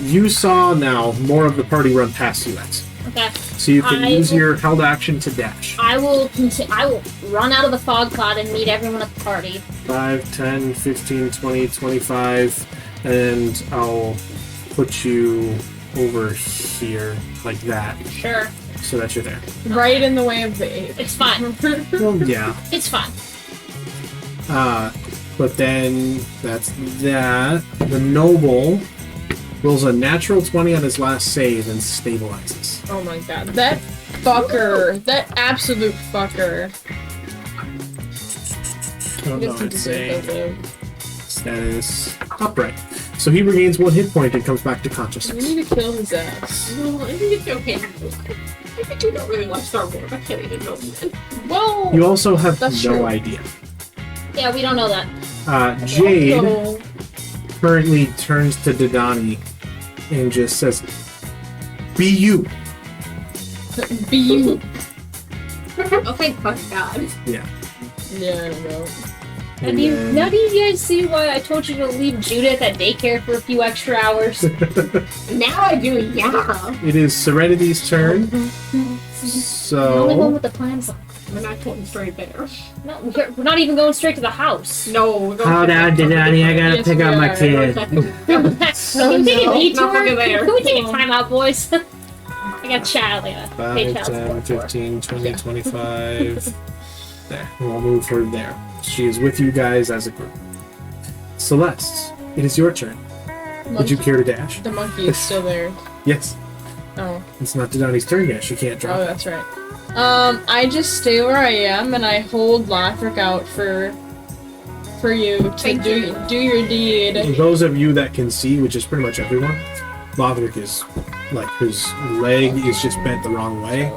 You saw now more of the party run past you, X. Okay. So you can use your held action to dash. I will run out of the fog cloud and meet everyone at the party. 5, 10, 15, 20, 25, and I'll put you over here, like that, Sure. so that you're there. Right in the way of the ape. It's fine. Well, yeah. It's fine. But then, that's that. The noble rolls a natural 20 on his last save and stabilizes. Oh my god. That fucker. That absolute fucker. I don't know Guess what he it's deserved saying. to live. Status upright. So he regains 1 hit point and comes back to We consciousness. need to kill his ass. No, I think it's okay. I do not really watch Star Wars. I can't even know that. Well, You also have That's no true. idea. Yeah, we don't know that. Jade also- currently turns to Didani and just says, "Be you." be you. Oh, thank fucking God. Yeah. Yeah, I don't know. And then- Now do you guys see why I told you to leave Judith at daycare for a few extra hours? Now I do, yeah. It is Serenity's turn. I'm only going So with the plans. We're not going straight there. No, we're not even going straight to the house. No, we're going Hold on, Didani, I gotta Yes, pick we up my are. kid. Can we take a no. detour? Not fucking there. Can we take a time out, boys? I got a child. I gotta pay 5, child 10, support for. 15, 20, 25. There. We'll move her there. She is with you guys as a group. Celeste, it is your turn. Would you care to dash? The monkey is still there. Yes. Oh. It's not Didani's turn yet. She can't drop Oh, it. that's right. I just stay where I am and I hold Lothric out for you to Thank do your deed. For those of you that can see, which is pretty much everyone, Lothric is, like, his leg is just bent the wrong way.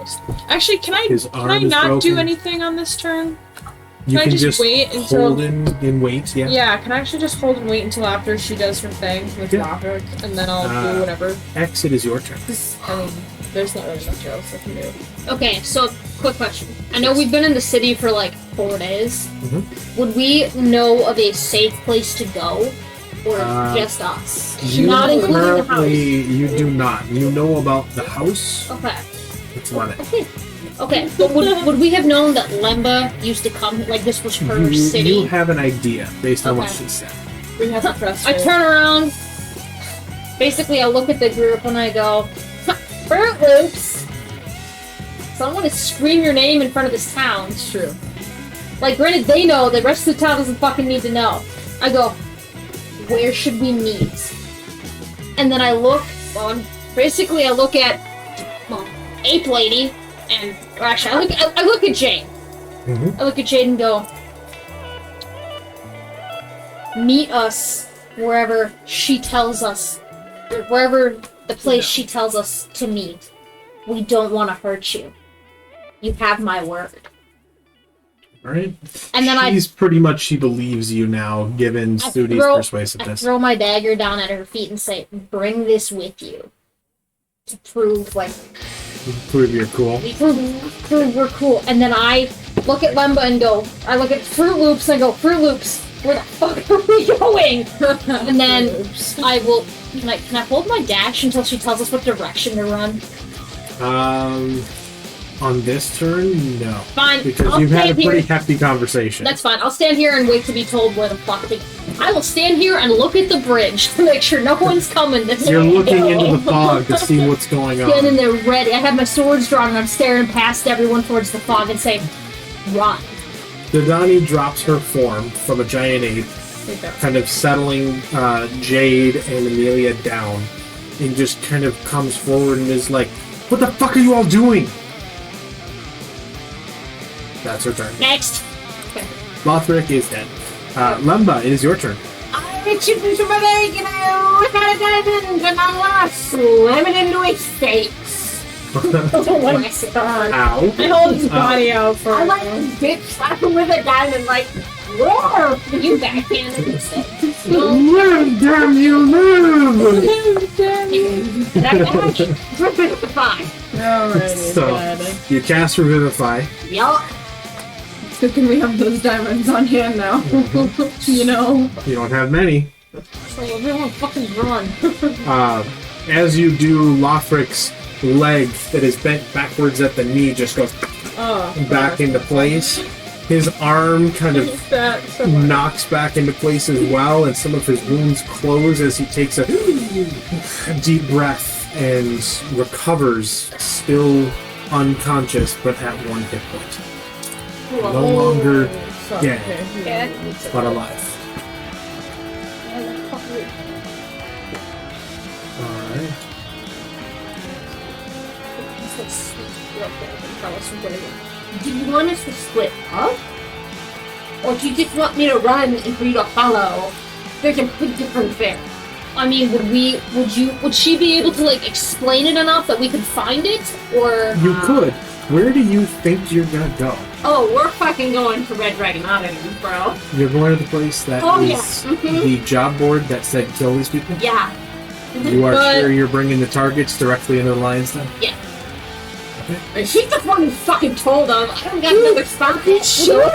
Actually, can I His can I arm is not do broken. anything on this turn? You Can I can just just wait until- hold and wait, yeah. Yeah, can I actually just hold and wait until after she does her thing with Yeah. Lothric, and then I'll do Uh, whatever. X, it is your turn. I mean, there's not really much else I can do. Okay, so quick question. I know we've been in the city for like 4 days. Mhm. Would we know of a safe place to go, or just us? Not including the house. currently, you do not. You know about the house. Okay. It's one. Okay, but would we have known that Lemba used to come? Like this was her city. You have an idea based on what Okay. she said. We have to trust I her. turn around. Basically, I look at the group and I go, "Fruit Loops." So I'm gonna scream your name in front of this town. It's true. Like, granted, they know. The rest of the town doesn't fucking need to know. I go, "Where should we meet?" And then I look. Well, basically, I look at Ape Lady, or actually, I look at Jane. Mhm. I look at Jade and go, meet us wherever she tells us, or wherever the place she tells us to meet. We don't want to hurt you. You have my word. Alright. And then She believes you now, given Studi's I persuasiveness. throw my dagger down at her feet and say, bring this with you. To prove, Prove you're cool. prove we're cool. And then I look at Lemba and I look at Fruit Loops and I go, Fruit Loops, where the fuck are we going? And then I will, can I hold my dash until she tells us what direction to run? On this turn, no. Fine. Because I'll you've had a stand pretty here. hefty conversation. That's fine. I'll stand here and wait to be told where the fuck to go. I will stand here and look at the bridge to make sure no one's coming this You're way. looking into the fog to see what's going on. Standing there ready. I have my swords drawn and I'm staring past everyone towards the fog and saying, run. Dodani drops her form from a giant ape, kind of settling Jade and Amelia down, and just kind of comes forward and is like, what the fuck are you all doing? That's her turn. Next. Lothric is dead. Lemba, it is your turn. I reach into my bag and I got a diamond and I'm gonna slam it into his face. Ow. I hold his body out for I like this bitch slap him with a diamond like, where? You backhanded his face. Live, damn you, live! Revivify. Alrighty, So, good. you cast Revivify. Yup. Good thing we have those diamonds on hand now. You know? You don't have many. So everyone fucking run. As you do, Lothric's leg that is bent backwards at the knee just goes back into place. His arm kind of knocks back into place as well, and some of his wounds close as he takes a deep breath and recovers, still unconscious, but at 1 hit point. No longer dead, but alive. Alright. Do you want us to split up? Or do you just want me to run and for you to follow? There's a big difference there. I mean, would she be able to, explain it enough that we could find it? Or... You could. Where do you think you're gonna go? Oh, we're fucking going to Red Dragon Island, bro. You're going to the place that is the job board that said kill these people? Yeah. You are sure you're bringing the targets directly into the lines then? Yeah. And she's the one who fucking told them. I don't got another spot. Sure.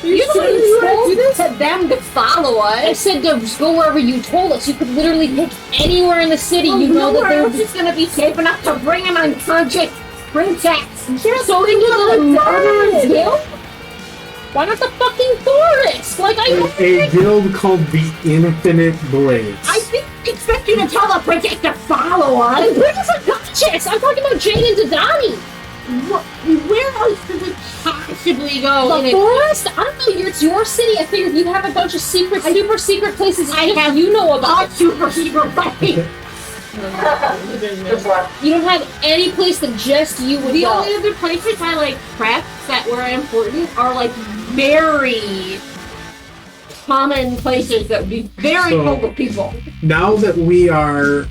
You told them to follow I us. said to go wherever you told us. You could literally pick anywhere in the city. You know that they're there's... just gonna be safe enough to bring an unconscious princess. So they go to the murderers guild? Why not the fucking forest? A guild called the Infinite Blades. I didn't expect you to tell the princess to follow us. Where's the unconscious? I'm talking about Jane and Dodani. Where else could we possibly go? The forest? I don't know. It's your city. I figured you'd have a bunch of super secret places you know about. Super secret place. You don't have any place that just you would The go. only other places I prep that were important are very common places that would be very full of people. Now that we are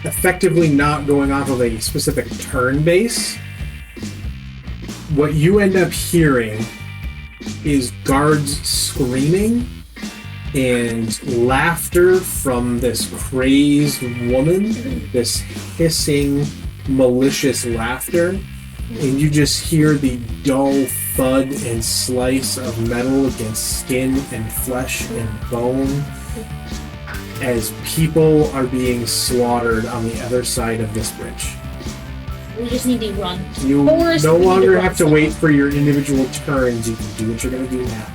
effectively not going off of a specific turn base, what you end up hearing is guards screaming and laughter from this crazed woman, this hissing, malicious laughter, and you just hear the dull thud and slice of metal against skin and flesh and bone as people are being slaughtered on the other side of this bridge. We just need to run. You Forest, no we need to longer run have to somewhere. wait for your individual turns. You can do what you're going to do now.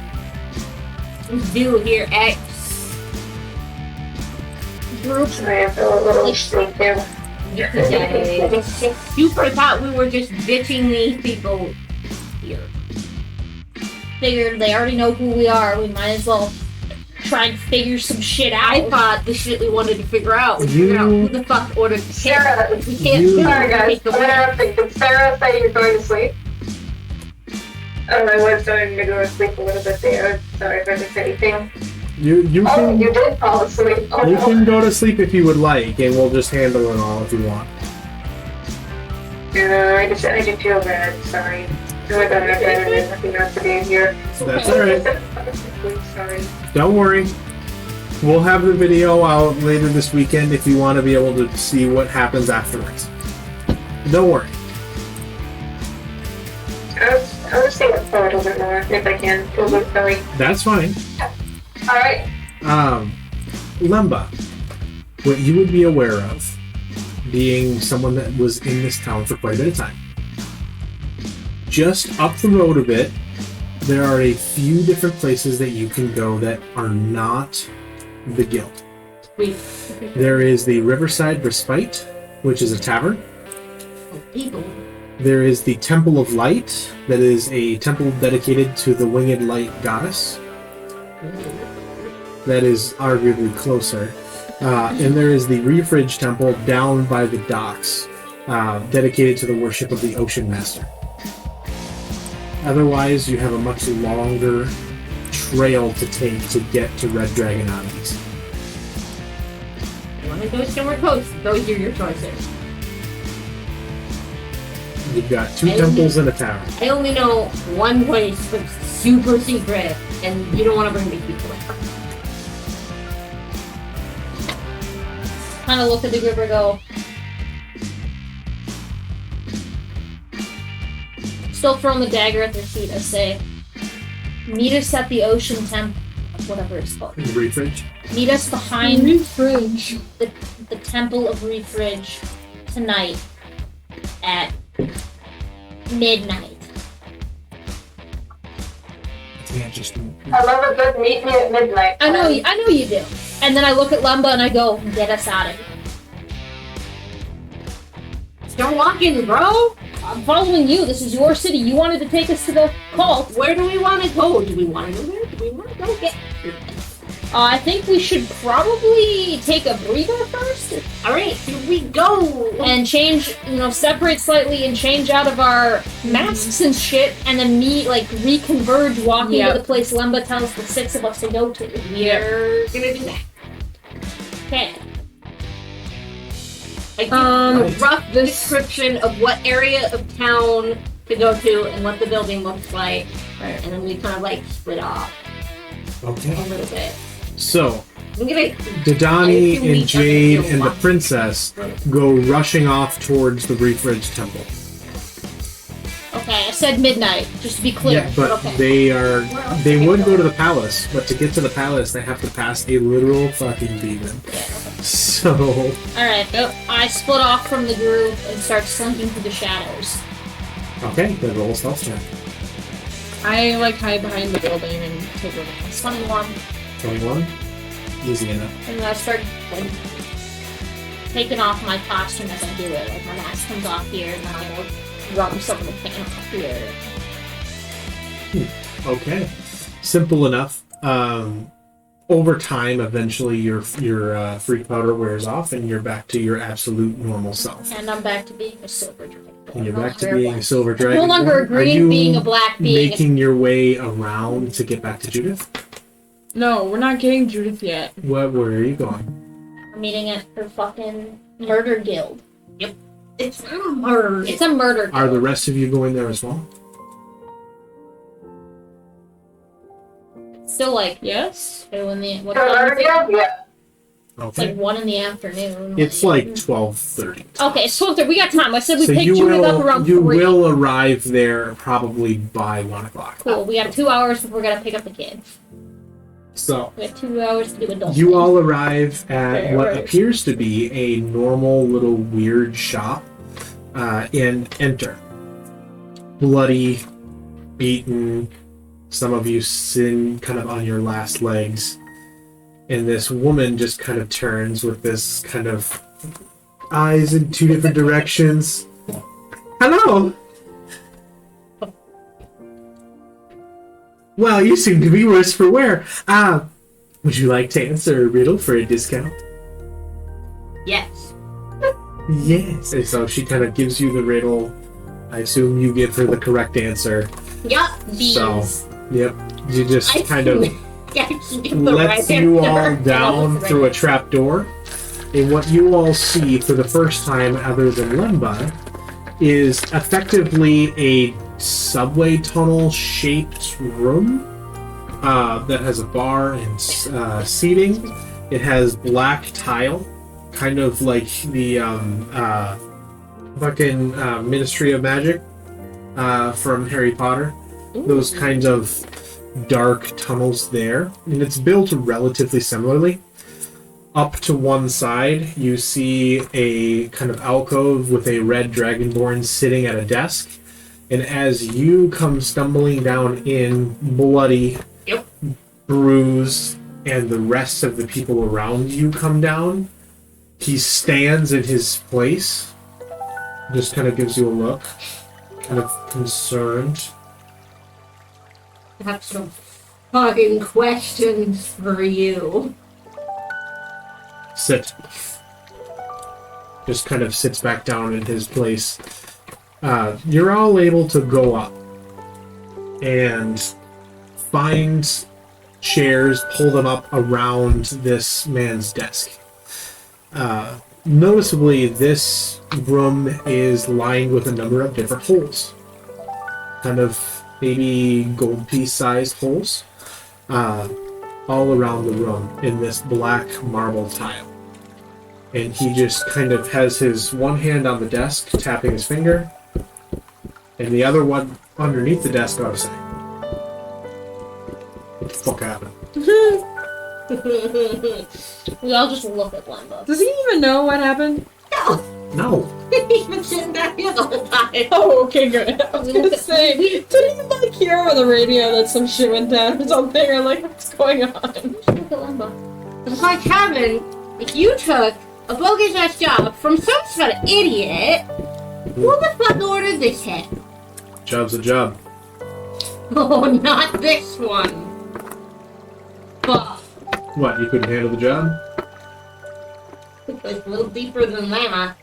Do here, X. Group. I feel a little sleepy. Super thought we were just ditching these people here. Figured they already know who we are. We might as well try and figure some shit out. I thought the shit we wanted to figure out was figure out who the fuck ordered the shit. Sarah, We can't you- sorry guys, I'm interrupting. Did Sarah say you're going to sleep? I was starting to go to sleep a little bit there. Sorry if I missed anything. You Oh, can you did fall asleep. Oh, you no. can go to sleep if you would like, and we'll just handle it all if you want. I did feel bad. Sorry. I thought I'd rather nothing else to be here. That's alright. Sorry. Don't worry. We'll have the video out later this weekend if you want to be able to see what happens afterwards. Don't worry. I'll just stay up for a little bit more if I can. A little bit silly. That's fine. Alright. Lemba, what you would be aware of, being someone that was in this town for quite a bit of time. Just up the road a bit, there are a few different places that you can go that are not the guild. There is the Riverside Respite, which is a tavern. People. There is the Temple of Light, that is a temple dedicated to the winged light goddess. That is arguably closer. And there is the Reef Ridge Temple down by the docks, dedicated to the worship of the Ocean Master. Otherwise, you have a much longer trail to take to get to Red Dragon Islands. You want to go somewhere close? Those are your choices. You've got two temples and a tower. I only know one place that's super secret, and you don't want to bring me people in. Kind of look at the group and go. Still throwing the dagger at their feet, I say, meet us at the Ocean Temple, whatever it's called. Reef Ridge? Meet us behind Reef Ridge. the Temple of Reef Ridge tonight at midnight. Yeah, just... I love a good meet me at midnight. I know you do. And then I look at Lemba and I go, get us out of here. Start walking, bro! I'm following you. This is your city. You wanted to take us to the cult. Where do we want to go? Do we want to go there? Do we want to go get... I think we should probably take a breather first. Alright, here we go! And change, separate slightly and change out of our masks and shit, and then reconverge walking to the place Lemba tells the six of us to go to. We're gonna do that. Okay. I give a rough description of what area of town to go to and what the building looks like. And then we kind of split off a Okay. little bit. So, I'm gonna Dodani I and Jade assume and the we- princess go rushing off towards the Reef Ridge Temple. Okay, I said midnight, just to be clear. Yeah, but okay. they would go to the palace, but to get to the palace they have to pass a literal fucking demon. So... Alright, I split off from the group and start slinking through the shadows. Okay, then roll a stealth check. I hide behind the building and take over. 21. 21? Easy enough. And then I start taking off my costume as I do it. My mask comes off here, and then I rub some of the paint off here. Okay. Simple enough. Over time, eventually your freak powder wears off and you're back to your absolute normal self. And I'm back to being a silver dragon. And you're back to being a silver dragon. No longer a Are green you being a black being. making your way around to get back to Judith? No, we're not getting Judith yet. Where are you going? I'm meeting at her fucking murder guild. It's not a murder. It's a murder guild. Are the rest of you going there as well? Still Yes? what time is it? Yeah. It's Okay. 1 in the afternoon. It's 12:30. Okay, it's 12:30. We got time. I said we So picked you Judith up around 3. will arrive there probably by 1 o'clock. Cool. We got 2 hours before we're gonna pick up the kid. So We have 2 hours to do adult. you all arrive at Okay, what right. appears to be a normal little weird shop, and enter. Bloody, beaten. Some of you sitting kind of on your last legs. And this woman just kind of turns with this kind of eyes in 2 different directions. Hello! Well, you seem to be worse for wear. Would you like to answer a riddle for a discount? Yes. Yes. And so she kind of gives you the riddle. I assume you give her the correct answer. Yup, these. So, yep, you just I kind of lets you all down through a trap door. And what you all see for the first time, other than Lemba, is effectively a subway tunnel shaped room that has a bar and seating. It has black tile, kind of like the fucking Ministry of Magic from Harry Potter. Those kinds of dark tunnels there. And it's built relatively similarly. Up to one side, you see a kind of alcove with a red dragonborn sitting at a desk. And as you come stumbling down in, bloody, bruised, and the rest of the people around you come down, he stands in his place, just kind of gives you a look, kind of concerned. I have some fucking questions for you. Sit. Just kind of sits back down in his place. You're all able to go up and find chairs, pull them up around this man's desk. Noticeably, this room is lined with a number of different holes. Kind of maybe gold piece sized holes. All around the room in this black marble tile. And he just kind of has his one hand on the desk, tapping his finger, and the other one underneath the desk about to say, "What the fuck happened?" We all just look at Lemba. Does he even know what happened? No. He's been sitting back here the whole time. Oh, okay, good. I was gonna say, didn't you like hear over the radio that some shit went down or something, or like what's going on? Just look at Lemba. It's like having, if you took a bogus ass job from some sort of idiot, who the fuck ordered this hit? Job's a job. Oh, not this one. Fuck. What, you couldn't handle the job? It's a little deeper than that.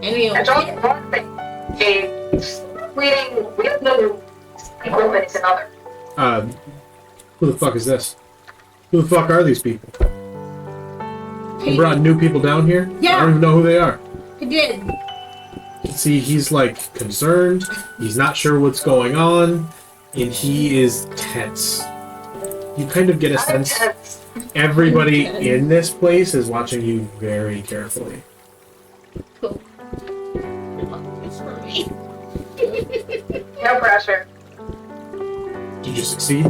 Anyway. I don't want is leading with the equipment is another. Who the fuck is this? Who the fuck are these people? You brought new people down here? Yeah. I don't even know who they are. I did. See, he's like concerned, he's not sure what's going on, and he is tense. You kind of get a sense everybody in this place is watching you very carefully. Cool. It's for me. No pressure. Did you succeed?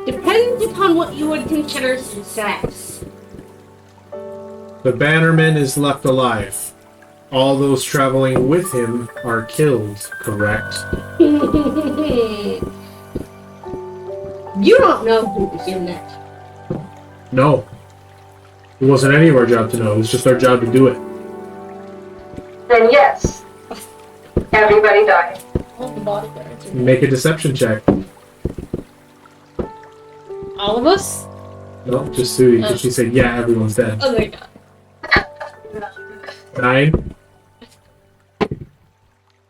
Depends upon what you would consider success. The bannerman is left alive. All those traveling with him are killed, correct? You don't know who was in it. No. It wasn't any of our job to know, it was just our job to do it. Then yes. Everybody died. Make a deception check. All of us? No, just Sudi, because she said, yeah, everyone's dead. Oh my god. 9.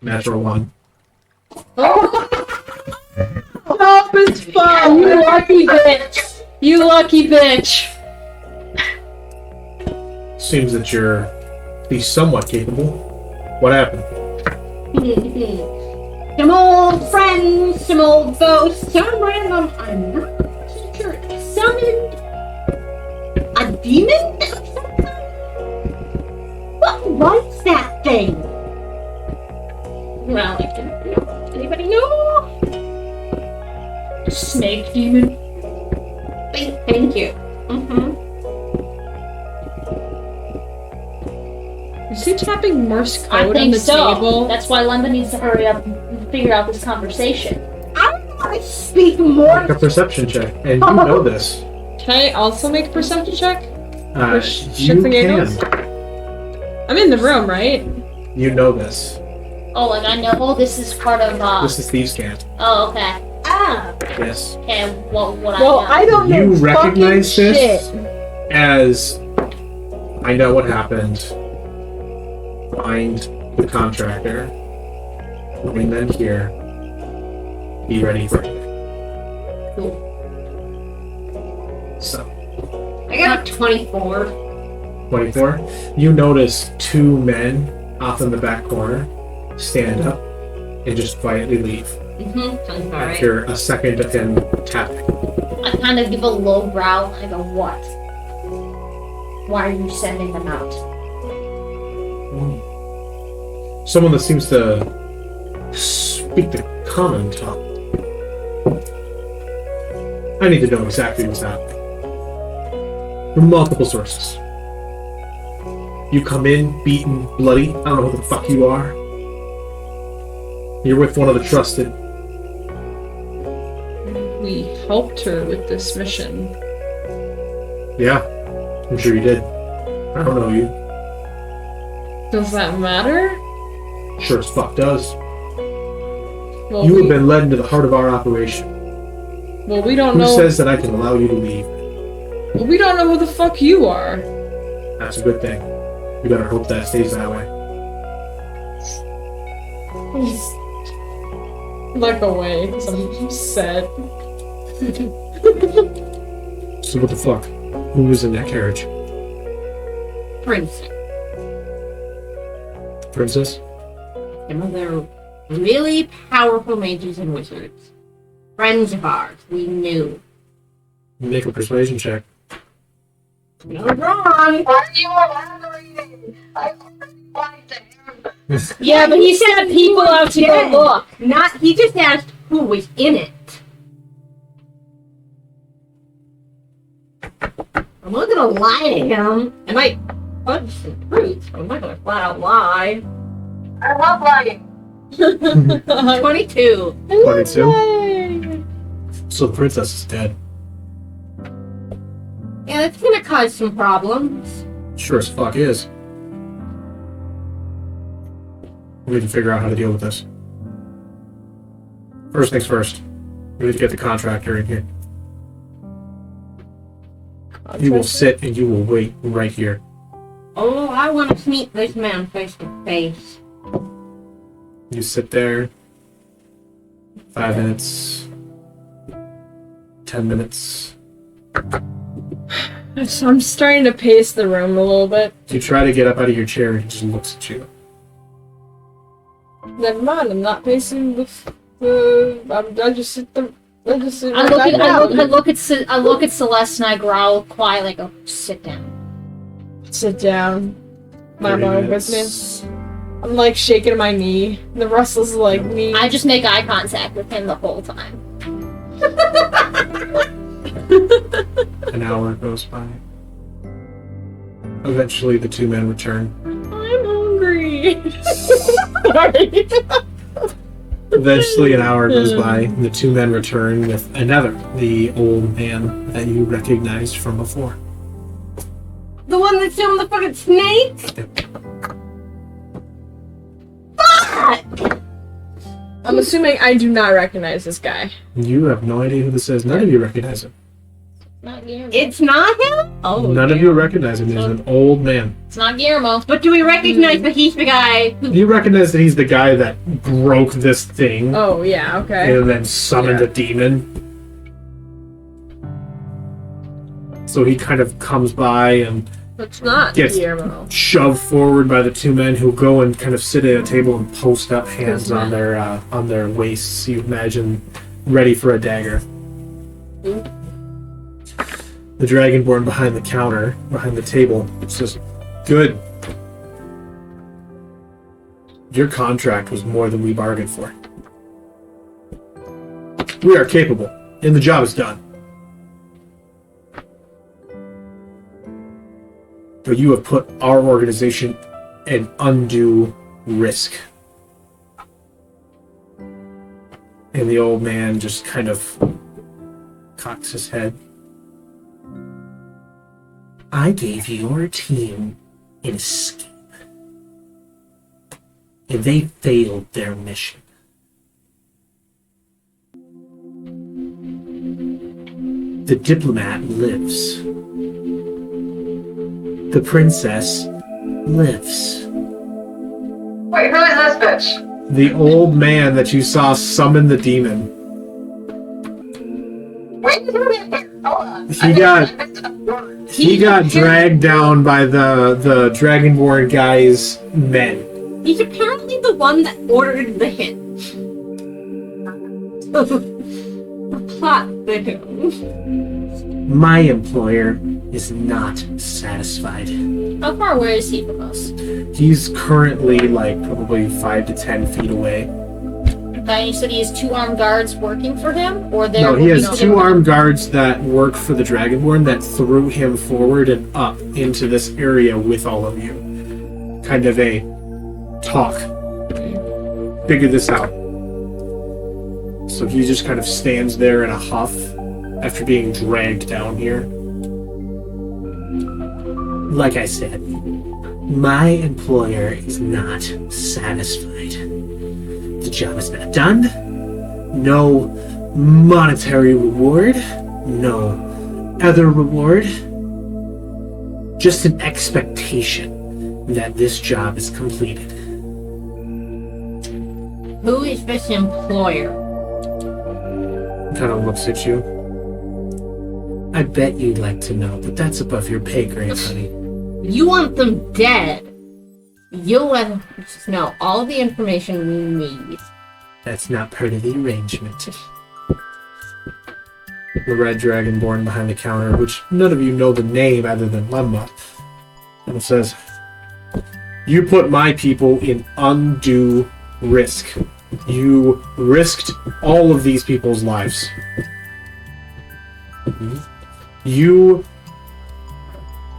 Natural 1. Stop his phone! You lucky bitch! You lucky bitch! Seems that you're at least somewhat capable. What happened? Some old friends, some old foes, some random, I'm not sure, summoned a demon? What was that thing? Well, anybody know? A snake demon? Thank you. Is he tapping Morse I code on think the so. table? That's why Lemba needs to hurry up and figure out this conversation. I want to speak more. Make a perception check, and you know this. Can I also make a perception check? You shifting angles? can. I'm in the room, right? You know this. Oh, like I know. Oh, this is part of. This is Thieves' Cant. Oh, okay. Ah, Yes. Okay. What Well, I know. I don't know. You recognize fucking this shit. as I know what happened. Find the contractor Bring that here. Be ready for it. Cool. So, I got a 24. 24. You notice two men off in the back corner stand up and just quietly leave. Sounds about right. After a second of him tapping. I kind of give a low growl. I go, what? Why are you sending them out? Someone that seems to speak the common tongue. I need to know exactly what's happening. From multiple sources. You come in, beaten, bloody. I don't know who the fuck you are. You're with one of the trusted. We helped her with this mission. Yeah, I'm sure you did. I don't know you. Does that matter? Sure as fuck does. Well, You have been led into the heart of our operation. Well, we don't Who know. says that I can allow you to leave? Well, we don't know who the fuck you are. That's a good thing. You better hope that stays that way. Look away, because I'm upset. So what the fuck? Who was in that carriage? Princess. Princess? Some of their really powerful mages and wizards. Friends of ours. We knew. Make a persuasion check. No wrong. Why are you elaborating? I wanted to hear. Yeah, but he sent people out to go look. He just asked who was in it. I'm not gonna lie to him. I might fudge some truth, but I'm not gonna flat out lie. I love lying. 22. 22? So the princess is dead. Yeah, that's gonna cause some problems. Sure as fuck is. We need to figure out how to deal with this. First things first. We need to get the contractor in here. You will sit and you will wait right here. Oh, I want to meet this man face to face. You sit there. 5 minutes. 10 minutes. So I'm starting to pace the room a little bit. You try to get up out of your chair and he just looks at you. Never mind, I'm not pacing I just sit there. I just sit I right look back at down. I look at Celeste and I growl quietly. I go, sit down. Sit down. Mind 30 my own minutes. business. I'm like shaking my knee. The Russell's like me. I just make eye contact with him the whole time. An hour goes by. Eventually the two men return. I'm hungry. Sorry. Eventually an hour goes by and the two men return with the old man that you recognized from before. The one that's doing the fucking snake? Fuck! I'm assuming I do not recognize this guy. You have no idea who this is. None of you recognize him. Not Guillermo. It's not him? Oh, None of you recognize him. He's an old man. It's not Guillermo. But do we recognize that he's the guy who... You recognize that he's the guy that broke this thing Oh, yeah, okay. and then summoned a demon. So he kind of comes by and It's not Yes. Guillermo. shoved forward by the two men who go and kind of sit at a table and post up hands on their waists. You imagine ready for a dagger. The dragonborn behind the counter, behind the table, says, "Good. Your contract was more than we bargained for. We are capable, and the job is done. But you have put our organization at undue risk." And the old man just kind of cocks his head. "I gave your team an escape, and they failed their mission. The diplomat lives. The princess lives." Wait, who is this bitch? The old man that you saw summon the demon. He got dragged down by the Dragonborn guy's men. He's apparently the one that ordered the hit. The plot thickens. My employer is not satisfied. How far away is he from us? He's currently like probably 5 to 10 feet away. Okay, you said he has 2 armed guards working for him, or they're No, he has working 2 on him? armed guards that work for the Dragonborn that threw him forward and up into this area with all of you. Kind of a talk. Figure this out. So he just kind of stands there in a huff after being dragged down here. Like I said, my employer is not satisfied. The job is not done. No monetary reward. No other reward. Just an expectation that this job is completed. Who is this employer? Kind of looks at you. I bet you'd like to know, but that's above your pay grade, honey. You want them dead. You'll let us know all the information we need. That's not part of the arrangement. The red dragonborn behind the counter, which none of you know the name other than Lemma, and it says, "You put my people in undue risk. You risked all of these people's lives. You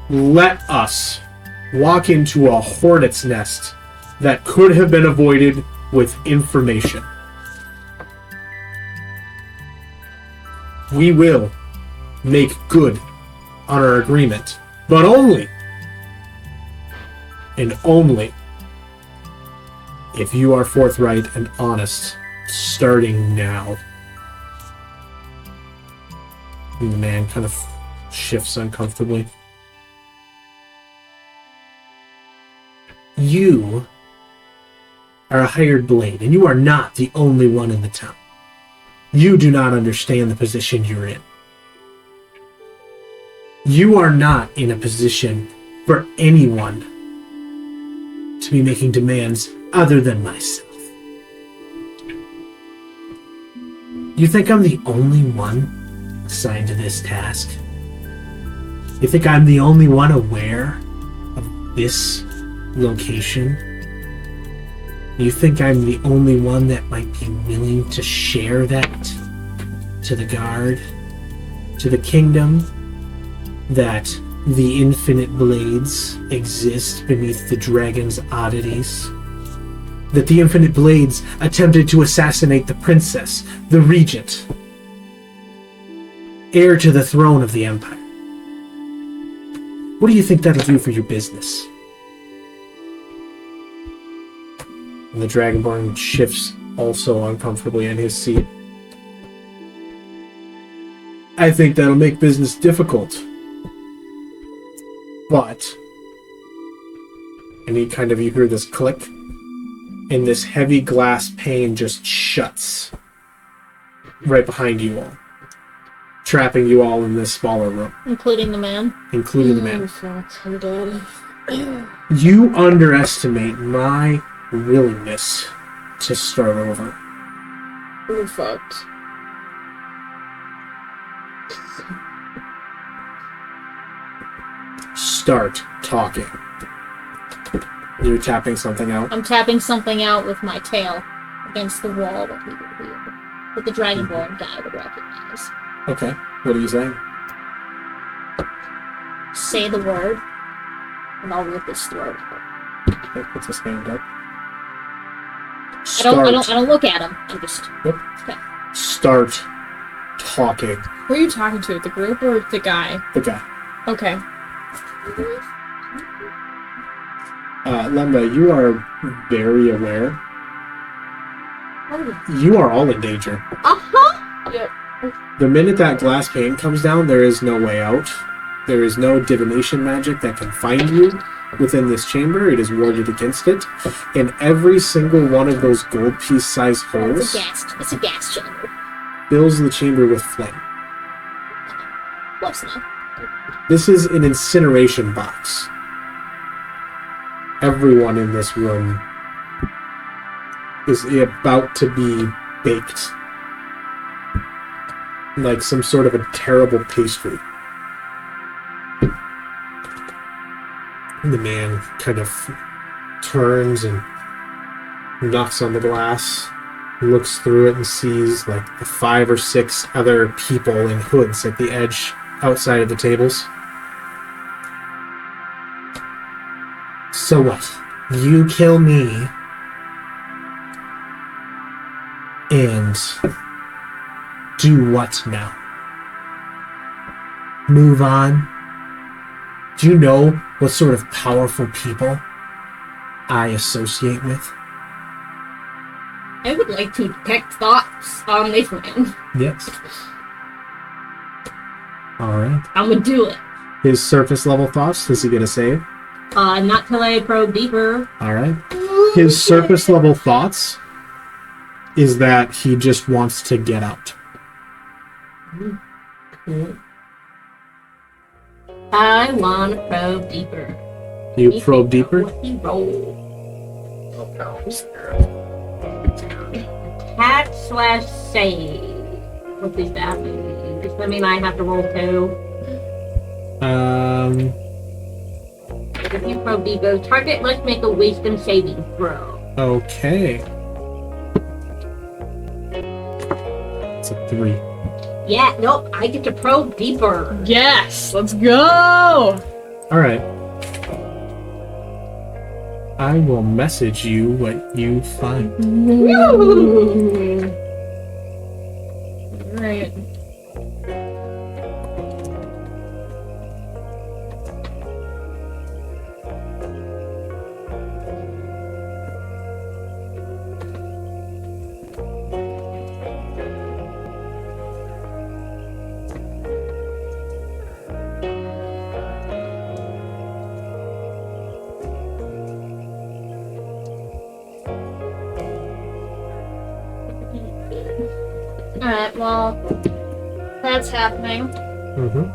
let us walk into a hornet's nest that could have been avoided with information. We will make good on our agreement, but only and only if you are forthright and honest, starting now." And the man kind of shifts uncomfortably. You are a hired blade, and you are not the only one in the town. You do not understand the position you're in. You are not in a position for anyone to be making demands other than myself. You think I'm the only one assigned to this task? You think I'm the only one aware of this location? You think I'm the only one that might be willing to share that to the guard, to the kingdom, that the infinite blades exist beneath the dragon's oddities? That the infinite blades attempted to assassinate the princess, the regent, heir to the throne of the empire? What do you think that'll do for your business? And the Dragonborn shifts also uncomfortably in his seat. I think that'll make business difficult. But, and you hear this click, and this heavy glass pane just shuts right behind you all, trapping you all in this smaller room. Including the man? Including the man. Oh, fuck. I'm dead. You underestimate my willingness to start over. We're fucked. Start talking. You're tapping something out. I'm tapping something out with my tail against the wall that the Dragonborn guy would recognize. Okay. What are you saying? Say the word, and I'll rip his throat. Okay, puts his hand up. I don't look at him. I'm just. Yep. Okay. Start talking. Who are you talking to? The group or the guy? The guy. Okay. Lemba, you are very aware. You are all in danger. Uh-huh. Yep. The minute that glass pane comes down, there is no way out. There is no divination magic that can find you. within this chamber. It is warded against it. And every single one of those gold piece-sized holes It's a gas chamber. fills the chamber with flame. Close enough. This is an incineration box. Everyone in this room is about to be baked. Like some sort of a terrible pastry. And the man kind of turns and knocks on the glass, looks through it and sees like the 5 or 6 other people in hoods at the edge outside of the tables. So what? You kill me, and do what now? Move on? Do you know what sort of powerful people I associate with? I would like to detect thoughts on this man. Yes. Alright. I'm gonna do it. His surface level thoughts, does he get a save? Not till I probe deeper. Alright. His surface level thoughts is that he just wants to get out. I want to probe deeper. You probe deeper? What he roll? Oh, Attack/save. What does that mean? Does that mean I have to roll 2? Like if you probe deeper, the target must make a wisdom saving throw. Okay. It's a 3. Yeah, nope, I get to probe deeper. Yes, let's go. Alright. I will message you what you find. Right. Alright, well, that's happening. Mm-hmm.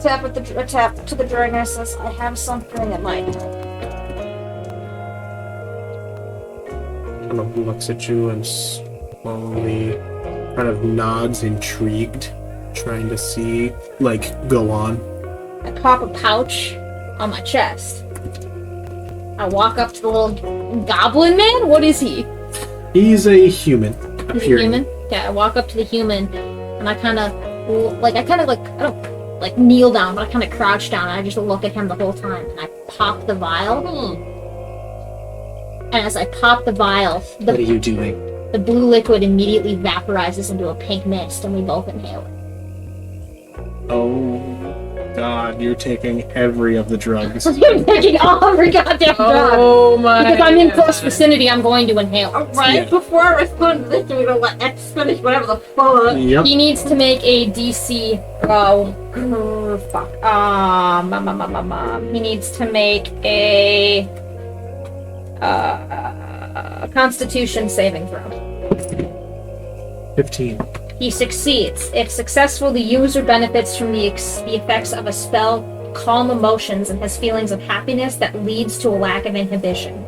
Tap to the dragon says, I have something that might. Kind of looks at you and slowly kind of nods, intrigued, trying to see, like, go on. I pop a pouch on my chest. I walk up to the little goblin man? What is he? He's a human. He's a human? Yeah, I walk up to the human and I kind of, I don't kneel down, but I kind of crouch down and I just look at him the whole time and I pop the vial. And as I pop the vial, What are you doing? the blue liquid immediately vaporizes into a pink mist and we both inhale it. Oh, God, you're taking every of the drugs. I'm taking every goddamn drug. Oh my. Because I'm in close vicinity, I'm going to inhale. Alright, Yeah. before I respond to this, we're gonna let X finish whatever the fuck. Yep. He needs to make a DC. He needs to make a Constitution saving throw. 15. He succeeds. If successful, the user benefits from the effects of a spell, calm emotions, and has feelings of happiness that leads to a lack of inhibition.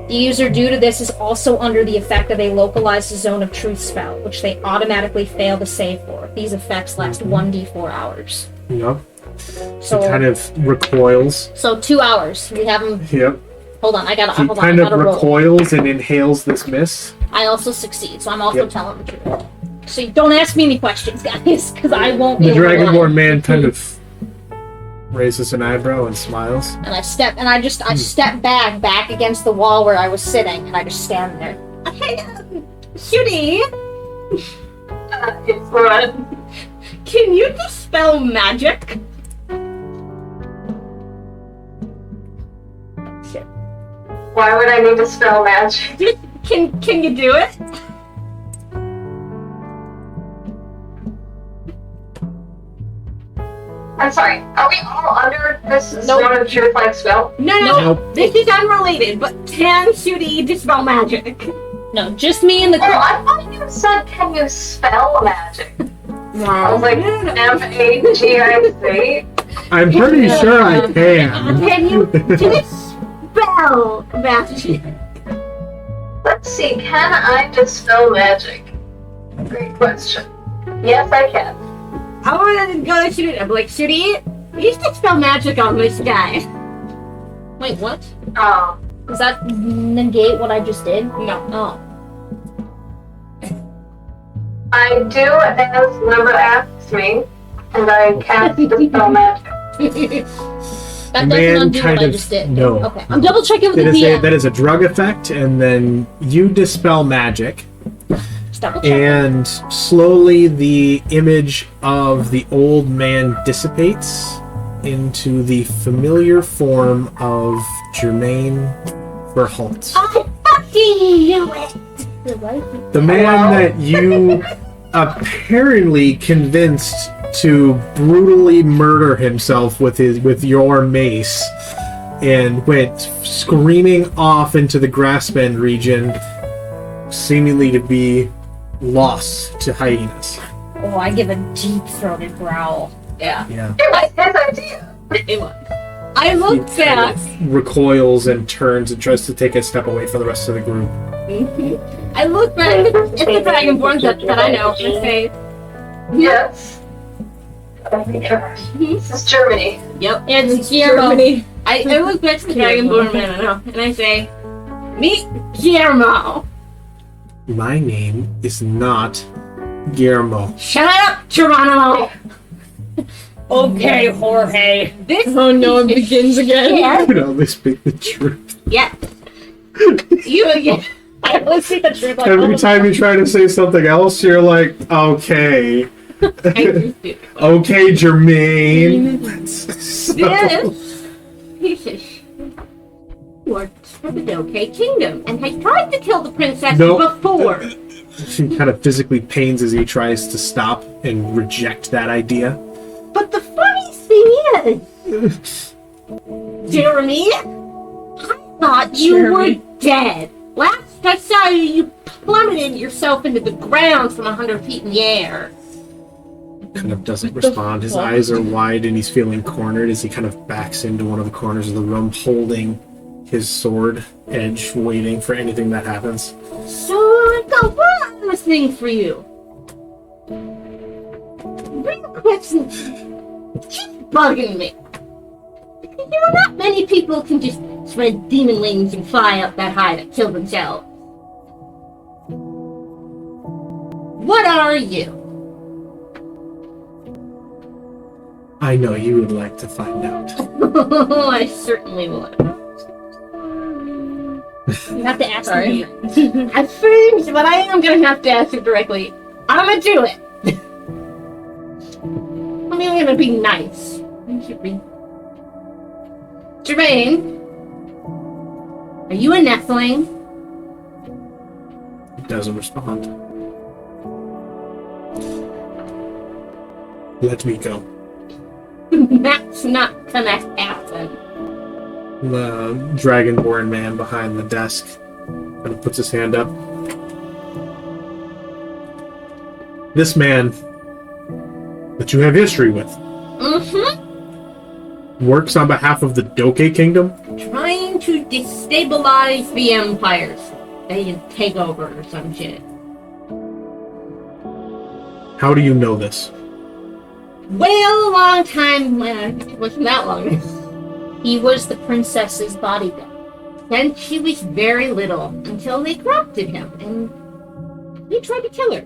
The user, due to this, is also under the effect of a localized zone of truth spell, which they automatically fail to save for. These effects last 1d4 hours. Yep. So He kind of recoils. So 2 hours. We have him. Yep. Hold on, I gotta. He Hold on, kind I of gotta roll. recoils and inhales this mist. I also succeed, so I'm also Yep. telling the truth. So you don't ask me any questions, guys, because I won't be The able to lie. Dragonborn man kind of raises an eyebrow and smiles. And I step back against the wall where I was sitting, and I just stand there. Hey, Cutie, It's fun. can you dispel magic? Why would I need to spell magic? Can you do it? I'm sorry. Are we all under this Nope. zone of purified spell? No. Nope. This is unrelated, but can Shooty dispel magic? No, just me and the. Oh, I thought you said, can you spell magic? I was like, M-A-G-I-C? I'm pretty sure I can. Can you dispel magic? Let's see, can I dispel magic? Great question. Yes, I can. I want to go to Shooty. I'm like, Shooty, you just dispel magic on this guy. Wait, what? Oh. Does that negate what I just did? No. Oh. I do as Limber asks me, and I cast dispel magic. That Man doesn't undo kind what I of- just did. no. Okay. I'm double checking with the DM. That is a drug effect, and then you dispel magic, Just double checking. and slowly the image of the old man dissipates into the familiar form of Jermaine Verhult. I fucking knew it! The man that you apparently convinced to brutally murder himself with your mace, and went screaming off into the grassbend region, seemingly to be lost to hyenas. Oh, I give a deep-throated growl. Yeah, Yeah. It was his idea. it was. I looked He kind back. of recoils and turns and tries to take a step away from the rest of the group. I look back at the Dragonborn that I know and say, Yes. Oh my gosh. This is Germany. yep. It's Guillermo. Germany. I look back to the Dragonborn man I know and I say, meet Guillermo. My name is not Guillermo. Shut up, Geronimo. Okay, Jorge. This Oh no, it begins again. Yeah. You know, they speak the truth. Yeah. You again. I will see the truth. Like, Every oh, time you try to say something else, you're like, okay. Okay, Jermaine. This works for the Doke Kingdom and has tried to kill the princess Nope. before. He kind of physically pains as he tries to stop and reject that idea. But the funny thing is, Jeremy, I thought you Jeremy. were dead. Last I saw you, you plummeted yourself into the ground from 100 feet in the air. Kind of doesn't respond. His fuck? eyes are wide and he's feeling cornered as he kind of backs into one of the corners of the room, holding his sword edge, waiting for anything that happens. So I've got one last thing for you. Real question keeps bugging me. You know, not many people can just spread demon wings and fly up that high to kill themselves. What are you? I know you would like to find out. I certainly would. You have to ask Sorry. me. I think, but I am gonna have to ask you directly. I'm gonna do it. I mean, I'm gonna be nice. Jermaine, are you a Nephilim? He doesn't respond. Let me go. That's not gonna happen. The dragonborn man behind the desk kind of puts his hand up. This man that you have history with Mm-hmm. works on behalf of the Doke Kingdom? Trying to destabilize the empires. They can take over or some shit. How do you know this? Well, a long time, it wasn't that long. He was the princess's bodyguard. Then she was very little until they corrupted him and they tried to kill her.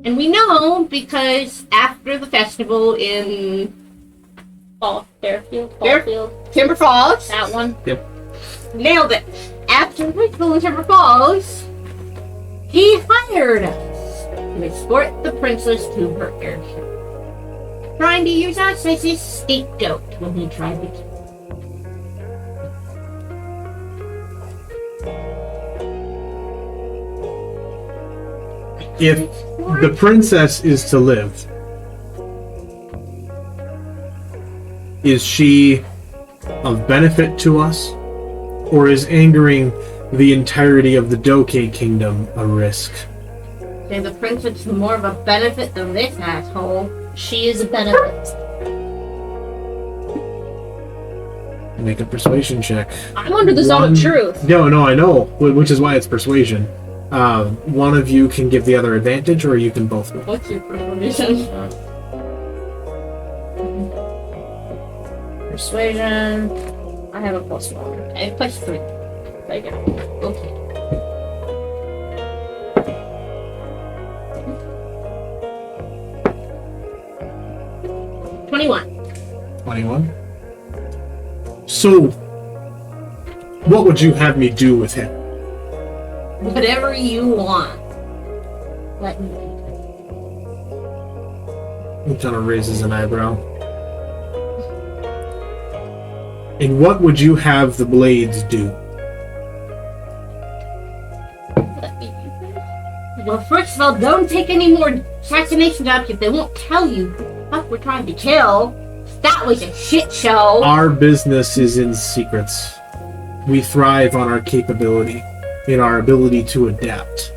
And we know because after the festival in Fairfield. Timber Falls, That one. nailed it. After the festival in Timber Falls, he hired us to escort the princess to her airship, trying to use us as his scapegoat when he tried to kill her. If the princess is to live, Is she of benefit to us, or is angering the entirety of the Doke Kingdom a risk? Say the princess is more of a benefit than this asshole. She is a benefit. Make a persuasion check. I'm under the zone of truth. No, I know, which is why it's persuasion. One of you can give the other advantage, or you can both roll. What's your persuasion? Persuasion. I have a +1. I have +3. There you go. Okay. $21. 21. So, what would you have me do with him? Whatever you want. Let me. He kind of raises an eyebrow. And what would you have the blades do? Well, first of all, don't take any more assassination jobs if they won't tell you who the fuck we're trying to kill. That was a shit show. Our business is in secrets. We thrive on our capability, in our ability to adapt.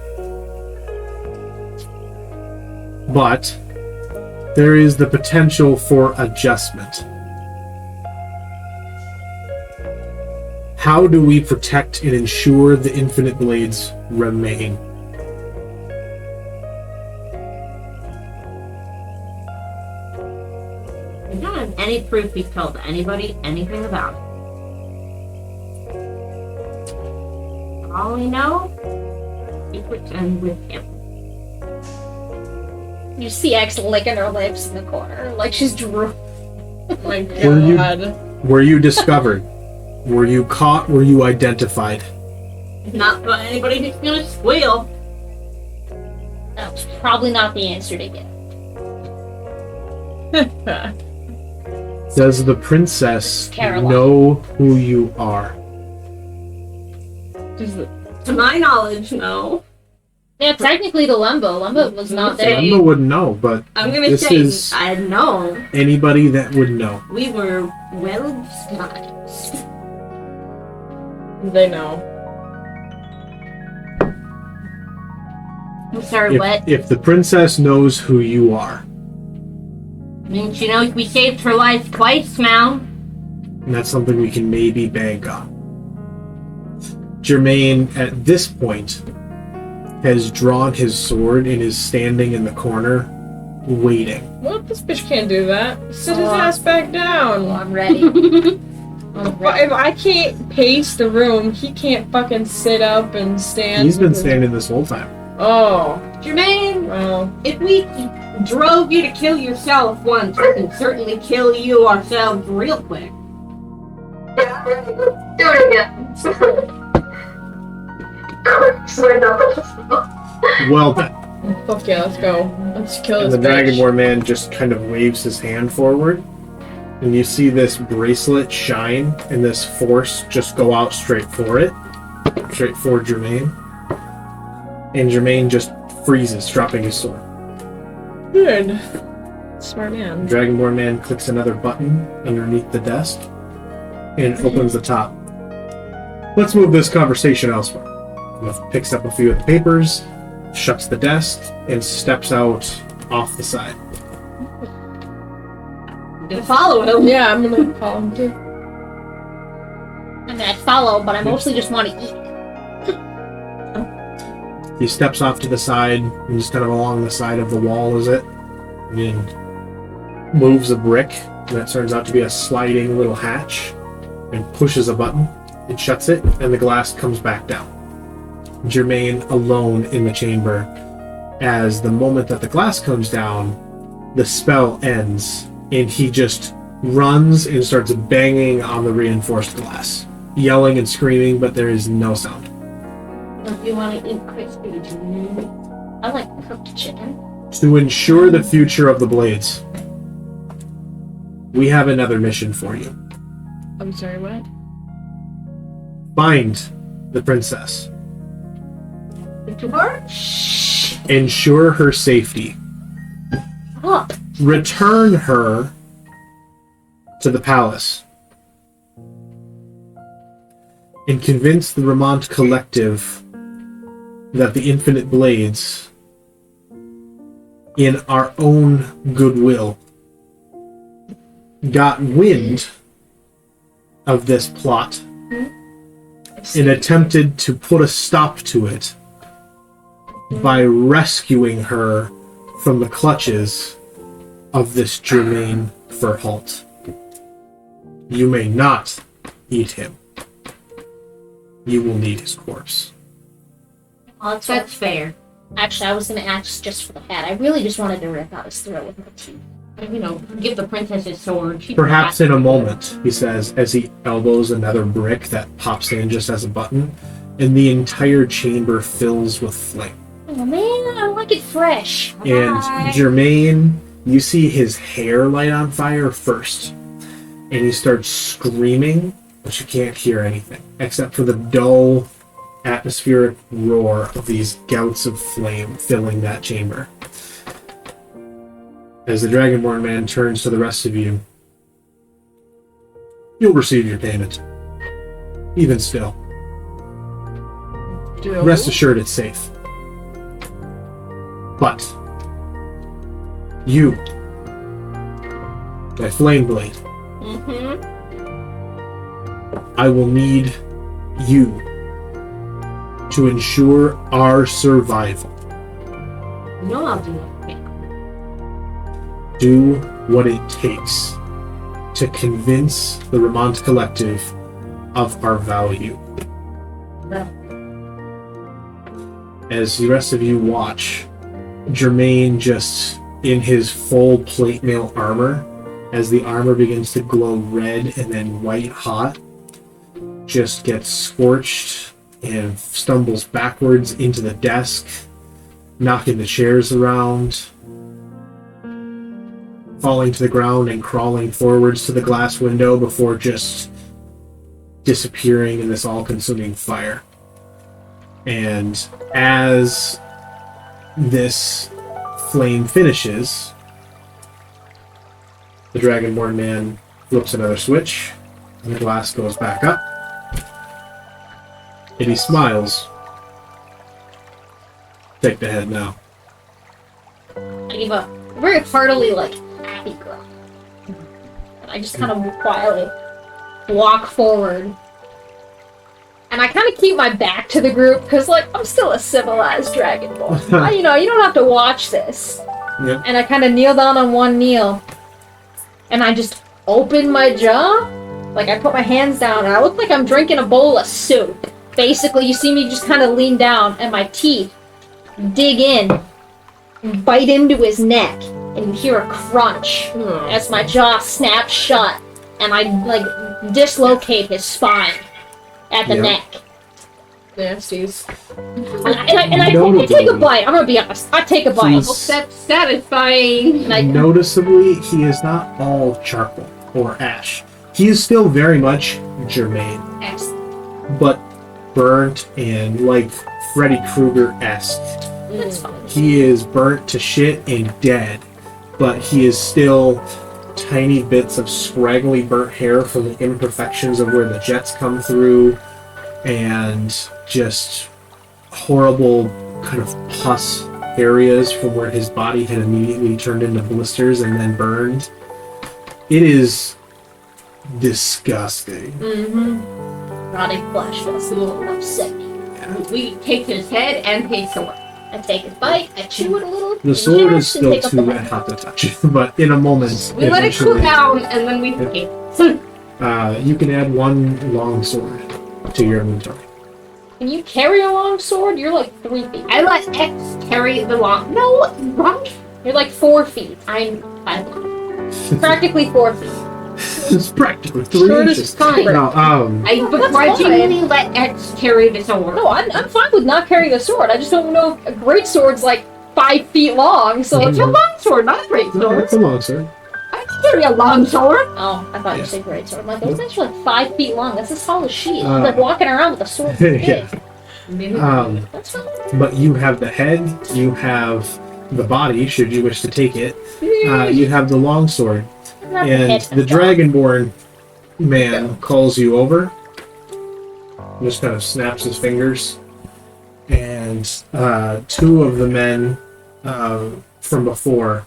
But there is the potential for adjustment. How do we protect and ensure the infinite blades remain? We don't have any proof he's told anybody anything about it. All we know, secrets end with him. You see X licking her lips in the corner, like she's drool. Oh my Were god. Were you discovered? Were you caught? Were you identified? Not by anybody who's gonna squeal. That's probably not the answer to get. Does the princess Caroline. know who you are? To my knowledge, no. Yeah, technically the Lembo. Lembo was not there. Emma wouldn't know, but I'm gonna this say is I know. anybody that would know. We were well disguised. They know. I'm sorry, what? If the princess knows who you are, I mean, she knows we saved her life twice now. and that's something we can maybe bank on. Jermaine, at this point, has drawn his sword and is standing in the corner, waiting. What? This bitch can't do that. Sit his ass back down. Oh, I'm ready. But if I can't pace the room, he can't fucking sit up and stand. He's been with his- standing this whole time. Oh, Jermaine, well. if we drove you to kill yourself once, we can certainly kill you ourselves real quick. Yeah, really. Do it again. Swear no. Well then. Fuck yeah, let's go. Let's kill And this the bitch. Dragonborn man just kind of waves his hand forward, and you see this bracelet shine, and this force just go out straight for it, straight for Jermaine. And Jermaine just freezes, dropping his sword. Good. Smart man. Dragonborn man clicks another button underneath the desk, and opens the top. Let's move this conversation elsewhere. Picks up a few of the papers, shuts the desk, and steps out off the side. I'm gonna follow him. Yeah, I'm gonna follow him too. I mean, I follow, but I mostly just want to eat. He steps off to the side, and just kind of along the side of the wall, is it? And moves a brick, and that turns out to be a sliding little hatch, and pushes a button, and shuts it, and the glass comes back down. Jermaine alone in the chamber, as the moment that the glass comes down, the spell ends, and he just runs and starts banging on the reinforced glass, yelling and screaming, but there is no sound. If you want to eat crispy, Jermaine. I like cooked chicken. To ensure the future of the Blades, we have another mission for you. I'm sorry, what? Find the princess. To her? Ensure her safety. Look, Return her to the palace and convince the Remont Collective that the Infinite Blades, in our own goodwill, got wind of this plot and attempted to put a stop to it by rescuing her from the clutches of this Germain Verhalt. You may not eat him. You will need his corpse. Well, That's fair. actually, I was going to ask just for the hat. I really just wanted to rip out his throat with my teeth. You know, give the princess his sword. She Perhaps in a moment, he says, as he elbows another brick that pops in just as a button, and the entire chamber fills with flame. Oh man, I like it fresh. And Germain, you see his hair light on fire first, and he starts screaming, but you can't hear anything, except for the dull, atmospheric roar of these gouts of flame filling that chamber. As the Dragonborn man turns to the rest of you, you'll receive your payment. Even still. Rest assured it's safe. But you, my flame blade, I will need you to ensure our survival. No, I'll do it. Do what it takes to convince the Remont Collective of our value. As the rest of you watch, Germain just in his full plate mail armor, as the armor begins to glow red and then white hot, just gets scorched and stumbles backwards into the desk, knocking the chairs around, falling to the ground and crawling forwards to the glass window before just disappearing in this all-consuming fire. And as this flame finishes, the Dragonborn man flips another switch, and the glass goes back up, and he smiles. Take the head now. I give a very heartily, like, happy girl. And I just kind of quietly walk forward. And I kind of keep my back to the group, because, like, I'm still a civilized Dragonborn. You know, you don't have to watch this. Yep. And I kind of kneel down on one kneel. And I just open my jaw. Like, I put my hands down, and I look like I'm drinking a bowl of soup. Basically, you see me just kind of lean down, and my teeth dig in and bite into his neck. And you hear a crunch as my jaw snaps shut. And I, like, dislocate his spine at the neck. Nasties. And I take a bite. I'm gonna be honest. I take a bite. He's- That's satisfying. And I, Noticeably, he is not all charcoal or ash. He is still very much Germain, but burnt and like Freddy Krueger-esque. that's fine. He is burnt to shit and dead, but he is still tiny bits of scraggly burnt hair from the imperfections of where the jets come through, and just horrible kind of pus areas from where his body had immediately turned into blisters and then burned. It is disgusting. Rotting flesh feels a little upset. We take his head and his sword. I take his bite, I chew it a little. The sword is yes, and still take up too the red head. hot to touch, but in a moment, We let it cool eventually, down and then we take it. you can add one long sword to your inventory. Can you carry a long sword? You're like 3 feet. I let X carry the long. No, wrong. You're like 4 feet. I'm 5'9". Practically 4 feet. It's practically 3 Short as inches. fine. No, I begrudgingly let X carry the sword. No, I'm fine with not carrying the sword. I just don't know if a great sword's like 5 feet long, so It's a long sword, not a great no, sword. it's a long sword. I can carry a long sword. Oh, I thought you Yeah. said great sword. I'm like, those actually like 5 feet long. That's as tall as she is. Uh, Like walking around with a sword this big. Yeah. That's fine. But you have the head, you have the body, should you wish to take it. You have the long sword. And the Dragonborn man calls you over. Just kind of snaps his fingers. And two of the men from before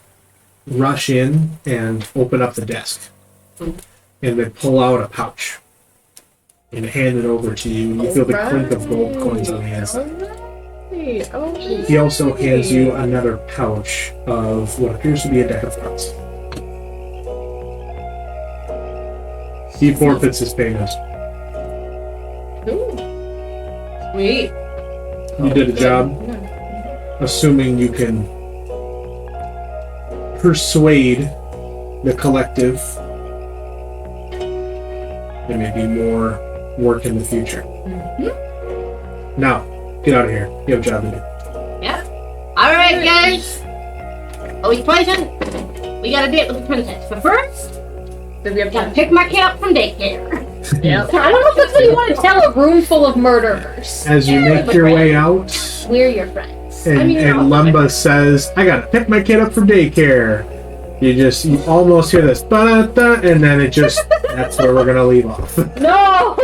rush in and open up the desk. And they pull out a pouch. And hand it over to you. You feel the clink of gold coins on the inside. He also hands you another pouch of what appears to be a deck of cards. He forfeits his payment. Sweet. You did a job. Assuming you can persuade the collective, there may be more work in the future. Now, get out of here. You have a job to do. Yeah. Alright, guys. Always present. We got a date with the princess. But first, gotta pick my kid up from daycare. Yep. I don't know if that's what you want to tell a room full of murderers. As you make your way out, We're your friends. and Lumba says, I gotta pick my kid up from daycare. You almost hear this, ba-da-da, and then it just, that's where we're gonna leave off. No!